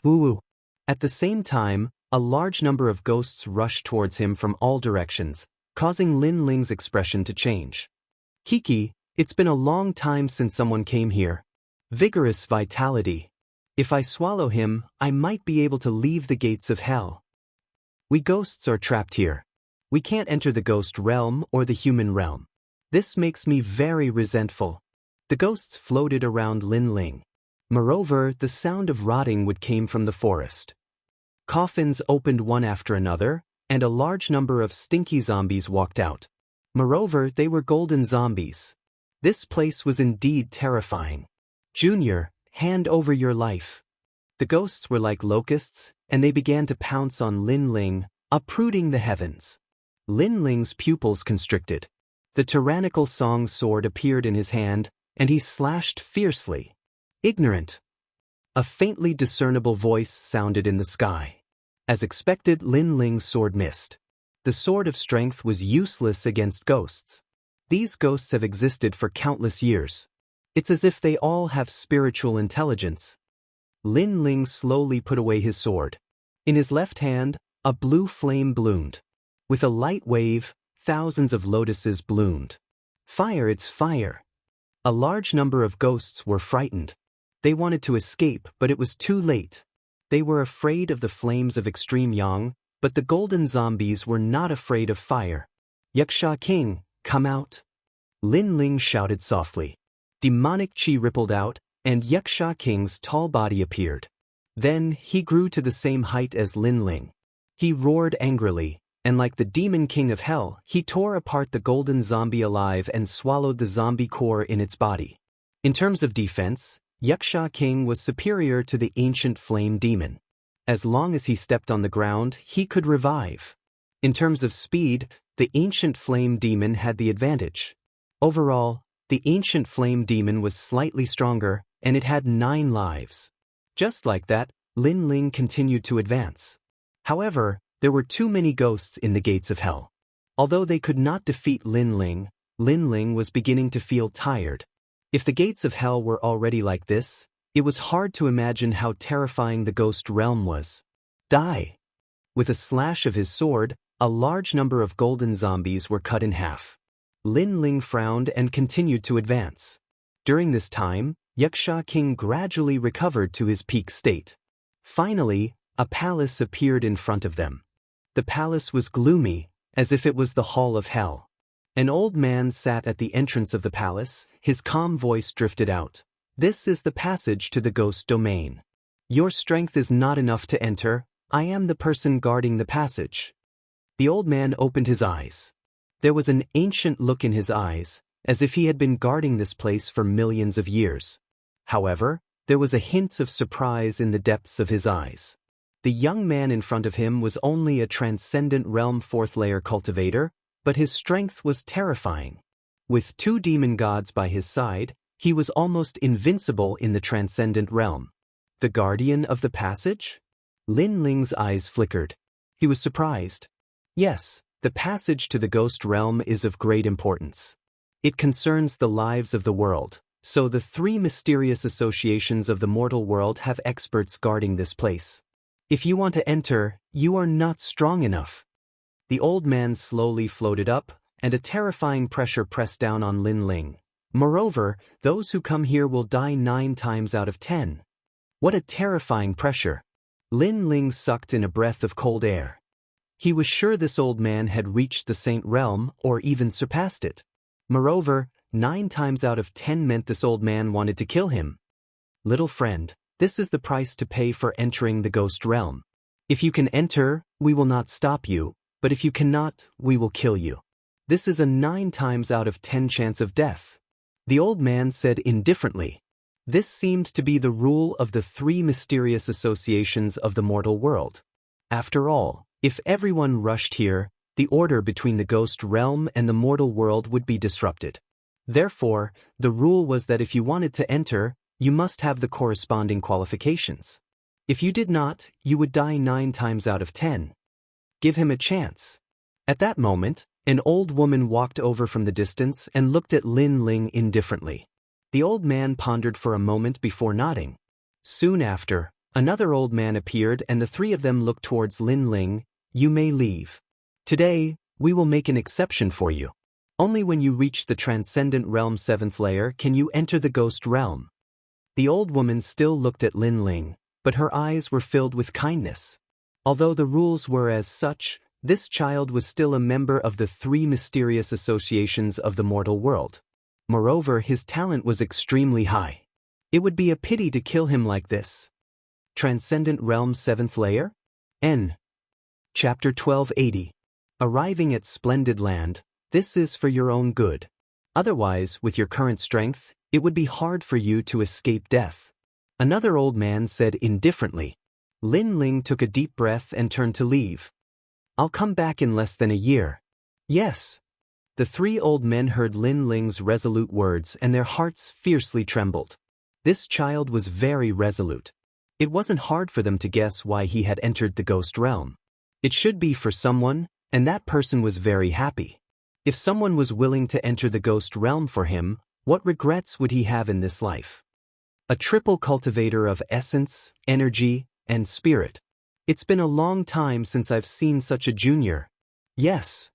Woo-woo. At the same time, a large number of ghosts rushed towards him from all directions, causing Lin Ling's expression to change. "Kiki, it's been a long time since someone came here. Vigorous vitality. If I swallow him, I might be able to leave the gates of hell. We ghosts are trapped here. We can't enter the ghost realm or the human realm. This makes me very resentful. The ghosts floated around Lin Ling. Moreover, the sound of rotting wood came from the forest. Coffins opened one after another, and a large number of stinky zombies walked out. Moreover, they were golden zombies. This place was indeed terrifying. Junior, hand over your life. The ghosts were like locusts, and they began to pounce on Lin Ling, uprooting the heavens. Lin Ling's pupils constricted. The tyrannical song sword appeared in his hand, and he slashed fiercely. Ignorant. A faintly discernible voice sounded in the sky. As expected, Lin Ling's sword missed. The sword of strength was useless against ghosts. These ghosts have existed for countless years. It's as if they all have spiritual intelligence. Lin Ling slowly put away his sword. In his left hand, a blue flame bloomed. With a light wave, thousands of lotuses bloomed. Fire, it's fire. A large number of ghosts were frightened. They wanted to escape, but it was too late. They were afraid of the flames of extreme yang, but the golden zombies were not afraid of fire. Xianxia King, come out. Lin Ling shouted softly. Demonic chi rippled out, and Xianxia King's tall body appeared. Then he grew to the same height as Lin Ling. He roared angrily, and like the demon king of hell, he tore apart the golden zombie alive and swallowed the zombie core in its body. In terms of defense, Xianxia King was superior to the ancient flame demon. As long as he stepped on the ground, he could revive. In terms of speed, the ancient flame demon had the advantage. Overall, the ancient flame demon was slightly stronger, and it had 9 lives. Just like that, Lin Ling continued to advance. However, there were too many ghosts in the gates of hell. Although they could not defeat Lin Ling was beginning to feel tired. If the gates of hell were already like this, it was hard to imagine how terrifying the ghost realm was. Die! With a slash of his sword, a large number of golden zombies were cut in half. Lin Ling frowned and continued to advance. During this time, Xianxia King gradually recovered to his peak state. Finally, a palace appeared in front of them. The palace was gloomy, as if it was the hall of hell. An old man sat at the entrance of the palace, his calm voice drifted out. This is the passage to the ghost domain. Your strength is not enough to enter, I am the person guarding the passage. The old man opened his eyes. There was an ancient look in his eyes, as if he had been guarding this place for millions of years. However, there was a hint of surprise in the depths of his eyes. The young man in front of him was only a transcendent realm 4th layer cultivator, but his strength was terrifying. With 2 demon gods by his side, he was almost invincible in the transcendent realm. The guardian of the passage? Lin Ling's eyes flickered. He was surprised. Yes, the passage to the ghost realm is of great importance. It concerns the lives of the world, so the 3 mysterious associations of the mortal world have experts guarding this place. If you want to enter, you are not strong enough. The old man slowly floated up, and a terrifying pressure pressed down on Lin Ling. Moreover, those who come here will die 9 times out of 10. What a terrifying pressure. Lin Ling sucked in a breath of cold air. He was sure this old man had reached the Saint Realm or even surpassed it. Moreover, 9 times out of 10 meant this old man wanted to kill him. Little friend, this is the price to pay for entering the ghost realm. If you can enter, we will not stop you, but if you cannot, we will kill you. This is a 9 times out of 10 chance of death. The old man said indifferently. This seemed to be the rule of the 3 mysterious associations of the mortal world. After all, if everyone rushed here, the order between the ghost realm and the mortal world would be disrupted. Therefore, the rule was that if you wanted to enter, you must have the corresponding qualifications. If you did not, you would die 9 times out of 10. Give him a chance. At that moment, an old woman walked over from the distance and looked at Lin Ling indifferently. The old man pondered for a moment before nodding. Soon after, another old man appeared and the 3 of them looked towards Lin Ling. You may leave. Today, we will make an exception for you. Only when you reach the Transcendent Realm 7th layer can you enter the Ghost Realm. The old woman still looked at Lin Ling, but her eyes were filled with kindness. Although the rules were as such, this child was still a member of the 3 mysterious associations of the mortal world. Moreover, his talent was extremely high. It would be a pity to kill him like this. Transcendent Realm 7th Layer? N. Chapter 1280. Arriving at Splendid Land, this is for your own good. Otherwise, with your current strength, it would be hard for you to escape death. Another old man said indifferently. Lin Ling took a deep breath and turned to leave. I'll come back in less than a year. Yes. The 3 old men heard Lin Ling's resolute words and their hearts fiercely trembled. This child was very resolute. It wasn't hard for them to guess why he had entered the ghost realm. It should be for someone, and that person was very happy. If someone was willing to enter the ghost realm for him, what regrets would he have in this life? A triple cultivator of essence, energy, and spirit. It's been a long time since I've seen such a junior. Yes.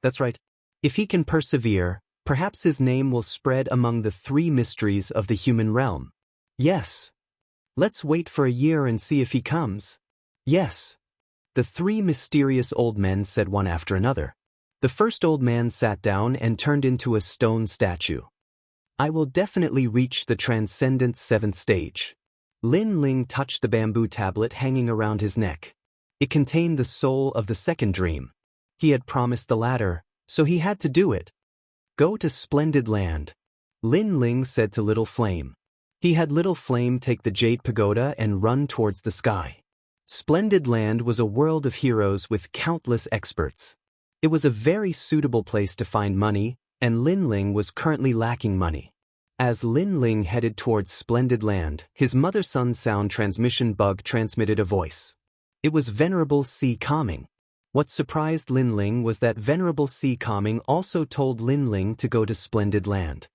That's right. If he can persevere, perhaps his name will spread among the 3 mysteries of the human realm. Yes. Let's wait for a year and see if he comes. Yes. The 3 mysterious old men said one after another. The first old man sat down and turned into a stone statue. I will definitely reach the transcendent 7th stage. Lin Ling touched the bamboo tablet hanging around his neck. It contained the soul of the second dream. He had promised the latter, so he had to do it. Go to Splendid Land. Lin Ling said to Little Flame. He had Little Flame take the jade pagoda and run towards the sky. Splendid Land was a world of heroes with countless experts. It was a very suitable place to find money, and Lin Ling was currently lacking money. As Lin Ling headed towards Splendid Land, his mother-son sound transmission bug transmitted a voice. It was Venerable C. Calming. What surprised Lin Ling was that Venerable C. Calming also told Lin Ling to go to Splendid Land.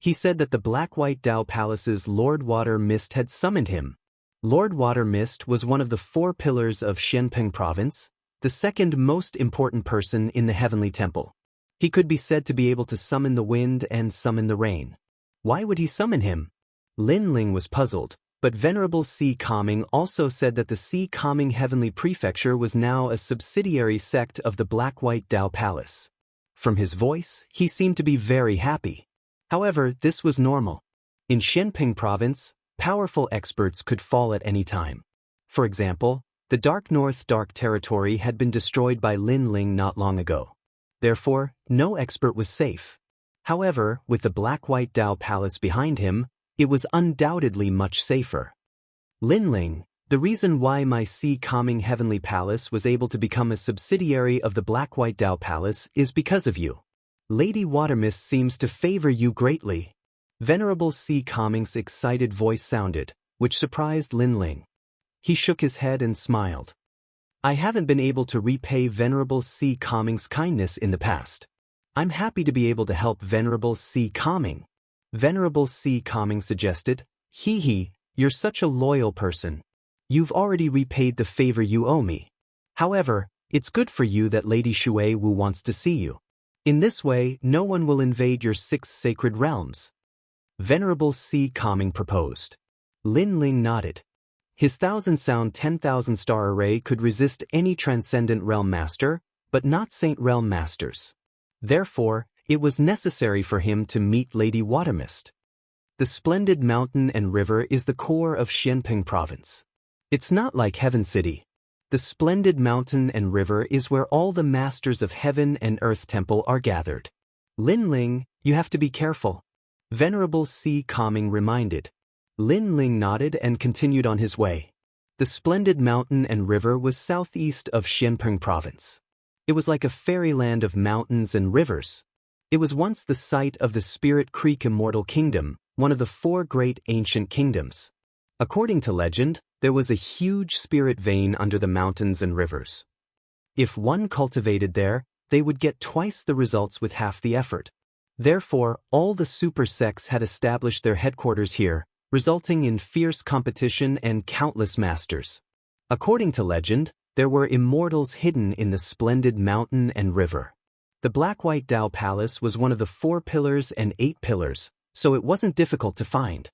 He said that the Black-White Dao Palace's Lord Water Mist had summoned him. Lord Water Mist was one of the 4 pillars of Xianping Province, the second most important person in the Heavenly Temple. He could be said to be able to summon the wind and summon the rain. Why would he summon him? Lin Ling was puzzled, but Venerable C. Calming also said that the C. Calming Heavenly Prefecture was now a subsidiary sect of the Black-White Dao Palace. From his voice, he seemed to be very happy. However, this was normal. In Xianping Province, powerful experts could fall at any time. For example, the Dark North Dark Territory had been destroyed by Lin Ling not long ago. Therefore, no expert was safe. However, with the Black-White Dao Palace behind him, it was undoubtedly much safer. Lin Ling, the reason why my C. Calming Heavenly Palace was able to become a subsidiary of the Black-White Dao Palace is because of you. Lady Watermist seems to favor you greatly. Venerable C. Calming's excited voice sounded, which surprised Lin Ling. He shook his head and smiled. I haven't been able to repay Venerable C. Calming's kindness in the past. I'm happy to be able to help Venerable C. Calming. Venerable C. Calming suggested, Hee, you're such a loyal person. You've already repaid the favor you owe me. However, it's good for you that Lady Shui Wu wants to see you. In this way, no one will invade your 6 sacred realms. Venerable C. Calming proposed. Lin Ling nodded. His 1,000-sound 10,000-star array could resist any Transcendent Realm Master, but not Saint Realm Masters. Therefore, it was necessary for him to meet Lady Watermist. The splendid mountain and river is the core of Xianping Province. It's not like Heaven City. The splendid mountain and river is where all the masters of Heaven and Earth Temple are gathered. Lin Ling, you have to be careful. Venerable C. Calming reminded. Lin Ling nodded and continued on his way. The splendid mountain and river was southeast of Xianping Province. It was like a fairyland of mountains and rivers. It was once the site of the Spirit Creek Immortal Kingdom, one of the 4 great ancient kingdoms. According to legend, there was a huge spirit vein under the mountains and rivers. If one cultivated there, they would get twice the results with half the effort. Therefore, all the super sects had established their headquarters here, resulting in fierce competition and countless masters. According to legend, there were immortals hidden in the splendid mountain and river. The Black-White Dao Palace was one of the 4 pillars and 8 pillars, so it wasn't difficult to find.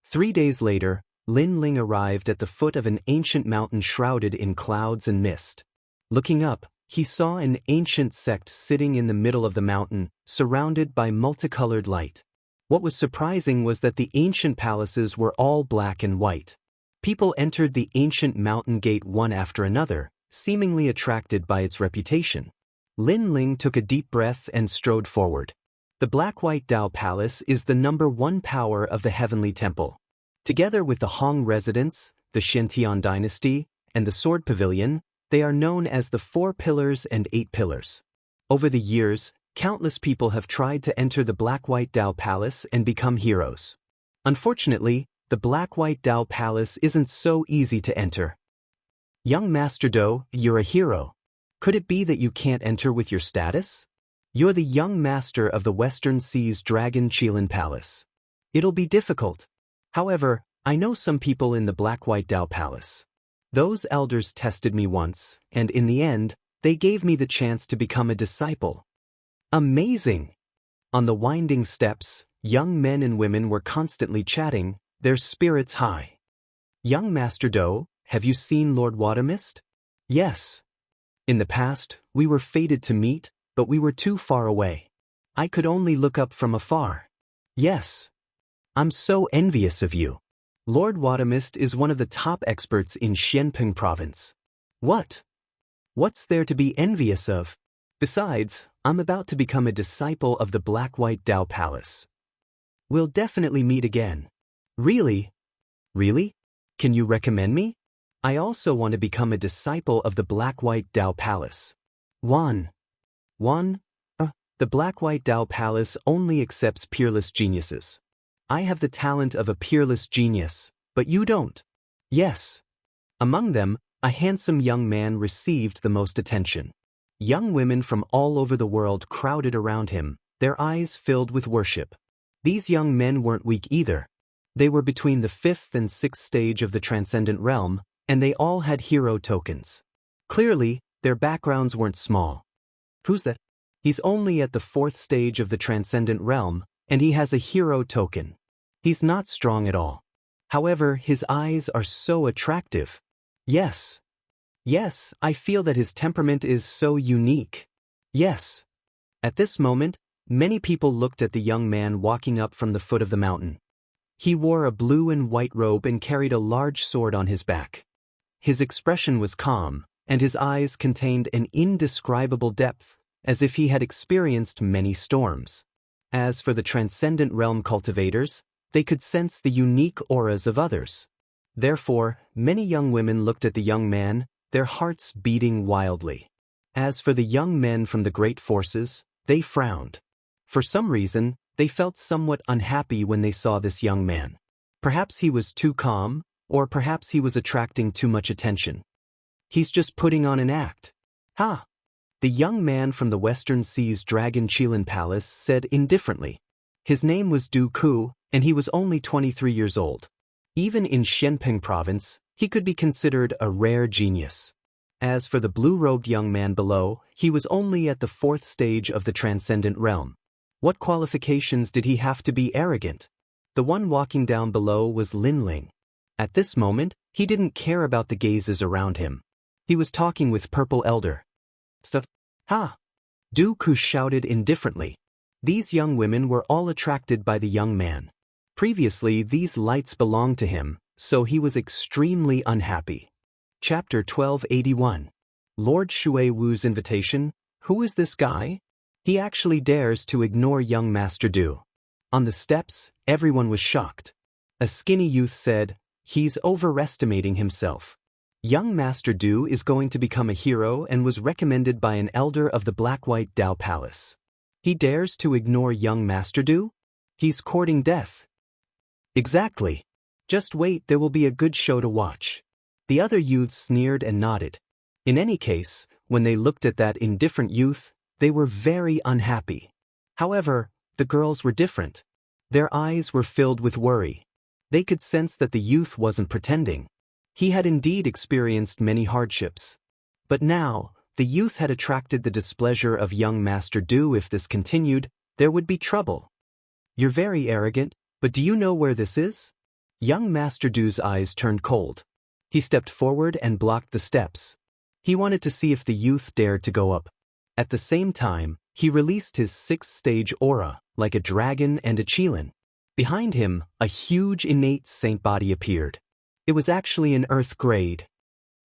3 days later, Lin Ling arrived at the foot of an ancient mountain shrouded in clouds and mist. Looking up, he saw an ancient sect sitting in the middle of the mountain, surrounded by multicolored light. What was surprising was that the ancient palaces were all black and white. People entered the ancient mountain gate one after another, seemingly attracted by its reputation. Lin Ling took a deep breath and strode forward. The black-white Dao Palace is the #1 power of the Heavenly Temple. Together with the Hong residence, the Xiantian dynasty, and the Sword Pavilion, they are known as the 4 Pillars and 8 Pillars. Over the years, countless people have tried to enter the black-white Dao Palace and become heroes. Unfortunately, the black-white Dao Palace isn't so easy to enter. Young Master Do, you're a hero. Could it be that you can't enter with your status? You're the young master of the Western Sea's Dragon Qilin Palace. It'll be difficult. However, I know some people in the black-white Dao Palace. Those elders tested me once, and in the end, they gave me the chance to become a disciple. Amazing! On the winding steps, young men and women were constantly chatting, their spirits high. Young Master Do, have you seen Lord Watermist? Yes. In the past, we were fated to meet, but we were too far away. I could only look up from afar. Yes. I'm so envious of you. Lord Watermist is one of the top experts in Xianping province. What? What's there to be envious of? Besides, I'm about to become a disciple of the black-white Dao Palace. We'll definitely meet again. Really? Really? Can you recommend me? I also want to become a disciple of the black-white Dao Palace. One. The black-white Dao Palace only accepts peerless geniuses. I have the talent of a peerless genius, but you don't. Yes. Among them, a handsome young man received the most attention. Young women from all over the world crowded around him, their eyes filled with worship. These young men weren't weak either. They were between the 5th and 6th stage of the transcendent realm, and they all had hero tokens. Clearly, their backgrounds weren't small. Who's that? He's only at the 4th stage of the transcendent realm, and he has a hero token. He's not strong at all. However, his eyes are so attractive. Yes. Yes, I feel that his temperament is so unique. Yes. At this moment, many people looked at the young man walking up from the foot of the mountain. He wore a blue and white robe and carried a large sword on his back. His expression was calm, and his eyes contained an indescribable depth, as if he had experienced many storms. As for the transcendent realm cultivators, they could sense the unique auras of others. Therefore, many young women looked at the young man, their hearts beating wildly. As for the young men from the great forces, they frowned. For some reason, they felt somewhat unhappy when they saw this young man. Perhaps he was too calm, or perhaps he was attracting too much attention. He's just putting on an act. Ha! The young man from the Western Sea's Dragon Qilin Palace said indifferently. His name was Du Ku, and he was only 23 years old. Even in Xianping province, he could be considered a rare genius. As for the blue-robed young man below, he was only at the 4th stage of the transcendent realm. What qualifications did he have to be arrogant? The one walking down below was Lin Ling. At this moment, he didn't care about the gazes around him. He was talking with Purple Elder. Stuff. Ha! Du Ku shouted indifferently. These young women were all attracted by the young man. Previously, these lights belonged to him, so he was extremely unhappy. Chapter 1281. Lord Shui Wu's invitation. Who is this guy? He actually dares to ignore young Master Du. On the steps, everyone was shocked. A skinny youth said, "He's overestimating himself. Young Master Du is going to become a hero and was recommended by an elder of the black-white Dao Palace. He dares to ignore young Master Du? He's courting death." Exactly. Just wait, there will be a good show to watch. The other youths sneered and nodded. In any case, when they looked at that indifferent youth, they were very unhappy. However, the girls were different. Their eyes were filled with worry. They could sense that the youth wasn't pretending. He had indeed experienced many hardships. But now, the youth had attracted the displeasure of young Master Du. If this continued, there would be trouble. "You're very arrogant, but do you know where this is?" Young Master Du's eyes turned cold. He stepped forward and blocked the steps. He wanted to see if the youth dared to go up. At the same time, he released his sixth-stage aura, like a dragon and a qilin. Behind him, a huge innate saint body appeared. It was actually an earth grade.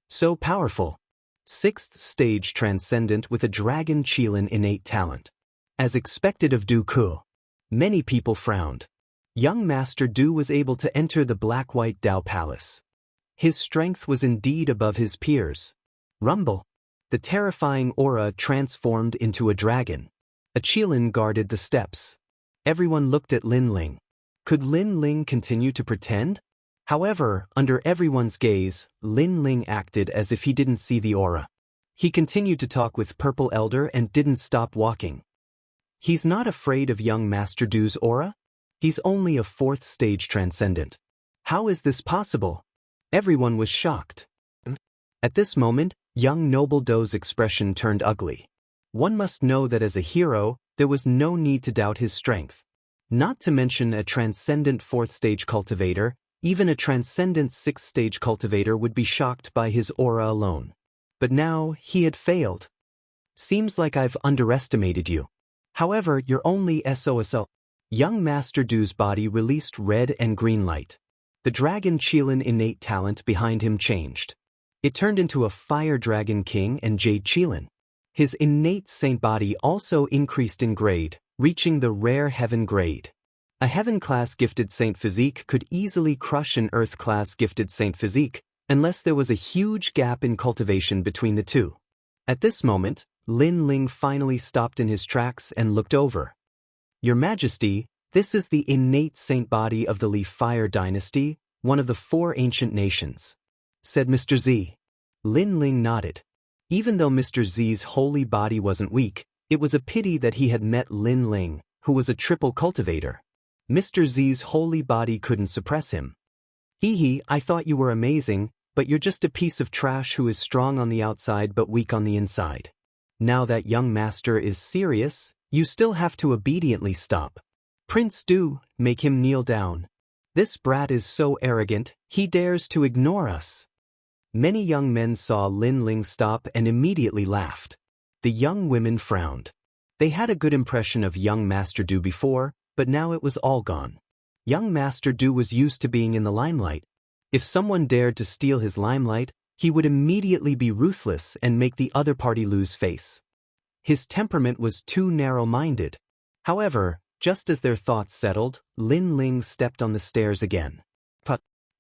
So powerful. Sixth stage transcendent with a dragon qilin innate talent. As expected of Du Ku. Many people frowned. Young Master Du was able to enter the black-white Dao Palace. His strength was indeed above his peers. Rumble. The terrifying aura transformed into a dragon. A qilin guarded the steps. Everyone looked at Lin Ling. Could Lin Ling continue to pretend? However, under everyone's gaze, Lin Ling acted as if he didn't see the aura. He continued to talk with Purple Elder and didn't stop walking. He's not afraid of young Master Du's aura? He's only a fourth stage transcendent. How is this possible? Everyone was shocked. At this moment, young Noble Do's expression turned ugly. One must know that as a hero, there was no need to doubt his strength. Not to mention a transcendent fourth-stage cultivator, even a transcendent sixth-stage cultivator would be shocked by his aura alone. But now, he had failed. Seems like I've underestimated you. However, you're only SOSL. Young Master Du's body released red and green light. The dragon qilin innate talent behind him changed. It turned into a fire dragon king and jade qilin. His innate saint body also increased in grade, reaching the rare heaven grade. A heaven-class gifted saint physique could easily crush an earth-class gifted saint physique, unless there was a huge gap in cultivation between the two. At this moment, Lin Ling finally stopped in his tracks and looked over. Your Majesty, this is the innate saint body of the Li Fire dynasty, one of the 4 ancient nations, said Mr. Z. Lin Ling nodded. Even though Mr. Z's holy body wasn't weak, it was a pity that he had met Lin Ling, who was a triple cultivator. Mr. Z's holy body couldn't suppress him. Hee, I thought you were amazing, but you're just a piece of trash who is strong on the outside but weak on the inside. Now that young master is serious, you still have to obediently stop. Prince Du, make him kneel down. This brat is so arrogant, he dares to ignore us. Many young men saw Lin Ling stop and immediately laughed. The young women frowned. They had a good impression of young Master Du before, but now it was all gone. Young Master Du was used to being in the limelight. If someone dared to steal his limelight, he would immediately be ruthless and make the other party lose face. His temperament was too narrow-minded. However, just as their thoughts settled, Lin Ling stepped on the stairs again.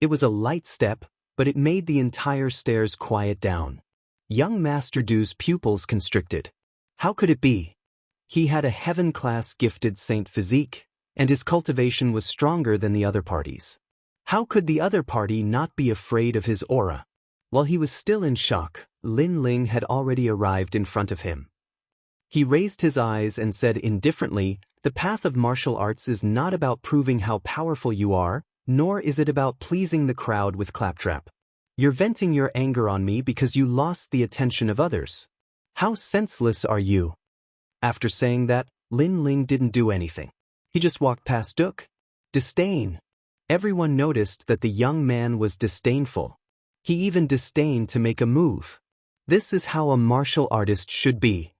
It was a light step, but it made the entire stairs quiet down. Young Master Du's pupils constricted. How could it be? He had a heaven-class gifted saint physique, and his cultivation was stronger than the other parties. How could the other party not be afraid of his aura? While he was still in shock, Lin Ling had already arrived in front of him. He raised his eyes and said indifferently, "The path of martial arts is not about proving how powerful you are, nor is it about pleasing the crowd with claptrap. You're venting your anger on me because you lost the attention of others. How senseless are you?" After saying that, Lin Ling didn't do anything. He just walked past Duke. Disdain. Everyone noticed that the young man was disdainful. He even disdained to make a move. This is how a martial artist should be.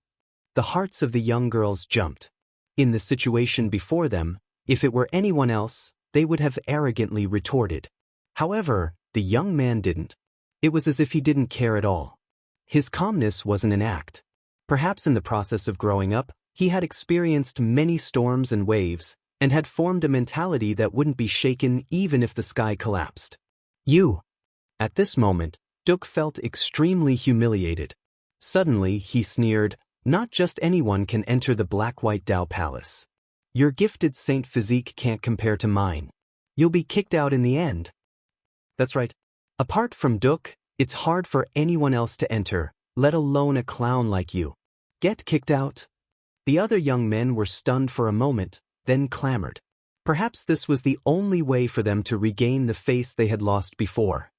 The hearts of the young girls jumped. In the situation before them, if it were anyone else, they would have arrogantly retorted. However, the young man didn't. It was as if he didn't care at all. His calmness wasn't an act. Perhaps in the process of growing up, he had experienced many storms and waves, and had formed a mentality that wouldn't be shaken even if the sky collapsed. You. At this moment, Duke felt extremely humiliated. Suddenly, he sneered, "Not just anyone can enter the black-white Dao Palace. Your gifted saint physique can't compare to mine. You'll be kicked out in the end." That's right. Apart from Duke, it's hard for anyone else to enter, let alone a clown like you. Get kicked out. The other young men were stunned for a moment, then clamored. Perhaps this was the only way for them to regain the face they had lost before.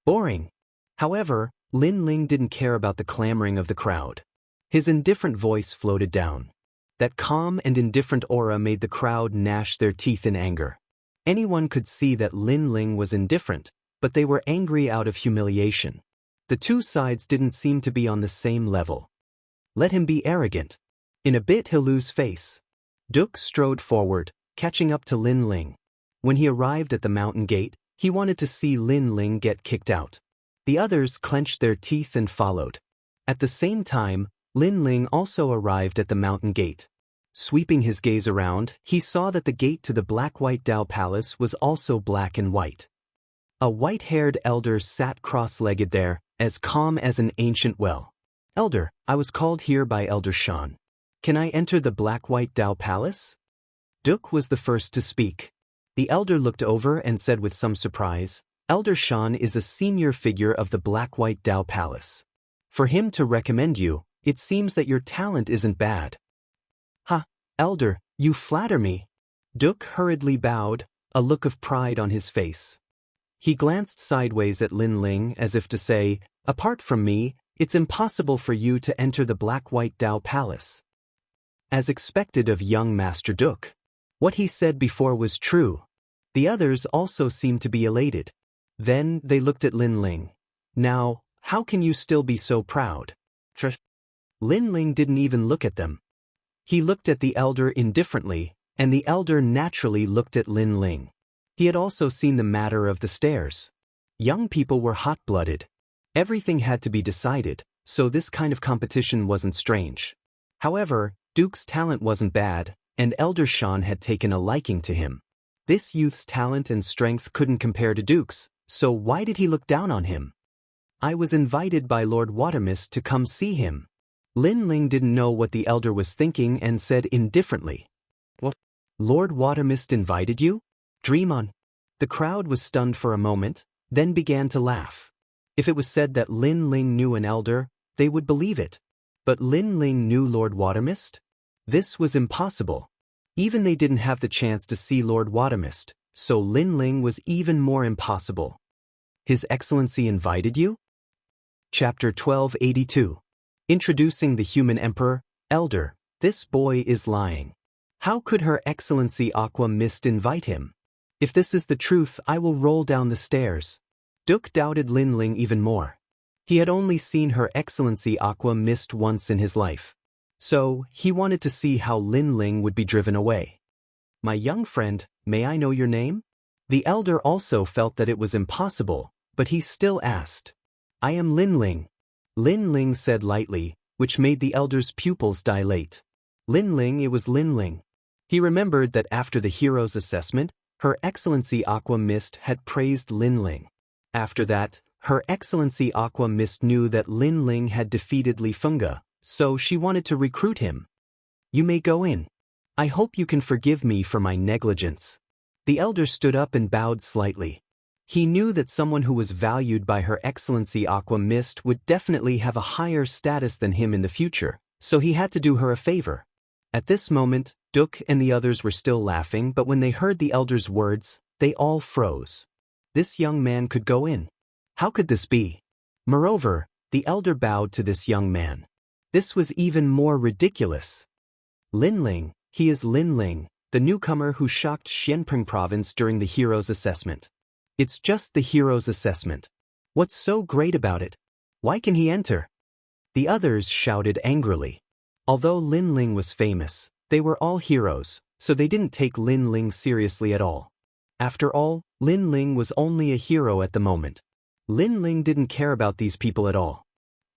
Boring. However, Lin Ling didn't care about the clamoring of the crowd. His indifferent voice floated down. That calm and indifferent aura made the crowd gnash their teeth in anger. Anyone could see that Lin Ling was indifferent, but they were angry out of humiliation. The two sides didn't seem to be on the same level. Let him be arrogant. In a bit he'll lose face. Duke strode forward, catching up to Lin Ling. When he arrived at the mountain gate, he wanted to see Lin Ling get kicked out. The others clenched their teeth and followed. At the same time, Lin Ling also arrived at the mountain gate. Sweeping his gaze around, he saw that the gate to the black-white Dao Palace was also black and white. A white-haired elder sat cross-legged there, as calm as an ancient well. "Elder, I was called here by Elder Shan. Can I enter the black-white Dao Palace?" Duke was the first to speak. The elder looked over and said with some surprise, "Elder Shan is a senior figure of the black-white Dao Palace. For him to recommend you, it seems that your talent isn't bad." "Ha, Elder, you flatter me." Duke hurriedly bowed, a look of pride on his face. He glanced sideways at Lin Ling as if to say, "Apart from me, it's impossible for you to enter the black-white Dao Palace." As expected of young Master Duke, what he said before was true. The others also seemed to be elated. Then they looked at Lin Ling. "Now, how can you still be so proud?" Lin Ling didn't even look at them. He looked at the elder indifferently, and the elder naturally looked at Lin Ling. He had also seen the matter of the stairs. Young people were hot-blooded. Everything had to be decided, so this kind of competition wasn't strange. However, Duke's talent wasn't bad, and Elder Shan had taken a liking to him. This youth's talent and strength couldn't compare to Duke's, so why did he look down on him? "I was invited by Lord Watermist to come see him." Lin Ling didn't know what the elder was thinking and said indifferently, "What? Lord Watermist invited you? Dream on." The crowd was stunned for a moment, then began to laugh. If it was said that Lin Ling knew an elder, they would believe it. But Lin Ling knew Lord Watermist? This was impossible. Even they didn't have the chance to see Lord Watermist, so Lin Ling was even more impossible. "His Excellency invited you?" Chapter 1282. Introducing the Human Emperor. "Elder, this boy is lying. How could Her Excellency Aqua Mist invite him? If this is the truth, I will roll down the stairs." Duke doubted Lin Ling even more. He had only seen Her Excellency Aqua Mist once in his life. So, he wanted to see how Lin Ling would be driven away. "My young friend, may I know your name?" The elder also felt that it was impossible, but he still asked. "I am Lin Ling." Lin Ling said lightly, which made the elder's pupils dilate. Lin Ling, it was Lin Ling. He remembered that after the hero's assessment, Her Excellency Aqua Mist had praised Lin Ling. After that, Her Excellency Aqua Mist knew that Lin Ling had defeated Li Fengge, so she wanted to recruit him. "You may go in. I hope you can forgive me for my negligence." The elder stood up and bowed slightly. He knew that someone who was valued by Her Excellency Aqua Mist would definitely have a higher status than him in the future, so he had to do her a favor. At this moment, Duke and the others were still laughing, but when they heard the elder's words, they all froze. This young man could go in. How could this be? Moreover, the elder bowed to this young man. This was even more ridiculous. Lin Ling, he is Lin Ling, the newcomer who shocked Xianping province during the hero's assessment. It's just the hero's assessment. What's so great about it? Why can he enter? The others shouted angrily. Although Lin Ling was famous, they were all heroes, so they didn't take Lin Ling seriously at all. After all, Lin Ling was only a hero at the moment. Lin Ling didn't care about these people at all.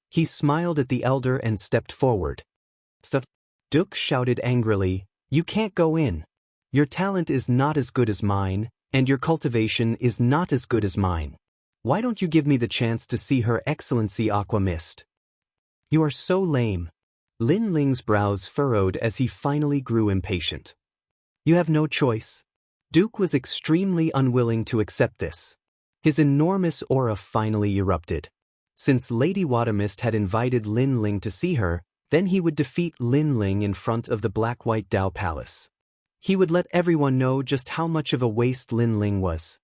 He smiled at the elder and stepped forward. "Stop!" Duke shouted angrily, "You can't go in. Your talent is not as good as mine, and your cultivation is not as good as mine. Why don't you give me the chance to see Her Excellency Aqua Mist?" "You are so lame." Lin Ling's brows furrowed as he finally grew impatient. "You have no choice." Duke was extremely unwilling to accept this. His enormous aura finally erupted. Since Lady Watermist had invited Lin Ling to see her, then he would defeat Lin Ling in front of the black-white Dao Palace. He would let everyone know just how much of a waste Lin Ling was.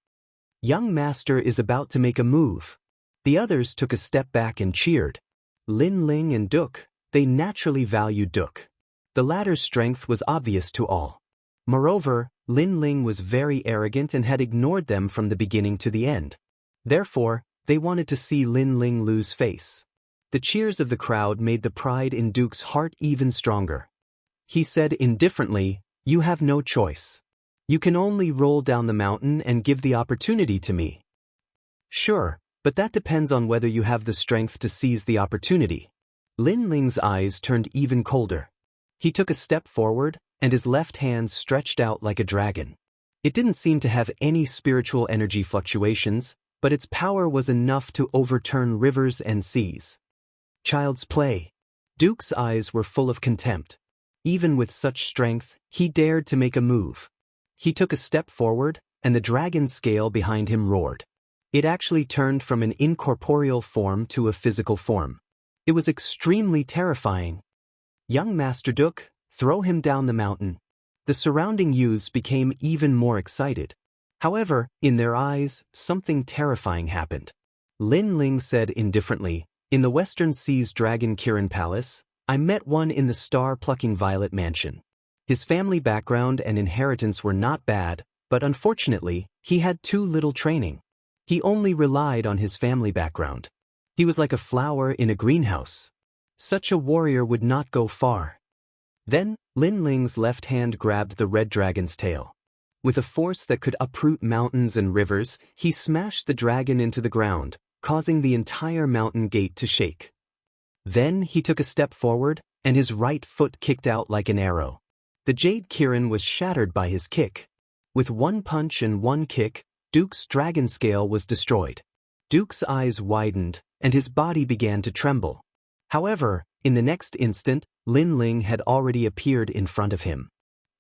Young Master is about to make a move. The others took a step back and cheered. Lin Ling and Duke, they naturally valued Duke. The latter's strength was obvious to all. Moreover, Lin Ling was very arrogant and had ignored them from the beginning to the end. Therefore, they wanted to see Lin Ling lose face. The cheers of the crowd made the pride in Duke's heart even stronger. He said indifferently, "You have no choice. You can only roll down the mountain and give the opportunity to me." "Sure, but that depends on whether you have the strength to seize the opportunity." Lin Ling's eyes turned even colder. He took a step forward, and his left hand stretched out like a dragon. It didn't seem to have any spiritual energy fluctuations, but its power was enough to overturn rivers and seas. Child's play. Duke's eyes were full of contempt. Even with such strength, he dared to make a move. He took a step forward, and the dragon scale behind him roared. It actually turned from an incorporeal form to a physical form. It was extremely terrifying. "Young Master Duke, throw him down the mountain." The surrounding youths became even more excited. However, in their eyes, something terrifying happened. Lin Ling said indifferently, "In the Western Sea's Dragon Kirin Palace, I met one in the star-plucking Violet Mansion. His family background and inheritance were not bad, but unfortunately, he had too little training. He only relied on his family background. He was like a flower in a greenhouse. Such a warrior would not go far." Then, Lin Ling's left hand grabbed the red dragon's tail. With a force that could uproot mountains and rivers, he smashed the dragon into the ground, causing the entire mountain gate to shake. Then he took a step forward, and his right foot kicked out like an arrow. The Jade Kirin was shattered by his kick. With one punch and one kick, Duke's dragon scale was destroyed. Duke's eyes widened, and his body began to tremble. However, in the next instant, Lin Ling had already appeared in front of him.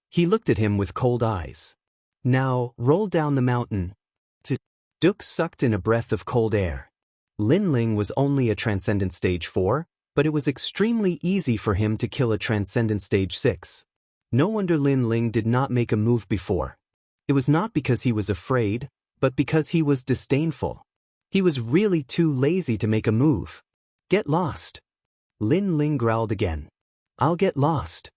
He looked at him with cold eyes. "Now, roll down the mountain." Duke sucked in a breath of cold air. Lin Ling was only a Transcendent Stage 4, but it was extremely easy for him to kill a Transcendent Stage 6. No wonder Lin Ling did not make a move before. It was not because he was afraid, but because he was disdainful. He was really too lazy to make a move. "Get lost." Lin Ling growled again. "I'll get lost."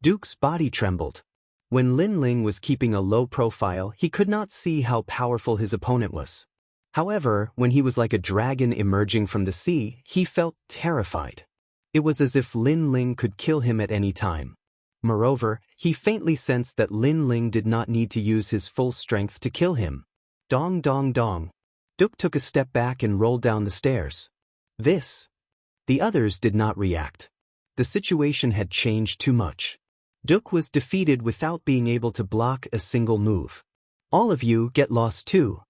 Duke's body trembled. When Lin Ling was keeping a low profile, he could not see how powerful his opponent was. However, when he was like a dragon emerging from the sea, he felt terrified. It was as if Lin Ling could kill him at any time. Moreover, he faintly sensed that Lin Ling did not need to use his full strength to kill him. Dong dong dong. Duke took a step back and rolled down the stairs. "This." The others did not react. The situation had changed too much. Duke was defeated without being able to block a single move. "All of you get lost too."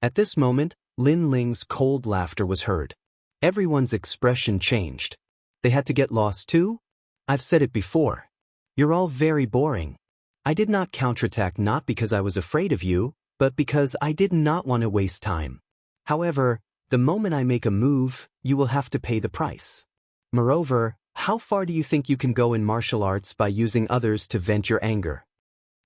At this moment, Lin Ling's cold laughter was heard. Everyone's expression changed. They had to get lost too? I've said it before. You're all very boring. I did not counterattack not because I was afraid of you, but because I did not want to waste time. However, the moment I make a move, you will have to pay the price. Moreover, how far do you think you can go in martial arts by using others to vent your anger?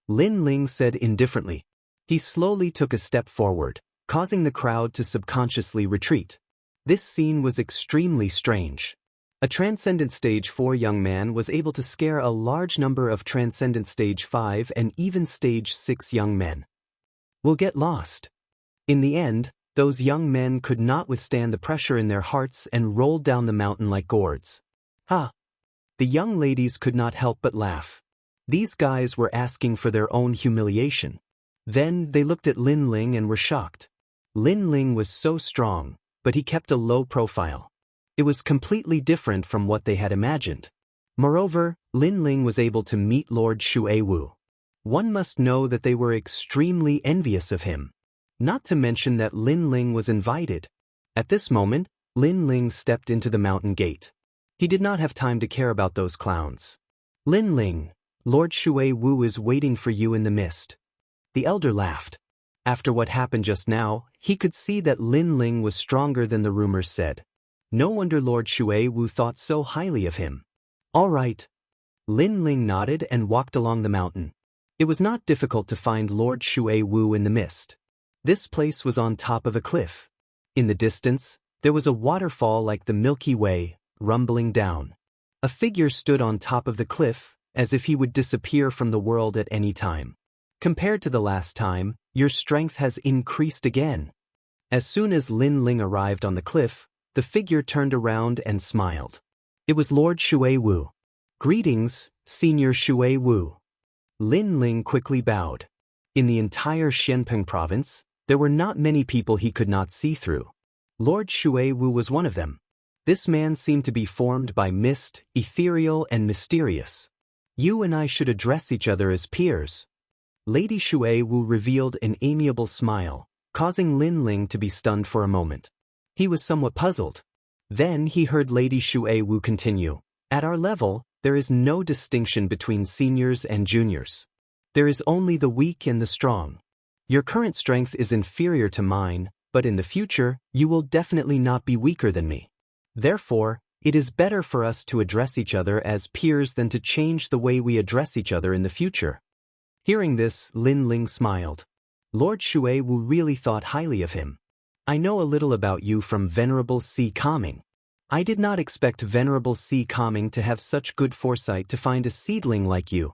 Lin Ling said indifferently. He slowly took a step forward, causing the crowd to subconsciously retreat. This scene was extremely strange. A Transcendent Stage 4 young man was able to scare a large number of Transcendent Stage 5 and even Stage 6 young men. "We'll get lost." In the end, those young men could not withstand the pressure in their hearts and rolled down the mountain like gourds. "Ha!" The young ladies could not help but laugh. These guys were asking for their own humiliation. Then they looked at Lin Ling and were shocked. Lin Ling was so strong, but he kept a low profile. It was completely different from what they had imagined. Moreover, Lin Ling was able to meet Lord Shuewu. One must know that they were extremely envious of him. Not to mention that Lin Ling was invited. At this moment, Lin Ling stepped into the mountain gate. He did not have time to care about those clowns. "Lin Ling, Lord Shuewu is waiting for you in the mist." The elder laughed. After what happened just now, he could see that Lin Ling was stronger than the rumors said. No wonder Lord Shuewu thought so highly of him. "All right." Lin Ling nodded and walked along the mountain. It was not difficult to find Lord Shuewu in the mist. This place was on top of a cliff. In the distance, there was a waterfall like the Milky Way, rumbling down. A figure stood on top of the cliff, as if he would disappear from the world at any time. Compared to the last time, your strength has increased again. As soon as Lin Ling arrived on the cliff, the figure turned around and smiled. It was Lord Shui Wu. Greetings, Senior Shui Wu. Lin Ling quickly bowed. In the entire Xianpeng province, there were not many people he could not see through. Lord Shui Wu was one of them. This man seemed to be formed by mist, ethereal and mysterious. You and I should address each other as peers. Lady Shui Wu revealed an amiable smile, causing Lin Ling to be stunned for a moment. He was somewhat puzzled. Then he heard Lady Shui Wu continue. At our level, there is no distinction between seniors and juniors. There is only the weak and the strong. Your current strength is inferior to mine, but in the future, you will definitely not be weaker than me. Therefore, it is better for us to address each other as peers than to change the way we address each other in the future. Hearing this, Lin Ling smiled. Lord Shui Wu really thought highly of him. I know a little about you from Venerable C. Calming. I did not expect Venerable C. Calming to have such good foresight to find a seedling like you.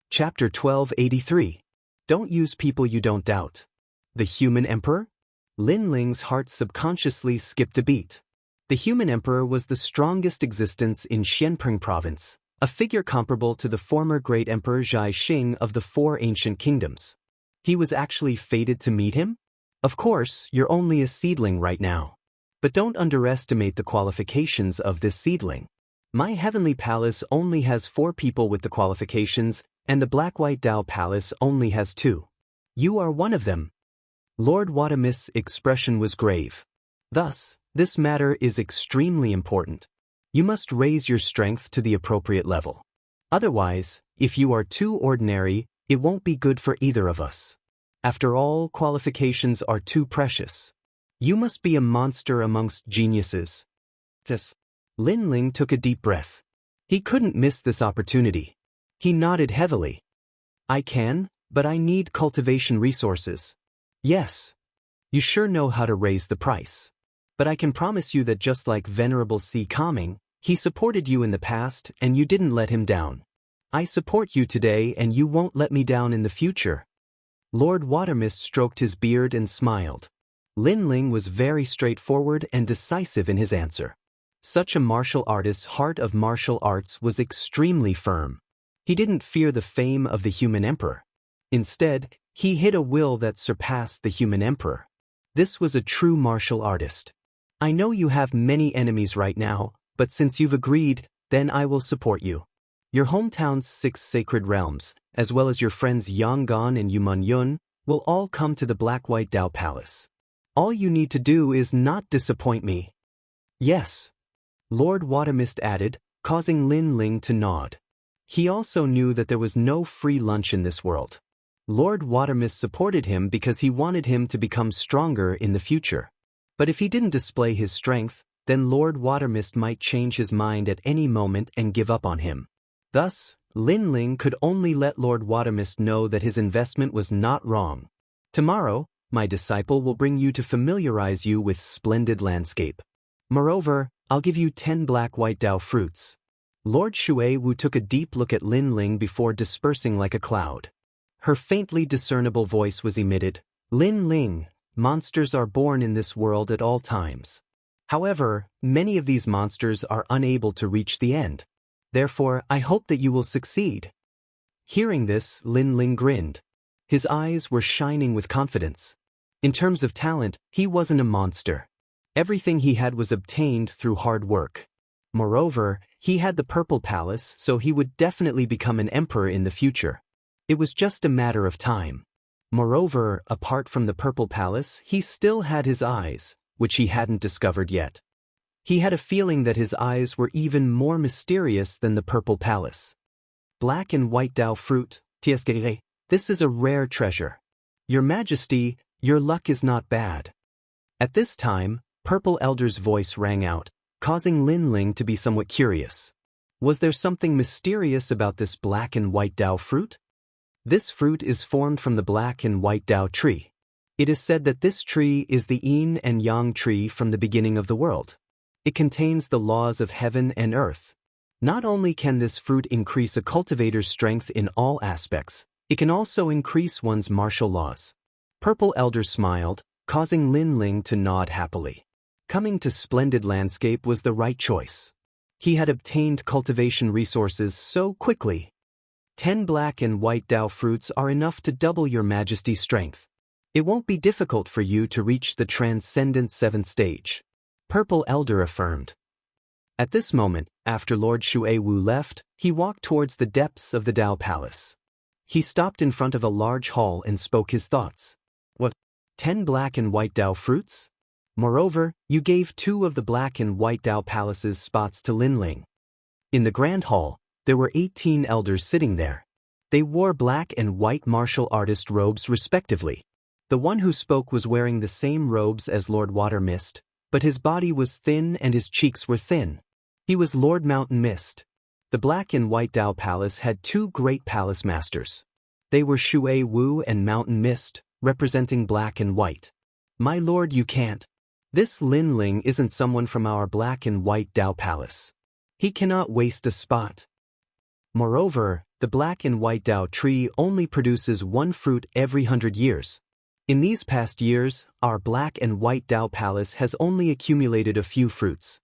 Chapter 1283. Don't use people you don't doubt. The Human Emperor? Lin Ling's heart subconsciously skipped a beat. The Human Emperor was the strongest existence in Xianpeng province, a figure comparable to the former great Emperor Zhai Xing of the Four Ancient Kingdoms. He was actually fated to meet him? Of course, you're only a seedling right now. But don't underestimate the qualifications of this seedling. My heavenly palace only has 4 people with the qualifications, and the Black-White Dao Palace only has 2. You are one of them. Lord Watamist's expression was grave. Thus, this matter is extremely important. You must raise your strength to the appropriate level. Otherwise, if you are too ordinary, it won't be good for either of us. After all, qualifications are too precious. You must be a monster amongst geniuses. Yes. Lin Ling took a deep breath. He couldn't miss this opportunity. He nodded heavily. I can, but I need cultivation resources. Yes. You sure know how to raise the price. But I can promise you that just like Venerable C. Calming, he supported you in the past and you didn't let him down. I support you today and you won't let me down in the future. Lord Watermist stroked his beard and smiled. Lin Ling was very straightforward and decisive in his answer. Such a martial artist's heart of martial arts was extremely firm. He didn't fear the fame of the Human Emperor. Instead, he hid a will that surpassed the Human Emperor. This was a true martial artist. I know you have many enemies right now, but since you've agreed, then I will support you. Your hometown's 6 sacred realms, as well as your friends Yanggan and Yuman will all come to the Black-White Dao Palace. All you need to do is not disappoint me. Yes. Lord Watamist added, causing Lin Ling to nod. He also knew that there was no free lunch in this world. Lord Watermist supported him because he wanted him to become stronger in the future. But if he didn't display his strength, then Lord Watermist might change his mind at any moment and give up on him. Thus, Lin Ling could only let Lord Watermist know that his investment was not wrong. Tomorrow, my disciple will bring you to familiarize you with splendid landscape. Moreover, I'll give you 10 Black-White Dao fruits. Lord Shui Wu took a deep look at Lin Ling before dispersing like a cloud. Her faintly discernible voice was emitted. Lin Ling, monsters are born in this world at all times. However, many of these monsters are unable to reach the end. Therefore, I hope that you will succeed. Hearing this, Lin Ling grinned. His eyes were shining with confidence. In terms of talent, he wasn't a monster. Everything he had was obtained through hard work. Moreover, he had the Purple Palace, so he would definitely become an emperor in the future. It was just a matter of time. Moreover, apart from the Purple Palace, he still had his eyes, which he hadn't discovered yet. He had a feeling that his eyes were even more mysterious than the Purple Palace. Black and White Dao fruit, Tiesgere, this is a rare treasure. Your Majesty, your luck is not bad. At this time, Purple Elder's voice rang out, causing Lin Ling to be somewhat curious. Was there something mysterious about this Black and White Dao fruit? This fruit is formed from the Black and White Dao tree. It is said that this tree is the yin and yang tree from the beginning of the world. It contains the laws of heaven and earth. Not only can this fruit increase a cultivator's strength in all aspects, It can also increase one's martial laws. Purple Elder smiled, causing Lin Ling to nod happily. Coming to Splendid Landscape was the right choice. He had obtained cultivation resources so quickly. 10 black and white Dao fruits are enough to double your Majesty's strength. It won't be difficult for you to reach the Transcendent 7th stage. Purple Elder affirmed. At this moment, after Lord Shui Wu left, he walked towards the depths of the Dao Palace. He stopped in front of a large hall and spoke his thoughts. What? 10 black and white Dao fruits? Moreover, you gave 2 of the black and white Dao Palace's spots to Lin Ling. In the Grand Hall, there were 18 elders sitting there. They wore black and white martial artist robes respectively. The one who spoke was wearing the same robes as Lord Water Mist, but his body was thin and his cheeks were thin. He was Lord Mountain Mist. The black and white Dao Palace had 2 great palace masters. They were Shui Wu and Mountain Mist, representing black and white. My lord, you can't. This Lin Ling isn't someone from our black and white Dao Palace. He cannot waste a spot. Moreover, the black and white Dao tree only produces 1 fruit every 100 years. In these past years, our black and white Dao Palace has only accumulated a few fruits.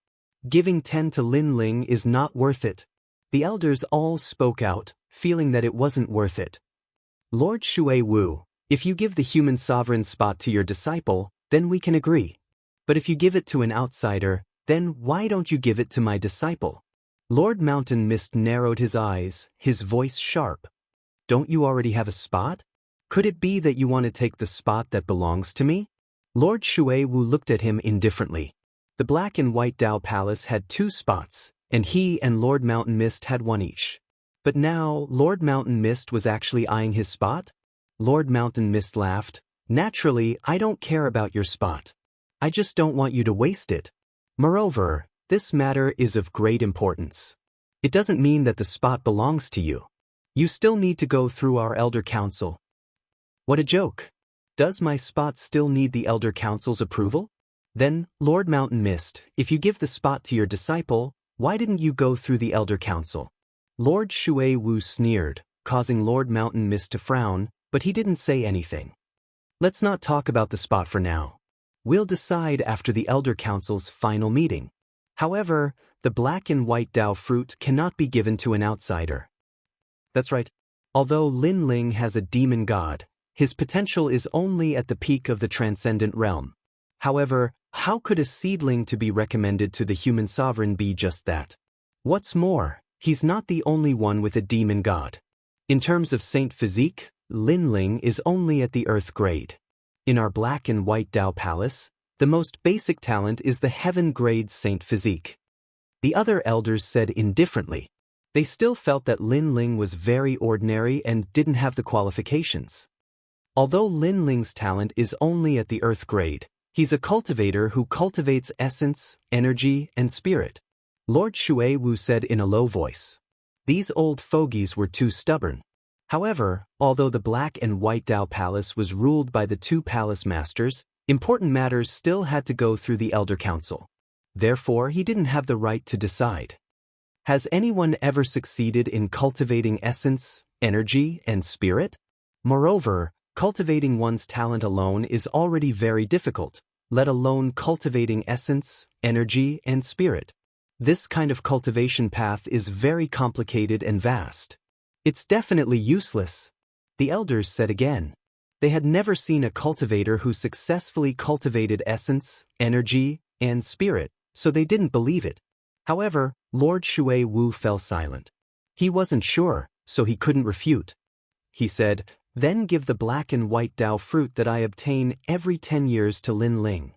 Giving 10 to Lin Ling is not worth it. The elders all spoke out, feeling that it wasn't worth it. Lord Shui Wu, if you give the human sovereign spot to your disciple, then we can agree. But if you give it to an outsider, then why don't you give it to my disciple? Lord Mountain Mist narrowed his eyes, his voice sharp. Don't you already have a spot? Could it be that you want to take the spot that belongs to me? Lord Shui Wu looked at him indifferently. The black and white Dao Palace had 2 spots, and he and Lord Mountain Mist had 1 each. But now, Lord Mountain Mist was actually eyeing his spot? Lord Mountain Mist laughed. Naturally, I don't care about your spot. I just don't want you to waste it. Moreover, this matter is of great importance. It doesn't mean that the spot belongs to you. You still need to go through our Elder Council. What a joke. Does my spot still need the Elder Council's approval? Then, Lord Mountain Mist, if you give the spot to your disciple, why didn't you go through the Elder Council? Lord Shui Wu sneered, causing Lord Mountain Mist to frown, but he didn't say anything. Let's not talk about the spot for now. We'll decide after the Elder Council's final meeting. However, the black and white Dao fruit cannot be given to an outsider. That's right. Although Lin Ling has a demon god, his potential is only at the peak of the transcendent realm. However, how could a seedling to be recommended to the human sovereign be just that? What's more, he's not the only one with a demon god. In terms of saint physique, Lin Ling is only at the earth grade. In our black and white Dao Palace, the most basic talent is the heaven grade saint physique. The other elders said indifferently. They still felt that Lin Ling was very ordinary and didn't have the qualifications. Although Lin Ling's talent is only at the earth grade, he's a cultivator who cultivates essence, energy, and spirit. Lord Shui Wu said in a low voice. These old fogies were too stubborn. However, although the black and white Dao Palace was ruled by the 2 palace masters, important matters still had to go through the Elder Council. Therefore, he didn't have the right to decide. Has anyone ever succeeded in cultivating essence, energy, and spirit? Moreover, cultivating one's talent alone is already very difficult, let alone cultivating essence, energy, and spirit. This kind of cultivation path is very complicated and vast. It's definitely useless. The elders said again. They had never seen a cultivator who successfully cultivated essence, energy, and spirit, so they didn't believe it. However, Lord Shui Wu fell silent. He wasn't sure, so he couldn't refute. He said, then give the black and white Dao fruit that I obtain every 10 years to Lin Ling.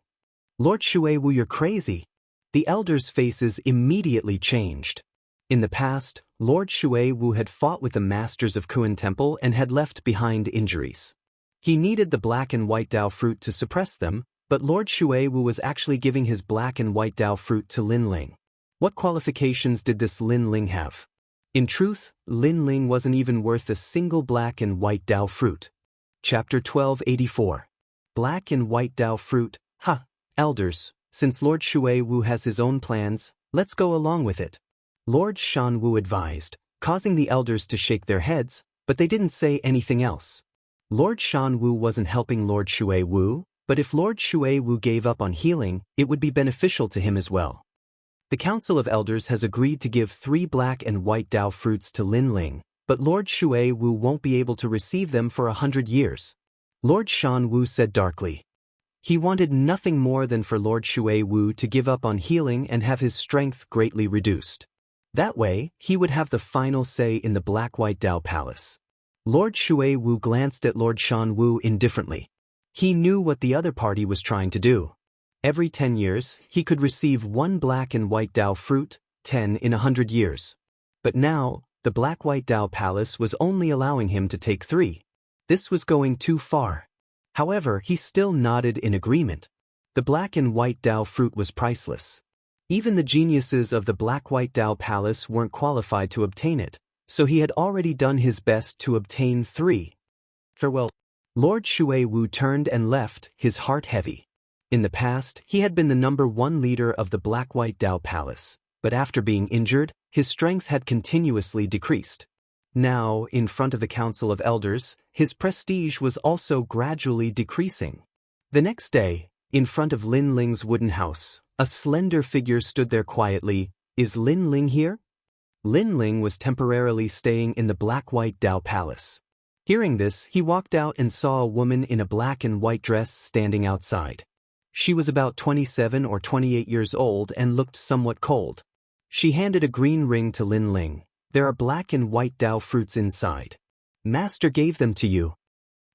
Lord Shui Wu, you're crazy. The elders' faces immediately changed. In the past, Lord Shui Wu had fought with the masters of Kuan Temple and had left behind injuries. He needed the black and white Dao fruit to suppress them, but Lord Shui Wu was actually giving his black and white Dao fruit to Lin Ling. What qualifications did this Lin Ling have? In truth, Lin Ling wasn't even worth a single black and white Dao fruit. Chapter 1284. Black and white Dao fruit. Elders, since Lord Shui Wu has his own plans, let's go along with it. Lord Shan Wu advised, causing the elders to shake their heads, but they didn't say anything else. Lord Shan Wu wasn't helping Lord Shui Wu, but if Lord Shui Wu gave up on healing, it would be beneficial to him as well. The Council of Elders has agreed to give 3 black and white Dao fruits to Lin Ling, but Lord Shui Wu won't be able to receive them for 100 years. Lord Shan Wu said darkly. He wanted nothing more than for Lord Shui Wu to give up on healing and have his strength greatly reduced. That way, he would have the final say in the Black-White Dao Palace. Lord Shui Wu glanced at Lord Shan Wu indifferently. He knew what the other party was trying to do. Every 10 years, he could receive 1 black and white Dao fruit, 10 in 100 years. But now, the Black-White Dao Palace was only allowing him to take 3. This was going too far. However, he still nodded in agreement. The black and white Dao fruit was priceless. Even the geniuses of the Black-White Dao Palace weren't qualified to obtain it, so he had already done his best to obtain 3. Farewell. Lord Shui Wu turned and left, his heart heavy. In the past, he had been the #1 leader of the Black-White Dao Palace, but after being injured, his strength had continuously decreased. Now, in front of the Council of Elders, his prestige was also gradually decreasing. The next day, in front of Lin Ling's wooden house, a slender figure stood there quietly. Is Lin Ling here? Lin Ling was temporarily staying in the Black-White Dao Palace. Hearing this, he walked out and saw a woman in a black and white dress standing outside. She was about 27 or 28 years old and looked somewhat cold. She handed a green ring to Lin Ling. There are black and white Dao fruits inside. Master gave them to you.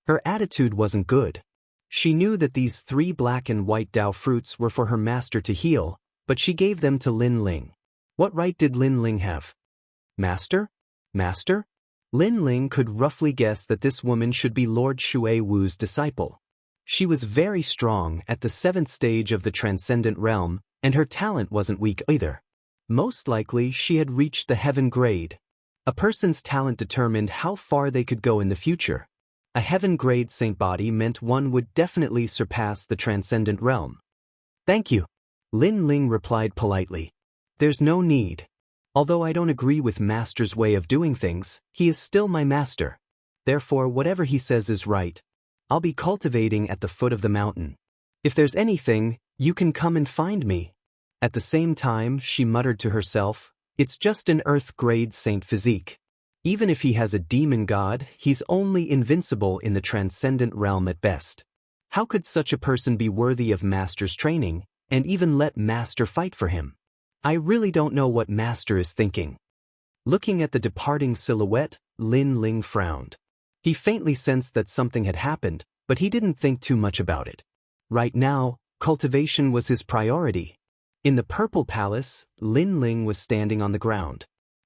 Her attitude wasn't good. She knew that these 3 black and white Dao fruits were for her master to heal, but she gave them to Lin Ling. What right did Lin Ling have? Master? Master? Lin Ling could roughly guess that this woman should be Lord Shui Wu's disciple. She was very strong at the 7th stage of the transcendent realm, and her talent wasn't weak either. Most likely, she had reached the heaven grade. A person's talent determined how far they could go in the future. A heaven grade saint body meant one would definitely surpass the transcendent realm. Thank you. Lin Ling replied politely. There's no need. Although I don't agree with Master's way of doing things, he is still my master. Therefore, whatever he says is right. I'll be cultivating at the foot of the mountain. If there's anything, you can come and find me. At the same time, she muttered to herself, it's just an earth-grade saint physique. Even if he has a demon god, he's only invincible in the transcendent realm at best. How could such a person be worthy of Master's training, and even let Master fight for him? I really don't know what Master is thinking. Looking at the departing silhouette, Lin Ling frowned. He faintly sensed that something had happened, but he didn't think too much about it. Right now, cultivation was his priority. In the Purple Palace, Lin Ling was standing on the ground.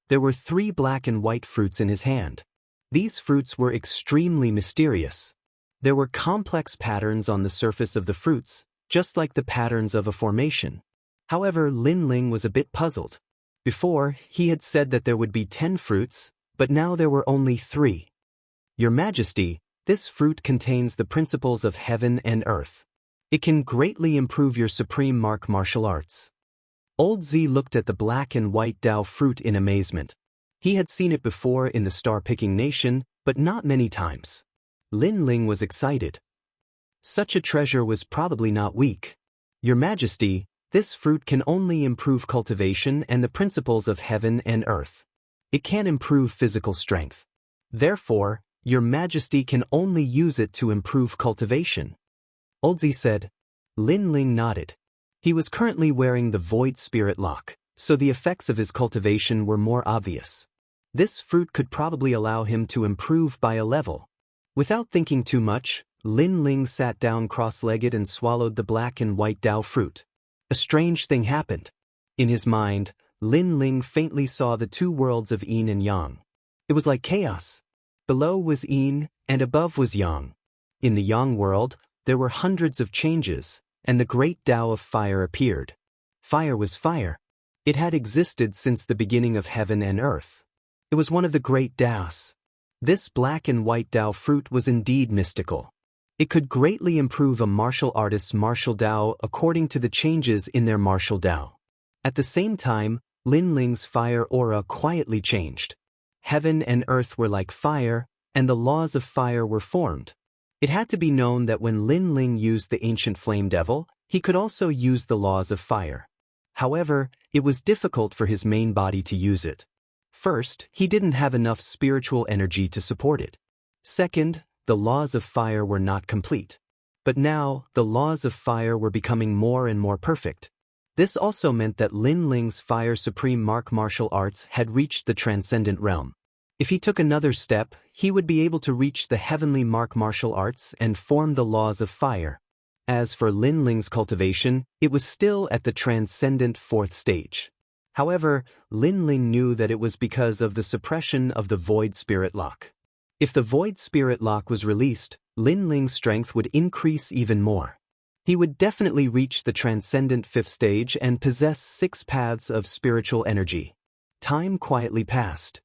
There were 3 black and white fruits in his hand. These fruits were extremely mysterious. There were complex patterns on the surface of the fruits, just like the patterns of a formation. However, Lin Ling was a bit puzzled. Before, he had said that there would be 10 fruits, but now there were only 3. Your Majesty, this fruit contains the principles of heaven and earth. It can greatly improve your supreme martial arts. Old Z looked at the black and white Dao fruit in amazement. He had seen it before in the star-picking nation, but not many times. Lin Ling was excited. Such a treasure was probably not weak. Your Majesty, this fruit can only improve cultivation and the principles of heaven and earth. It can't improve physical strength. Therefore, Your Majesty can only use it to improve cultivation. Oldzi said. Lin Ling nodded. He was currently wearing the Void Spirit Lock, so the effects of his cultivation were more obvious. This fruit could probably allow him to improve by a level. Without thinking too much, Lin Ling sat down cross-legged and swallowed the black and white Dao fruit. A strange thing happened. In his mind, Lin Ling faintly saw the 2 worlds of yin and yang. It was like chaos. Below was yin, and above was yang. In the yang world, there were hundreds of changes, and the great Tao of fire appeared. Fire was fire. It had existed since the beginning of heaven and earth. It was one of the great Taos. This black and white Dao fruit was indeed mystical. It could greatly improve a martial artist's martial Dao according to the changes in their martial Dao. At the same time, Lin Ling's fire aura quietly changed. Heaven and earth were like fire, and the laws of fire were formed. It had to be known that when Lin Ling used the ancient flame devil, he could also use the laws of fire. However, it was difficult for his main body to use it. First, he didn't have enough spiritual energy to support it. Second, the laws of fire were not complete. But now, the laws of fire were becoming more and more perfect. This also meant that Lin Ling's Fire Supreme martial arts had reached the transcendent realm. If he took another step, he would be able to reach the heavenly martial arts and form the laws of fire. As for Lin Ling's cultivation, it was still at the transcendent fourth stage. However, Lin Ling knew that it was because of the suppression of the Void Spirit Lock. If the Void Spirit Lock was released, Lin Ling's strength would increase even more. He would definitely reach the transcendent fifth stage and possess 6 paths of spiritual energy. Time quietly passed.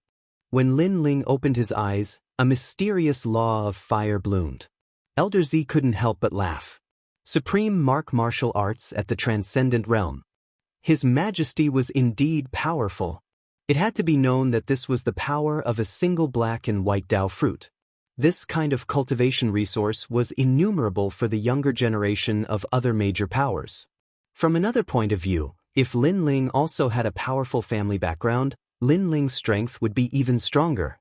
When Lin Ling opened his eyes, a mysterious law of fire bloomed. Elder Z couldn't help but laugh. Supreme martial arts at the transcendent realm. His Majesty was indeed powerful. It had to be known that this was the power of a single black and white Dao fruit. This kind of cultivation resource was innumerable for the younger generation of other major powers. From another point of view, if Lin Ling also had a powerful family background, Lin Ling's strength would be even stronger.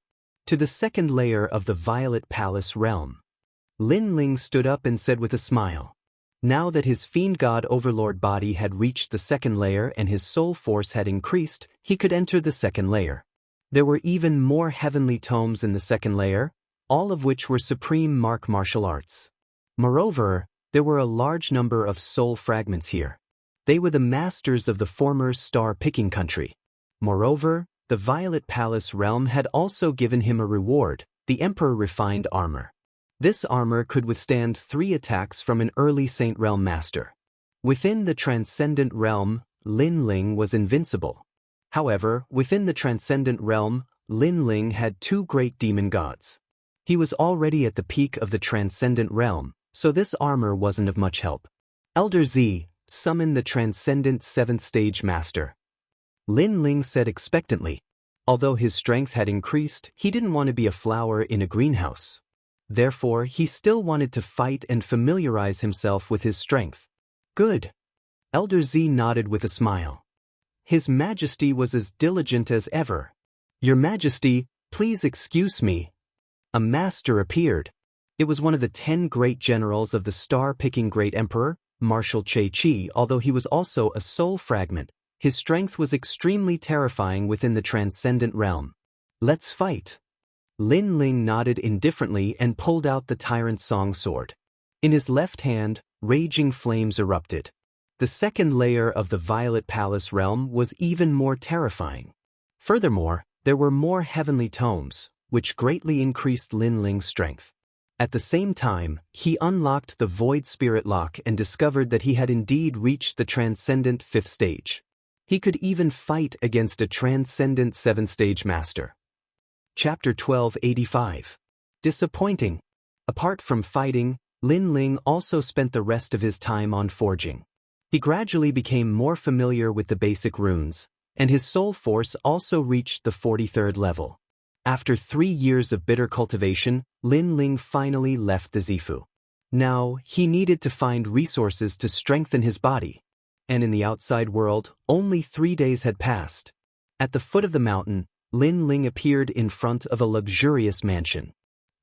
To the second layer of the Violet Palace realm. Lin Ling stood up and said with a smile. Now that his Fiend God Overlord body had reached the second layer and his soul force had increased, he could enter the second layer. There were even more heavenly tomes in the second layer, all of which were supreme martial arts. Moreover, there were a large number of soul fragments here. They were the masters of the former star-picking country. Moreover, the Violet Palace realm had also given him a reward, the Emperor Refined Armor. This armor could withstand 3 attacks from an early Saint Realm master. Within the Transcendent Realm, Lin Ling was invincible. However, within the Transcendent Realm, Lin Ling had 2 great demon gods. He was already at the peak of the Transcendent Realm, so this armor wasn't of much help. Elder Z, summon the Transcendent 7th Stage Master. Lin Ling said expectantly. Although his strength had increased, he didn't want to be a flower in a greenhouse. Therefore, he still wanted to fight and familiarize himself with his strength. Good. Elder Z nodded with a smile. His Majesty was as diligent as ever. Your Majesty, please excuse me. A master appeared. It was one of the 10 great generals of the star-picking Great Emperor, Marshal Che Chi. Although he was also a soul fragment, his strength was extremely terrifying within the Transcendent Realm. Let's fight. Lin Ling nodded indifferently and pulled out the Tyrant Song Sword. In his left hand, raging flames erupted. The second layer of the Violet Palace realm was even more terrifying. Furthermore, there were more heavenly tomes, which greatly increased Lin Ling's strength. At the same time, he unlocked the Void Spirit Lock and discovered that he had indeed reached the Transcendent 5th stage. He could even fight against a Transcendent 7th stage master. Chapter 1285. Disappointing. Apart from fighting, Lin Ling also spent the rest of his time on forging. He gradually became more familiar with the basic runes, and his soul force also reached the 43rd level. After 3 years of bitter cultivation, Lin Ling finally left the Zifu. Now, he needed to find resources to strengthen his body. And in the outside world, only 3 days had passed. At the foot of the mountain, Lin Ling appeared in front of a luxurious mansion.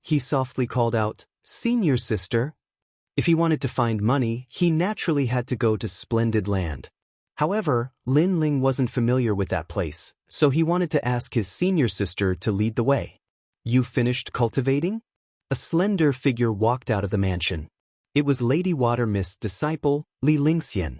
He softly called out, "Senior sister." If he wanted to find money, he naturally had to go to Splendid Land. However, Lin Ling wasn't familiar with that place, so he wanted to ask his senior sister to lead the way. "You finished cultivating?" A slender figure walked out of the mansion. It was Lady Watermist's disciple, Li Lingxian.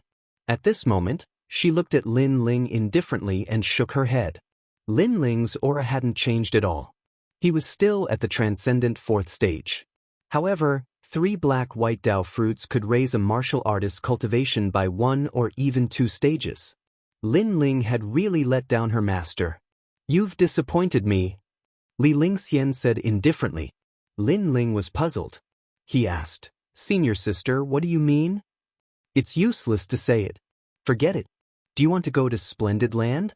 At this moment, she looked at Lin Ling indifferently and shook her head. Lin Ling's aura hadn't changed at all. He was still at the Transcendent 4th stage. However, 3 black-white Dao fruits could raise a martial artist's cultivation by 1 or even 2 stages. Lin Ling had really let down her master. "You've disappointed me," Li Lingxian said indifferently. Lin Ling was puzzled. He asked, "Senior sister, what do you mean?" "It's useless to say it. Forget it. Do you want to go to Splendid Land?"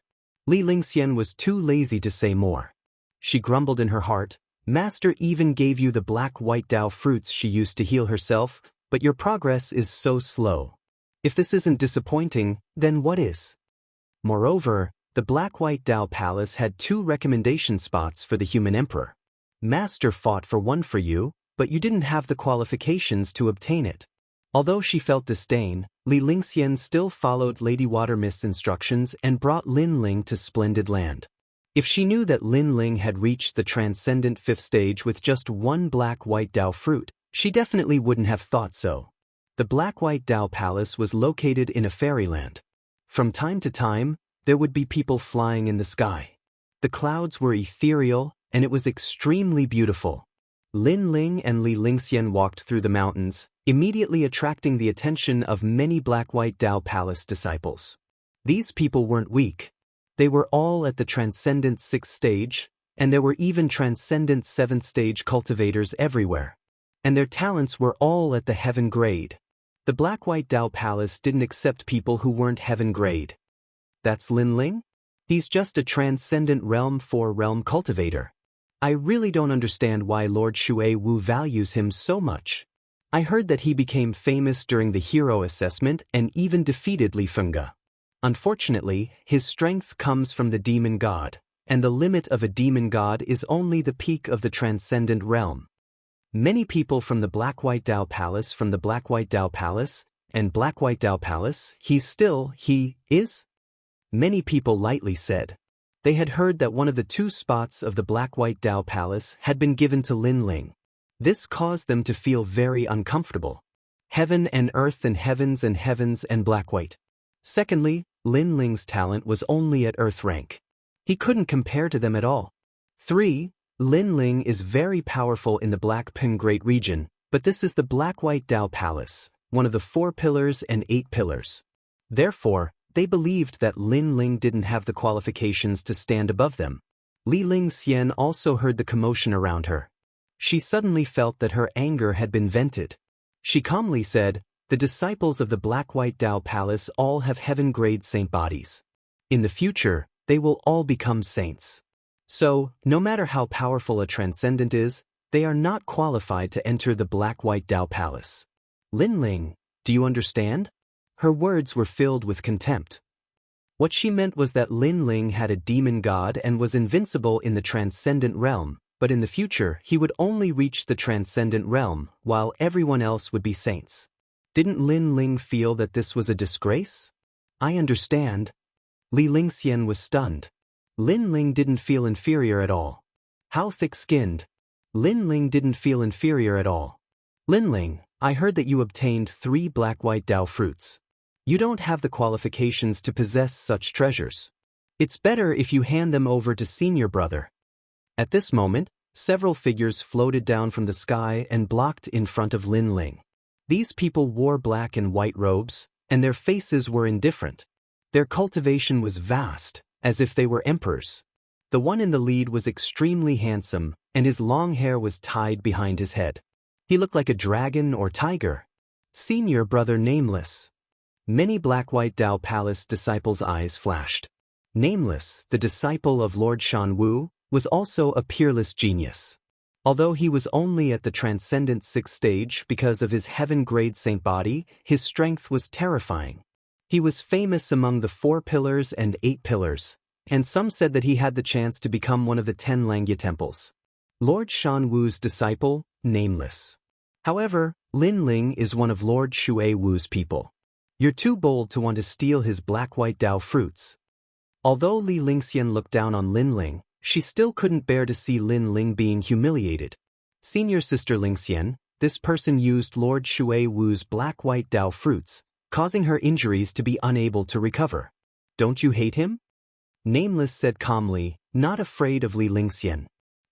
Li Lingxian was too lazy to say more. She grumbled in her heart, Master even gave you the black-white Dao fruits she used to heal herself, but your progress is so slow. If this isn't disappointing, then what is? Moreover, the black-white Dao Palace had 2 recommendation spots for the human emperor. Master fought for one for you, but you didn't have the qualifications to obtain it. Although she felt disdain, Li Lingxian still followed Lady Watermist's instructions and brought Lin Ling to Splendid Land. If she knew that Lin Ling had reached the transcendent 5th stage with just 1 black-white Dao fruit, she definitely wouldn't have thought so. The black-white Dao Palace was located in a fairyland. From time to time, there would be people flying in the sky. The clouds were ethereal, and it was extremely beautiful. Lin Ling and Li Lingxian walked through the mountains, immediately attracting the attention of many black-white Dao Palace disciples. These people weren't weak. They were all at the transcendent 6th stage, and there were even transcendent 7th stage cultivators everywhere. And their talents were all at the heaven grade. The black-white Dao Palace didn't accept people who weren't heaven grade. That's Lin Ling? He's just a transcendent realm 4 realm cultivator. I really don't understand why Lord Shui Wu values him so much. I heard that he became famous during the hero assessment and even defeated Li Fengge. Unfortunately, his strength comes from the demon god, and the limit of a demon god is only the peak of the transcendent realm. Many people from the black-white Dao Palace and black-white Dao Palace, he is? Many people lightly said. They had heard that one of the 2 spots of the black-white Dao Palace had been given to Lin Ling. This caused them to feel very uncomfortable. Heaven and earth and heavens and black-white. Secondly, Lin Ling's talent was only at earth rank. He couldn't compare to them at all. 3. Lin Ling is very powerful in the Black Ping Great region, but this is the black-white Dao Palace, one of the 4 pillars and 8 pillars. Therefore, they believed that Lin Ling didn't have the qualifications to stand above them. Li Lingxian also heard the commotion around her. She suddenly felt that her anger had been vented. She calmly said, "The disciples of the black-white Dao Palace all have heaven-grade saint bodies. In the future, they will all become saints. So, no matter how powerful a transcendent is, they are not qualified to enter the black-white Dao Palace." Lin Ling, do you understand? Her words were filled with contempt. What she meant was that Lin Ling had a demon god and was invincible in the transcendent realm, but in the future he would only reach the transcendent realm, while everyone else would be saints. Didn't Lin Ling feel that this was a disgrace? I understand. Li Lingxian was stunned. Lin Ling didn't feel inferior at all. How thick-skinned. Lin Ling didn't feel inferior at all. Lin Ling, I heard that you obtained 3 black-white Dao fruits. You don't have the qualifications to possess such treasures. It's better if you hand them over to senior brother. At this moment, several figures floated down from the sky and blocked in front of Lin Ling. These people wore black and white robes, and their faces were indifferent. Their cultivation was vast, as if they were emperors. The one in the lead was extremely handsome, and his long hair was tied behind his head. He looked like a dragon or tiger. Senior brother Nameless. Many black-white Dao Palace disciples' eyes flashed. Nameless, the disciple of Lord Shan Wu, was also a peerless genius. Although he was only at the transcendent 6th stage because of his heaven-grade saint body, his strength was terrifying. He was famous among the 4 pillars and 8 pillars, and some said that he had the chance to become one of the 10 Langya temples. Lord Shan Wu's disciple, Nameless. However, Lin Ling is one of Lord Shui Wu's people. You're too bold to want to steal his black-white Dao fruits. Although Li Lingxian looked down on Lin Ling, she still couldn't bear to see Lin Ling being humiliated. Senior sister Lingxian, this person used Lord Shui Wu's black-white Dao fruits, causing her injuries to be unable to recover. Don't you hate him? Nameless said calmly, not afraid of Li Lingxian.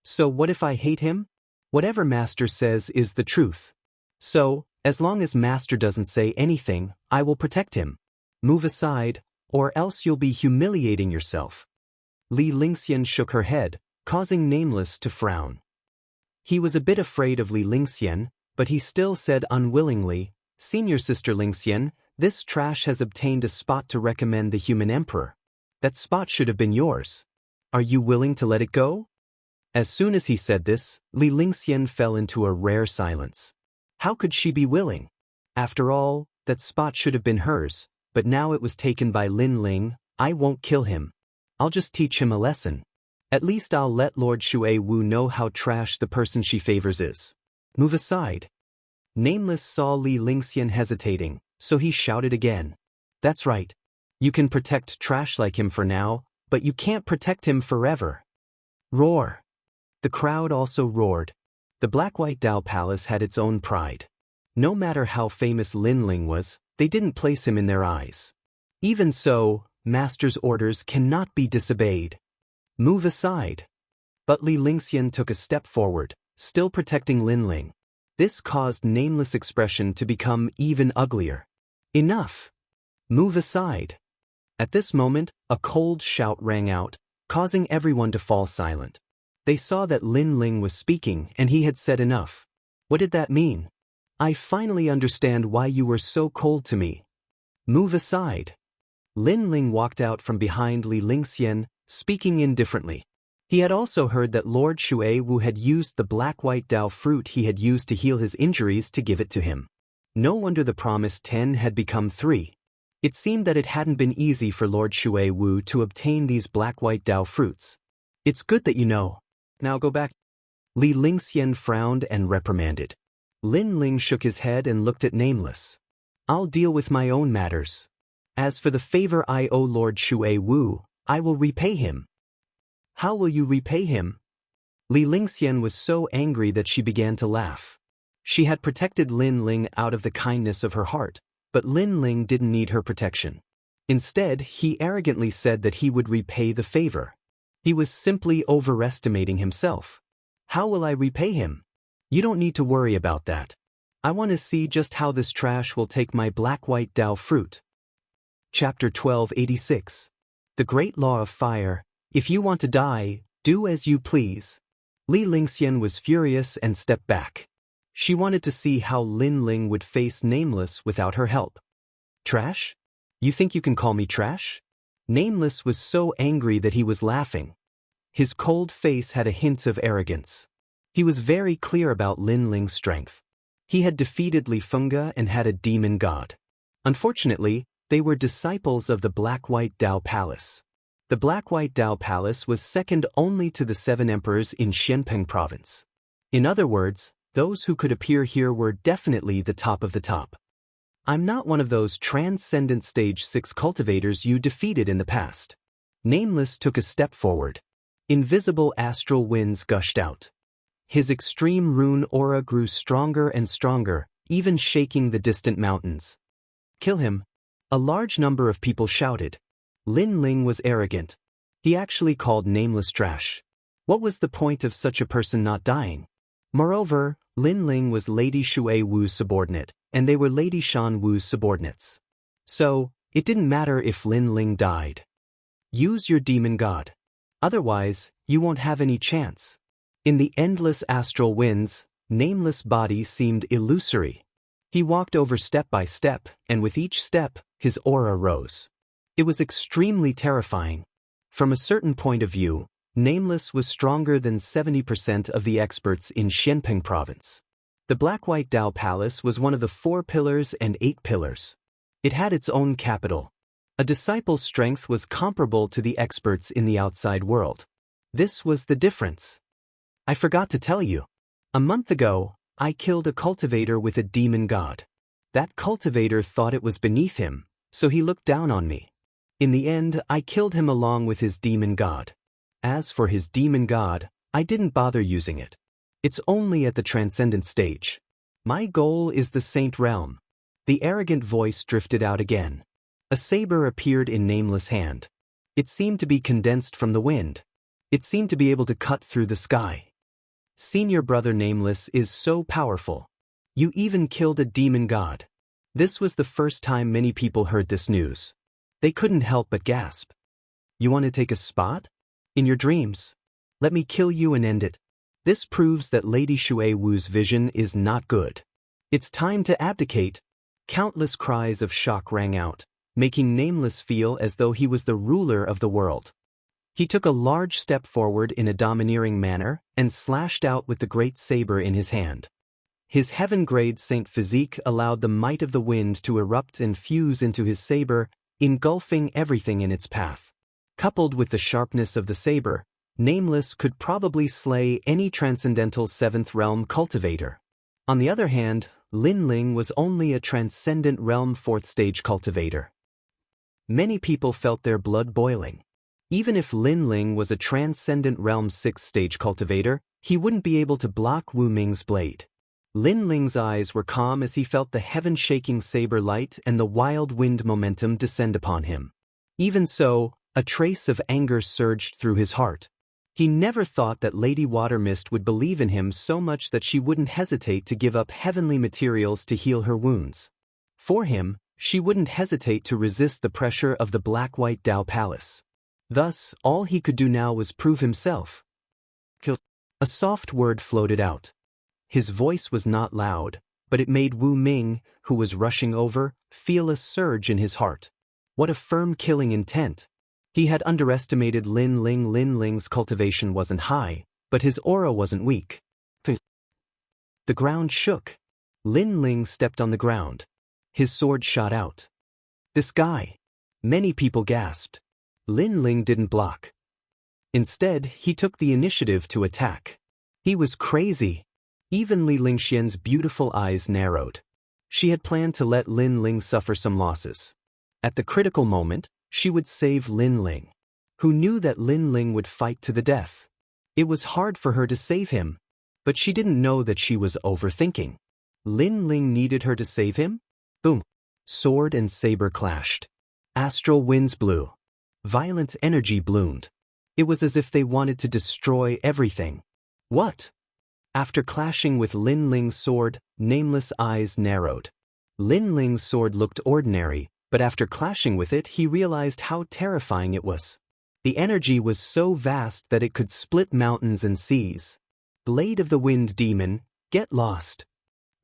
So what if I hate him? Whatever Master says is the truth. So, as long as Master doesn't say anything, I will protect him. Move aside, or else you'll be humiliating yourself. Li Lingxian shook her head, causing Nameless to frown. He was a bit afraid of Li Lingxian, but he still said unwillingly, Senior sister Lingxian, this trash has obtained a spot to recommend the human emperor. That spot should have been yours. Are you willing to let it go? As soon as he said this, Li Lingxian fell into a rare silence. How could she be willing? After all, that spot should have been hers, but now it was taken by Lin Ling. I won't kill him. I'll just teach him a lesson. At least I'll let Lord Shui Wu know how trash the person she favors is. Move aside. Nameless saw Li Lingxian hesitating, so he shouted again. That's right. You can protect trash like him for now, but you can't protect him forever. Roar. The crowd also roared. The Black-White Dao Palace had its own pride. No matter how famous Lin Ling was, they didn't place him in their eyes. Even so, Master's orders cannot be disobeyed. Move aside. But Li Lingxian took a step forward, still protecting Lin Ling. This caused Nameless' expression to become even uglier. Enough. Move aside. At this moment, a cold shout rang out, causing everyone to fall silent. They saw that Lin Ling was speaking and he had said enough. What did that mean? I finally understand why you were so cold to me. Move aside. Lin Ling walked out from behind Li Lingxian, speaking indifferently. He had also heard that Lord Shui Wu had used the black-white Dao fruit he had used to heal his injuries to give it to him. No wonder the promised 10 had become 3. It seemed that it hadn't been easy for Lord Shui Wu to obtain these black-white Dao fruits. It's good that you know. Now go back. Li Lingxian frowned and reprimanded. Lin Ling shook his head and looked at Nameless. I'll deal with my own matters. As for the favor I owe Lord Shui Wu, I will repay him. How will you repay him? Li Lingxian was so angry that she began to laugh. She had protected Lin Ling out of the kindness of her heart, but Lin Ling didn't need her protection. Instead, he arrogantly said that he would repay the favor. He was simply overestimating himself. How will I repay him? You don't need to worry about that. I want to see just how this trash will take my black-white Dao fruit. Chapter 1286. The Great Law of Fire. If you want to die, do as you please. Li Lingxian was furious and stepped back. She wanted to see how Lin Ling would face Nameless without her help. Trash? You think you can call me trash? Nameless was so angry that he was laughing. His cold face had a hint of arrogance. He was very clear about Lin Ling's strength. He had defeated Li Fengge and had a demon god. Unfortunately, they were disciples of the Black-White Dao Palace. The Black-White Dao Palace was second only to the 7 emperors in Xianpeng province. In other words, those who could appear here were definitely the top of the top. I'm not one of those transcendent stage 6 cultivators you defeated in the past. Nameless took a step forward. Invisible astral winds gushed out. His extreme rune aura grew stronger and stronger, even shaking the distant mountains. Kill him. A large number of people shouted. Lin Ling was arrogant. He actually called Nameless trash. What was the point of such a person not dying? Moreover, Lin Ling was Lady Shui Wu's subordinate, and they were Lady Shan Wu's subordinates. So, it didn't matter if Lin Ling died. Use your demon god. Otherwise, you won't have any chance. In the endless astral winds, Nameless' body seemed illusory. He walked over step by step, and with each step, his aura rose. It was extremely terrifying. From a certain point of view, Nameless was stronger than 70% of the experts in Xianpeng province. The Black-White Dao Palace was one of the 4 pillars and 8 pillars. It had its own capital. A disciple's strength was comparable to the experts in the outside world. This was the difference. I forgot to tell you. A month ago, I killed a cultivator with a demon god. That cultivator thought it was beneath him, so he looked down on me. In the end, I killed him along with his demon god. As for his demon god, I didn't bother using it. It's only at the transcendent stage. My goal is the Saint Realm. The arrogant voice drifted out again. A saber appeared in Nameless' hand. It seemed to be condensed from the wind. It seemed to be able to cut through the sky. Senior brother Nameless is so powerful. You even killed a demon god. This was the first time many people heard this news. They couldn't help but gasp. You want to take a spot? In your dreams. Let me kill you and end it. This proves that Lady Shui Wu's vision is not good. It's time to abdicate. Countless cries of shock rang out, making Nameless feel as though he was the ruler of the world. He took a large step forward in a domineering manner and slashed out with the great saber in his hand. His heaven-grade Saint physique allowed the might of the wind to erupt and fuse into his saber, engulfing everything in its path. Coupled with the sharpness of the saber, Nameless could probably slay any transcendental 7th realm cultivator. On the other hand, Lin Ling was only a transcendent realm 4th stage cultivator. Many people felt their blood boiling. Even if Lin Ling was a transcendent realm 6th stage cultivator, he wouldn't be able to block Wu Ming's blade. Lin Ling's eyes were calm as he felt the heaven-shaking saber light and the wild wind momentum descend upon him. Even so, a trace of anger surged through his heart. He never thought that Lady Watermist would believe in him so much that she wouldn't hesitate to give up heavenly materials to heal her wounds. For him, she wouldn't hesitate to resist the pressure of the black-white Dao Palace. Thus, all he could do now was prove himself. A soft word floated out. His voice was not loud, but it made Wu Ming, who was rushing over, feel a surge in his heart. What a firm killing intent. He had underestimated Lin Ling. Lin Ling's cultivation wasn't high, but his aura wasn't weak. The ground shook. Lin Ling stepped on the ground. His sword shot out. This guy. Many people gasped. Lin Ling didn't block. Instead, he took the initiative to attack. He was crazy. Even Li Lingxian's beautiful eyes narrowed. She had planned to let Lin Ling suffer some losses. At the critical moment, she would save Lin Ling, who knew that Lin Ling would fight to the death. It was hard for her to save him, but she didn't know that she was overthinking. Lin Ling needed her to save him? Boom! Sword and saber clashed. Astral winds blew. Violent energy bloomed. It was as if they wanted to destroy everything. What? After clashing with Lin Ling's sword, Nameless' eyes narrowed. Lin Ling's sword looked ordinary, but after clashing with it he realized how terrifying it was. The energy was so vast that it could split mountains and seas. Blade of the Wind Demon, get lost.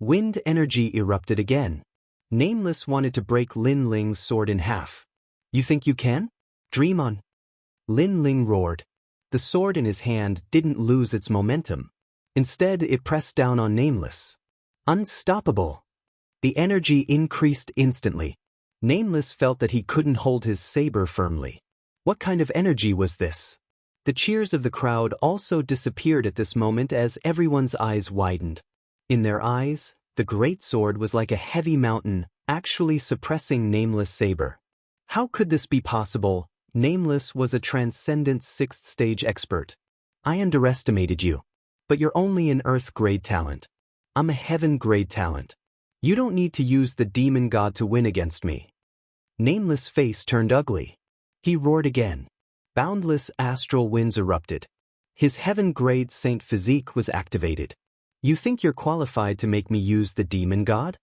Wind energy erupted again. Nameless wanted to break Lin Ling's sword in half. You think you can? Dream on. Lin Ling roared. The sword in his hand didn't lose its momentum. Instead, it pressed down on Nameless. Unstoppable. The energy increased instantly. Nameless felt that he couldn't hold his saber firmly. What kind of energy was this? The cheers of the crowd also disappeared at this moment as everyone's eyes widened. In their eyes, the great sword was like a heavy mountain, actually suppressing Nameless' saber. How could this be possible? Nameless was a transcendent 6th stage expert. I underestimated you. But you're only an Earth-grade talent. I'm a Heaven-grade talent. You don't need to use the demon god to win against me. Nameless' face turned ugly. He roared again. Boundless astral winds erupted. His Heaven-grade Saint physique was activated. You think you're qualified to make me use the demon god?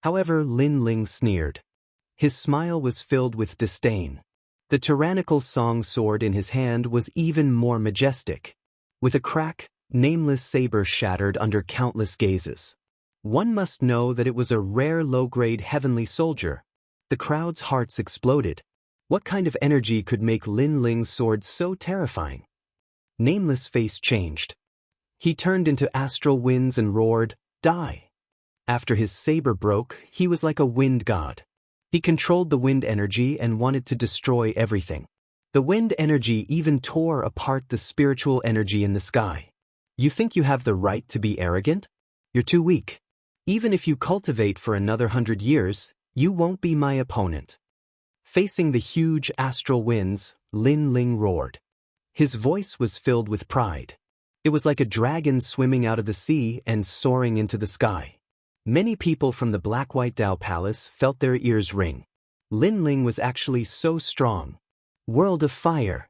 However, Lin Ling sneered. His smile was filled with disdain. The tyrannical song sword in his hand was even more majestic. With a crack, Nameless' saber shattered under countless gazes. One must know that it was a rare low-grade heavenly soldier. The crowd's hearts exploded. What kind of energy could make Lin Ling's sword so terrifying? Nameless' face changed. He turned into astral winds and roared, "Die!" After his saber broke, he was like a wind god. He controlled the wind energy and wanted to destroy everything. The wind energy even tore apart the spiritual energy in the sky. You think you have the right to be arrogant? You're too weak. Even if you cultivate for another 100 years, you won't be my opponent. Facing the huge astral winds, Lin Ling roared. His voice was filled with pride. It was like a dragon swimming out of the sea and soaring into the sky. Many people from the Black-White Dao Palace felt their ears ring. Lin Ling was actually so strong. World of fire.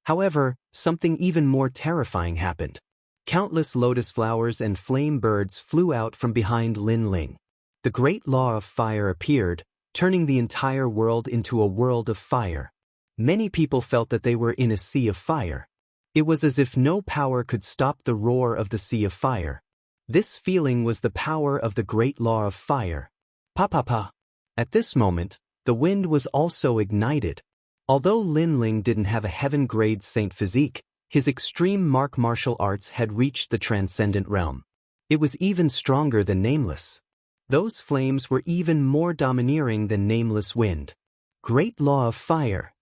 However, something even more terrifying happened. Countless lotus flowers and flame birds flew out from behind Lin Ling. The great law of fire appeared, turning the entire world into a world of fire. Many people felt that they were in a sea of fire. It was as if no power could stop the roar of the sea of fire. This feeling was the power of the great law of fire. Pa pa pa. At this moment, the wind was also ignited. Although Lin Ling didn't have a heaven-grade saint physique, his extreme martial arts had reached the transcendent realm. It was even stronger than Nameless. Those flames were even more domineering than Nameless wind. Great law of fire.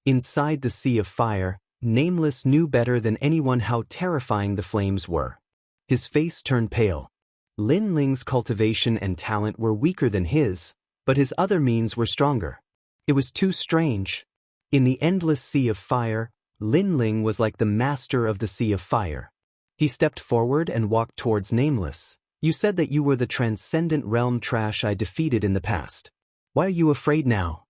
Inside the sea of fire, Nameless knew better than anyone how terrifying the flames were. His face turned pale. Lin Ling's cultivation and talent were weaker than his, but his other means were stronger. It was too strange. In the endless sea of fire, Lin Ling was like the master of the sea of fire. He stepped forward and walked towards Nameless. You said that you were the transcendent realm trash I defeated in the past. Why are you afraid now?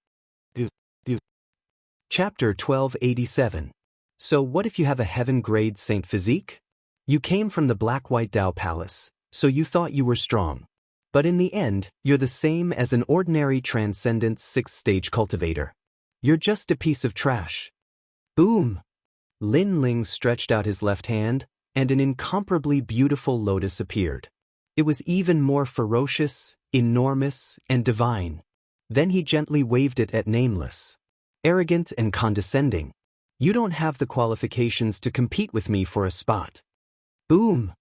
Chapter 1287. So what if you have a heaven-grade saint physique? You came from the Black-White Dao Palace, so you thought you were strong. But in the end, you're the same as an ordinary transcendent 6th-stage cultivator. You're just a piece of trash. Boom! Lin Ling stretched out his left hand, and an incomparably beautiful lotus appeared. It was even more ferocious, enormous, and divine. Then he gently waved it at Nameless. Arrogant and condescending. You don't have the qualifications to compete with me for a spot. Boom!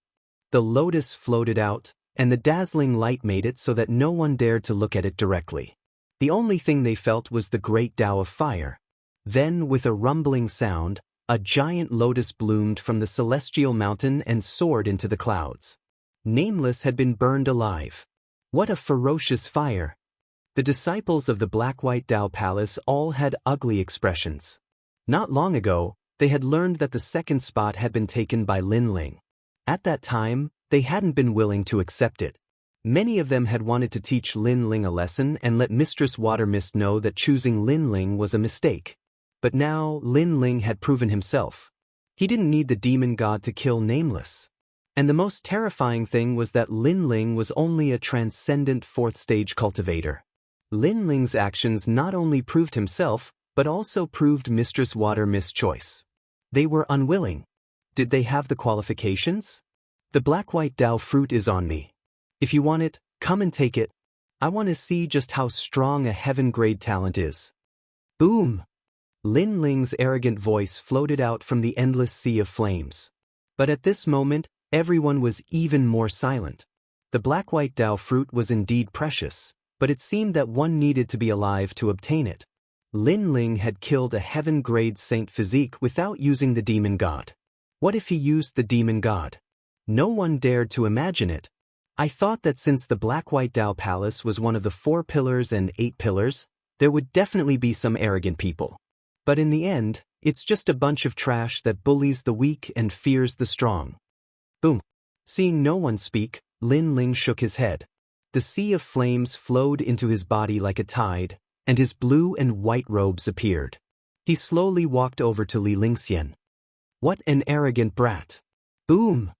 The lotus floated out, and the dazzling light made it so that no one dared to look at it directly. The only thing they felt was the great Tao of fire. Then, with a rumbling sound, a giant lotus bloomed from the celestial mountain and soared into the clouds. Nameless had been burned alive. What a ferocious fire! The disciples of the Black-White Dao Palace all had ugly expressions. Not long ago, they had learned that the second spot had been taken by Lin Ling. At that time, they hadn't been willing to accept it. Many of them had wanted to teach Lin Ling a lesson and let Mistress Watermist know that choosing Lin Ling was a mistake. But now, Lin Ling had proven himself. He didn't need the demon god to kill Nameless. And the most terrifying thing was that Lin Ling was only a transcendent 4th-stage cultivator. Lin Ling's actions not only proved himself, but also proved Mistress Watermist's choice. They were unwilling. Did they have the qualifications? The Black-White Dao fruit is on me. If you want it, come and take it. I want to see just how strong a heaven-grade talent is. Boom! Lin Ling's arrogant voice floated out from the endless sea of flames. But at this moment, everyone was even more silent. The Black-White Dao fruit was indeed precious, but it seemed that one needed to be alive to obtain it. Lin Ling had killed a heaven-grade saint physique without using the demon god. What if he used the demon god? No one dared to imagine it. I thought that since the Black-White Dao Palace was one of the 4 pillars and 8 pillars, there would definitely be some arrogant people. But in the end, it's just a bunch of trash that bullies the weak and fears the strong. Boom! Seeing no one speak, Lin Ling shook his head. The sea of flames flowed into his body like a tide, and his blue and white robes appeared. He slowly walked over to Li Lingxian. What an arrogant brat! Boom!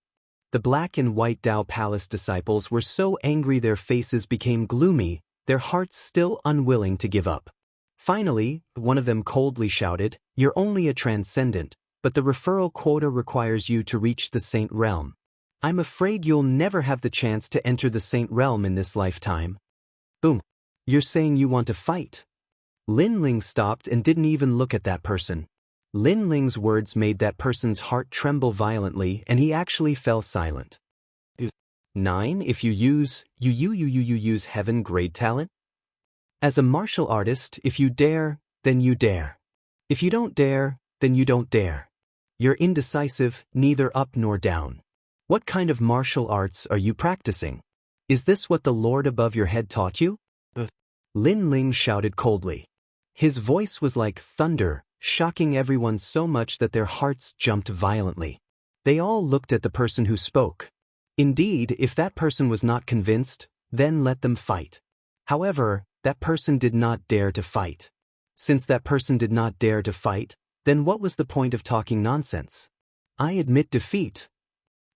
The Black and White Dao Palace disciples were so angry their faces became gloomy, their hearts still unwilling to give up. Finally, one of them coldly shouted, "You're only a transcendent, but the referral quota requires you to reach the Saint Realm. I'm afraid you'll never have the chance to enter the Saint Realm in this lifetime." Boom! You're saying you want to fight? Lin Ling stopped and didn't even look at that person. Lin Ling's words made that person's heart tremble violently and he actually fell silent. 9. If you use heaven-grade talent? As a martial artist, if you dare, then you dare. If you don't dare, then you don't dare. You're indecisive, neither up nor down. What kind of martial arts are you practicing? Is this what the Lord above your head taught you? Lin Ling shouted coldly. His voice was like thunder, shocking everyone so much that their hearts jumped violently. They all looked at the person who spoke. Indeed, if that person was not convinced, then let them fight. However, that person did not dare to fight. Since that person did not dare to fight, then what was the point of talking nonsense? I admit defeat.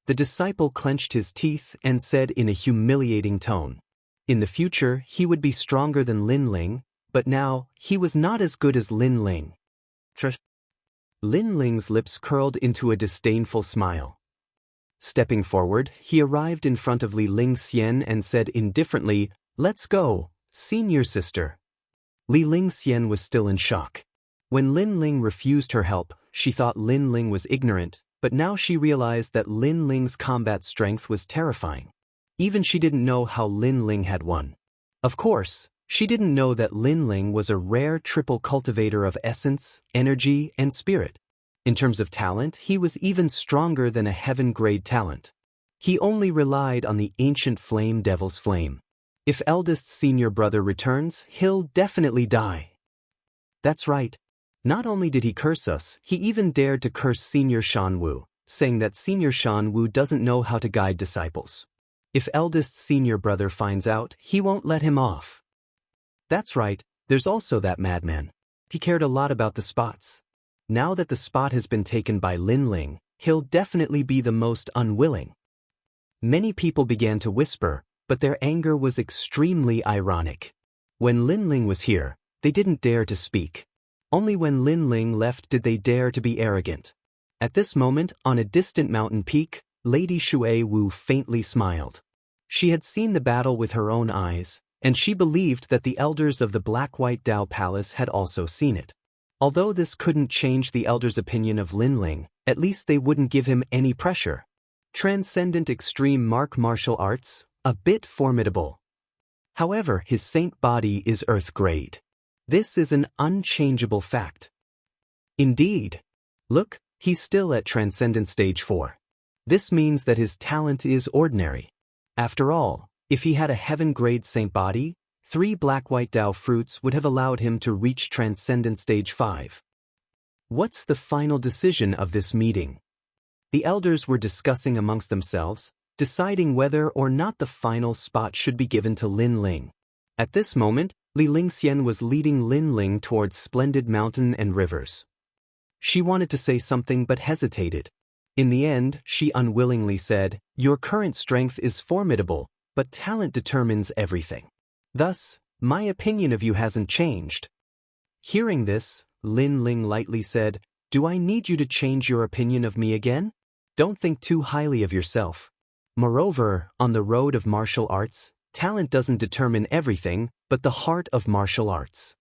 The disciple clenched his teeth and said in a humiliating tone. In the future, he would be stronger than Lin Ling, but now, he was not as good as Lin Ling. Lin Ling's lips curled into a disdainful smile. Stepping forward, he arrived in front of Li Lingxian and said indifferently, "Let's go, senior sister." Li Lingxian was still in shock. When Lin Ling refused her help, she thought Lin Ling was ignorant, but now she realized that Lin Ling's combat strength was terrifying. Even she didn't know how Lin Ling had won. Of course, she didn't know that Lin Ling was a rare triple cultivator of essence, energy, and spirit. In terms of talent, he was even stronger than a heaven-grade talent. He only relied on the ancient flame devil's flame. If eldest senior brother returns, he'll definitely die. That's right. Not only did he curse us, he even dared to curse Senior Shanwu, saying that Senior Shanwu doesn't know how to guide disciples. If eldest senior brother finds out, he won't let him off. That's right, there's also that madman. He cared a lot about the spots. Now that the spot has been taken by Lin Ling, he'll definitely be the most unwilling. Many people began to whisper, but their anger was extremely ironic. When Lin Ling was here, they didn't dare to speak. Only when Lin Ling left did they dare to be arrogant. At this moment, on a distant mountain peak, Lady Shui Wu faintly smiled. She had seen the battle with her own eyes, and she believed that the elders of the Black-White Dao Palace had also seen it. Although this couldn't change the elders' opinion of Lin Ling, at least they wouldn't give him any pressure. Transcendent extreme martial arts, a bit formidable. However, his saint body is earth-grade. This is an unchangeable fact. Indeed. Look, he's still at Transcendent Stage 4. This means that his talent is ordinary. After all, if he had a heaven-grade saint body, 3 Black-White Dao fruits would have allowed him to reach Transcendent Stage 5. What's the final decision of this meeting? The elders were discussing amongst themselves, deciding whether or not the final spot should be given to Lin Ling. At this moment, Li Lingxian was leading Lin Ling towards splendid mountain and rivers. She wanted to say something but hesitated. In the end, she unwillingly said, "Your current strength is formidable, but talent determines everything. Thus, my opinion of you hasn't changed." Hearing this, Lin Ling lightly said, "Do I need you to change your opinion of me again? Don't think too highly of yourself. Moreover, on the road of martial arts, talent doesn't determine everything, but the heart of martial arts."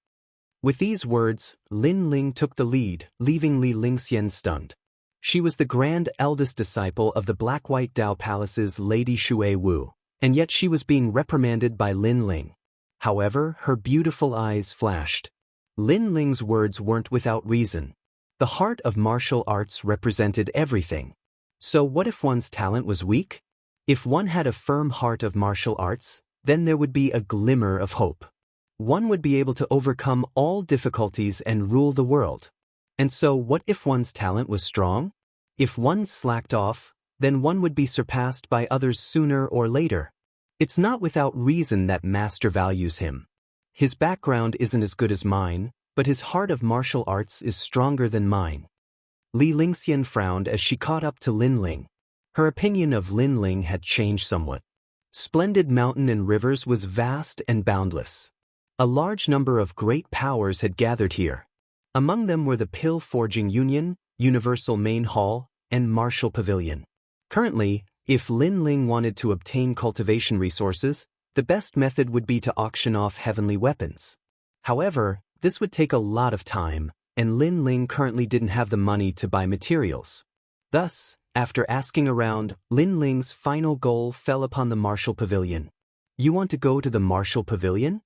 With these words, Lin Ling took the lead, leaving Li Lingxian stunned. She was the grand eldest disciple of the Black-White Dao Palace's Lady Shui Wu, and yet she was being reprimanded by Lin Ling. However, her beautiful eyes flashed. Lin Ling's words weren't without reason. The heart of martial arts represented everything. So what if one's talent was weak? If one had a firm heart of martial arts, then there would be a glimmer of hope. One would be able to overcome all difficulties and rule the world. And so what if one's talent was strong? If one slacked off, then one would be surpassed by others sooner or later. It's not without reason that Master values him. His background isn't as good as mine, but his heart of martial arts is stronger than mine. Li Lingxian frowned as she caught up to Lin Ling. Her opinion of Lin Ling had changed somewhat. Splendid mountain and rivers was vast and boundless. A large number of great powers had gathered here. Among them were the Pill Forging Union, Universal Main Hall, and Martial Pavilion. Currently, if Lin Ling wanted to obtain cultivation resources, the best method would be to auction off heavenly weapons. However, this would take a lot of time, and Lin Ling currently didn't have the money to buy materials. Thus, after asking around, Lin Ling's final goal fell upon the Martial Pavilion. "You want to go to the Martial Pavilion?"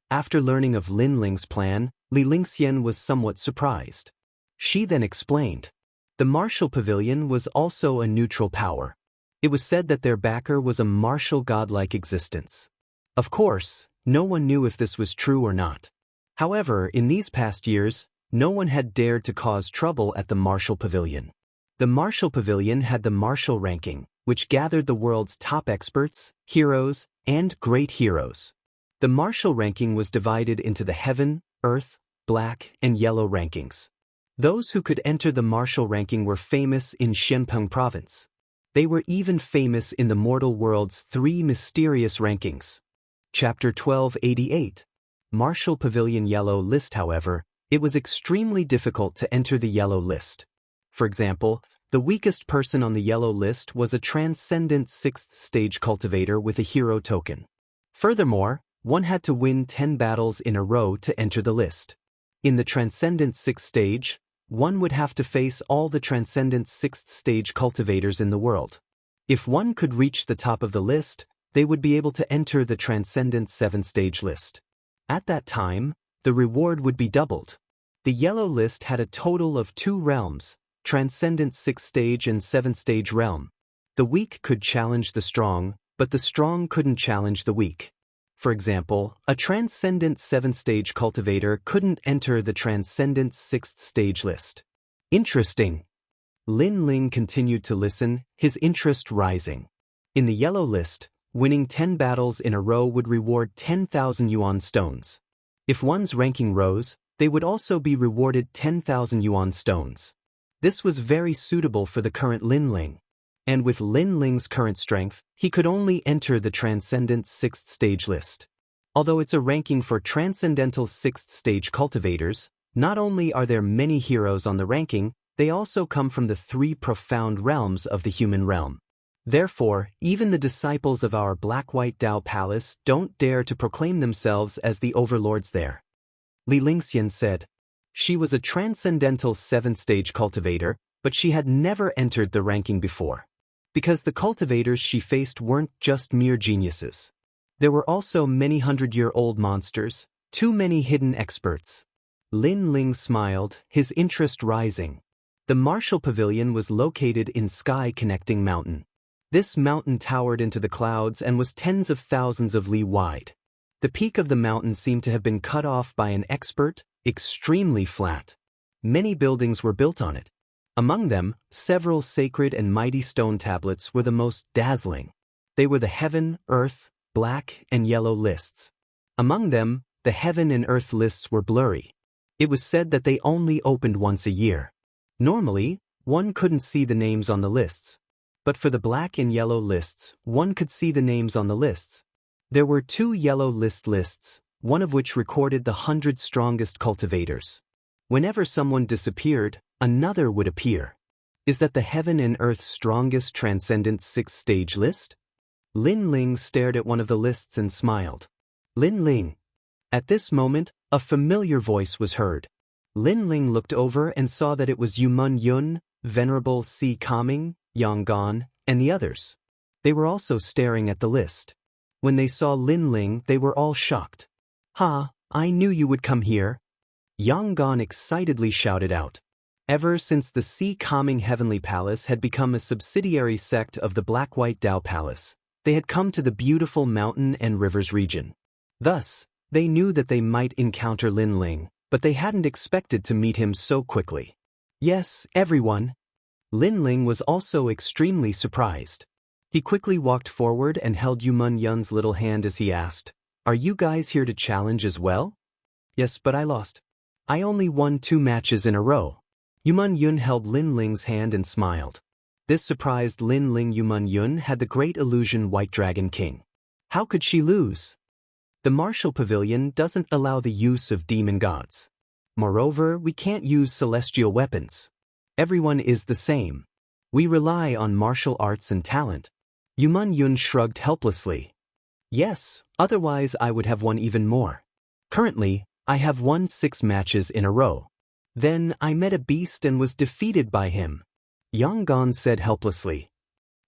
After learning of Lin Ling's plan, Li Lingxian was somewhat surprised. She then explained. The Martial Pavilion was also a neutral power. It was said that their backer was a martial godlike existence. Of course, no one knew if this was true or not. However, in these past years, no one had dared to cause trouble at the Martial Pavilion. The Martial Pavilion had the Martial ranking, which gathered the world's top experts, heroes, and great heroes. The Martial ranking was divided into the Heaven, Earth, Black, and Yellow rankings. Those who could enter the Martial ranking were famous in Shenpeng province. They were even famous in the mortal world's 3 mysterious rankings. Chapter 1288. Martial Pavilion Yellow List. However, it was extremely difficult to enter the Yellow List. For example, the weakest person on the Yellow List was a transcendent 6th stage cultivator with a hero token. Furthermore, one had to win 10 battles in a row to enter the list. In the Transcendent 6th stage, one would have to face all the Transcendent 6th stage cultivators in the world. If one could reach the top of the list, they would be able to enter the Transcendent 7th stage list. At that time, the reward would be doubled. The yellow list had a total of 2 realms, Transcendent 6th stage and 7th stage realm. The weak could challenge the strong, but the strong couldn't challenge the weak. For example, a Transcendent 7th stage cultivator couldn't enter the Transcendent 6th stage list. Interesting. Lin Ling continued to listen, his interest rising. In the yellow list, winning 10 battles in a row would reward 10,000 yuan stones. If one's ranking rose, they would also be rewarded 10,000 yuan stones. This was very suitable for the current Lin Ling. And with Lin Ling's current strength, he could only enter the Transcendent 6th stage list. Although it's a ranking for Transcendental 6th stage cultivators, not only are there many heroes on the ranking, they also come from the 3 profound realms of the human realm. Therefore, even the disciples of our Black-White Dao Palace don't dare to proclaim themselves as the overlords there. Li Lingxian said. She was a Transcendental 7th stage cultivator, but she had never entered the ranking before. Because the cultivators she faced weren't just mere geniuses. There were also many hundred-year-old monsters, too many hidden experts. Lin Ling smiled, his interest rising. The Martial Pavilion was located in Sky-Connecting Mountain. This mountain towered into the clouds and was tens of thousands of li wide. The peak of the mountain seemed to have been cut off by an expert, extremely flat. Many buildings were built on it. Among them, several sacred and mighty stone tablets were the most dazzling. They were the heaven, earth, black, and yellow lists. Among them, the heaven and earth lists were blurry. It was said that they only opened once a year. Normally, one couldn't see the names on the lists. But for the black and yellow lists, one could see the names on the lists. There were 2 yellow lists, one of which recorded the 100 strongest cultivators. Whenever someone disappeared, another would appear. Is that the heaven and earth's strongest Transcendent 6th stage list? Lin Ling stared at one of the lists and smiled. Lin Ling. At this moment, a familiar voice was heard. Lin Ling looked over and saw that it was Yumun Yun, Venerable Si Kaming, Yang Gan, and the others. They were also staring at the list. When they saw Lin Ling, they were all shocked. "Ha, I knew you would come here." Yang Gan excitedly shouted out. Ever since the Si Kaming Heavenly Palace had become a subsidiary sect of the Black-White Dao Palace, they had come to the beautiful mountain and rivers region. Thus, they knew that they might encounter Lin Ling, but they hadn't expected to meet him so quickly. "Yes, everyone." Lin Ling was also extremely surprised. He quickly walked forward and held Yumun Yun's little hand as he asked, "Are you guys here to challenge as well?" "Yes, but I lost. I only won 2 matches in a row." Yumun Yun held Lin Ling's hand and smiled. This surprised Lin Ling. Yumun Yun had the great illusion White Dragon King. How could she lose? The Martial Pavilion doesn't allow the use of demon gods. Moreover, we can't use celestial weapons. Everyone is the same. We rely on martial arts and talent. Yumun Yun shrugged helplessly. Yes, otherwise I would have won even more. Currently, I have won 6 matches in a row. Then I met a beast and was defeated by him. Yang Gan said helplessly.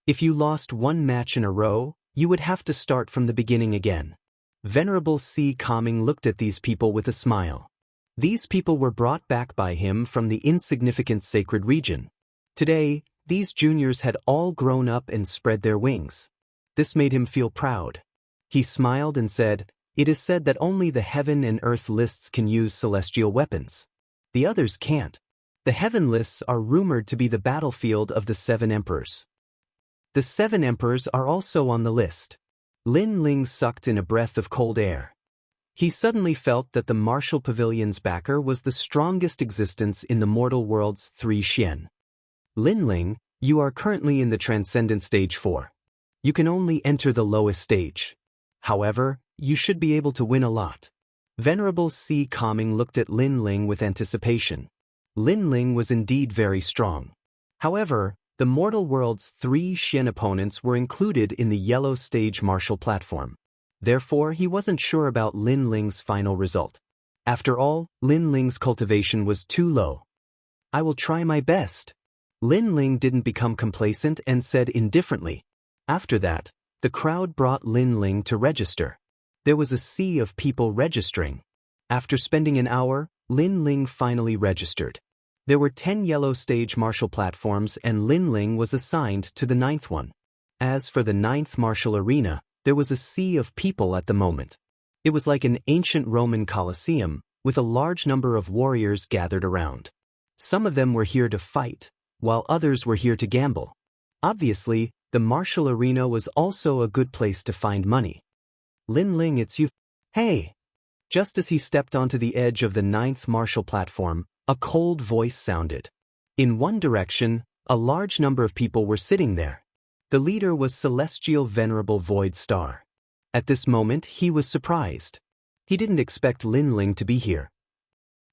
If you lost 1 match in a row, you would have to start from the beginning again. Venerable Si Kaming looked at these people with a smile. These people were brought back by him from the insignificant sacred region. Today, these juniors had all grown up and spread their wings. This made him feel proud. He smiled and said, "It is said that only the heaven and earth lists can use celestial weapons. The others can't. The heaven lists are rumored to be the battlefield of the 7 emperors. The 7 emperors are also on the list." Lin Ling sucked in a breath of cold air. He suddenly felt that the Martial Pavilion's backer was the strongest existence in the mortal world's 3 Xian. Lin Ling, you are currently in the Transcendent Stage 4. You can only enter the lowest stage. However, you should be able to win a lot. Venerable Si Kaming looked at Lin Ling with anticipation. Lin Ling was indeed very strong. However, the mortal world's 3 Xian opponents were included in the yellow stage martial platform. Therefore, he wasn't sure about Lin Ling's final result. After all, Lin Ling's cultivation was too low. I will try my best. Lin Ling didn't become complacent and said indifferently. After that, the crowd brought Lin Ling to register. There was a sea of people registering. After spending an hour, Lin Ling finally registered. There were 10 yellow stage martial platforms and Lin Ling was assigned to the 9th one. As for the 9th martial arena, there was a sea of people at the moment. It was like an ancient Roman Colosseum, with a large number of warriors gathered around. Some of them were here to fight, while others were here to gamble. Obviously, the martial arena was also a good place to find money. Lin Ling, it's you. Hey! Just as he stepped onto the edge of the 9th martial platform, a cold voice sounded. In one direction, a large number of people were sitting there. The leader was Celestial Venerable Void Star. At this moment, he was surprised. He didn't expect Lin Ling to be here.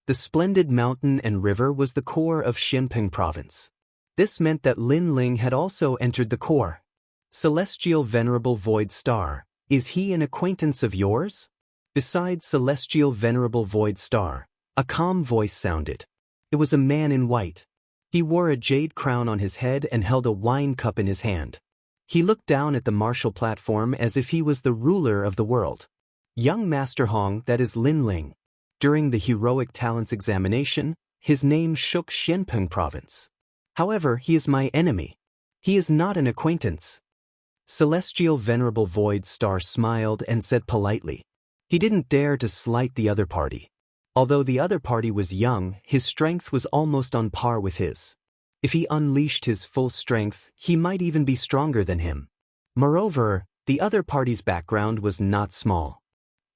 The splendid mountain and river was the core of Xianping province. This meant that Lin Ling had also entered the core. Celestial Venerable Void Star, is he an acquaintance of yours? Besides Celestial Venerable Void Star, a calm voice sounded. It was a man in white. He wore a jade crown on his head and held a wine cup in his hand. He looked down at the martial platform as if he was the ruler of the world. Young Master Hong, that is Lin Ling. During the Heroic Talents examination, his name shook Xianping province. However, he is my enemy. He is not an acquaintance. Celestial Venerable Void Star smiled and said politely. He didn't dare to slight the other party. Although the other party was young, his strength was almost on par with his. If he unleashed his full strength, he might even be stronger than him. Moreover, the other party's background was not small.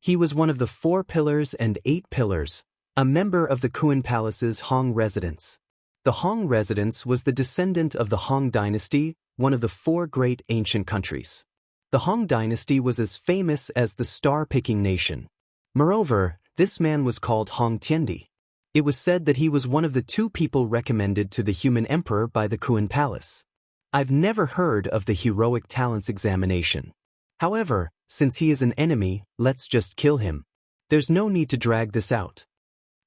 He was one of the 4 pillars and 8 pillars, a member of the Kuan Palace's Hong residence. The Hong residence was the descendant of the Hong dynasty, one of the 4 great ancient countries. The Hong dynasty was as famous as the star-picking nation. Moreover, this man was called Hong Tiendi. It was said that he was one of the 2 people recommended to the human emperor by the Kuan Palace. I've never heard of the Heroic Talents examination. However, since he is an enemy, let's just kill him. There's no need to drag this out.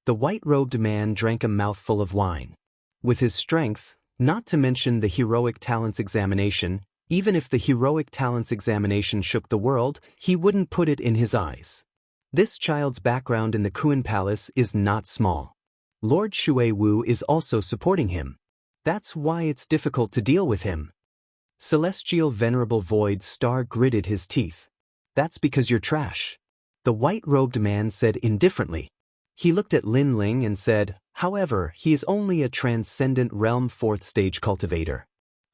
The white-robed man drank a mouthful of wine. With his strength, not to mention the Heroic Talents examination, even if the Heroic Talents examination shook the world, he wouldn't put it in his eyes. This child's background in the Kuan Palace is not small. Lord Shui Wu is also supporting him. That's why it's difficult to deal with him. Celestial Venerable Void Star gritted his teeth. That's because you're trash. The white-robed man said indifferently. He looked at Lin Ling and said, however, he is only a transcendent realm 4th stage cultivator.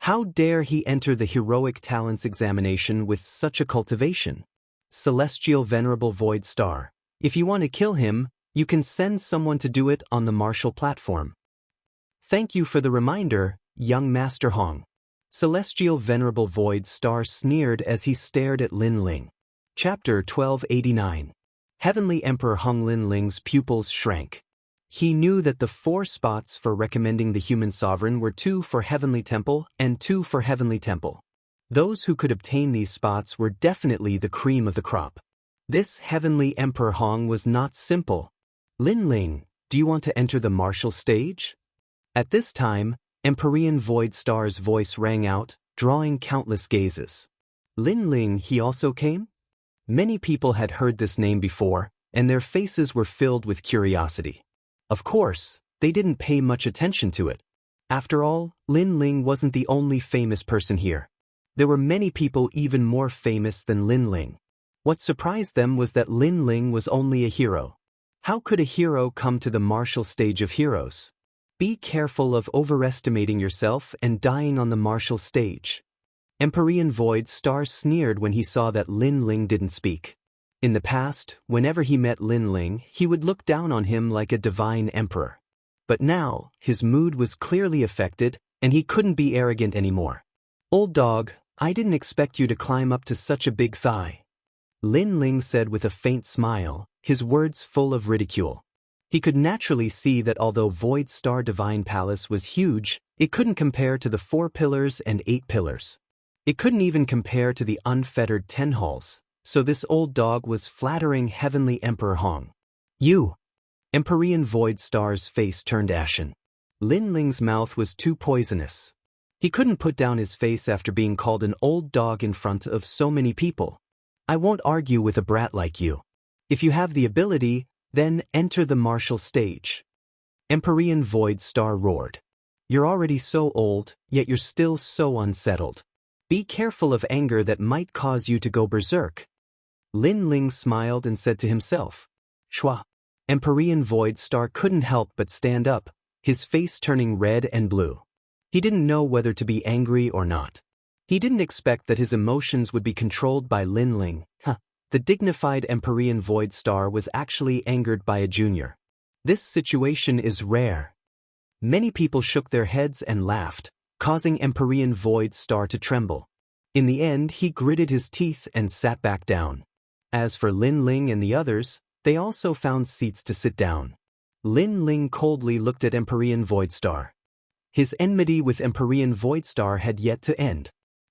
How dare he enter the Heroic Talents examination with such a cultivation? Celestial Venerable Void Star, if you want to kill him, you can send someone to do it on the martial platform. Thank you for the reminder, young Master Hong. Celestial Venerable Void Star sneered as he stared at Lin Ling. Chapter 1289. Heavenly Emperor Hong Lin Ling's pupils shrank. He knew that the 4 spots for recommending the human sovereign were 2 for Heavenly Temple and 2 for Heavenly Temple. Those who could obtain these spots were definitely the cream of the crop. This Heavenly Emperor Hong was not simple. Lin Ling, do you want to enter the martial stage? At this time, Empyrean Void Star's voice rang out, drawing countless gazes. Lin Ling, he also came? Many people had heard this name before, and their faces were filled with curiosity. Of course, they didn't pay much attention to it. After all, Lin Ling wasn't the only famous person here. There were many people even more famous than Lin Ling. What surprised them was that Lin Ling was only a hero. How could a hero come to the martial stage of heroes? Be careful of overestimating yourself and dying on the martial stage. Empyrean Void Star sneered when he saw that Lin Ling didn't speak. In the past, whenever he met Lin Ling, he would look down on him like a divine emperor. But now, his mood was clearly affected, and he couldn't be arrogant anymore. Old dog, I didn't expect you to climb up to such a big thigh. Lin Ling said with a faint smile, his words full of ridicule. He could naturally see that although Void Star Divine Palace was huge, it couldn't compare to the 4 pillars and 8 pillars. It couldn't even compare to the unfettered 10 halls, so this old dog was flattering Heavenly Emperor Hong. You! Empyrean Void Star's face turned ashen. Lin Ling's mouth was too poisonous. He couldn't put down his face after being called an old dog in front of so many people. I won't argue with a brat like you. If you have the ability, then enter the martial stage. Empyrean Void Star roared. You're already so old, yet you're still so unsettled. Be careful of anger that might cause you to go berserk. Lin Ling smiled and said to himself, Shwa. Empyrean Void Star couldn't help but stand up, his face turning red and blue. He didn't know whether to be angry or not. He didn't expect that his emotions would be controlled by Lin Ling. The dignified Empyrean Void Star was actually angered by a junior. This situation is rare. Many people shook their heads and laughed, causing Empyrean Void Star to tremble. In the end, he gritted his teeth and sat back down. As for Lin Ling and the others, they also found seats to sit down. Lin Ling coldly looked at Empyrean Void Star. His enmity with Empyrean Void Star had yet to end.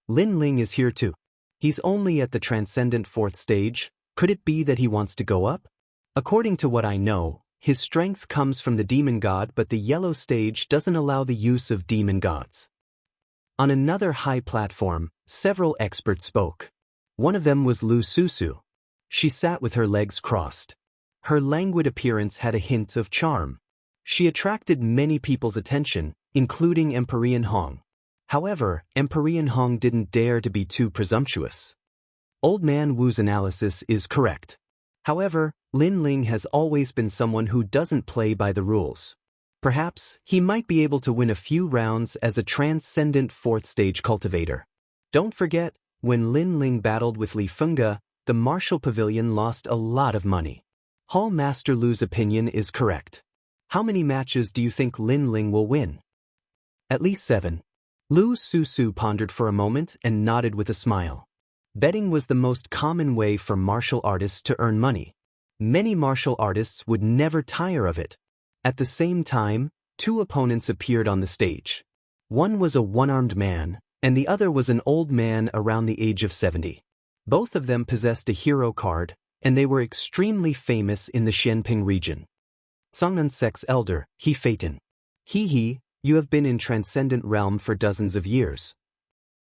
Lin Ling is here too. He's only at the transcendent 4th stage. Could it be that he wants to go up? According to what I know, his strength comes from the demon god, but the yellow stage doesn't allow the use of demon gods. On another high platform, several experts spoke. One of them was Lu Susu. She sat with her legs crossed. Her languid appearance had a hint of charm. She attracted many people's attention, including Empyrean Hong. However, Empyrean Hong didn't dare to be too presumptuous. Old Man Wu's analysis is correct. However, Lin Ling has always been someone who doesn't play by the rules. Perhaps he might be able to win a few rounds as a transcendent 4th stage cultivator. Don't forget, when Lin Ling battled with Li Fengge, the Martial Pavilion lost a lot of money. Hall Master Lu's opinion is correct. How many matches do you think Lin Ling will win? At least 7. Lu Susu pondered for a moment and nodded with a smile. Betting was the most common way for martial artists to earn money. Many martial artists would never tire of it. At the same time, 2 opponents appeared on the stage. One was a one-armed man, and the other was an old man around the age of 70. Both of them possessed a hero card, and they were extremely famous in the Xianping region. Songnunsek's elder, He Phaeton. He, you have been in Transcendent Realm for dozens of years.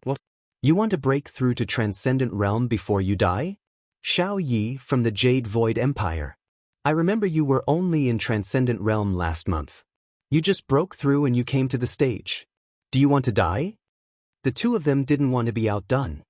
What? You want to break through to Transcendent Realm before you die? Xiao Yi from the Jade Void Empire. I remember you were only in Transcendent Realm last month. You just broke through and you came to the stage. Do you want to die? The 2 of them didn't want to be outdone.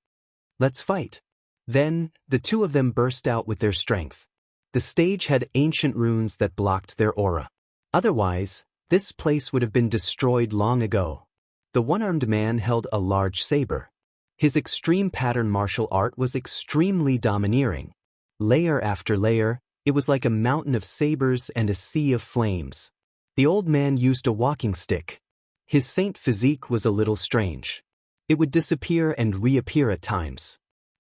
Let's fight. Then, the 2 of them burst out with their strength. The stage had ancient runes that blocked their aura. Otherwise, this place would have been destroyed long ago. The one-armed man held a large saber. His extreme pattern martial art was extremely domineering. Layer after layer, it was like a mountain of sabers and a sea of flames. The old man used a walking stick. His saint physique was a little strange. It would disappear and reappear at times.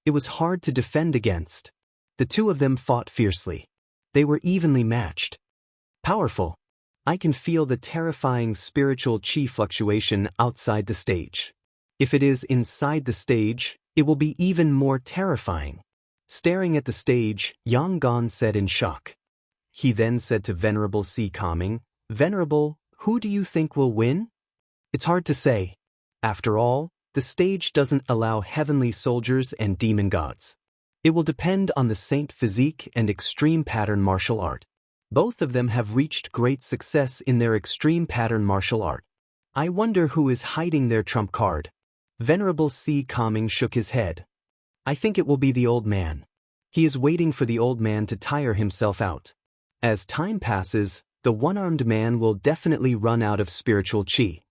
It was hard to defend against. The 2 of them fought fiercely. They were evenly matched. Powerful. I can feel the terrifying spiritual chi fluctuation outside the stage. If it is inside the stage, it will be even more terrifying. Staring at the stage, Yang Gon said in shock. He then said to Venerable C. Calming, Venerable, who do you think will win? It's hard to say. After all, the stage doesn't allow heavenly soldiers and demon gods. It will depend on the saint physique and extreme pattern martial art. Both of them have reached great success in their extreme pattern martial art. I wonder who is hiding their trump card. Venerable C. Calming shook his head. I think it will be the old man. He is waiting for the old man to tire himself out. As time passes, the one-armed man will definitely run out of spiritual chi.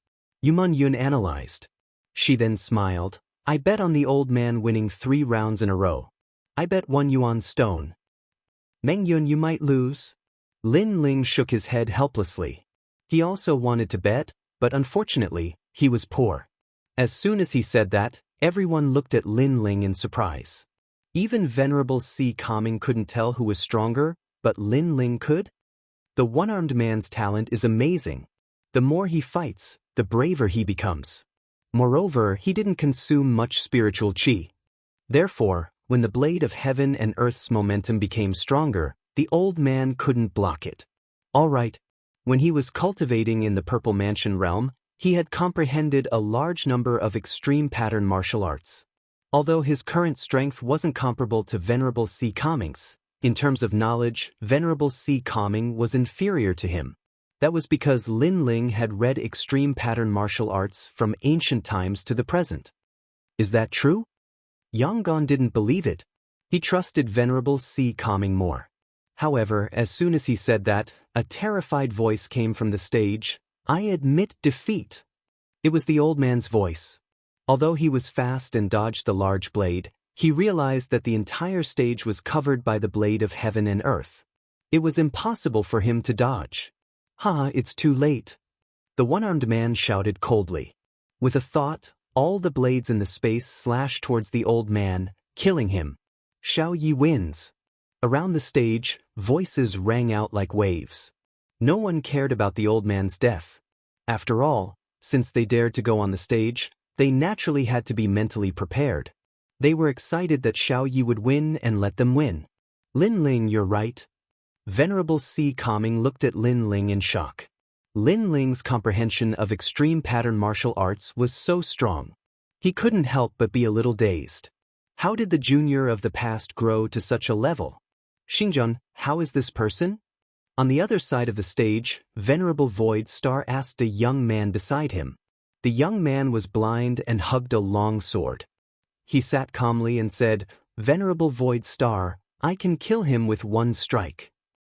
Yuman Yun analyzed. She then smiled. I bet on the old man winning 3 rounds in a row. I bet 1 yuan stone. Meng Yun, you might lose. Lin Ling shook his head helplessly. He also wanted to bet, but unfortunately, he was poor. As soon as he said that, everyone looked at Lin Ling in surprise. Even Venerable C. Calming couldn't tell who was stronger, but Lin Ling could? The one-armed man's talent is amazing. The more he fights, the braver he becomes. Moreover, he didn't consume much spiritual chi. Therefore, when the blade of heaven and earth's momentum became stronger, the old man couldn't block it. All right. When he was cultivating in the Purple Mansion realm, he had comprehended a large number of extreme pattern martial arts. Although his current strength wasn't comparable to Venerable C. Kangming's, in terms of knowledge, Venerable C. Kangming was inferior to him. That was because Lin Ling had read extreme pattern martial arts from ancient times to the present. Is that true? Yang Gon didn't believe it. He trusted Venerable C. Kangming more. However, as soon as he said that, a terrified voice came from the stage. I admit defeat. It was the old man's voice. Although he was fast and dodged the large blade, he realized that the entire stage was covered by the blade of heaven and earth. It was impossible for him to dodge. It's too late. The one-armed man shouted coldly. With a thought, all the blades in the space slashed towards the old man, killing him. Xiao Yi wins. Around the stage, voices rang out like waves. No one cared about the old man's death. After all, since they dared to go on the stage, they naturally had to be mentally prepared. They were excited that Xiao Yi would win and let them win. Lin Ling, you're right. Venerable C. Kangming looked at Lin Ling in shock. Lin Ling's comprehension of extreme pattern martial arts was so strong. He couldn't help but be a little dazed. How did the junior of the past grow to such a level? Xinjian, how is this person? On the other side of the stage, Venerable Void Star asked a young man beside him. The young man was blind and hugged a long sword. He sat calmly and said, Venerable Void Star, I can kill him with one strike.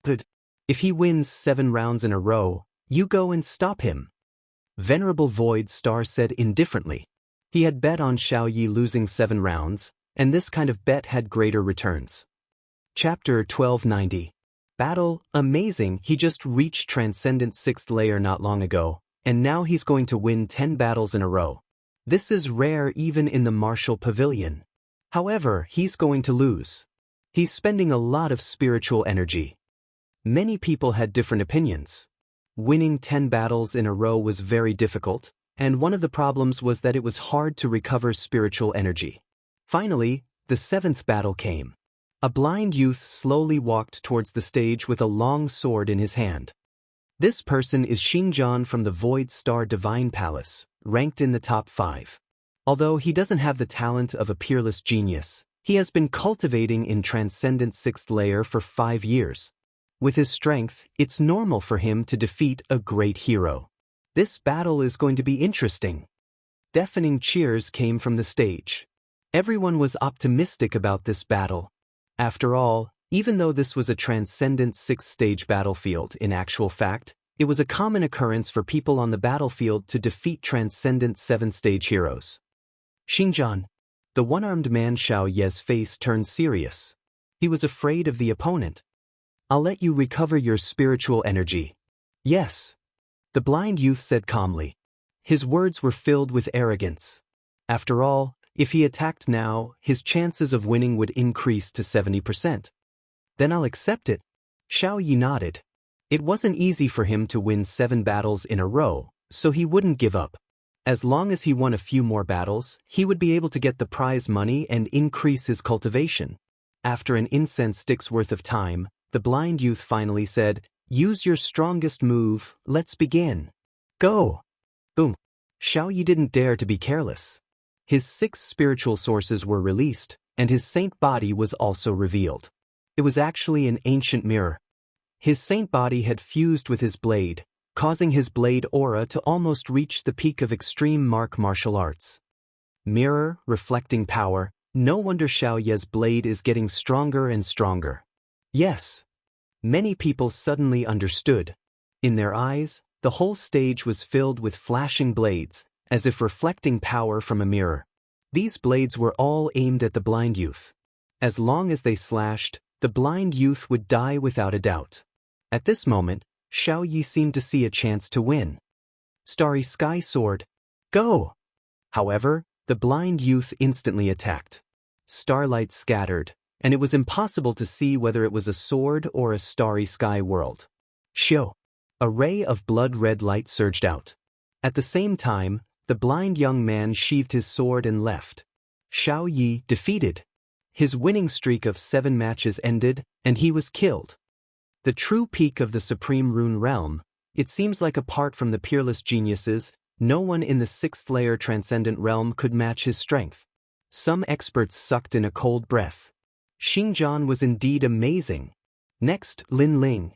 But if he wins 7 rounds in a row, you go and stop him. Venerable Void Star said indifferently. He had bet on Xiao Yi losing 7 rounds, and this kind of bet had greater returns. Chapter 1290. Battle, amazing, he just reached Transcendent 6th layer not long ago, and now he's going to win 10 battles in a row. This is rare even in the martial pavilion. However, he's going to lose. He's spending a lot of spiritual energy. Many people had different opinions. Winning 10 battles in a row was very difficult, and one of the problems was that it was hard to recover spiritual energy. Finally, the 7th battle came. A blind youth slowly walked towards the stage with a long sword in his hand. This person is Xinjian from the Void Star Divine Palace, ranked in the top 5. Although he doesn't have the talent of a peerless genius, he has been cultivating in Transcendent 6th layer for 5 years. With his strength, it's normal for him to defeat a great hero. This battle is going to be interesting. Deafening cheers came from the stage. Everyone was optimistic about this battle. After all, even though this was a Transcendent 6th stage battlefield, in actual fact, it was a common occurrence for people on the battlefield to defeat Transcendent 7th stage heroes. Xinjian. The one-armed man Xiao Ye's face turned serious. He was afraid of the opponent. I'll let you recover your spiritual energy. Yes. The blind youth said calmly. His words were filled with arrogance. After all, if he attacked now, his chances of winning would increase to 70%. Then I'll accept it. Xiao Yi nodded. It wasn't easy for him to win 7 battles in a row, so he wouldn't give up. As long as he won a few more battles, he would be able to get the prize money and increase his cultivation. After an incense stick's worth of time, the blind youth finally said, Use your strongest move, let's begin. Go! Boom! Xiao Yi didn't dare to be careless. His 6 spiritual sources were released, and his saint body was also revealed. It was actually an ancient mirror. His saint body had fused with his blade, causing his blade aura to almost reach the peak of extreme martial arts. Mirror, reflecting power, no wonder Xiao Ye's blade is getting stronger and stronger. Yes. Many people suddenly understood. In their eyes, the whole stage was filled with flashing blades, as if reflecting power from a mirror. These blades were all aimed at the blind youth. As long as they slashed, the blind youth would die without a doubt. At this moment, Xiao Yi seemed to see a chance to win. Starry Sky Sword. Go! However, the blind youth instantly attacked. Starlight scattered, and it was impossible to see whether it was a sword or a starry sky world. Shio! A ray of blood-red light surged out. At the same time, the blind young man sheathed his sword and left. Xiao Yi defeated. His winning streak of 7 matches ended, and he was killed. The true peak of the Supreme Rune realm, it seems like apart from the peerless geniuses, no one in the 6th layer transcendent realm could match his strength. Some experts sucked in a cold breath. Xingjian was indeed amazing. Next, Lin Ling.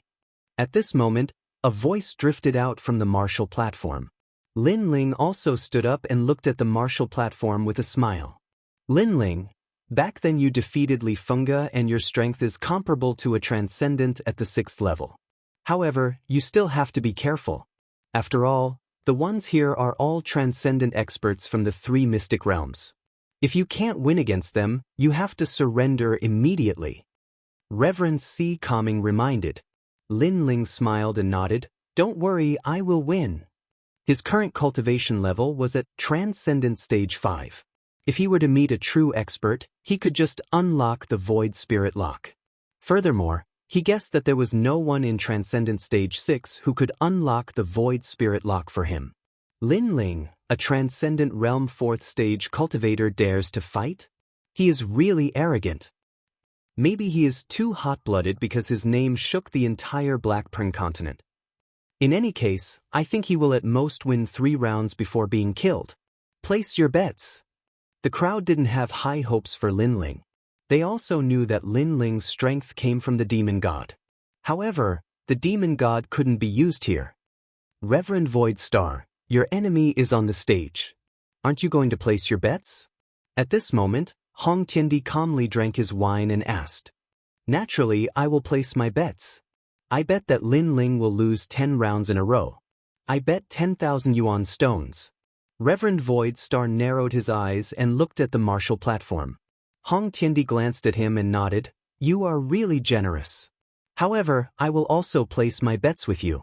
At this moment, a voice drifted out from the martial platform. Lin Ling also stood up and looked at the martial platform with a smile. Lin Ling, back then you defeated Li Fengge and your strength is comparable to a transcendent at the 6th level. However, you still have to be careful. After all, the ones here are all transcendent experts from the 3 mystic realms. If you can't win against them, you have to surrender immediately. Reverend C. Calming reminded. Lin Ling smiled and nodded. Don't worry, I will win. His current cultivation level was at Transcendent Stage 5. If he were to meet a true expert, he could just unlock the Void Spirit Lock. Furthermore, he guessed that there was no one in Transcendent Stage 6 who could unlock the Void Spirit Lock for him. Lin Ling, a Transcendent Realm 4th Stage cultivator, dares to fight? He is really arrogant. Maybe he is too hot-blooded because his name shook the entire Blackpern continent. In any case, I think he will at most win 3 rounds before being killed. Place your bets. The crowd didn't have high hopes for Lin Ling. They also knew that Lin Ling's strength came from the demon god. However, the demon god couldn't be used here. Reverend Void Star, your enemy is on the stage. Aren't you going to place your bets? At this moment, Hong Tiandi calmly drank his wine and asked. Naturally, I will place my bets. I bet that Lin Ling will lose 10 rounds in a row. I bet 10,000 yuan stones. Reverend Void Star narrowed his eyes and looked at the martial platform. Hong Tiandi glanced at him and nodded. You are really generous. However, I will also place my bets with you.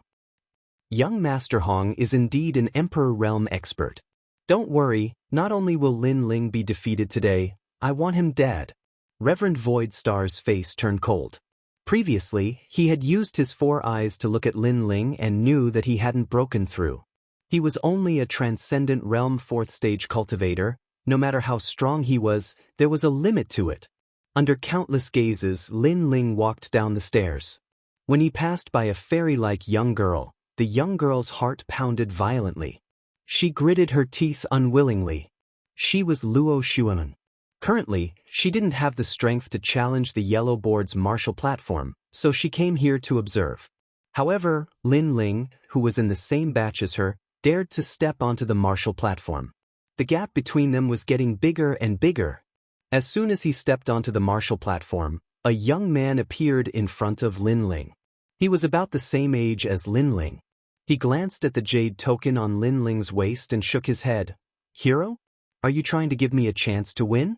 Young Master Hong is indeed an Emperor Realm expert. Don't worry, not only will Lin Ling be defeated today, I want him dead. Reverend Void Star's face turned cold. Previously, he had used his 4 eyes to look at Lin Ling and knew that he hadn't broken through. He was only a Transcendent Realm 4th Stage cultivator. No matter how strong he was, there was a limit to it. Under countless gazes, Lin Ling walked down the stairs. When he passed by a fairy-like young girl, the young girl's heart pounded violently. She gritted her teeth unwillingly. She was Luo Xuan. Currently, she didn't have the strength to challenge the Yellow Board's martial platform, so she came here to observe. However, Lin Ling, who was in the same batch as her, dared to step onto the martial platform. The gap between them was getting bigger and bigger. As soon as he stepped onto the martial platform, a young man appeared in front of Lin Ling. He was about the same age as Lin Ling. He glanced at the jade token on Lin Ling's waist and shook his head. Hero? Are you trying to give me a chance to win?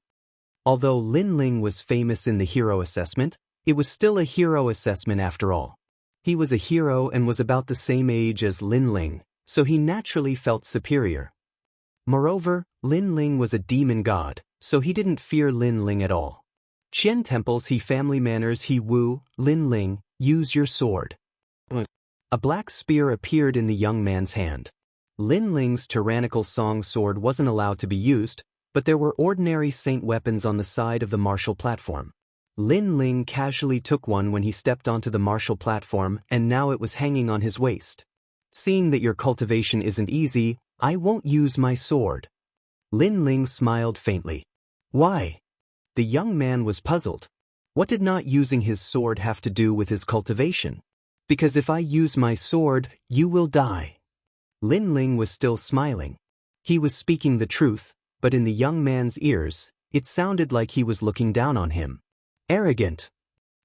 Although Lin Ling was famous in the hero assessment, it was still a hero assessment after all. He was a hero and was about the same age as Lin Ling, so he naturally felt superior. Moreover, Lin Ling was a demon god, so he didn't fear Lin Ling at all. Qian temples he family manners he woo, Lin Ling, use your sword. A black spear appeared in the young man's hand. Lin Ling's tyrannical song sword wasn't allowed to be used, but there were ordinary saint weapons on the side of the martial platform. Lin Ling casually took one when he stepped onto the martial platform and now it was hanging on his waist. Seeing that your cultivation isn't easy, I won't use my sword. Lin Ling smiled faintly. Why? The young man was puzzled. What did not using his sword have to do with his cultivation? Because if I use my sword, you will die. Lin Ling was still smiling. He was speaking the truth, but in the young man's ears, it sounded like he was looking down on him. Arrogant.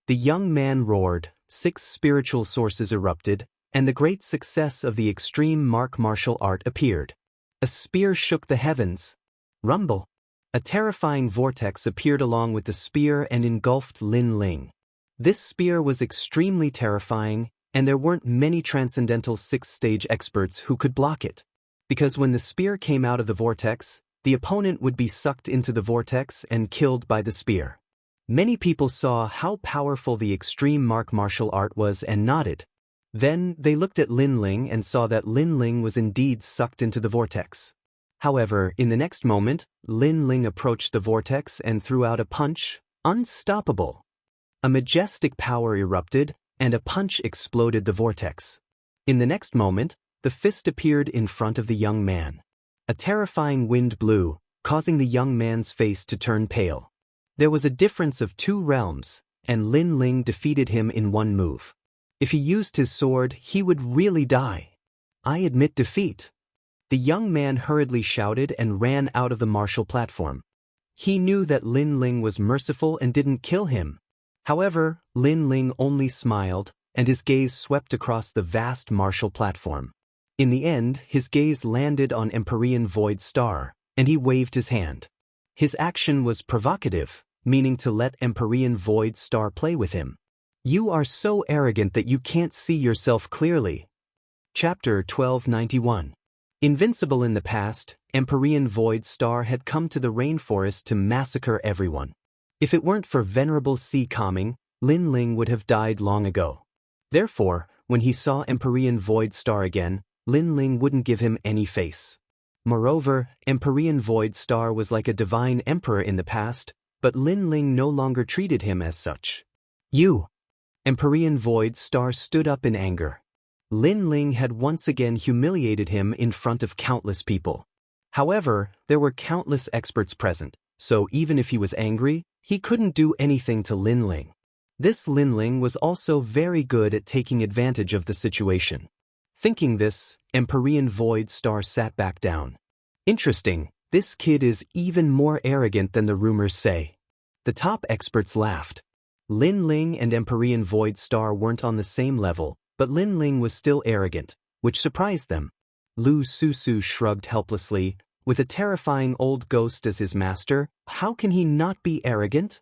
The young man roared, 6 spiritual sources erupted, and the great success of the extreme martial art appeared. A spear shook the heavens. Rumble. A terrifying vortex appeared along with the spear and engulfed Lin Ling. This spear was extremely terrifying, and there weren't many transcendental 6th stage experts who could block it. Because when the spear came out of the vortex, the opponent would be sucked into the vortex and killed by the spear. Many people saw how powerful the extreme martial art was and nodded. Then, they looked at Lin Ling and saw that Lin Ling was indeed sucked into the vortex. However, in the next moment, Lin Ling approached the vortex and threw out a punch, unstoppable. A majestic power erupted, and a punch exploded the vortex. In the next moment, the fist appeared in front of the young man. A terrifying wind blew, causing the young man's face to turn pale. There was a difference of 2 realms, and Lin Ling defeated him in 1 move. If he used his sword, he would really die. I admit defeat. The young man hurriedly shouted and ran out of the martial platform. He knew that Lin Ling was merciful and didn't kill him. However, Lin Ling only smiled, and his gaze swept across the vast martial platform. In the end, his gaze landed on Empyrean Void Star, and he waved his hand. His action was provocative, meaning to let Empyrean Void Star play with him. You are so arrogant that you can't see yourself clearly. Chapter 1291. Invincible in the past, Empyrean Void Star had come to the rainforest to massacre everyone. If it weren't for venerable sea calming, Lin Ling would have died long ago. Therefore, when he saw Empyrean Void Star again, Lin Ling wouldn't give him any face. Moreover, Empyrean Void Star was like a divine emperor in the past, but Lin Ling no longer treated him as such. You! Empyrean Void Star stood up in anger. Lin Ling had once again humiliated him in front of countless people. However, there were countless experts present, so even if he was angry, he couldn't do anything to Lin Ling. This Lin Ling was also very good at taking advantage of the situation. Thinking this, Empyrean Void Star sat back down. Interesting, this kid is even more arrogant than the rumors say. The top experts laughed. Lin Ling and Empyrean Void Star weren't on the same level, but Lin Ling was still arrogant, which surprised them. Lu Susu shrugged helplessly. With a terrifying old ghost as his master, how can he not be arrogant?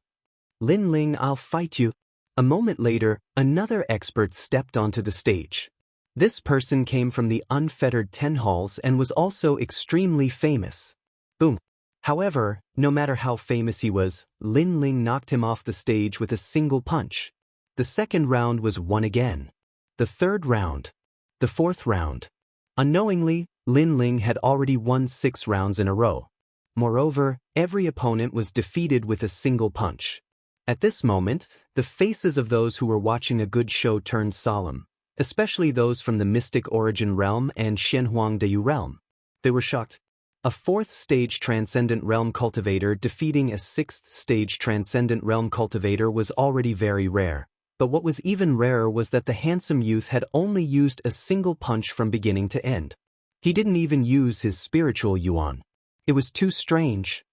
Lin Ling, I'll fight you. A moment later, another expert stepped onto the stage. This person came from the unfettered 10 halls and was also extremely famous. Boom. However, no matter how famous he was, Lin Ling knocked him off the stage with a single punch. The second round was won again. The third round. The fourth round. Unknowingly, Lin Ling had already won 6 rounds in a row. Moreover, every opponent was defeated with a single punch. At this moment, the faces of those who were watching a good show turned solemn, especially those from the Mystic Origin realm and Shenhuangdeyu realm. They were shocked. A 4th stage Transcendent Realm Cultivator defeating a 6th stage Transcendent Realm Cultivator was already very rare. But what was even rarer was that the handsome youth had only used a single punch from beginning to end. He didn't even use his spiritual yuan. It was too strange.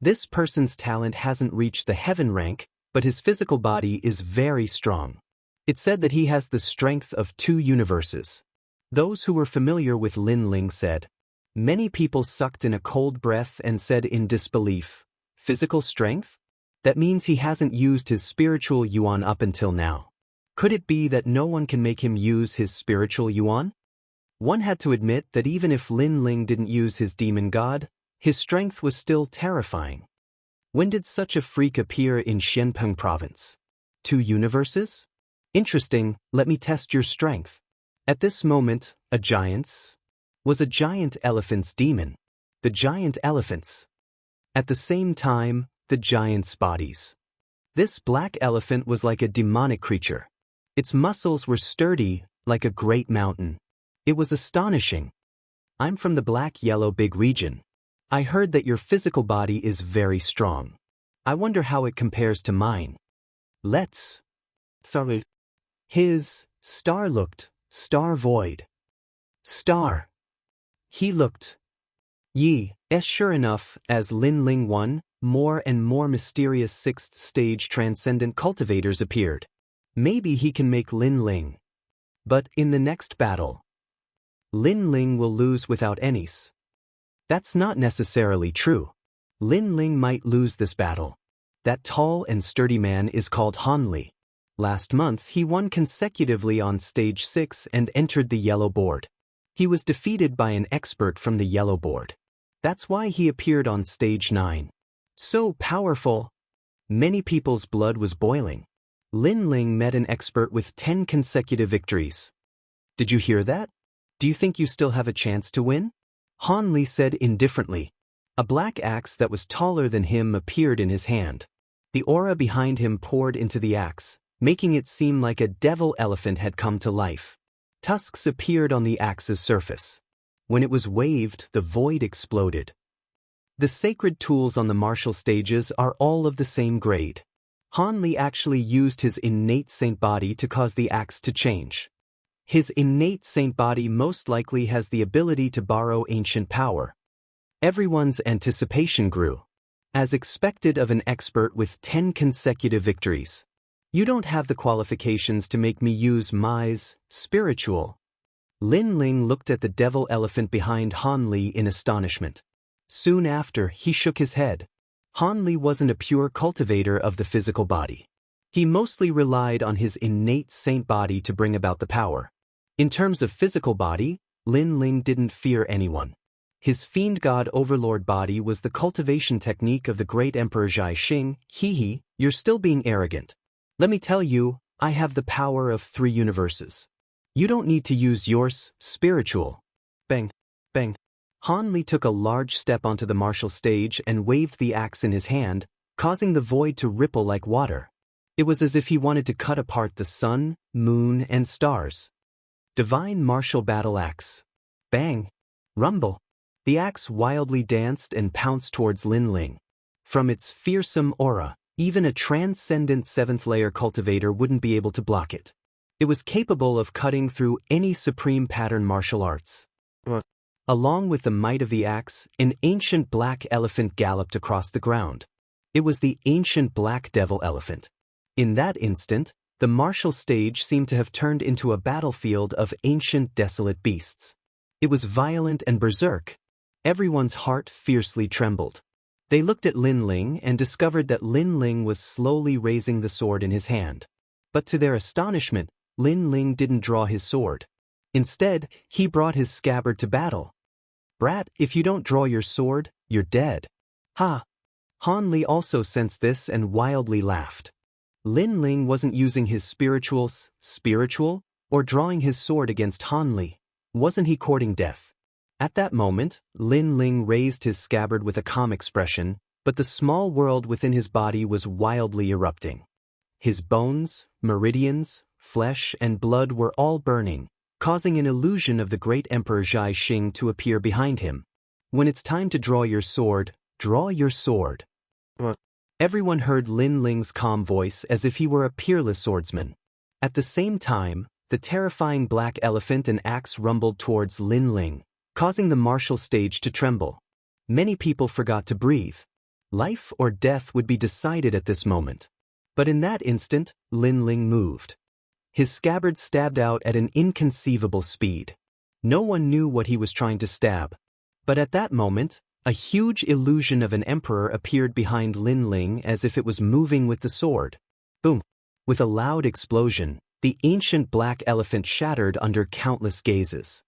This person's talent hasn't reached the heaven rank, but his physical body is very strong. It said that he has the strength of 2 universes. Those who were familiar with Lin Ling said. Many people sucked in a cold breath and said in disbelief, "Physical strength? That means he hasn't used his spiritual yuan up until now. Could it be that no one can make him use his spiritual yuan?" One had to admit that even if Lin Ling didn't use his demon god, his strength was still terrifying. When did such a freak appear in Xianpeng province? 2 universes? Interesting, let me test your strength. At this moment, a giant elephant's demon. The giant elephants. At the same time, the giant's bodies. This black elephant was like a demonic creature. Its muscles were sturdy, like a great mountain. It was astonishing. I'm from the black-yellow big region. I heard that your physical body is very strong. I wonder how it compares to mine. Let's. Sorry. His star looked, star void. Star. He looked. Sure enough, as Lin Ling won, more and more mysterious 6th stage transcendent cultivators appeared. Maybe he can make Lin Ling. But in the next battle, Lin Ling will lose without any's. That's not necessarily true. Lin Ling might lose this battle. That tall and sturdy man is called Han Li. Last month he won consecutively on stage 6 and entered the yellow board. He was defeated by an expert from the yellow board. That's why he appeared on stage 9. So powerful. Many people's blood was boiling. Lin Ling met an expert with 10 consecutive victories. Did you hear that? Do you think you still have a chance to win? Han Li said indifferently. A black axe that was taller than him appeared in his hand. The aura behind him poured into the axe, making it seem like a devil elephant had come to life. Tusks appeared on the axe's surface. When it was waved, the void exploded. The sacred tools on the martial stages are all of the same grade. Han Li actually used his innate saint body to cause the axe to change. His innate saint body most likely has the ability to borrow ancient power. Everyone's anticipation grew. As expected of an expert with 10 consecutive victories. You don't have the qualifications to make me use Mai's spiritual. Lin Ling looked at the devil elephant behind Han Li in astonishment. Soon after, he shook his head. Han Li wasn't a pure cultivator of the physical body. He mostly relied on his innate saint body to bring about the power. In terms of physical body, Lin Ling didn't fear anyone. His fiend god overlord body was the cultivation technique of the great Emperor Zhai Xing. Hee, you're still being arrogant. Let me tell you, I have the power of 3 universes. You don't need to use yours, spiritual. Bang, bang. Han Li took a large step onto the martial stage and waved the axe in his hand, causing the void to ripple like water. It was as if he wanted to cut apart the sun, moon, and stars. Divine martial battle axe. Bang. Rumble. The axe wildly danced and pounced towards Lin Ling. From its fearsome aura, even a transcendent 7th-layer cultivator wouldn't be able to block it. It was capable of cutting through any supreme pattern martial arts. Along with the might of the axe, an ancient black elephant galloped across the ground. It was the ancient black devil elephant. In that instant, the martial stage seemed to have turned into a battlefield of ancient desolate beasts. It was violent and berserk. Everyone's heart fiercely trembled. They looked at Lin Ling and discovered that Lin Ling was slowly raising the sword in his hand. But to their astonishment, Lin Ling didn't draw his sword. Instead, he brought his scabbard to battle. Brat, if you don't draw your sword, you're dead. Ha! Han Li also sensed this and wildly laughed. Lin Ling wasn't using his spiritual, or drawing his sword against Han Li. Wasn't he courting death? At that moment, Lin Ling raised his scabbard with a calm expression, but the small world within his body was wildly erupting. His bones, meridians, flesh, and blood were all burning, causing an illusion of the great Emperor Zhai Xing to appear behind him. When it's time to draw your sword, draw your sword. Everyone heard Lin Ling's calm voice as if he were a peerless swordsman. At the same time, the terrifying black elephant and axe rumbled towards Lin Ling, causing the martial stage to tremble. Many people forgot to breathe. Life or death would be decided at this moment. But in that instant, Lin Ling moved. His scabbard stabbed out at an inconceivable speed. No one knew what he was trying to stab. But at that moment, a huge illusion of an emperor appeared behind Lin Ling as if it was moving with the sword. Boom! With a loud explosion, the ancient black elephant shattered under countless gazes.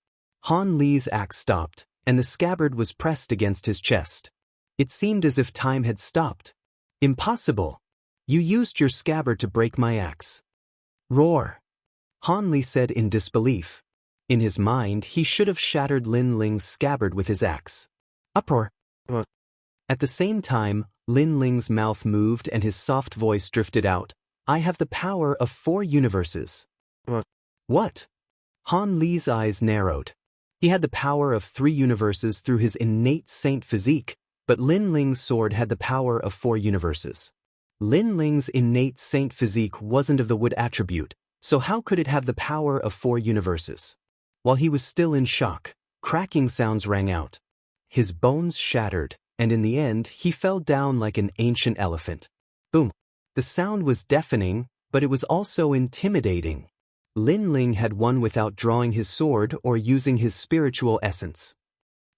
Han Li's axe stopped, and the scabbard was pressed against his chest. It seemed as if time had stopped. Impossible! You used your scabbard to break my axe. Roar! Han Li said in disbelief. In his mind, he should have shattered Lin Ling's scabbard with his axe. Uproar! At the same time, Lin Ling's mouth moved and his soft voice drifted out. I have the power of 4 universes. What? Han Li's eyes narrowed. He had the power of 3 universes through his innate saint physique, but Lin Ling's sword had the power of 4 universes. Lin Ling's innate saint physique wasn't of the wood attribute, so how could it have the power of 4 universes? While he was still in shock, cracking sounds rang out. His bones shattered, and in the end, he fell down like an ancient elephant. Boom! The sound was deafening, but it was also intimidating. Lin Ling had won without drawing his sword or using his spiritual essence.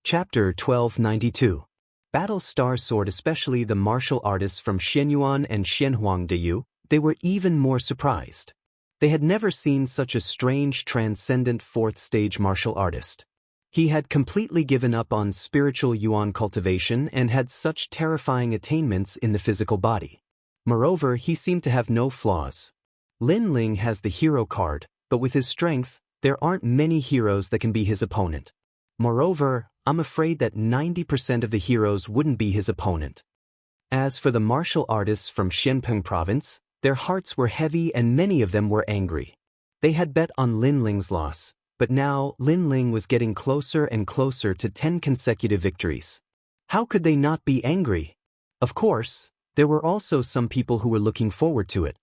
Chapter 1292. Battle Star Sword. Especially the martial artists from Xianyuan and Xianhuangdeyu, they were even more surprised. They had never seen such a strange, transcendent 4th-stage martial artist. He had completely given up on spiritual yuan cultivation and had such terrifying attainments in the physical body. Moreover, he seemed to have no flaws. Lin Ling has the hero card, but with his strength, there aren't many heroes that can be his opponent. Moreover, I'm afraid that 90% of the heroes wouldn't be his opponent. As for the martial artists from Xianpeng province, Their hearts were heavy and many of them were angry. They had bet on Lin Ling's loss, but now Lin Ling was getting closer and closer to 10 consecutive victories. How could they not be angry? Of course, there were also some people who were looking forward to it.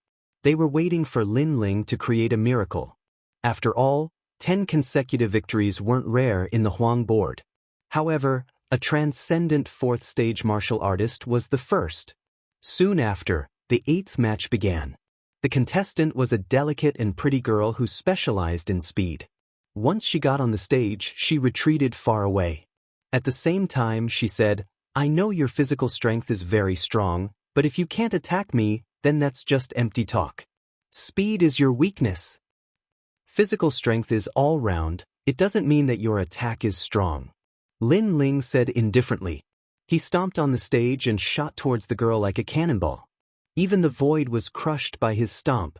They were waiting for Lin Ling to create a miracle. After all, 10 consecutive victories weren't rare in the Huang board. However, a transcendent fourth-stage martial artist was the first. Soon after, the 8th match began. The contestant was a delicate and pretty girl who specialized in speed. Once she got on the stage, she retreated far away. At the same time, she said, "I know your physical strength is very strong, but if you can't attack me, then that's just empty talk. Speed is your weakness. Physical strength is all round, it doesn't mean that your attack is strong." Lin Ling said indifferently. He stomped on the stage and shot towards the girl like a cannonball. Even the void was crushed by his stomp.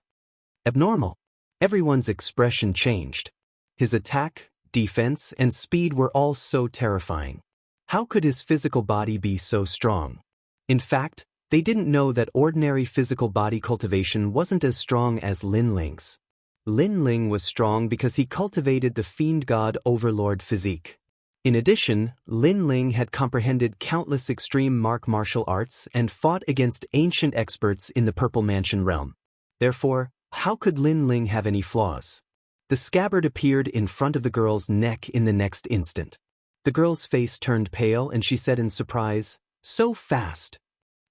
Abnormal. Everyone's expression changed. His attack, defense, and speed were all so terrifying. How could his physical body be so strong? In fact, they didn't know that ordinary physical body cultivation wasn't as strong as Lin Ling's. Lin Ling was strong because he cultivated the fiend god overlord physique. In addition, Lin Ling had comprehended countless extreme martial arts and fought against ancient experts in the Purple Mansion realm. Therefore, how could Lin Ling have any flaws? The scabbard appeared in front of the girl's neck in the next instant. The girl's face turned pale and she said in surprise, "So fast."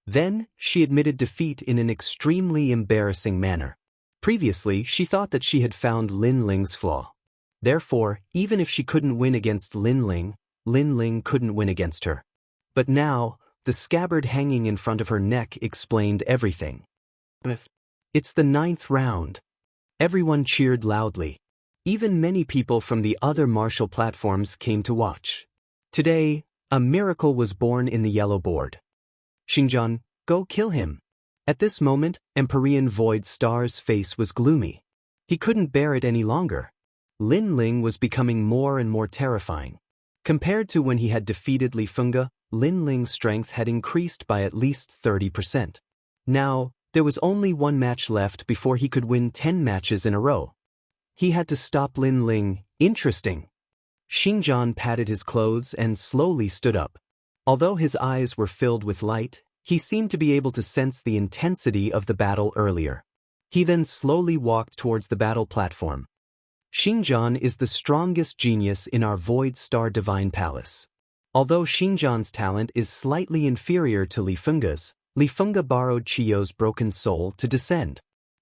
Then, she admitted defeat in an extremely embarrassing manner. Previously, she thought that she had found Lin Ling's flaw. Therefore, even if she couldn't win against Lin Ling couldn't win against her. But now, the scabbard hanging in front of her neck explained everything. It's the 9th round. Everyone cheered loudly. Even many people from the other martial platforms came to watch. Today, a miracle was born in the yellow board. Xinjiang, go kill him. At this moment, Empyrean Void Star's face was gloomy. He couldn't bear it any longer. Lin Ling was becoming more and more terrifying. Compared to when he had defeated Li Fengge, Lin Ling's strength had increased by at least 30%. Now, there was only one match left before he could win 10 matches in a row. He had to stop Lin Ling. Interesting. Xinjiang patted his clothes and slowly stood up. Although his eyes were filled with light, he seemed to be able to sense the intensity of the battle earlier. He then slowly walked towards the battle platform. Xinjiang is the strongest genius in our Void Star Divine Palace. Although Xinjiang's talent is slightly inferior to Li Fengge's, Li Fengge borrowed Qiu's broken soul to descend.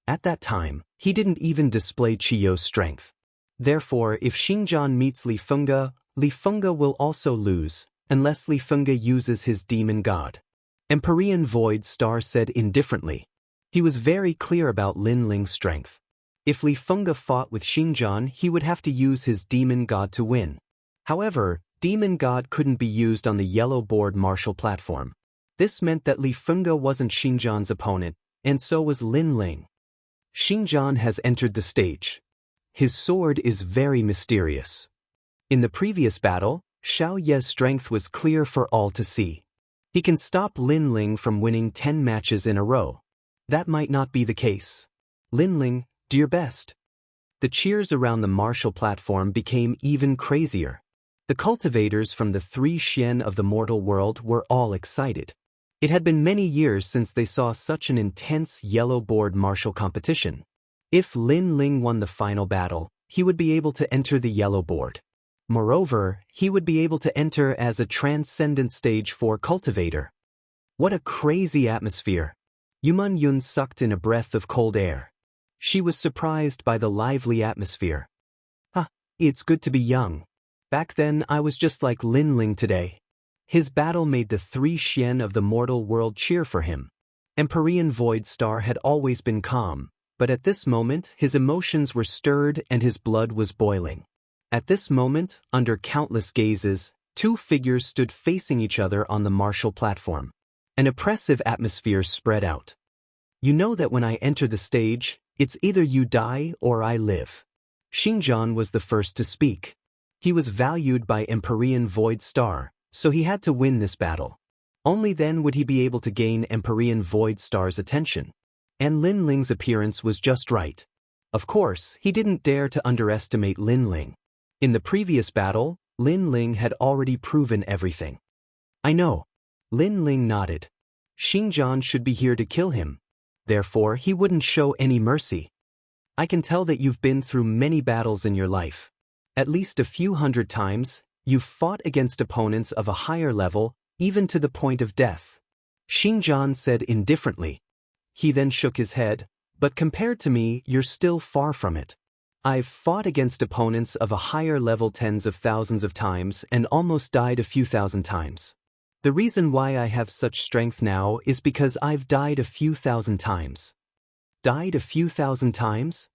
At that time, he didn't even display Qiu's strength. Therefore, if Xinjiang meets Li Fengge will also lose, unless Li Fengge uses his demon god. Empyrean Void Star said indifferently. He was very clear about Lin Ling's strength. If Li Fengge fought with Xinjiang, he would have to use his demon god to win. However, demon god couldn't be used on the yellow board martial platform. This meant that Li Fengge wasn't Xinjiang's opponent, and so was Lin Ling. Xinjiang has entered the stage. His sword is very mysterious. In the previous battle, Xiao Ye's strength was clear for all to see. He can stop Lin Ling from winning 10 matches in a row. That might not be the case. Lin Ling, do your best. The cheers around the martial platform became even crazier. The cultivators from the 3 Xian of the mortal world were all excited. It had been many years since they saw such an intense yellow board martial competition. If Lin Ling won the final battle, he would be able to enter the yellow board. Moreover, he would be able to enter as a transcendent stage 4 cultivator. What a crazy atmosphere! Yuman Yun sucked in a breath of cold air. She was surprised by the lively atmosphere. It's good to be young. Back then I was just like Lin Ling today. His battle made the 3 Xian of the mortal world cheer for him. Empyrean Void Star had always been calm, but at this moment his emotions were stirred and his blood was boiling. At this moment, under countless gazes, 2 figures stood facing each other on the martial platform. An oppressive atmosphere spread out. You know that when I enter the stage, it's either you die or I live. Xinjiang was the first to speak. He was valued by Empyrean Void Star, so he had to win this battle. Only then would he be able to gain Empyrean Void Star's attention. And Lin Ling's appearance was just right. Of course, he didn't dare to underestimate Lin Ling. In the previous battle, Lin Ling had already proven everything. I know. Lin Ling nodded. Xingjian should be here to kill him. Therefore, he wouldn't show any mercy. I can tell that you've been through many battles in your life. At least a few hundred times, you've fought against opponents of a higher level, even to the point of death. Xingjian said indifferently. He then shook his head, but compared to me, you're still far from it. I've fought against opponents of a higher level tens of thousands of times and almost died a few thousand times. The reason why I have such strength now is because I've died a few thousand times. Died a few thousand times?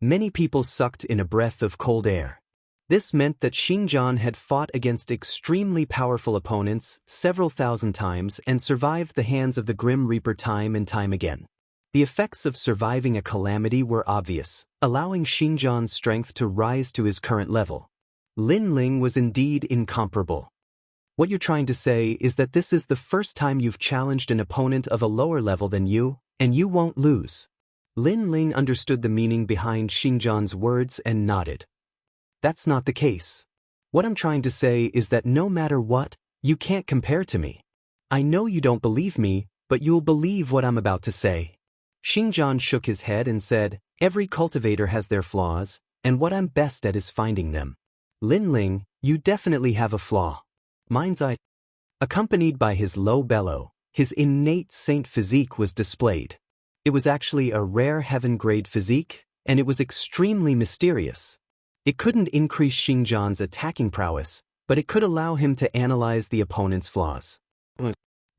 Many people sucked in a breath of cold air. This meant that Xingjian had fought against extremely powerful opponents several thousand times and survived the hands of the Grim Reaper time and time again. The effects of surviving a calamity were obvious, allowing Xingjian's strength to rise to his current level. Lin Ling was indeed incomparable. What you're trying to say is that this is the first time you've challenged an opponent of a lower level than you, and you won't lose. Lin Ling understood the meaning behind Xingjian's words and nodded. That's not the case. What I'm trying to say is that no matter what, you can't compare to me. I know you don't believe me, but you'll believe what I'm about to say. Xingjian shook his head and said, every cultivator has their flaws, and what I'm best at is finding them. Lin Ling, you definitely have a flaw. Mine's eye. Accompanied by his low bellow, his innate saint physique was displayed. It was actually a rare heaven-grade physique, and it was extremely mysterious. It couldn't increase Xingjian's attacking prowess, but it could allow him to analyze the opponent's flaws.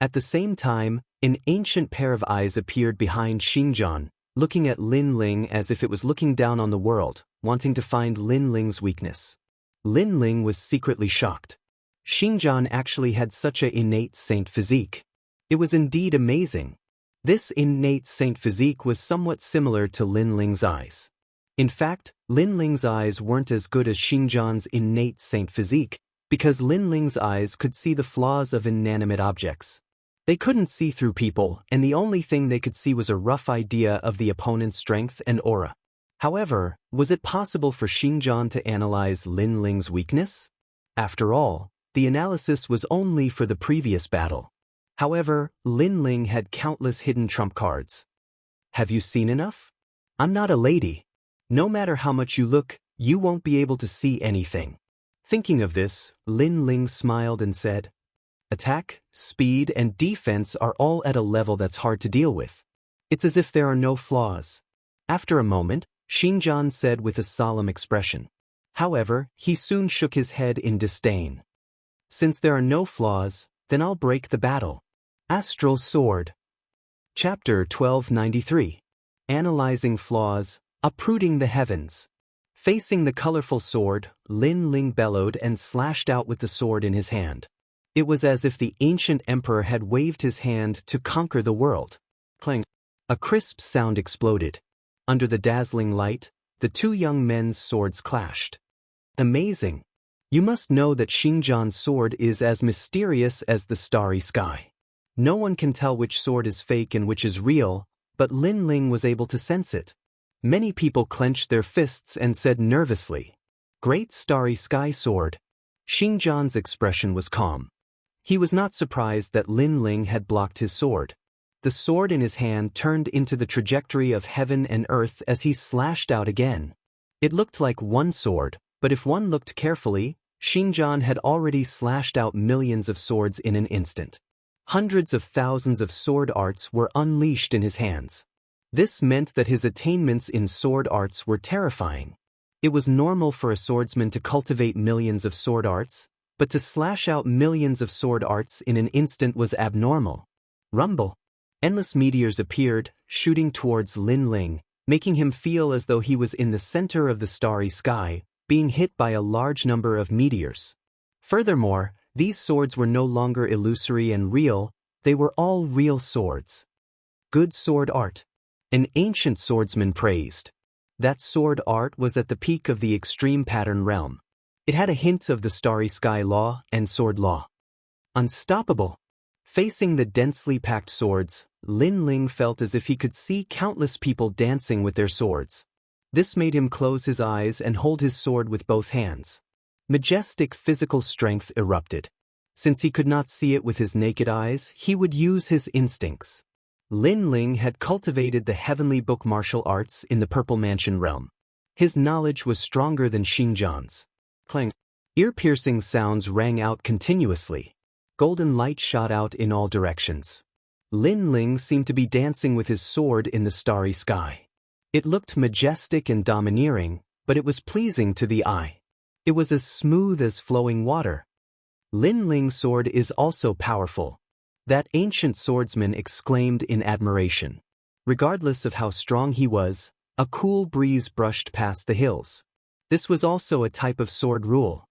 At the same time, an ancient pair of eyes appeared behind Xingjian, looking at Lin Ling as if it was looking down on the world, wanting to find Lin Ling's weakness. Lin Ling was secretly shocked. Xingjian actually had such an innate saint physique. It was indeed amazing. This innate saint physique was somewhat similar to Lin Ling's eyes. In fact, Lin Ling's eyes weren't as good as Xingjian's innate saint physique, because Lin Ling's eyes could see the flaws of inanimate objects. They couldn't see through people, and the only thing they could see was a rough idea of the opponent's strength and aura. However, was it possible for Xingjian to analyze Lin Ling's weakness? After all, the analysis was only for the previous battle. However, Lin Ling had countless hidden trump cards. Have you seen enough? I'm not a lady. No matter how much you look, you won't be able to see anything. Thinking of this, Lin Ling smiled and said, attack, speed, and defense are all at a level that's hard to deal with. It's as if there are no flaws. After a moment, Xingjian said with a solemn expression. However, he soon shook his head in disdain. Since there are no flaws, then I'll break the battle. Astral Sword. Chapter 1293. Analyzing Flaws, Uprooting the Heavens. Facing the colorful sword, Lin Ling bellowed and slashed out with the sword in his hand. It was as if the ancient emperor had waved his hand to conquer the world. Clang. A crisp sound exploded. Under the dazzling light, the two young men's swords clashed. Amazing. You must know that Xingjian's sword is as mysterious as the starry sky. No one can tell which sword is fake and which is real, but Lin Ling was able to sense it. Many people clenched their fists and said nervously, "Great starry sky sword." Xingjian's expression was calm. He was not surprised that Lin Ling had blocked his sword. The sword in his hand turned into the trajectory of heaven and earth as he slashed out again. It looked like one sword, but if one looked carefully, Xingjian had already slashed out millions of swords in an instant. Hundreds of thousands of sword arts were unleashed in his hands. This meant that his attainments in sword arts were terrifying. It was normal for a swordsman to cultivate millions of sword arts, but to slash out millions of sword arts in an instant was abnormal. Rumble. Endless meteors appeared, shooting towards Lin Ling, making him feel as though he was in the center of the starry sky, being hit by a large number of meteors. Furthermore, these swords were no longer illusory and real, they were all real swords. Good sword art. An ancient swordsman praised. That sword art was at the peak of the extreme pattern realm. It had a hint of the starry sky law and sword law. Unstoppable. Facing the densely packed swords, Lin Ling felt as if he could see countless people dancing with their swords. This made him close his eyes and hold his sword with both hands. Majestic physical strength erupted. Since he could not see it with his naked eyes, he would use his instincts. Lin Ling had cultivated the heavenly book martial arts in the Purple Mansion realm. His knowledge was stronger than Xingjian's. Clang. Ear-piercing sounds rang out continuously. Golden light shot out in all directions. Lin Ling seemed to be dancing with his sword in the starry sky. It looked majestic and domineering, but it was pleasing to the eye. It was as smooth as flowing water. Lin Ling's sword is also powerful. That ancient swordsman exclaimed in admiration. Regardless of how strong he was, a cool breeze brushed past the hills. This was also a type of sword rule.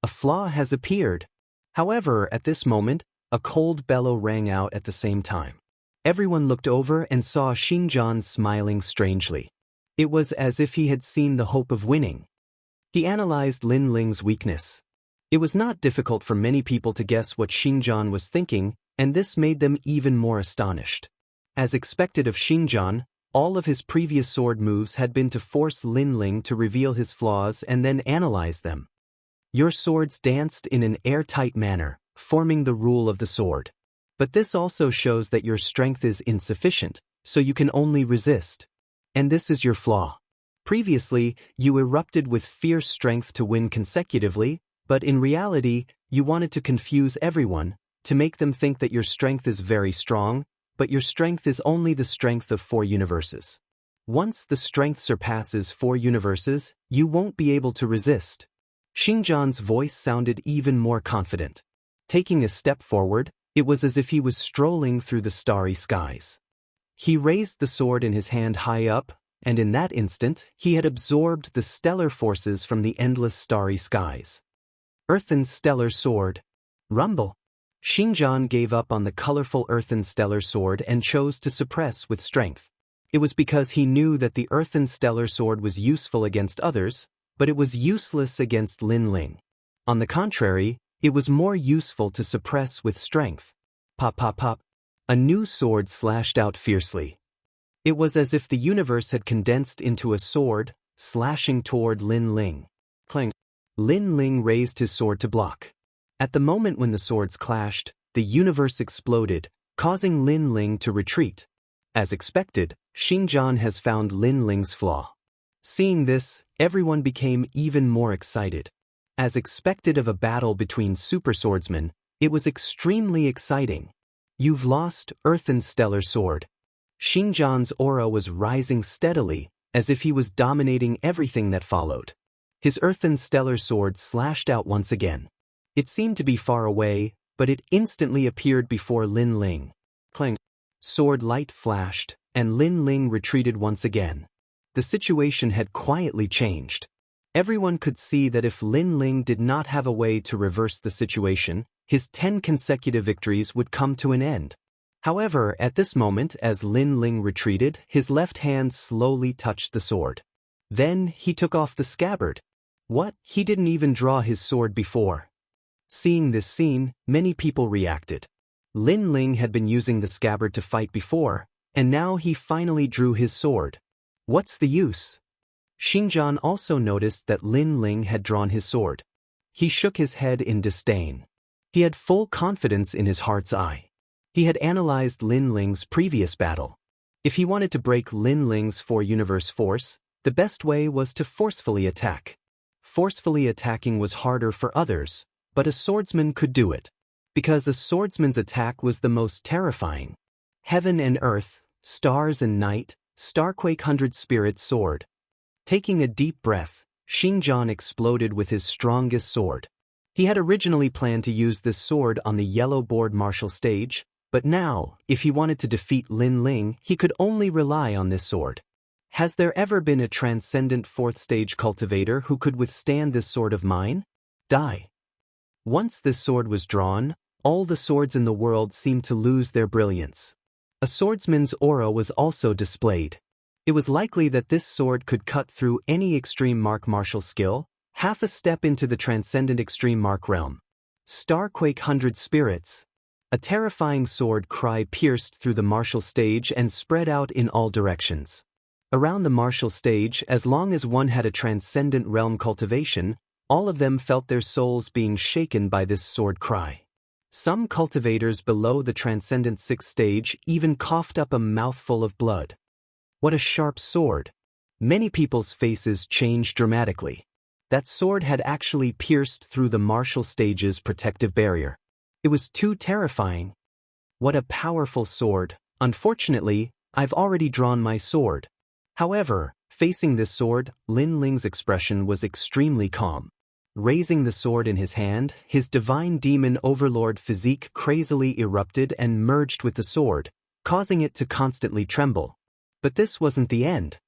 A flaw has appeared. However, at this moment, a cold bellow rang out at the same time. Everyone looked over and saw Xingjian smiling strangely. It was as if he had seen the hope of winning. He analyzed Lin Ling's weakness. It was not difficult for many people to guess what Xingjian was thinking, and this made them even more astonished. As expected of Xingjian, all of his previous sword moves had been to force Lin Ling to reveal his flaws and then analyze them. Your swords danced in an airtight manner, forming the rule of the sword. But this also shows that your strength is insufficient, so you can only resist. And this is your flaw. Previously, you erupted with fierce strength to win consecutively, but in reality, you wanted to confuse everyone, to make them think that your strength is very strong, but your strength is only the strength of 4 universes. Once the strength surpasses 4 universes, you won't be able to resist. Xingjian's voice sounded even more confident. Taking a step forward, it was as if he was strolling through the starry skies. He raised the sword in his hand high up, and in that instant, he had absorbed the stellar forces from the endless starry skies. Earthen stellar sword. Rumble. Xingjian gave up on the colorful earthen stellar sword and chose to suppress with strength. It was because he knew that the earthen stellar sword was useful against others, but it was useless against Lin Ling. On the contrary, it was more useful to suppress with strength. Pop pop pop. A new sword slashed out fiercely. It was as if the universe had condensed into a sword, slashing toward Lin Ling. Clang. Lin Ling raised his sword to block. At the moment when the swords clashed, the universe exploded, causing Lin Ling to retreat. As expected, Xingjian has found Lin Ling's flaw. Seeing this, everyone became even more excited. As expected of a battle between super swordsmen, it was extremely exciting. You've lost, Earthen Stellar Sword. Xingjian's aura was rising steadily, as if he was dominating everything that followed. His Earthen Stellar Sword slashed out once again. It seemed to be far away, but it instantly appeared before Lin Ling. Clang. Sword light flashed, and Lin Ling retreated once again. The situation had quietly changed. Everyone could see that if Lin Ling did not have a way to reverse the situation, his 10 consecutive victories would come to an end. However, at this moment, as Lin Ling retreated, his left hand slowly touched the sword. Then, he took off the scabbard. What? He didn't even draw his sword before. Seeing this scene, many people reacted. Lin Ling had been using the scabbard to fight before, and now he finally drew his sword. What's the use? Xingjian also noticed that Lin Ling had drawn his sword. He shook his head in disdain. He had full confidence in his heart's eye. He had analyzed Lin Ling's previous battle. If he wanted to break Lin Ling's 4-universe force, the best way was to forcefully attack. Forcefully attacking was harder for others, but a swordsman could do it. Because a swordsman's attack was the most terrifying. Heaven and earth, stars and night, Starquake 100 Spirit Sword. Taking a deep breath, Xingjian exploded with his strongest sword. He had originally planned to use this sword on the yellow board martial stage, but now, if he wanted to defeat Lin Ling, he could only rely on this sword. Has there ever been a transcendent 4th stage cultivator who could withstand this sword of mine? Die. Once this sword was drawn, all the swords in the world seemed to lose their brilliance. A swordsman's aura was also displayed. It was likely that this sword could cut through any extreme mark martial skill, half a step into the transcendent extreme mark realm. Starquake 100 Spirits. A terrifying sword cry pierced through the martial stage and spread out in all directions. Around the martial stage, as long as one had a transcendent realm cultivation, all of them felt their souls being shaken by this sword cry. Some cultivators below the transcendent 6th stage even coughed up a mouthful of blood. What a sharp sword! Many people's faces changed dramatically. That sword had actually pierced through the martial stage's protective barrier. It was too terrifying. What a powerful sword! Unfortunately, I've already drawn my sword. However, facing this sword, Lin Ling's expression was extremely calm. Raising the sword in his hand, his divine demon overlord physique crazily erupted and merged with the sword, causing it to constantly tremble. But this wasn't the end.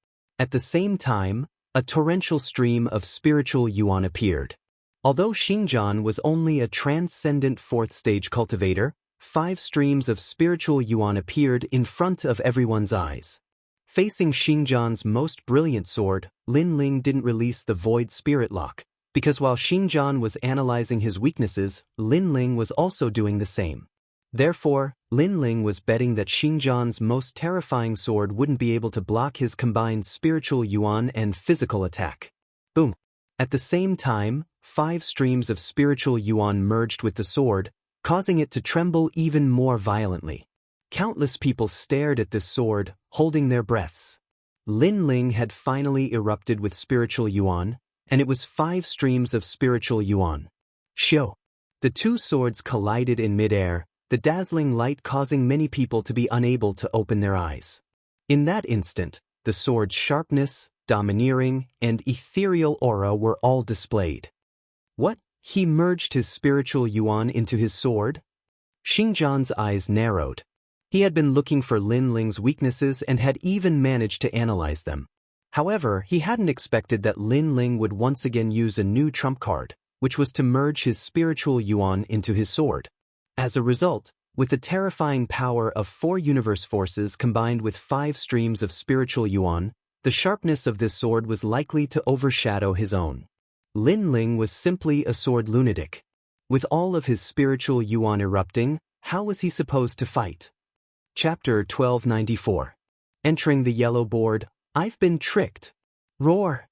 At the same time, a torrential stream of spiritual yuan appeared. Although Xinjiang was only a transcendent 4th stage cultivator, 5 streams of spiritual yuan appeared in front of everyone's eyes. Facing Xinjiang's most brilliant sword, Lin Ling didn't release the void spirit lock, because while Xinjiang was analyzing his weaknesses, Lin Ling was also doing the same. Therefore, Lin Ling was betting that Xinjiang's most terrifying sword wouldn't be able to block his combined spiritual yuan and physical attack. Boom! At the same time, 5 streams of spiritual yuan merged with the sword, causing it to tremble even more violently. Countless people stared at this sword, holding their breaths. Lin Ling had finally erupted with spiritual yuan, and it was 5 streams of spiritual yuan. Xiu! The 2 swords collided in midair, the dazzling light causing many people to be unable to open their eyes. In that instant, the sword's sharpness, domineering, and ethereal aura were all displayed. What? He merged his spiritual yuan into his sword? Xinjiang's eyes narrowed. He had been looking for Lin Ling's weaknesses and had even managed to analyze them. However, he hadn't expected that Lin Ling would once again use a new trump card, which was to merge his spiritual yuan into his sword. As a result, with the terrifying power of 4 universe forces combined with 5 streams of spiritual yuan, the sharpness of this sword was likely to overshadow his own. Lin Ling was simply a sword lunatic. With all of his spiritual yuan erupting, how was he supposed to fight? Chapter 1294. Entering the yellow board, I've been tricked. Roar!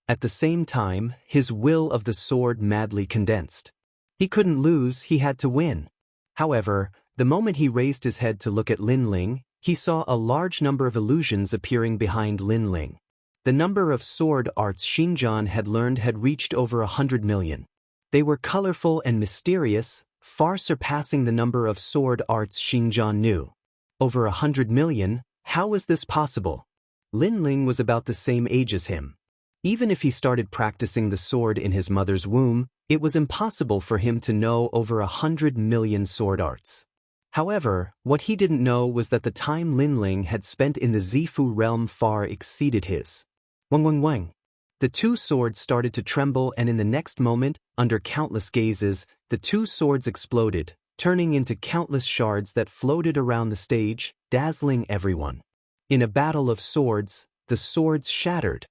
At the same time, his will of the sword madly condensed. He couldn't lose, he had to win. However, the moment he raised his head to look at Lin Ling, he saw a large number of illusions appearing behind Lin Ling. The number of sword arts Xinjiang had learned had reached over 100 million. They were colorful and mysterious, far surpassing the number of sword arts Xinjiang knew. Over 100 million? How was this possible? Lin Ling was about the same age as him. Even if he started practicing the sword in his mother's womb, it was impossible for him to know over 100 million sword arts. However, what he didn't know was that the time Lin Ling had spent in the Zifu realm far exceeded his. Wang Wang Wang. The 2 swords started to tremble, and in the next moment, under countless gazes, the 2 swords exploded, turning into countless shards that floated around the stage, dazzling everyone. In a battle of swords, the swords shattered.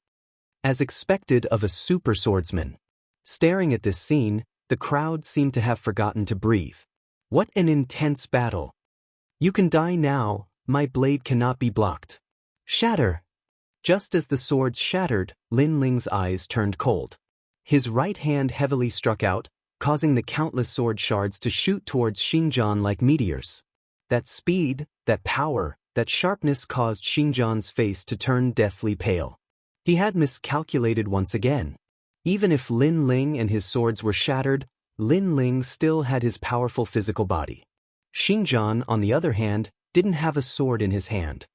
As expected of a super swordsman. Staring at this scene, the crowd seemed to have forgotten to breathe. What an intense battle! You can die now, my blade cannot be blocked. Shatter! Just as the swords shattered, Lin Ling's eyes turned cold. His right hand heavily struck out, causing the countless sword shards to shoot towards Xinjiang like meteors. That speed, that power, that sharpness caused Xinjiang's face to turn deathly pale. He had miscalculated once again. Even if Lin Ling and his swords were shattered, Lin Ling still had his powerful physical body. Xinjiang, on the other hand, didn't have a sword in his hand.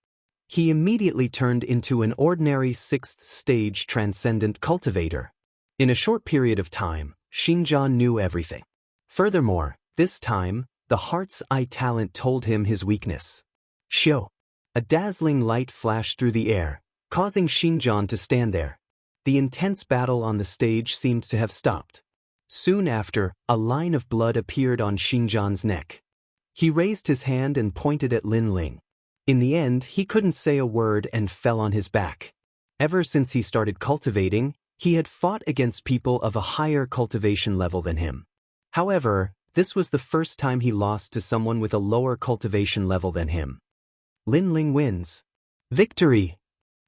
He immediately turned into an ordinary 6th stage transcendent cultivator. In a short period of time, Xinjiang knew everything. Furthermore, this time, the heart's eye talent told him his weakness. Xiu! A dazzling light flashed through the air, causing Xinjiang to stand there. The intense battle on the stage seemed to have stopped. Soon after, a line of blood appeared on Xinjiang's neck. He raised his hand and pointed at Lin Ling. In the end, he couldn't say a word and fell on his back. Ever since he started cultivating, he had fought against people of a higher cultivation level than him. However, This was the first time he lost to someone with a lower cultivation level than him. Lin Ling wins. Victory!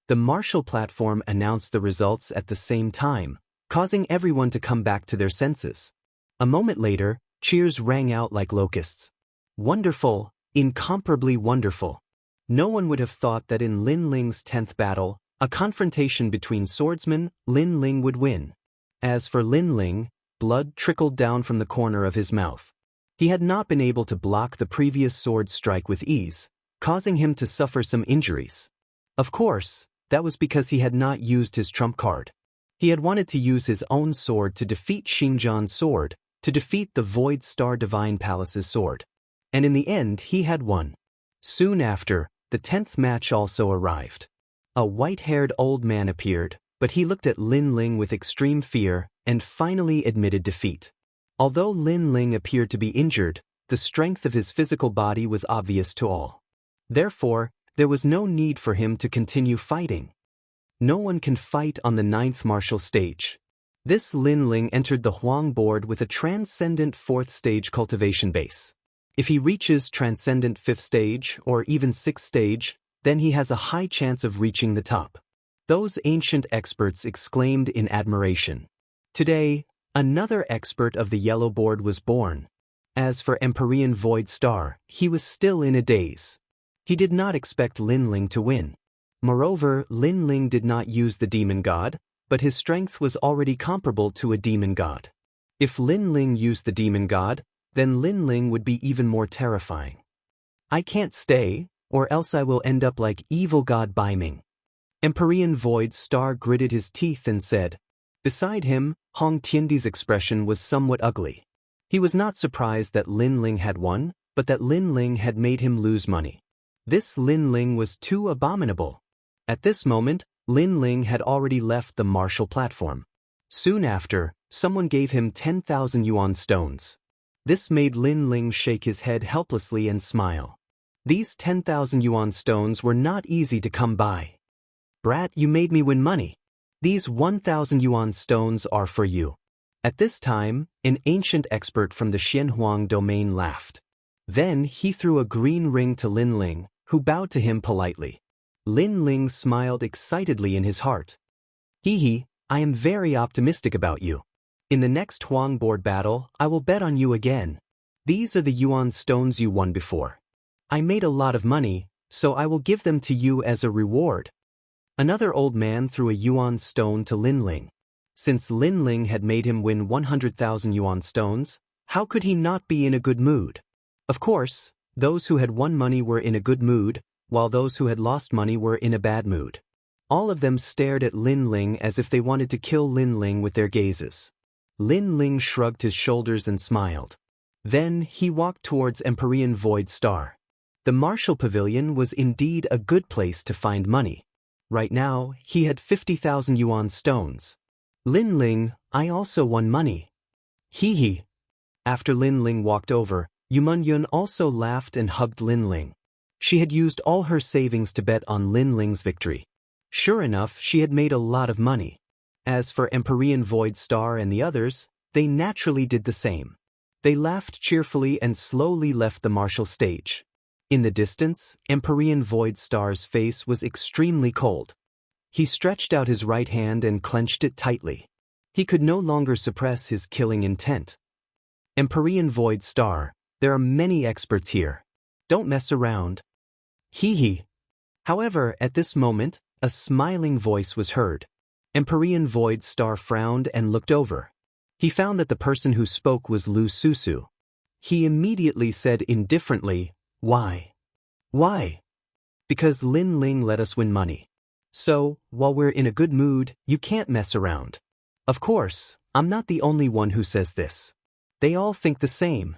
The martial platform announced the results at the same time, causing everyone to come back to their senses. A moment later, cheers rang out like locusts. Wonderful, incomparably wonderful. No one would have thought that in Lin Ling's 10th battle, a confrontation between swordsmen, Lin Ling would win. As for Lin Ling, blood trickled down from the corner of his mouth. He had not been able to block the previous sword strike with ease, causing him to suffer some injuries. Of course, that was because he had not used his trump card. He had wanted to use his own sword to defeat Xingjian's sword, to defeat the Void Star Divine Palace's sword. And in the end he had won. Soon after, the 10th match also arrived. A white-haired old man appeared, but he looked at Lin Ling with extreme fear and finally admitted defeat. Although Lin Ling appeared to be injured, the strength of his physical body was obvious to all. Therefore, there was no need for him to continue fighting. No one can fight on the 9th martial stage. This Lin Ling entered the Huang board with a transcendent 4th stage cultivation base. If he reaches transcendent 5th stage or even 6th stage, then he has a high chance of reaching the top. Those ancient experts exclaimed in admiration. Today, another expert of the yellow board was born. As for Empyrean Void Star, he was still in a daze. He did not expect Lin Ling to win. Moreover, Lin Ling did not use the demon god, but his strength was already comparable to a demon god. If Lin Ling used the demon god, then Lin Ling would be even more terrifying. I can't stay, or else I will end up like evil god Baiming. Empyrean Void Star gritted his teeth and said. Beside him, Hong Tiandi's expression was somewhat ugly. He was not surprised that Lin Ling had won, but that Lin Ling had made him lose money. This Lin Ling was too abominable. At this moment, Lin Ling had already left the martial platform. Soon after, someone gave him 10,000 yuan stones. This made Lin Ling shake his head helplessly and smile. These 10,000 yuan stones were not easy to come by. Brat, you made me win money. These 1,000 yuan stones are for you. At this time, an ancient expert from the Xianhuang domain laughed. Then he threw a green ring to Lin Ling, who bowed to him politely. Lin Ling smiled excitedly in his heart. Hee, I am very optimistic about you. In the next Huang board battle, I will bet on you again. These are the yuan stones you won before. I made a lot of money, so I will give them to you as a reward. Another old man threw a yuan stone to Lin Ling. Since Lin Ling had made him win 100,000 yuan stones, how could he not be in a good mood? Of course, those who had won money were in a good mood, while those who had lost money were in a bad mood. All of them stared at Lin Ling as if they wanted to kill Lin Ling with their gazes. Lin Ling shrugged his shoulders and smiled. Then he walked towards Empyrean Void Star. The martial pavilion was indeed a good place to find money. Right now, he had 50,000 yuan stones. Lin Ling, I also won money. Hee. After Lin Ling walked over, Yuman Yun also laughed and hugged Lin Ling. She had used all her savings to bet on Lin Ling's victory. Sure enough, she had made a lot of money. As for Empyrean Void Star and the others, they naturally did the same. They laughed cheerfully and slowly left the martial stage. In the distance, Empyrean Void Star's face was extremely cold. He stretched out his right hand and clenched it tightly. He could no longer suppress his killing intent. Empyrean Void Star, there are many experts here. Don't mess around. Hee. However, at this moment, a smiling voice was heard. Empyrean Void Star frowned and looked over. He found that the person who spoke was Lu Susu. He immediately said indifferently, Why? Why? Because Lin Ling let us win money. So, while we're in a good mood, you can't mess around. Of course, I'm not the only one who says this. They all think the same.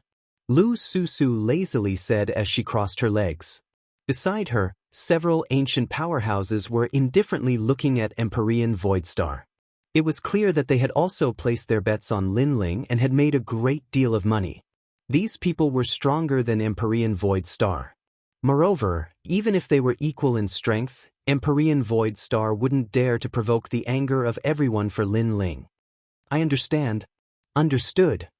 Lu Susu lazily said as she crossed her legs. Beside her, several ancient powerhouses were indifferently looking at Empyrean Void Star. It was clear that they had also placed their bets on Lin Ling and had made a great deal of money. These people were stronger than Empyrean Void Star. Moreover, even if they were equal in strength, Empyrean Void Star wouldn't dare to provoke the anger of everyone for Lin Ling. I understand. Understood.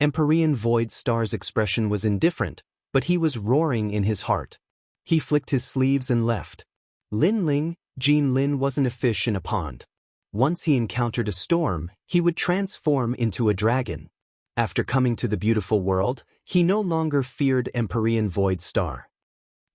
Empyrean Void Star's expression was indifferent, but he was roaring in his heart. He flicked his sleeves and left. Lin Ling, Jean Lin wasn't a fish in a pond. Once he encountered a storm, he would transform into a dragon. After coming to the beautiful world, he no longer feared Empyrean Void Star.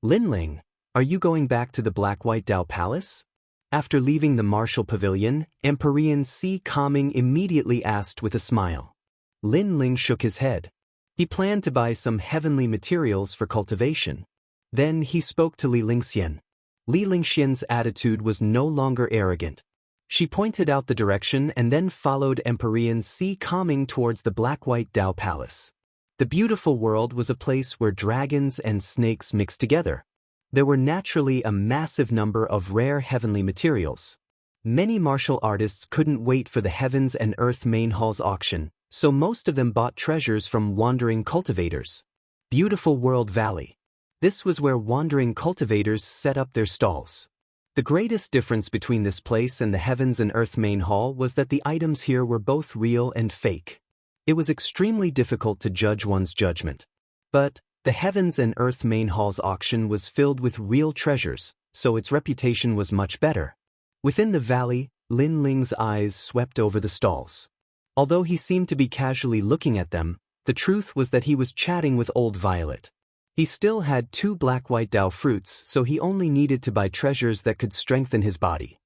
Lin Ling, are you going back to the Black-White Dao Palace? After leaving the martial pavilion, Empyrean Sea Calming immediately asked with a smile. Lin Ling shook his head. He planned to buy some heavenly materials for cultivation. Then he spoke to Li Lingxian. Li Lingxian's attitude was no longer arrogant. She pointed out the direction and then followed Empyrean Sea Calming towards the Black-White Dao Palace. The beautiful world was a place where dragons and snakes mixed together. There were naturally a massive number of rare heavenly materials. Many martial artists couldn't wait for the Heavens and Earth Main Hall's auction, so most of them bought treasures from wandering cultivators. Beautiful World Valley. This was where wandering cultivators set up their stalls. The greatest difference between this place and the Heavens and Earth Main Hall was that the items here were both real and fake. It was extremely difficult to judge one's judgment. But the Heavens and Earth Main Hall's auction was filled with real treasures, so its reputation was much better. Within the valley, Lin Ling's eyes swept over the stalls. Although he seemed to be casually looking at them, the truth was that he was chatting with Old Violet. He still had 2 Black-White Dao fruits, so he only needed to buy treasures that could strengthen his body.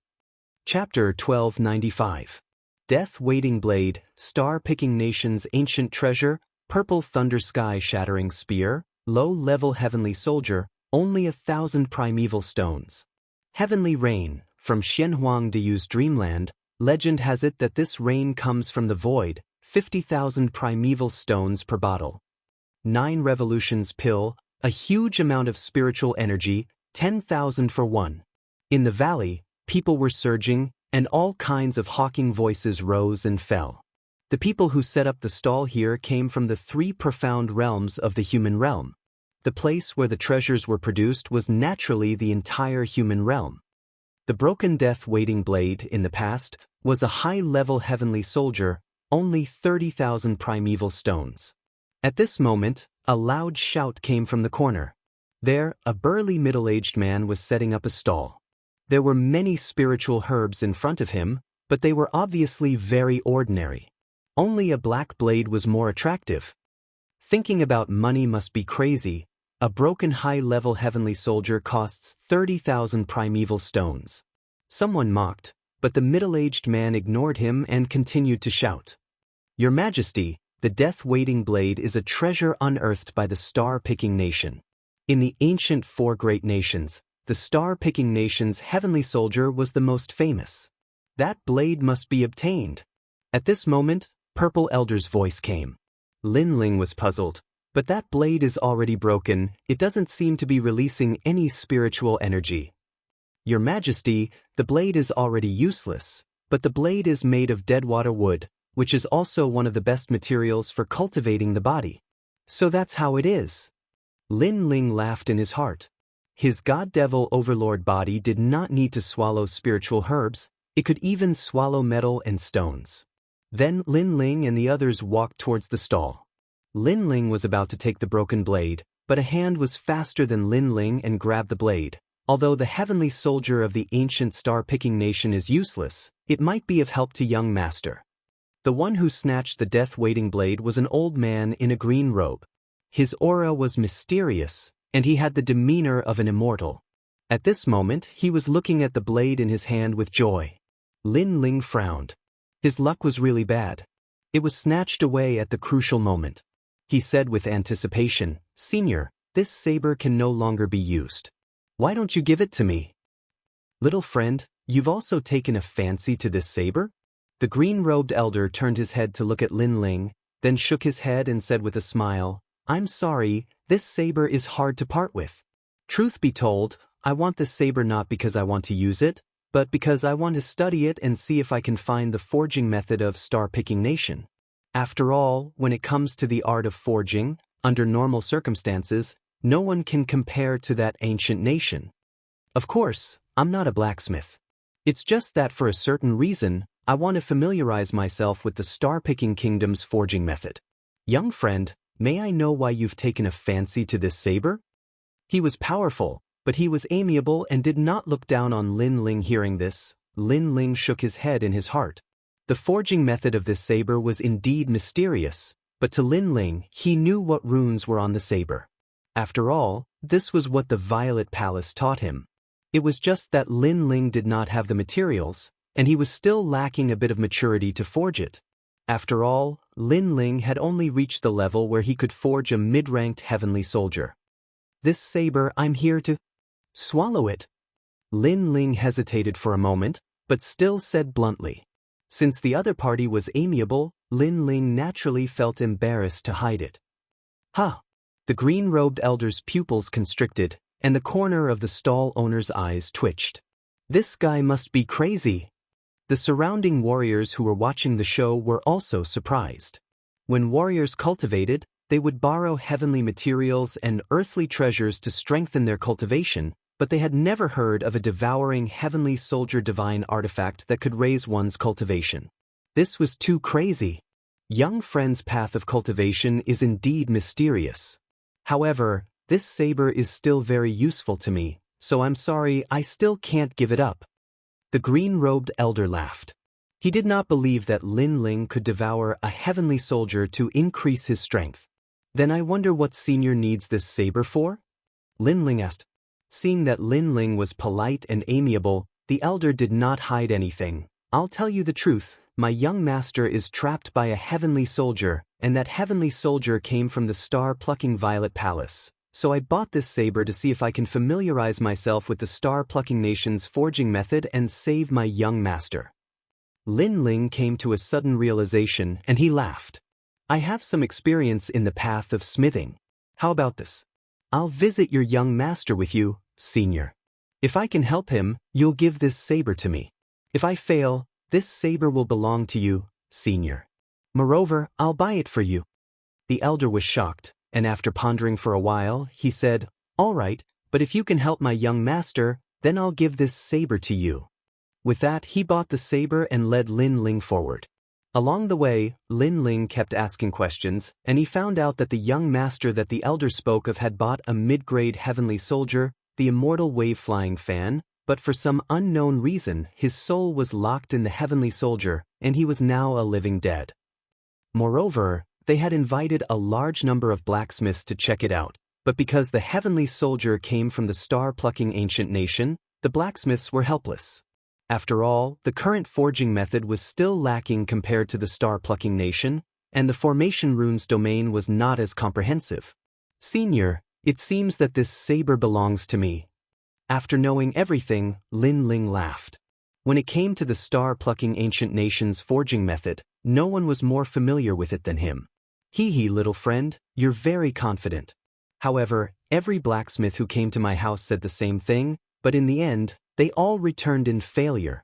Chapter 1295. Death Waiting Blade, Star-Picking Nation's Ancient Treasure, Purple Thunder Sky Shattering Spear, Low-Level Heavenly Soldier, only 1,000 Primeval Stones. Heavenly Rain, from Xianhuang Deyu's Dreamland, legend has it that this rain comes from the void, 50,000 Primeval Stones per bottle. 9 Revolutions Pill, a huge amount of spiritual energy, 10,000 for one. In the valley, people were surging, and all kinds of hawking voices rose and fell. The people who set up the stall here came from the 3 profound realms of the human realm. The place where the treasures were produced was naturally the entire human realm. The Broken Death Waiting Blade, in the past, was a high-level heavenly soldier, only 30,000 primeval stones. At this moment, a loud shout came from the corner. There, a burly middle-aged man was setting up a stall. There were many spiritual herbs in front of him, but they were obviously very ordinary. Only a black blade was more attractive. Thinking about money must be crazy. A broken high-level heavenly soldier costs 30,000 primeval stones. Someone mocked, but the middle-aged man ignored him and continued to shout. Your Majesty, the death-waiting blade is a treasure unearthed by the Star-Picking Nation. In the ancient 4 great nations, the Star-Picking Nation's heavenly soldier was the most famous. That blade must be obtained. At this moment, Purple Elder's voice came. Lin Ling was puzzled, but that blade is already broken, it doesn't seem to be releasing any spiritual energy. Your Majesty, the blade is already useless, but the blade is made of deadwater wood, which is also one of the best materials for cultivating the body. So that's how it is. Lin Ling laughed in his heart. His god-devil overlord body did not need to swallow spiritual herbs, it could even swallow metal and stones. Then Lin Ling and the others walked towards the stall. Lin Ling was about to take the broken blade, but a hand was faster than Lin Ling and grabbed the blade. Although the heavenly soldier of the ancient star-picking nation is useless, it might be of help to young master. The one who snatched the death-waiting blade was an old man in a green robe. His aura was mysterious, and he had the demeanor of an immortal. At this moment, he was looking at the blade in his hand with joy. Lin Ling frowned. His luck was really bad. It was snatched away at the crucial moment. He said with anticipation, Senior, this saber can no longer be used. Why don't you give it to me? Little friend, you've also taken a fancy to this saber? The green-robed elder turned his head to look at Lin Ling, then shook his head and said with a smile, I'm sorry, this saber is hard to part with. Truth be told, I want this saber not because I want to use it, but because I want to study it and see if I can find the forging method of Star-Picking Nation. After all, when it comes to the art of forging, under normal circumstances, no one can compare to that ancient nation. Of course, I'm not a blacksmith. It's just that for a certain reason, I want to familiarize myself with the Star-Picking Kingdom's forging method. Young friend, may I know why you've taken a fancy to this saber? He was powerful, but he was amiable and did not look down on Lin Ling. Hearing this, Lin Ling shook his head in his heart. The forging method of this saber was indeed mysterious, but to Lin Ling, he knew what runes were on the saber. After all, this was what the Violet Palace taught him. It was just that Lin Ling did not have the materials, and he was still lacking a bit of maturity to forge it. After all, Lin Ling had only reached the level where he could forge a mid-ranked heavenly soldier. This saber, I'm here to swallow it. Lin Ling hesitated for a moment, but still said bluntly. Since the other party was amiable, Lin Ling naturally felt embarrassed to hide it. Ha! The green-robed elder's pupils constricted, and the corner of the stall owner's eyes twitched. This guy must be crazy. The surrounding warriors who were watching the show were also surprised. When warriors cultivated, they would borrow heavenly materials and earthly treasures to strengthen their cultivation, but they had never heard of a devouring heavenly soldier divine artifact that could raise one's cultivation. This was too crazy. Young friend's path of cultivation is indeed mysterious. However, this saber is still very useful to me, so I'm sorry I still can't give it up. The green-robed elder laughed. He did not believe that Lin Ling could devour a heavenly soldier to increase his strength. Then I wonder what senior needs this saber for? Lin Ling asked. Seeing that Lin Ling was polite and amiable, the elder did not hide anything. I'll tell you the truth, my young master is trapped by a heavenly soldier, and that heavenly soldier came from the star-plucking Violet Palace. So I bought this saber to see if I can familiarize myself with the star-plucking nation's forging method and save my young master. Lin Ling came to a sudden realization and he laughed. I have some experience in the path of smithing. How about this? I'll visit your young master with you, senior. If I can help him, you'll give this saber to me. If I fail, this saber will belong to you, senior. Moreover, I'll buy it for you. The elder was shocked, and after pondering for a while, he said, All right, but if you can help my young master, then I'll give this saber to you. With that, he bought the saber and led Lin Ling forward. Along the way, Lin Ling kept asking questions, and he found out that the young master that the elder spoke of had bought a mid-grade heavenly soldier, the immortal wave-flying fan, but for some unknown reason, his soul was locked in the heavenly soldier, and he was now a living dead. Moreover, they had invited a large number of blacksmiths to check it out, but because the heavenly soldier came from the star-plucking ancient nation, the blacksmiths were helpless. After all, the current forging method was still lacking compared to the star-plucking nation, and the formation runes domain was not as comprehensive. Senior, it seems that this saber belongs to me. After knowing everything, Lin Ling laughed. When it came to the star-plucking ancient nation's forging method, no one was more familiar with it than him. Hee, little friend, you're very confident. However, every blacksmith who came to my house said the same thing, but in the end, they all returned in failure.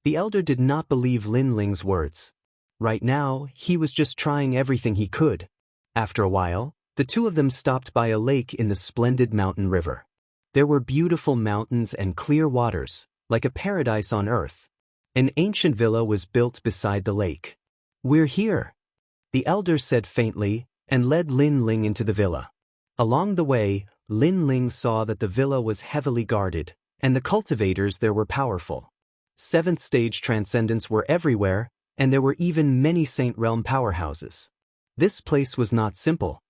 The elder did not believe Lin Ling's words. Right now, he was just trying everything he could. After a while, the two of them stopped by a lake in the splendid mountain river. There were beautiful mountains and clear waters, like a paradise on earth. An ancient villa was built beside the lake. We're here, the elder said faintly, and led Lin Ling into the villa. Along the way, Lin Ling saw that the villa was heavily guarded, and the cultivators there were powerful. Seventh stage transcendents were everywhere, and there were even many Saint Realm powerhouses. This place was not simple.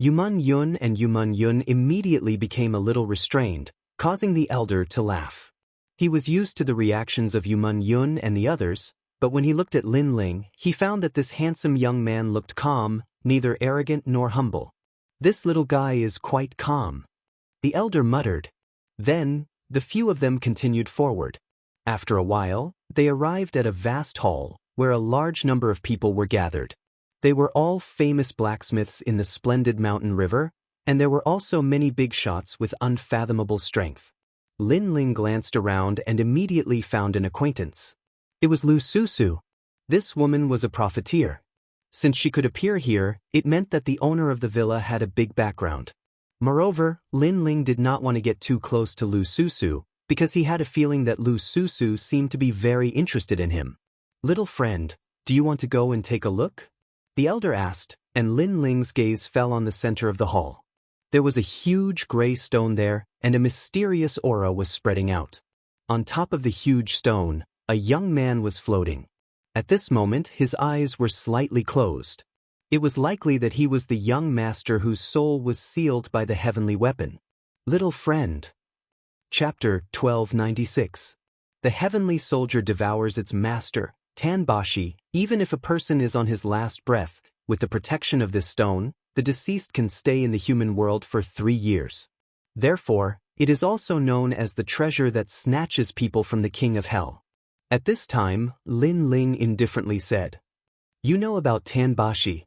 Yumun Yun and Yumun Yun immediately became a little restrained, causing the elder to laugh. He was used to the reactions of Yumun Yun and the others, but when he looked at Lin Ling, he found that this handsome young man looked calm, neither arrogant nor humble. This little guy is quite calm, the elder muttered. Then, the few of them continued forward. After a while, they arrived at a vast hall, where a large number of people were gathered. They were all famous blacksmiths in the splendid mountain river, and there were also many big shots with unfathomable strength. Lin Ling glanced around and immediately found an acquaintance. It was Lu Susu. This woman was a profiteer. Since she could appear here, it meant that the owner of the villa had a big background. Moreover, Lin Ling did not want to get too close to Lu Susu, because he had a feeling that Lu Susu seemed to be very interested in him. Little friend, do you want to go and take a look? The elder asked, and Lin Ling's gaze fell on the center of the hall. There was a huge gray stone there, and a mysterious aura was spreading out. On top of the huge stone, a young man was floating. At this moment, his eyes were slightly closed. It was likely that he was the young master whose soul was sealed by the heavenly weapon. Little friend. Chapter 1296. The heavenly soldier devours its master, Tanbashi. Even if a person is on his last breath, with the protection of this stone, the deceased can stay in the human world for 3 years. Therefore, it is also known as the treasure that snatches people from the king of hell. At this time, Lin Ling indifferently said, "You know about Tanbashi?"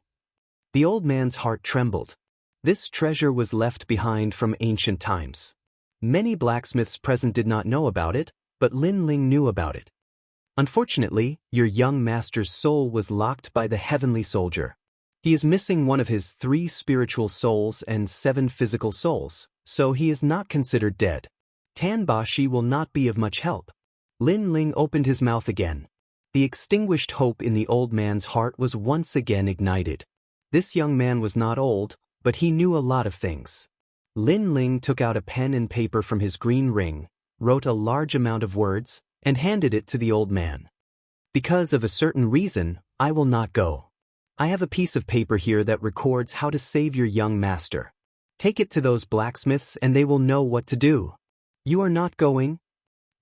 The old man's heart trembled. This treasure was left behind from ancient times. Many blacksmiths present did not know about it, but Lin Ling knew about it. Unfortunately, your young master's soul was locked by the heavenly soldier. He is missing one of his 3 spiritual souls and 7 physical souls, so he is not considered dead. Tanbashi will not be of much help. Lin Ling opened his mouth again. The extinguished hope in the old man's heart was once again ignited. This young man was not old, but he knew a lot of things. Lin Ling took out a pen and paper from his green ring, wrote a large amount of words, and handed it to the old man. "Because of a certain reason, I will not go. I have a piece of paper here that records how to save your young master. Take it to those blacksmiths and they will know what to do." "You are not going?"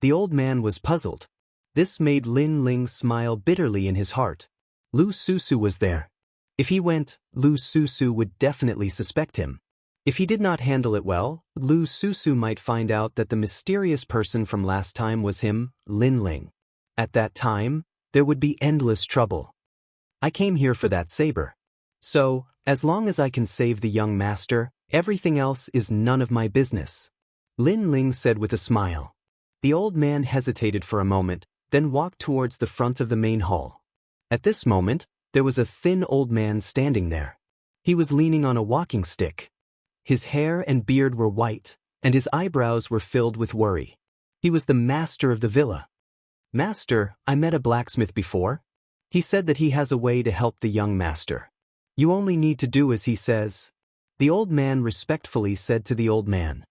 The old man was puzzled. This made Lin Ling smile bitterly in his heart. Lu Susu was there. If he went, Lu Susu would definitely suspect him. If he did not handle it well, Lu Susu might find out that the mysterious person from last time was him, Lin Ling. At that time, there would be endless trouble. "I came here for that saber. So, as long as I can save the young master, everything else is none of my business," Lin Ling said with a smile. The old man hesitated for a moment, then walked towards the front of the main hall. At this moment, there was a thin old man standing there. He was leaning on a walking stick. His hair and beard were white, and his eyebrows were filled with worry. He was the master of the villa. "Master, I met a blacksmith before. He said that he has a way to help the young master. You only need to do as he says." The old man respectfully said to the old man,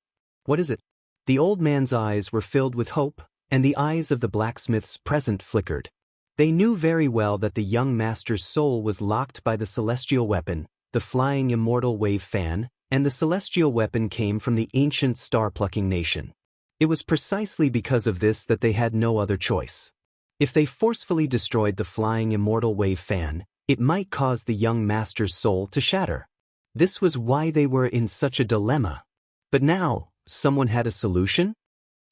"What is it?" The old man's eyes were filled with hope, and the eyes of the blacksmiths present flickered. They knew very well that the young master's soul was locked by the celestial weapon, the flying immortal wave fan, and the celestial weapon came from the ancient star-plucking nation. It was precisely because of this that they had no other choice. If they forcefully destroyed the flying immortal wave fan, it might cause the young master's soul to shatter. This was why they were in such a dilemma. But now, someone had a solution?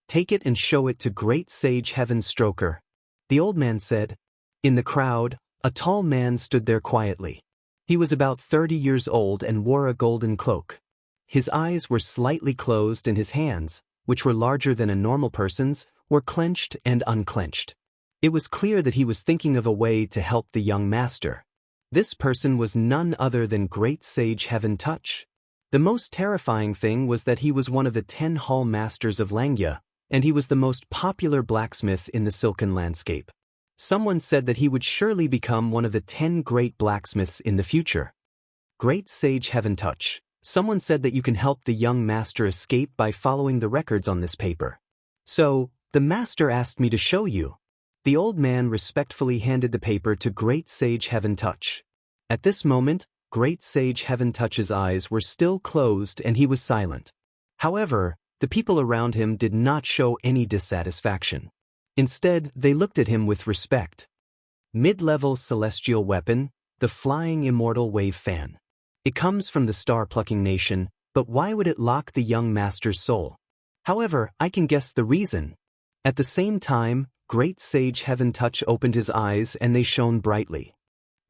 "Take it and show it to Great Sage Heaven Stroker," the old man said. In the crowd, a tall man stood there quietly. He was about 30 years old and wore a golden cloak. His eyes were slightly closed and his hands, which were larger than a normal person's, were clenched and unclenched. It was clear that he was thinking of a way to help the young master. This person was none other than Great Sage Heaven Touch. The most terrifying thing was that he was one of the 10 hall masters of Langya, and he was the most popular blacksmith in the Silken landscape. Someone said that he would surely become one of the 10 great blacksmiths in the future. Great Sage Heaven Touch. Someone said that you can help the young master escape by following the records on this paper. So, the master asked me to show you. The old man respectfully handed the paper to Great Sage Heaven Touch. At this moment, Great Sage Heaven Touch's eyes were still closed and he was silent. However, the people around him did not show any dissatisfaction. Instead, they looked at him with respect. Mid-level celestial weapon, the flying immortal wave fan. It comes from the star-plucking nation, but why would it lock the young master's soul? However, I can guess the reason. At the same time, Great Sage Heaven Touch opened his eyes and they shone brightly.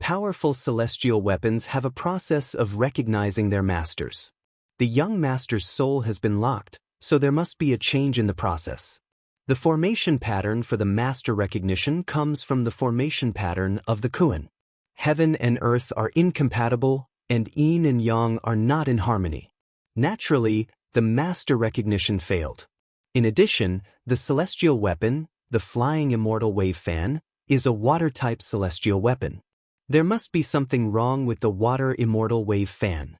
Powerful celestial weapons have a process of recognizing their masters. The young master's soul has been locked, so there must be a change in the process. The formation pattern for the master recognition comes from the formation pattern of the Kuan. Heaven and earth are incompatible, and yin and yang are not in harmony. Naturally, the master recognition failed. In addition, the celestial weapon, the flying immortal wave fan, is a water-type celestial weapon. There must be something wrong with the water immortal wave fan.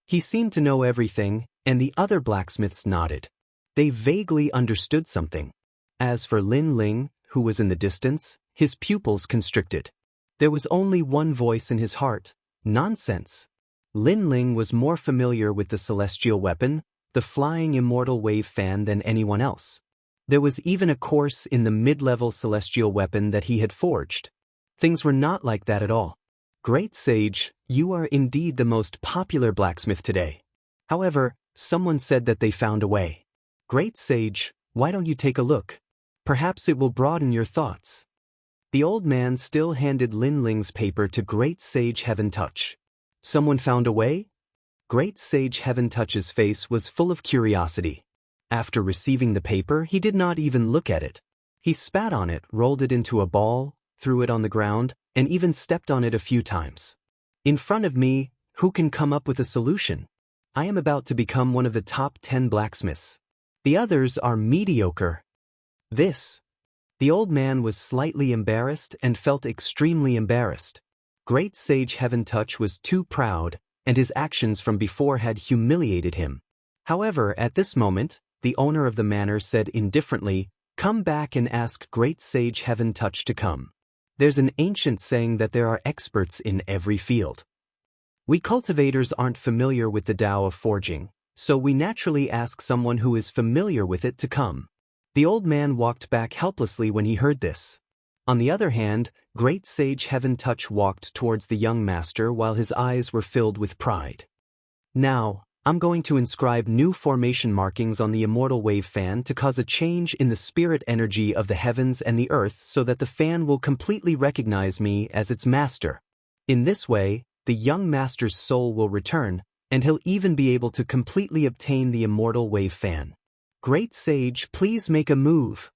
He seemed to know everything, and the other blacksmiths nodded. They vaguely understood something. As for Lin Ling, who was in the distance, his pupils constricted. There was only one voice in his heart: nonsense. Lin Ling was more familiar with the celestial weapon, the flying immortal wave fan, than anyone else. There was even a course in the mid-level celestial weapon that he had forged. Things were not like that at all. Great Sage, you are indeed the most popular blacksmith today. However, someone said that they found a way. Great Sage, why don't you take a look? Perhaps it will broaden your thoughts. The old man still handed Lin Ling's paper to Great Sage Heaven Touch. Someone found a way? Great Sage Heaven Touch's face was full of curiosity. After receiving the paper, he did not even look at it. He spat on it, rolled it into a ball, threw it on the ground, and even stepped on it a few times. In front of me, who can come up with a solution? I am about to become one of the top 10 blacksmiths. The others are mediocre. The old man was slightly embarrassed and felt extremely embarrassed. Great Sage Heaven Touch was too proud, and his actions from before had humiliated him. However, at this moment, the owner of the manor said indifferently, "Come back and ask Great Sage Heaven Touch to come. There's an ancient saying that there are experts in every field. We cultivators aren't familiar with the Tao of forging, so we naturally ask someone who is familiar with it to come." The old man walked back helplessly when he heard this. On the other hand, Great Sage Heaven Touch walked towards the young master while his eyes were filled with pride. "Now, I'm going to inscribe new formation markings on the immortal wave fan to cause a change in the spirit energy of the heavens and the earth so that the fan will completely recognize me as its master. In this way, the young master's soul will return, and he'll even be able to completely obtain the immortal wave fan. Great Sage, please make a move."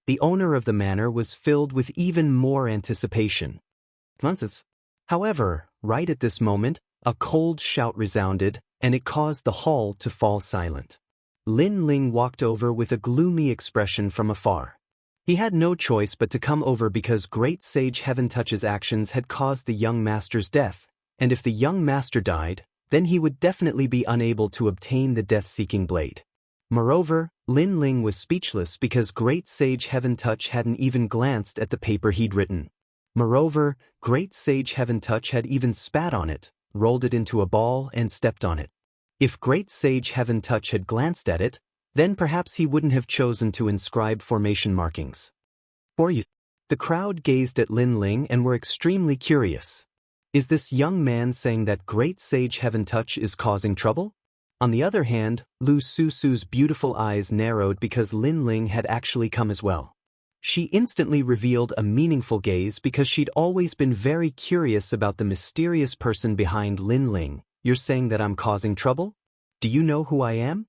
The owner of the manor was filled with even more anticipation. However, right at this moment, a cold shout resounded, and it caused the hall to fall silent. Lin Ling walked over with a gloomy expression from afar. He had no choice but to come over because Great Sage Heaven Touch's actions had caused the young master's death, and if the young master died, then he would definitely be unable to obtain the death-seeking blade. Moreover, Lin Ling was speechless because Great Sage Heaven Touch hadn't even glanced at the paper he'd written. Moreover, Great Sage Heaven Touch had even spat on it, rolled it into a ball, and stepped on it. If Great Sage Heaven Touch had glanced at it, then perhaps he wouldn't have chosen to inscribe formation markings. The crowd gazed at Lin Ling and were extremely curious. Is this young man saying that Great Sage Heaven Touch is causing trouble? On the other hand, Lu Susu's beautiful eyes narrowed because Lin Ling had actually come as well. She instantly revealed a meaningful gaze because she'd always been very curious about the mysterious person behind Lin Ling. "You're saying that I'm causing trouble? Do you know who I am?"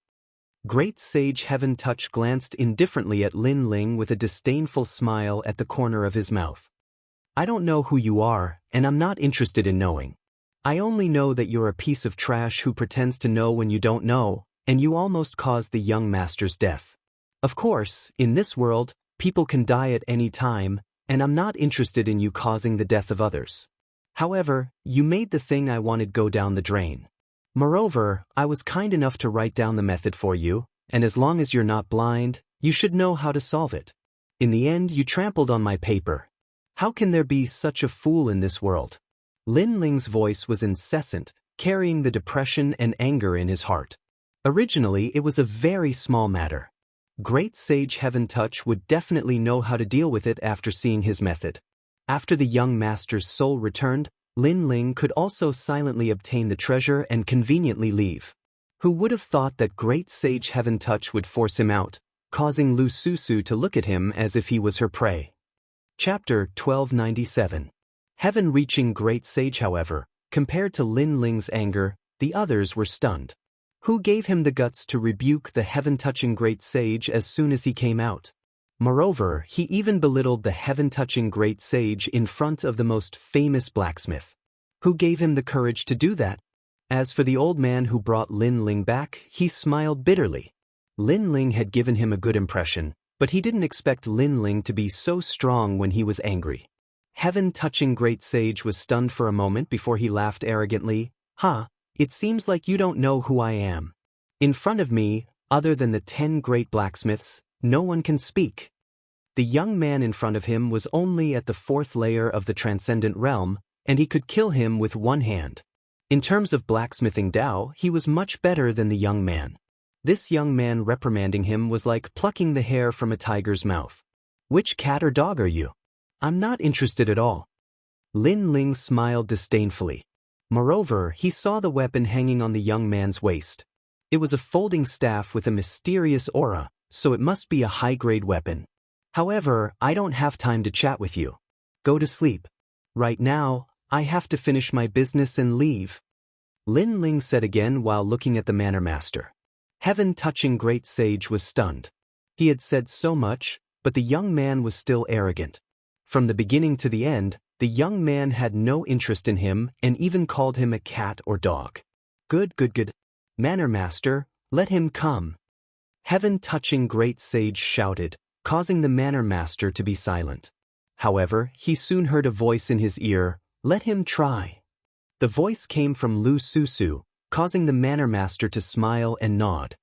Great Sage Heaven Touch glanced indifferently at Lin Ling with a disdainful smile at the corner of his mouth. "I don't know who you are, and I'm not interested in knowing. I only know that you're a piece of trash who pretends to know when you don't know, and you almost caused the young master's death. Of course, in this world, people can die at any time, and I'm not interested in you causing the death of others. However, you made the thing I wanted go down the drain. Moreover, I was kind enough to write down the method for you, and as long as you're not blind, you should know how to solve it. In the end, you trampled on my paper. How can there be such a fool in this world?" Lin Ling's voice was incessant, carrying the depression and anger in his heart. Originally, it was a very small matter. Great Sage Heaven Touch would definitely know how to deal with it after seeing his method. After the young master's soul returned, Lin Ling could also silently obtain the treasure and conveniently leave. Who would have thought that Great Sage Heaven Touch would force him out, causing Lu Susu to look at him as if he was her prey? Chapter 1297. Heaven-reaching Great Sage. However, compared to Lin Ling's anger, the others were stunned. Who gave him the guts to rebuke the heaven-touching Great Sage as soon as he came out? Moreover, he even belittled the heaven-touching Great Sage in front of the most famous blacksmith. Who gave him the courage to do that? As for the old man who brought Lin Ling back, he smiled bitterly. Lin Ling had given him a good impression, but he didn't expect Lin Ling to be so strong when he was angry. Heaven-touching great sage was stunned for a moment before he laughed arrogantly. It seems like you don't know who I am. In front of me, other than the 10 great blacksmiths, no one can speak. The young man in front of him was only at the 4th layer of the transcendent realm, and he could kill him with one hand. In terms of blacksmithing Dao, he was much better than the young man. This young man reprimanding him was like plucking the hair from a tiger's mouth. Which cat or dog are you? I'm not interested at all. Lin Ling smiled disdainfully. Moreover, he saw the weapon hanging on the young man's waist. It was a folding staff with a mysterious aura, so it must be a high-grade weapon. However, I don't have time to chat with you. Go to sleep. Right now, I have to finish my business and leave. Lin Ling said again while looking at the manor master. Heaven-touching great sage was stunned. He had said so much, but the young man was still arrogant. From the beginning to the end, the young man had no interest in him and even called him a cat or dog. Good. Manor master, let him come. Heaven-touching great sage shouted, causing the manor master to be silent. However, he soon heard a voice in his ear, let him try. The voice came from Lu Susu, causing the manor master to smile and nod.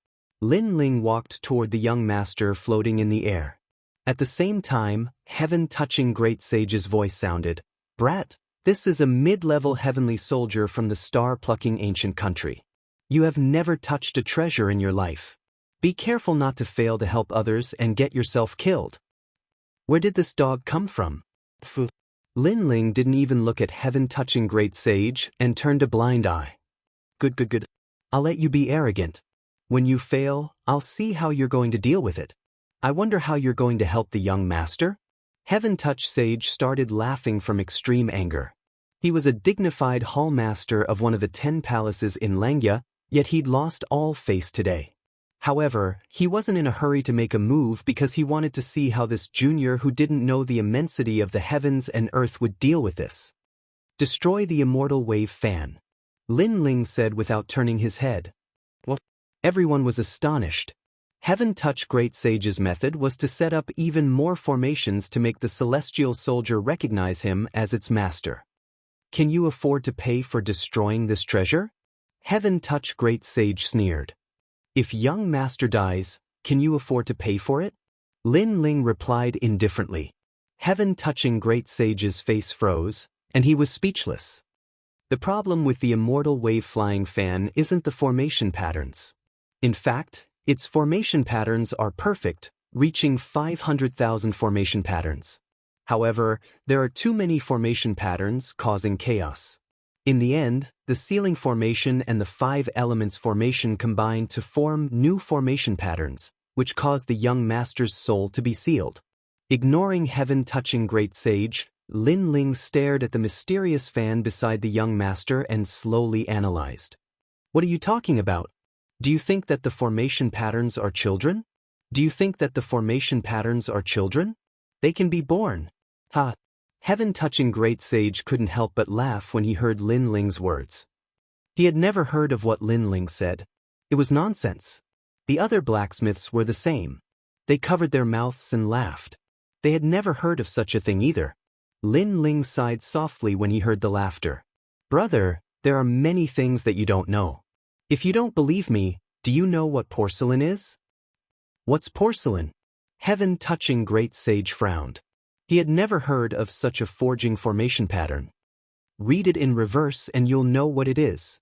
Lin Ling walked toward the young master floating in the air. At the same time, heaven-touching great sage's voice sounded, Brat, this is a mid-level heavenly soldier from the star-plucking ancient country. You have never touched a treasure in your life. Be careful not to fail to help others and get yourself killed. Where did this dog come from? Lin Ling didn't even look at heaven-touching great sage and turned a blind eye. Good. I'll let you be arrogant. When you fail, I'll see how you're going to deal with it. I wonder how you're going to help the young master? Heaven-touch sage started laughing from extreme anger. He was a dignified hall master of one of the 10 palaces in Langya, yet he'd lost all face today. However, he wasn't in a hurry to make a move because he wanted to see how this junior who didn't know the immensity of the heavens and earth would deal with this. Destroy the immortal wave fan. Lin Ling said without turning his head. What? Everyone was astonished. Heaven-touch great sage's method was to set up even more formations to make the celestial soldier recognize him as its master. Can you afford to pay for destroying this treasure? Heaven-touch great sage sneered. If young master dies, can you afford to pay for it? Lin Ling replied indifferently. Heaven-touching great sage's face froze, and he was speechless. The problem with the immortal wave-flying fan isn't the formation patterns. In fact, its formation patterns are perfect, reaching 500,000 formation patterns. However, there are too many formation patterns causing chaos. In the end, the ceiling formation and the 5 elements formation combine to form new formation patterns, which cause the young master's soul to be sealed. Ignoring heaven-touching great sage, Lin Ling stared at the mysterious fan beside the young master and slowly analyzed. What are you talking about? Do you think that the formation patterns are children? They can be born. Heaven-touching great sage couldn't help but laugh when he heard Lin Ling's words. He had never heard of what Lin Ling said. It was nonsense. The other blacksmiths were the same. They covered their mouths and laughed. They had never heard of such a thing either. Lin Ling sighed softly when he heard the laughter. Brother, there are many things that you don't know. If you don't believe me, do you know what porcelain is? What's porcelain? Heaven-touching great sage frowned. He had never heard of such a forging formation pattern. Read it in reverse and you'll know what it is.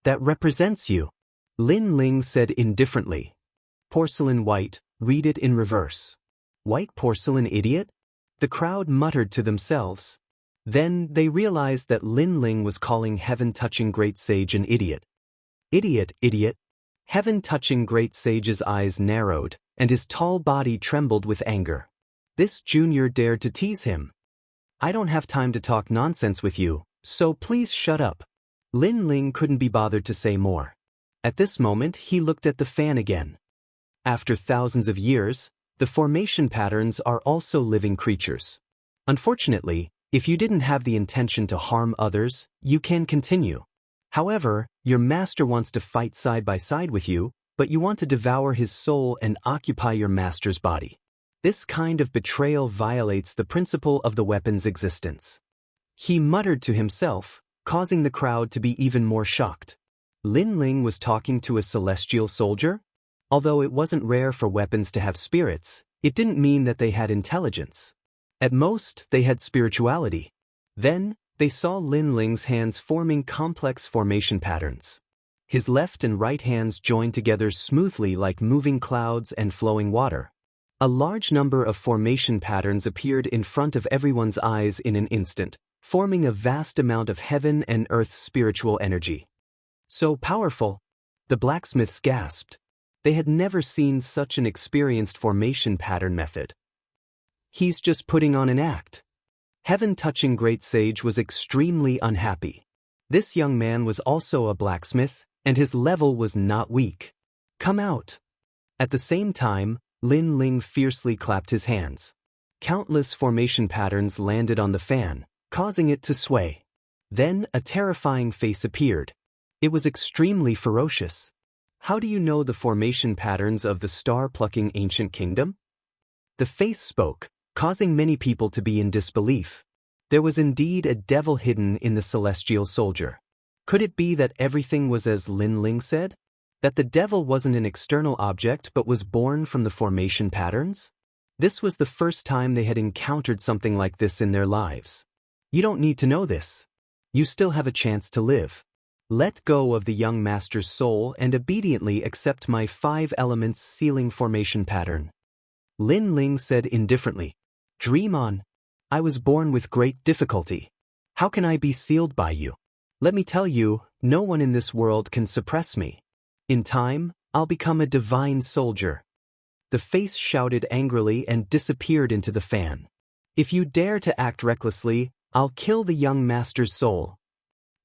That represents you. Lin Ling said indifferently. Porcelain white, read it in reverse. White porcelain idiot? The crowd muttered to themselves. Then they realized that Lin Ling was calling heaven-touching great sage an idiot. Idiot. Heaven-touching great sage's eyes narrowed, and his tall body trembled with anger. This junior dared to tease him. I don't have time to talk nonsense with you, so please shut up. Lin Ling couldn't be bothered to say more. At this moment he looked at the fan again. After thousands of years, the formation patterns are also living creatures. Unfortunately, if you didn't have the intention to harm others, you can continue. However, your master wants to fight side by side with you, but you want to devour his soul and occupy your master's body. This kind of betrayal violates the principle of the weapon's existence. He muttered to himself, causing the crowd to be even more shocked. Lin Ling was talking to a celestial soldier? Although it wasn't rare for weapons to have spirits, it didn't mean that they had intelligence. At most, they had spirituality. Then, they saw Lin Ling's hands forming complex formation patterns. His left and right hands joined together smoothly like moving clouds and flowing water. A large number of formation patterns appeared in front of everyone's eyes in an instant, forming a vast amount of heaven and earth spiritual energy. So powerful! The blacksmiths gasped. They had never seen such an experienced formation pattern method. He's just putting on an act. Heaven-touching great sage was extremely unhappy. This young man was also a blacksmith, and his level was not weak. Come out! At the same time, Lin Ling fiercely clapped his hands. Countless formation patterns landed on the fan, causing it to sway. Then a terrifying face appeared. It was extremely ferocious. How do you know the formation patterns of the star-plucking ancient kingdom? The face spoke, causing many people to be in disbelief. There was indeed a devil hidden in the celestial soldier. Could it be that everything was as Lin Ling said? That the devil wasn't an external object but was born from the formation patterns? This was the first time they had encountered something like this in their lives. You don't need to know this. You still have a chance to live. Let go of the young master's soul and obediently accept my 5 elements sealing formation pattern. Lin Ling said indifferently. Dream on. I was born with great difficulty. How can I be sealed by you? Let me tell you, no one in this world can suppress me. In time, I'll become a divine soldier. The face shouted angrily and disappeared into the fan. If you dare to act recklessly, I'll kill the young master's soul.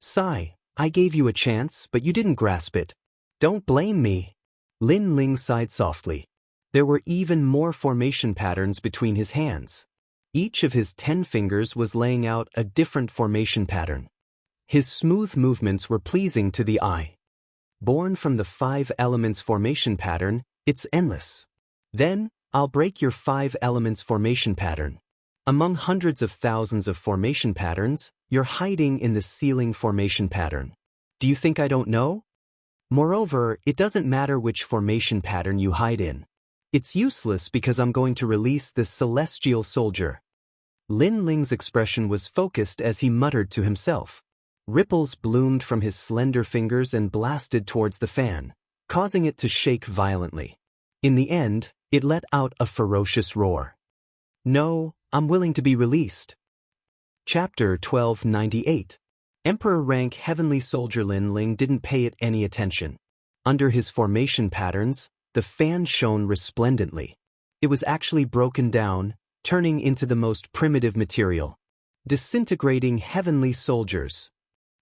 Sigh, I gave you a chance, but you didn't grasp it. Don't blame me. Lin Ling sighed softly. There were even more formation patterns between his hands. Each of his 10 fingers was laying out a different formation pattern. His smooth movements were pleasing to the eye. Born from the 5 elements formation pattern, it's endless. Then, I'll break your 5 elements formation pattern. Among hundreds of thousands of formation patterns, you're hiding in the sealing formation pattern. Do you think I don't know? Moreover, it doesn't matter which formation pattern you hide in. It's useless because I'm going to release this celestial soldier. Lin Ling's expression was focused as he muttered to himself. Ripples bloomed from his slender fingers and blasted towards the fan, causing it to shake violently. In the end, it let out a ferocious roar. No, I'm willing to be released. Chapter 1298. Emperor rank heavenly soldier Lin Ling didn't pay it any attention. Under his formation patterns, the fan shone resplendently. It was actually broken down, turning into the most primitive material. Disintegrating heavenly soldiers.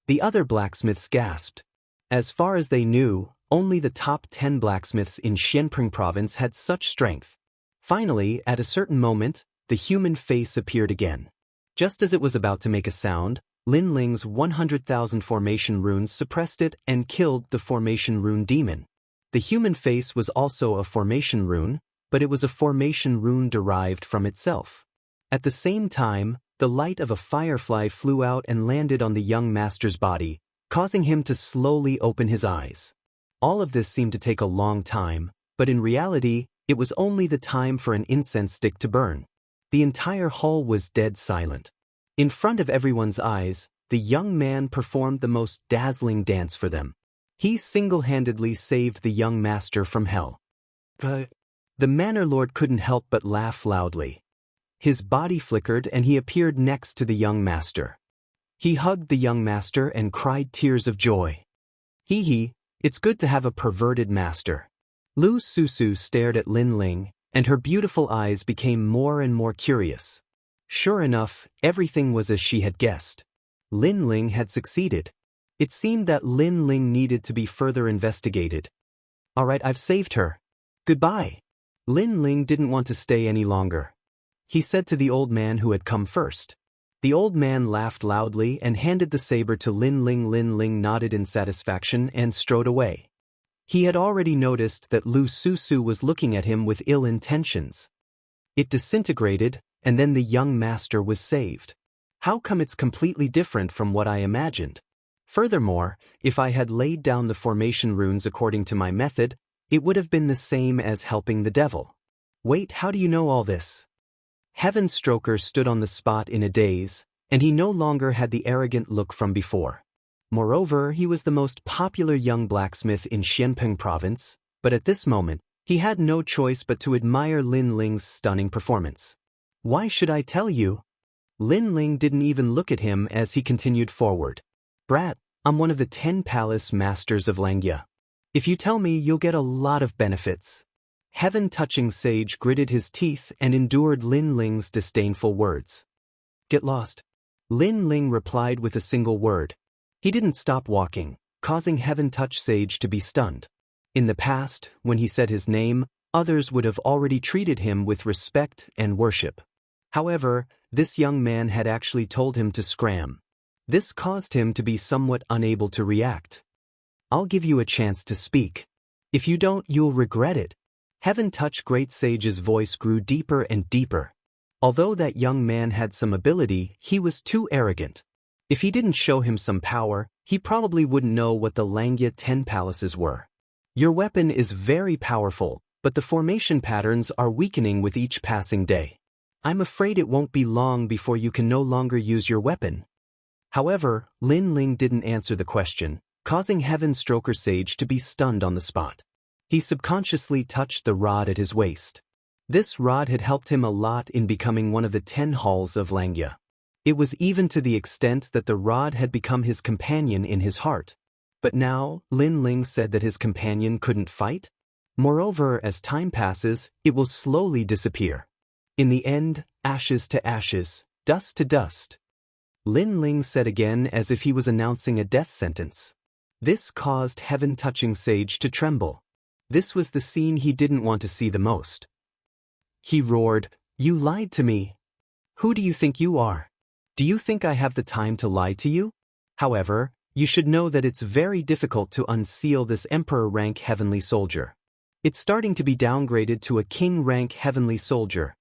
The other blacksmiths gasped. As far as they knew, only the top 10 blacksmiths in Xianping province had such strength. Finally, at a certain moment, the human face appeared again. Just as it was about to make a sound, Lin Ling's 100,000 formation runes suppressed it and killed the formation rune demon. The human face was also a formation rune, but it was a formation rune derived from itself. At the same time, the light of a firefly flew out and landed on the young master's body, causing him to slowly open his eyes. All of this seemed to take a long time, but in reality, it was only the time for an incense stick to burn. The entire hall was dead silent. In front of everyone's eyes, the young man performed the most dazzling dance for them. He single-handedly saved the young master from hell. The Manor Lord couldn't help but laugh loudly. His body flickered and he appeared next to the young master. He hugged the young master and cried tears of joy. Hee hee, it's good to have a perverted master. Lu Susu stared at Lin Ling, and her beautiful eyes became more and more curious. Sure enough, everything was as she had guessed. Lin Ling had succeeded. It seemed that Lin Ling needed to be further investigated. All right, I've saved her. Goodbye. Lin Ling didn't want to stay any longer. He said to the old man who had come first. The old man laughed loudly and handed the saber to Lin Ling. Lin Ling nodded in satisfaction and strode away. He had already noticed that Lu Susu was looking at him with ill intentions. It disintegrated, and then the young master was saved. How come it's completely different from what I imagined? Furthermore, if I had laid down the formation runes according to my method, it would have been the same as helping the devil. Wait, how do you know all this? Heaven Stroker stood on the spot in a daze, and he no longer had the arrogant look from before. Moreover, he was the most popular young blacksmith in Xianpeng province, but at this moment, he had no choice but to admire Lin Ling's stunning performance. Why should I tell you? Lin Ling didn't even look at him as he continued forward. Brat, I'm one of the 10 palace masters of Langya. If you tell me, you'll get a lot of benefits. Heaven-touching sage gritted his teeth and endured Lin Ling's disdainful words. Get lost. Lin Ling replied with a single word. He didn't stop walking, causing Heaven-touch sage to be stunned. In the past, when he said his name, others would have already treated him with respect and worship. However, this young man had actually told him to scram. This caused him to be somewhat unable to react. I'll give you a chance to speak. If you don't, you'll regret it. Heaven-touch Great Sage's voice grew deeper and deeper. Although that young man had some ability, he was too arrogant. If he didn't show him some power, he probably wouldn't know what the Langya 10 palaces were. Your weapon is very powerful, but the formation patterns are weakening with each passing day. I'm afraid it won't be long before you can no longer use your weapon. However, Lin Ling didn't answer the question, causing Heaven Stroker Sage to be stunned on the spot. He subconsciously touched the rod at his waist. This rod had helped him a lot in becoming one of the 10 halls of Langya. It was even to the extent that the rod had become his companion in his heart. But now, Lin Ling said that his companion couldn't fight? Moreover, as time passes, it will slowly disappear. In the end, ashes to ashes, dust to dust. Lin Ling said again as if he was announcing a death sentence. This caused Heaven-touching Sage to tremble. This was the scene he didn't want to see the most. He roared, "You lied to me! Who do you think you are? Do you think I have the time to lie to you? However, you should know that it's very difficult to unseal this Emperor rank Heavenly Soldier. It's starting to be downgraded to a King rank Heavenly Soldier."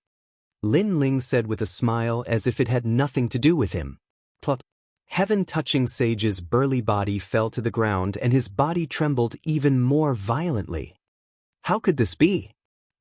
Lin Ling said with a smile as if it had nothing to do with him. Plop. Heaven-touching Sage's burly body fell to the ground and his body trembled even more violently. How could this be?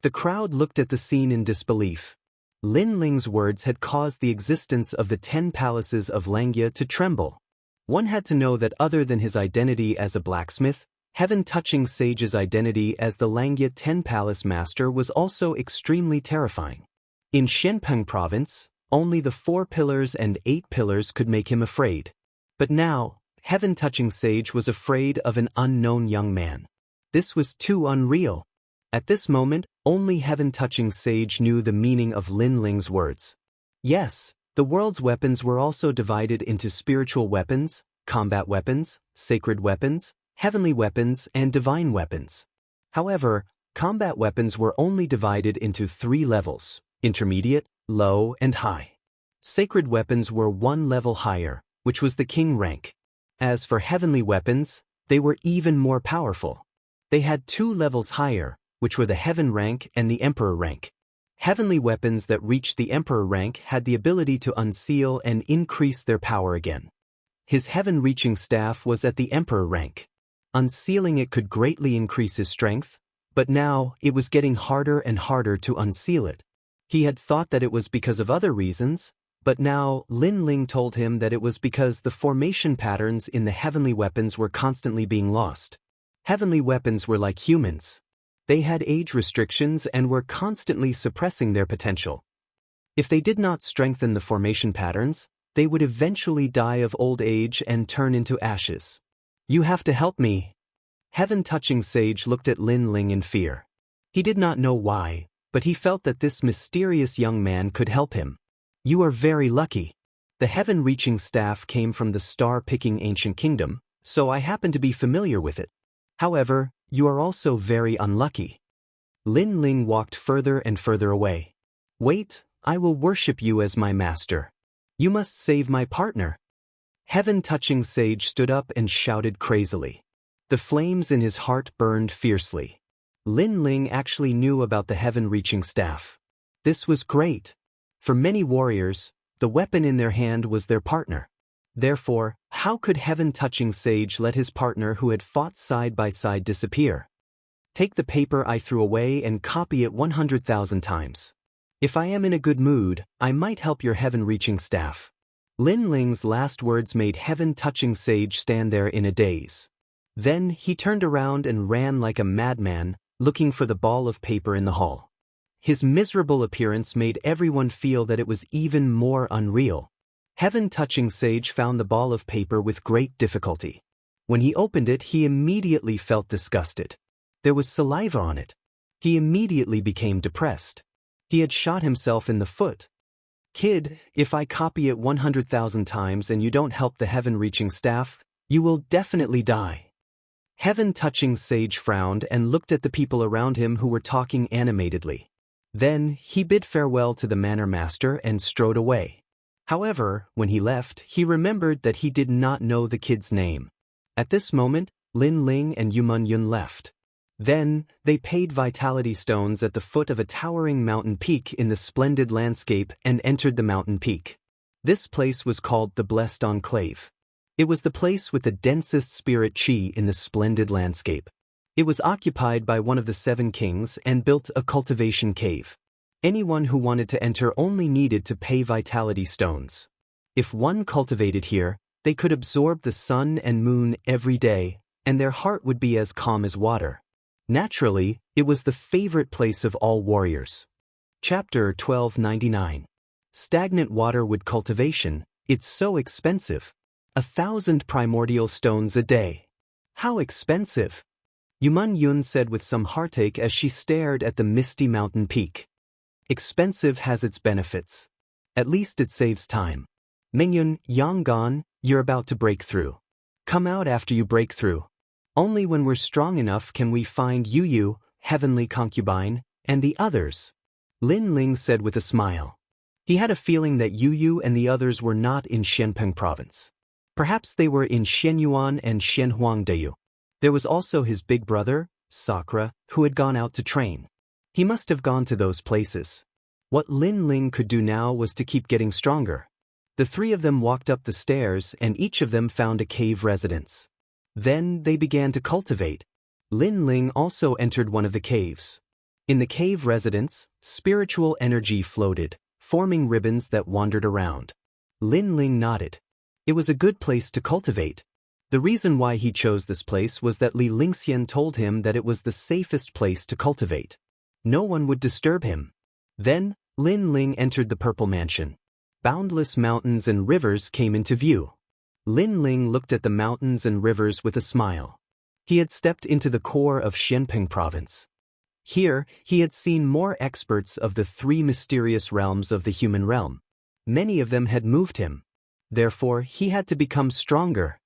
The crowd looked at the scene in disbelief. Lin Ling's words had caused the existence of the 10 palaces of Langya to tremble. One had to know that other than his identity as a blacksmith, Heaven-touching Sage's identity as the Langya 10 palace master was also extremely terrifying. In Xianpeng province, only the 4 pillars and 8 pillars could make him afraid. But now, Heaven-touching Sage was afraid of an unknown young man. This was too unreal. At this moment, only Heaven-touching Sage knew the meaning of Lin Ling's words. Yes, the world's weapons were also divided into spiritual weapons, combat weapons, sacred weapons, heavenly weapons, and divine weapons. However, combat weapons were only divided into 3 levels: intermediate, low, and high. Sacred weapons were 1 level higher, which was the king rank. As for heavenly weapons, they were even more powerful. They had 2 levels higher, which were the heaven rank and the emperor rank. Heavenly weapons that reached the emperor rank had the ability to unseal and increase their power again. His heaven-reaching staff was at the emperor rank. Unsealing it could greatly increase his strength, but now it was getting harder and harder to unseal it. He had thought that it was because of other reasons, but now Lin Ling told him that it was because the formation patterns in the heavenly weapons were constantly being lost. Heavenly weapons were like humans. They had age restrictions and were constantly suppressing their potential. If they did not strengthen the formation patterns, they would eventually die of old age and turn into ashes. You have to help me. Heaven-touching Sage looked at Lin Ling in fear. He did not know why, but he felt that this mysterious young man could help him. You are very lucky. The heaven-reaching staff came from the star-picking ancient kingdom, so I happen to be familiar with it. However, you are also very unlucky. Lin Ling walked further and further away. Wait, I will worship you as my master. You must save my partner. Heaven-touching Sage stood up and shouted crazily. The flames in his heart burned fiercely. Lin Ling actually knew about the heaven-reaching staff. This was great. For many warriors, the weapon in their hand was their partner. Therefore, how could heaven-touching sage let his partner who had fought side by side disappear? Take the paper I threw away and copy it 100,000 times. If I am in a good mood, I might help your heaven-reaching staff. Lin Ling's last words made heaven-touching sage stand there in a daze. Then he turned around and ran like a madman, looking for the ball of paper in the hall. His miserable appearance made everyone feel that it was even more unreal. Heaven-touching sage found the ball of paper with great difficulty. When he opened it, he immediately felt disgusted. There was saliva on it. He immediately became depressed. He had shot himself in the foot. Kid, if I copy it 100,000 times and you don't help the heaven-reaching staff, you will definitely die. Heaven-touching sage frowned and looked at the people around him who were talking animatedly. Then he bid farewell to the manor master and strode away. However, when he left, he remembered that he did not know the kid's name. At this moment, Lin Ling and Yumun Yun left. Then, they paid vitality stones at the foot of a towering mountain peak in the splendid landscape and entered the mountain peak. This place was called the Blessed Enclave. It was the place with the densest spirit chi in the splendid landscape. It was occupied by one of the 7 kings and built a cultivation cave. Anyone who wanted to enter only needed to pay vitality stones. If one cultivated here, they could absorb the sun and moon every day, and their heart would be as calm as water. Naturally, it was the favorite place of all warriors. Chapter 1299. Stagnant water wood cultivation, it's so expensive. 1,000 primordial stones a day. How expensive! Yumun Yun said with some heartache as she stared at the misty mountain peak. Expensive has its benefits. At least it saves time. Mingyun, Yanggan, you're about to break through. Come out after you break through. Only when we're strong enough can we find Yu, heavenly concubine, and the others. Lin Ling said with a smile. He had a feeling that Yu and the others were not in Xianpeng province. Perhaps they were in Xianyuan and Xianhuangdeyu. There was also his big brother, Sakura, who had gone out to train. He must have gone to those places. What Lin Ling could do now was to keep getting stronger. The 3 of them walked up the stairs and each of them found a cave residence. Then they began to cultivate. Lin Ling also entered one of the caves. In the cave residence, spiritual energy floated, forming ribbons that wandered around. Lin Ling nodded. It was a good place to cultivate. The reason why he chose this place was that Li Lingxian told him that it was the safest place to cultivate. No one would disturb him. Then, Lin Ling entered the Purple Mansion. Boundless mountains and rivers came into view. Lin Ling looked at the mountains and rivers with a smile. He had stepped into the core of Xianpeng province. Here, he had seen more experts of the 3 mysterious realms of the human realm. Many of them had moved him. Therefore, he had to become stronger.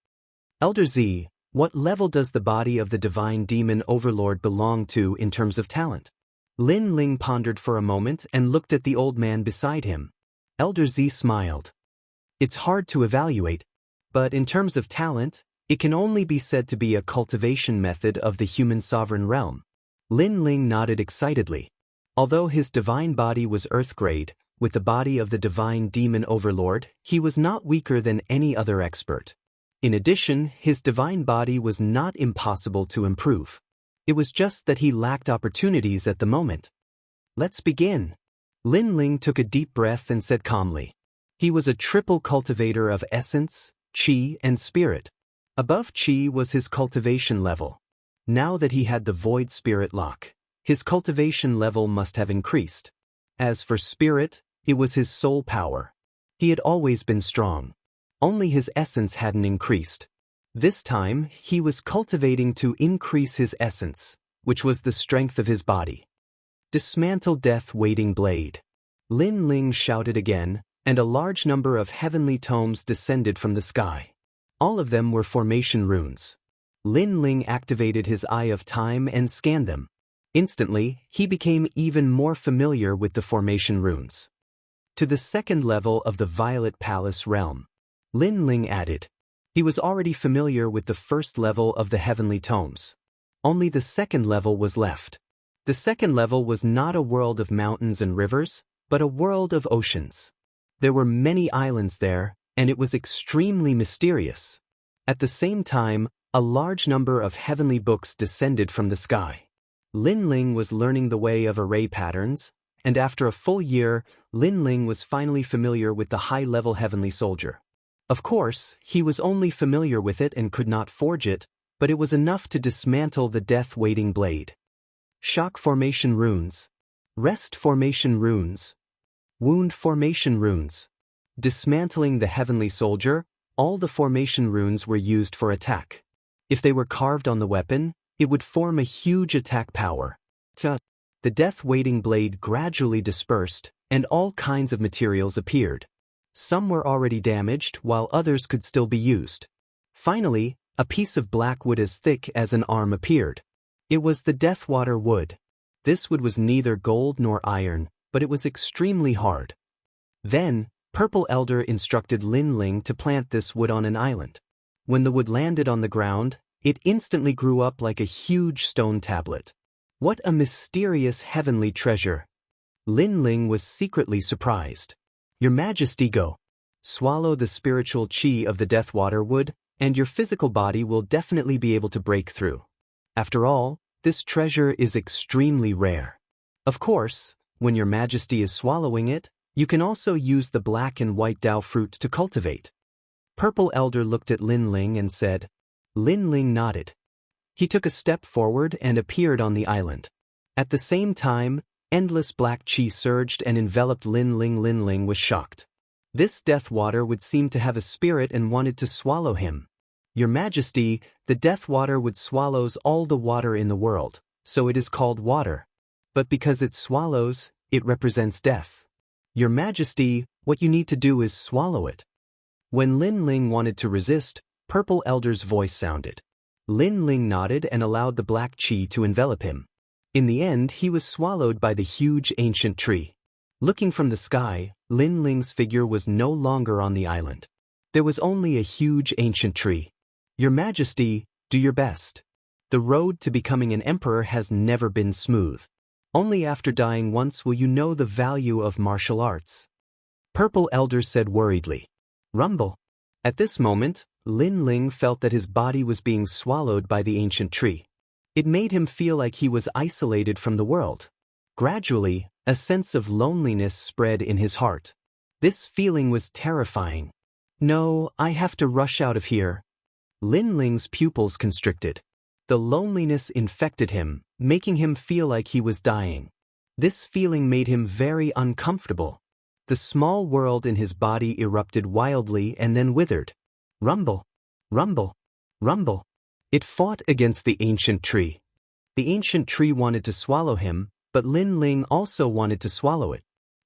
Elder Z, what level does the body of the divine demon overlord belong to in terms of talent? Lin Ling pondered for a moment and looked at the old man beside him. Elder Z smiled. It's hard to evaluate, but in terms of talent, it can only be said to be a cultivation method of the human sovereign realm. Lin Ling nodded excitedly. Although his divine body was earth-grade, with the body of the divine demon overlord, he was not weaker than any other expert. In addition, his divine body was not impossible to improve. It was just that he lacked opportunities at the moment. Let's begin. Lin Ling took a deep breath and said calmly. He was a triple cultivator of essence, chi, and spirit. Above chi was his cultivation level. Now that he had the void spirit lock, his cultivation level must have increased. As for spirit, it was his soul power. He had always been strong. Only his essence hadn't increased. This time, he was cultivating to increase his essence, which was the strength of his body. Dismantle death waiting blade. Lin Ling shouted again, and a large number of heavenly tomes descended from the sky. All of them were formation runes. Lin Ling activated his Eye of Time and scanned them. Instantly, he became even more familiar with the formation runes. To the 2nd level of the Violet Palace realm, Lin Ling added. He was already familiar with the 1st level of the heavenly tomes. Only the 2nd level was left. The second level was not a world of mountains and rivers, but a world of oceans. There were many islands there, and it was extremely mysterious. At the same time, a large number of heavenly books descended from the sky. Lin Ling was learning the way of array patterns, and after a full year, Lin Ling was finally familiar with the high-level heavenly soldier. Of course, he was only familiar with it and could not forge it, but it was enough to dismantle the death-waiting blade. Shock formation runes. Rest formation runes. Wound formation runes. Dismantling the heavenly soldier, all the formation runes were used for attack. If they were carved on the weapon, it would form a huge attack power. The death-waiting blade gradually dispersed, and all kinds of materials appeared. Some were already damaged, while others could still be used. Finally, a piece of black wood as thick as an arm appeared. It was the Deathwater wood. This wood was neither gold nor iron, but it was extremely hard. Then, Purple Elder instructed Lin Ling to plant this wood on an island. When the wood landed on the ground, it instantly grew up like a huge stone tablet. What a mysterious heavenly treasure! Lin Ling was secretly surprised. Your Majesty, go. Swallow the spiritual chi of the Deathwater wood, and your physical body will definitely be able to break through. After all, this treasure is extremely rare. Of course, when your Majesty is swallowing it, you can also use the black and white Dao fruit to cultivate. Purple Elder looked at Lin Ling and said. Lin Ling nodded. He took a step forward and appeared on the island. At the same time, endless black chi surged and enveloped Lin Ling. Lin Ling was shocked. This death water would seem to have a spirit and wanted to swallow him. Your Majesty, the death water would swallows all the water in the world, so it is called water. But because it swallows, it represents death. Your Majesty, what you need to do is swallow it. When Lin Ling wanted to resist, Purple Elder's voice sounded. Lin Ling nodded and allowed the black chi to envelop him. In the end, he was swallowed by the huge ancient tree. Looking from the sky, Lin Ling's figure was no longer on the island. There was only a huge ancient tree. Your Majesty, do your best. The road to becoming an emperor has never been smooth. Only after dying once will you know the value of martial arts. Purple Elder said worriedly. Rumble. At this moment, Lin Ling felt that his body was being swallowed by the ancient tree. It made him feel like he was isolated from the world. Gradually, a sense of loneliness spread in his heart. This feeling was terrifying. No, I have to rush out of here. Lin Ling's pupils constricted. The loneliness infected him, making him feel like he was dying. This feeling made him very uncomfortable. The small world in his body erupted wildly and then withered. Rumble, rumble, rumble. It fought against the ancient tree. The ancient tree wanted to swallow him, but Lin Ling also wanted to swallow it.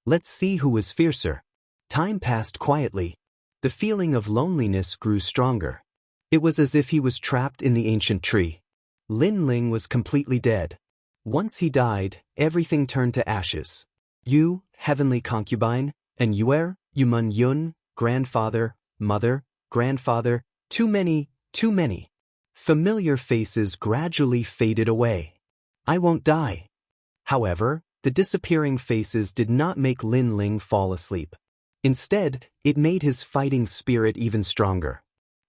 Let's see who was fiercer. Time passed quietly. The feeling of loneliness grew stronger. It was as if he was trapped in the ancient tree. Lin Ling was completely dead. Once he died, everything turned to ashes. You, heavenly concubine, and Yuer, Yumun Yun, grandfather, mother, grandfather, too many. Familiar faces gradually faded away. I won't die. However, the disappearing faces did not make Lin Ling fall asleep. Instead, it made his fighting spirit even stronger.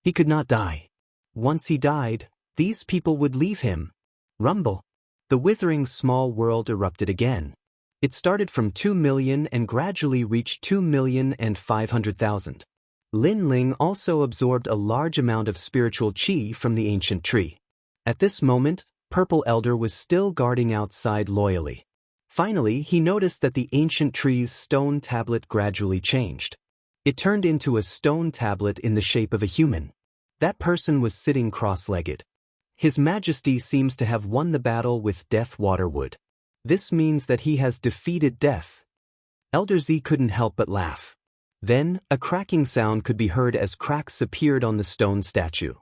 He could not die. Once he died, these people would leave him. Rumble. The withering small world erupted again. It started from 2 million and gradually reached 2,500,000. Lin Ling also absorbed a large amount of spiritual chi from the ancient tree. At this moment, Purple Elder was still guarding outside loyally. Finally, he noticed that the ancient tree's stone tablet gradually changed. It turned into a stone tablet in the shape of a human. That person was sitting cross-legged. His Majesty seems to have won the battle with Death Waterwood. This means that he has defeated death. Elder Z couldn't help but laugh. Then, a cracking sound could be heard as cracks appeared on the stone statue.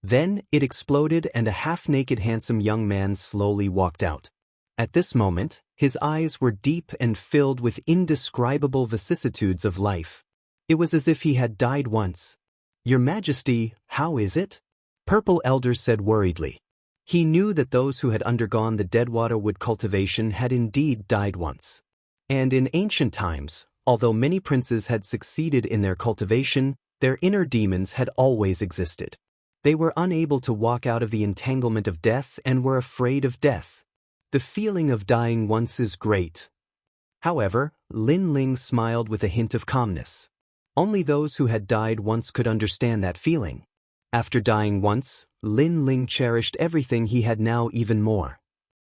Then, it exploded and a half-naked handsome young man slowly walked out. At this moment, his eyes were deep and filled with indescribable vicissitudes of life. It was as if he had died once. Your Majesty, how is it? Purple Elder said worriedly. He knew that those who had undergone the Deadwater Wood cultivation had indeed died once. And in ancient times, although many princes had succeeded in their cultivation, their inner demons had always existed. They were unable to walk out of the entanglement of death and were afraid of death. The feeling of dying once is great. However, Lin Ling smiled with a hint of calmness. Only those who had died once could understand that feeling. After dying once, Lin Ling cherished everything he had now even more.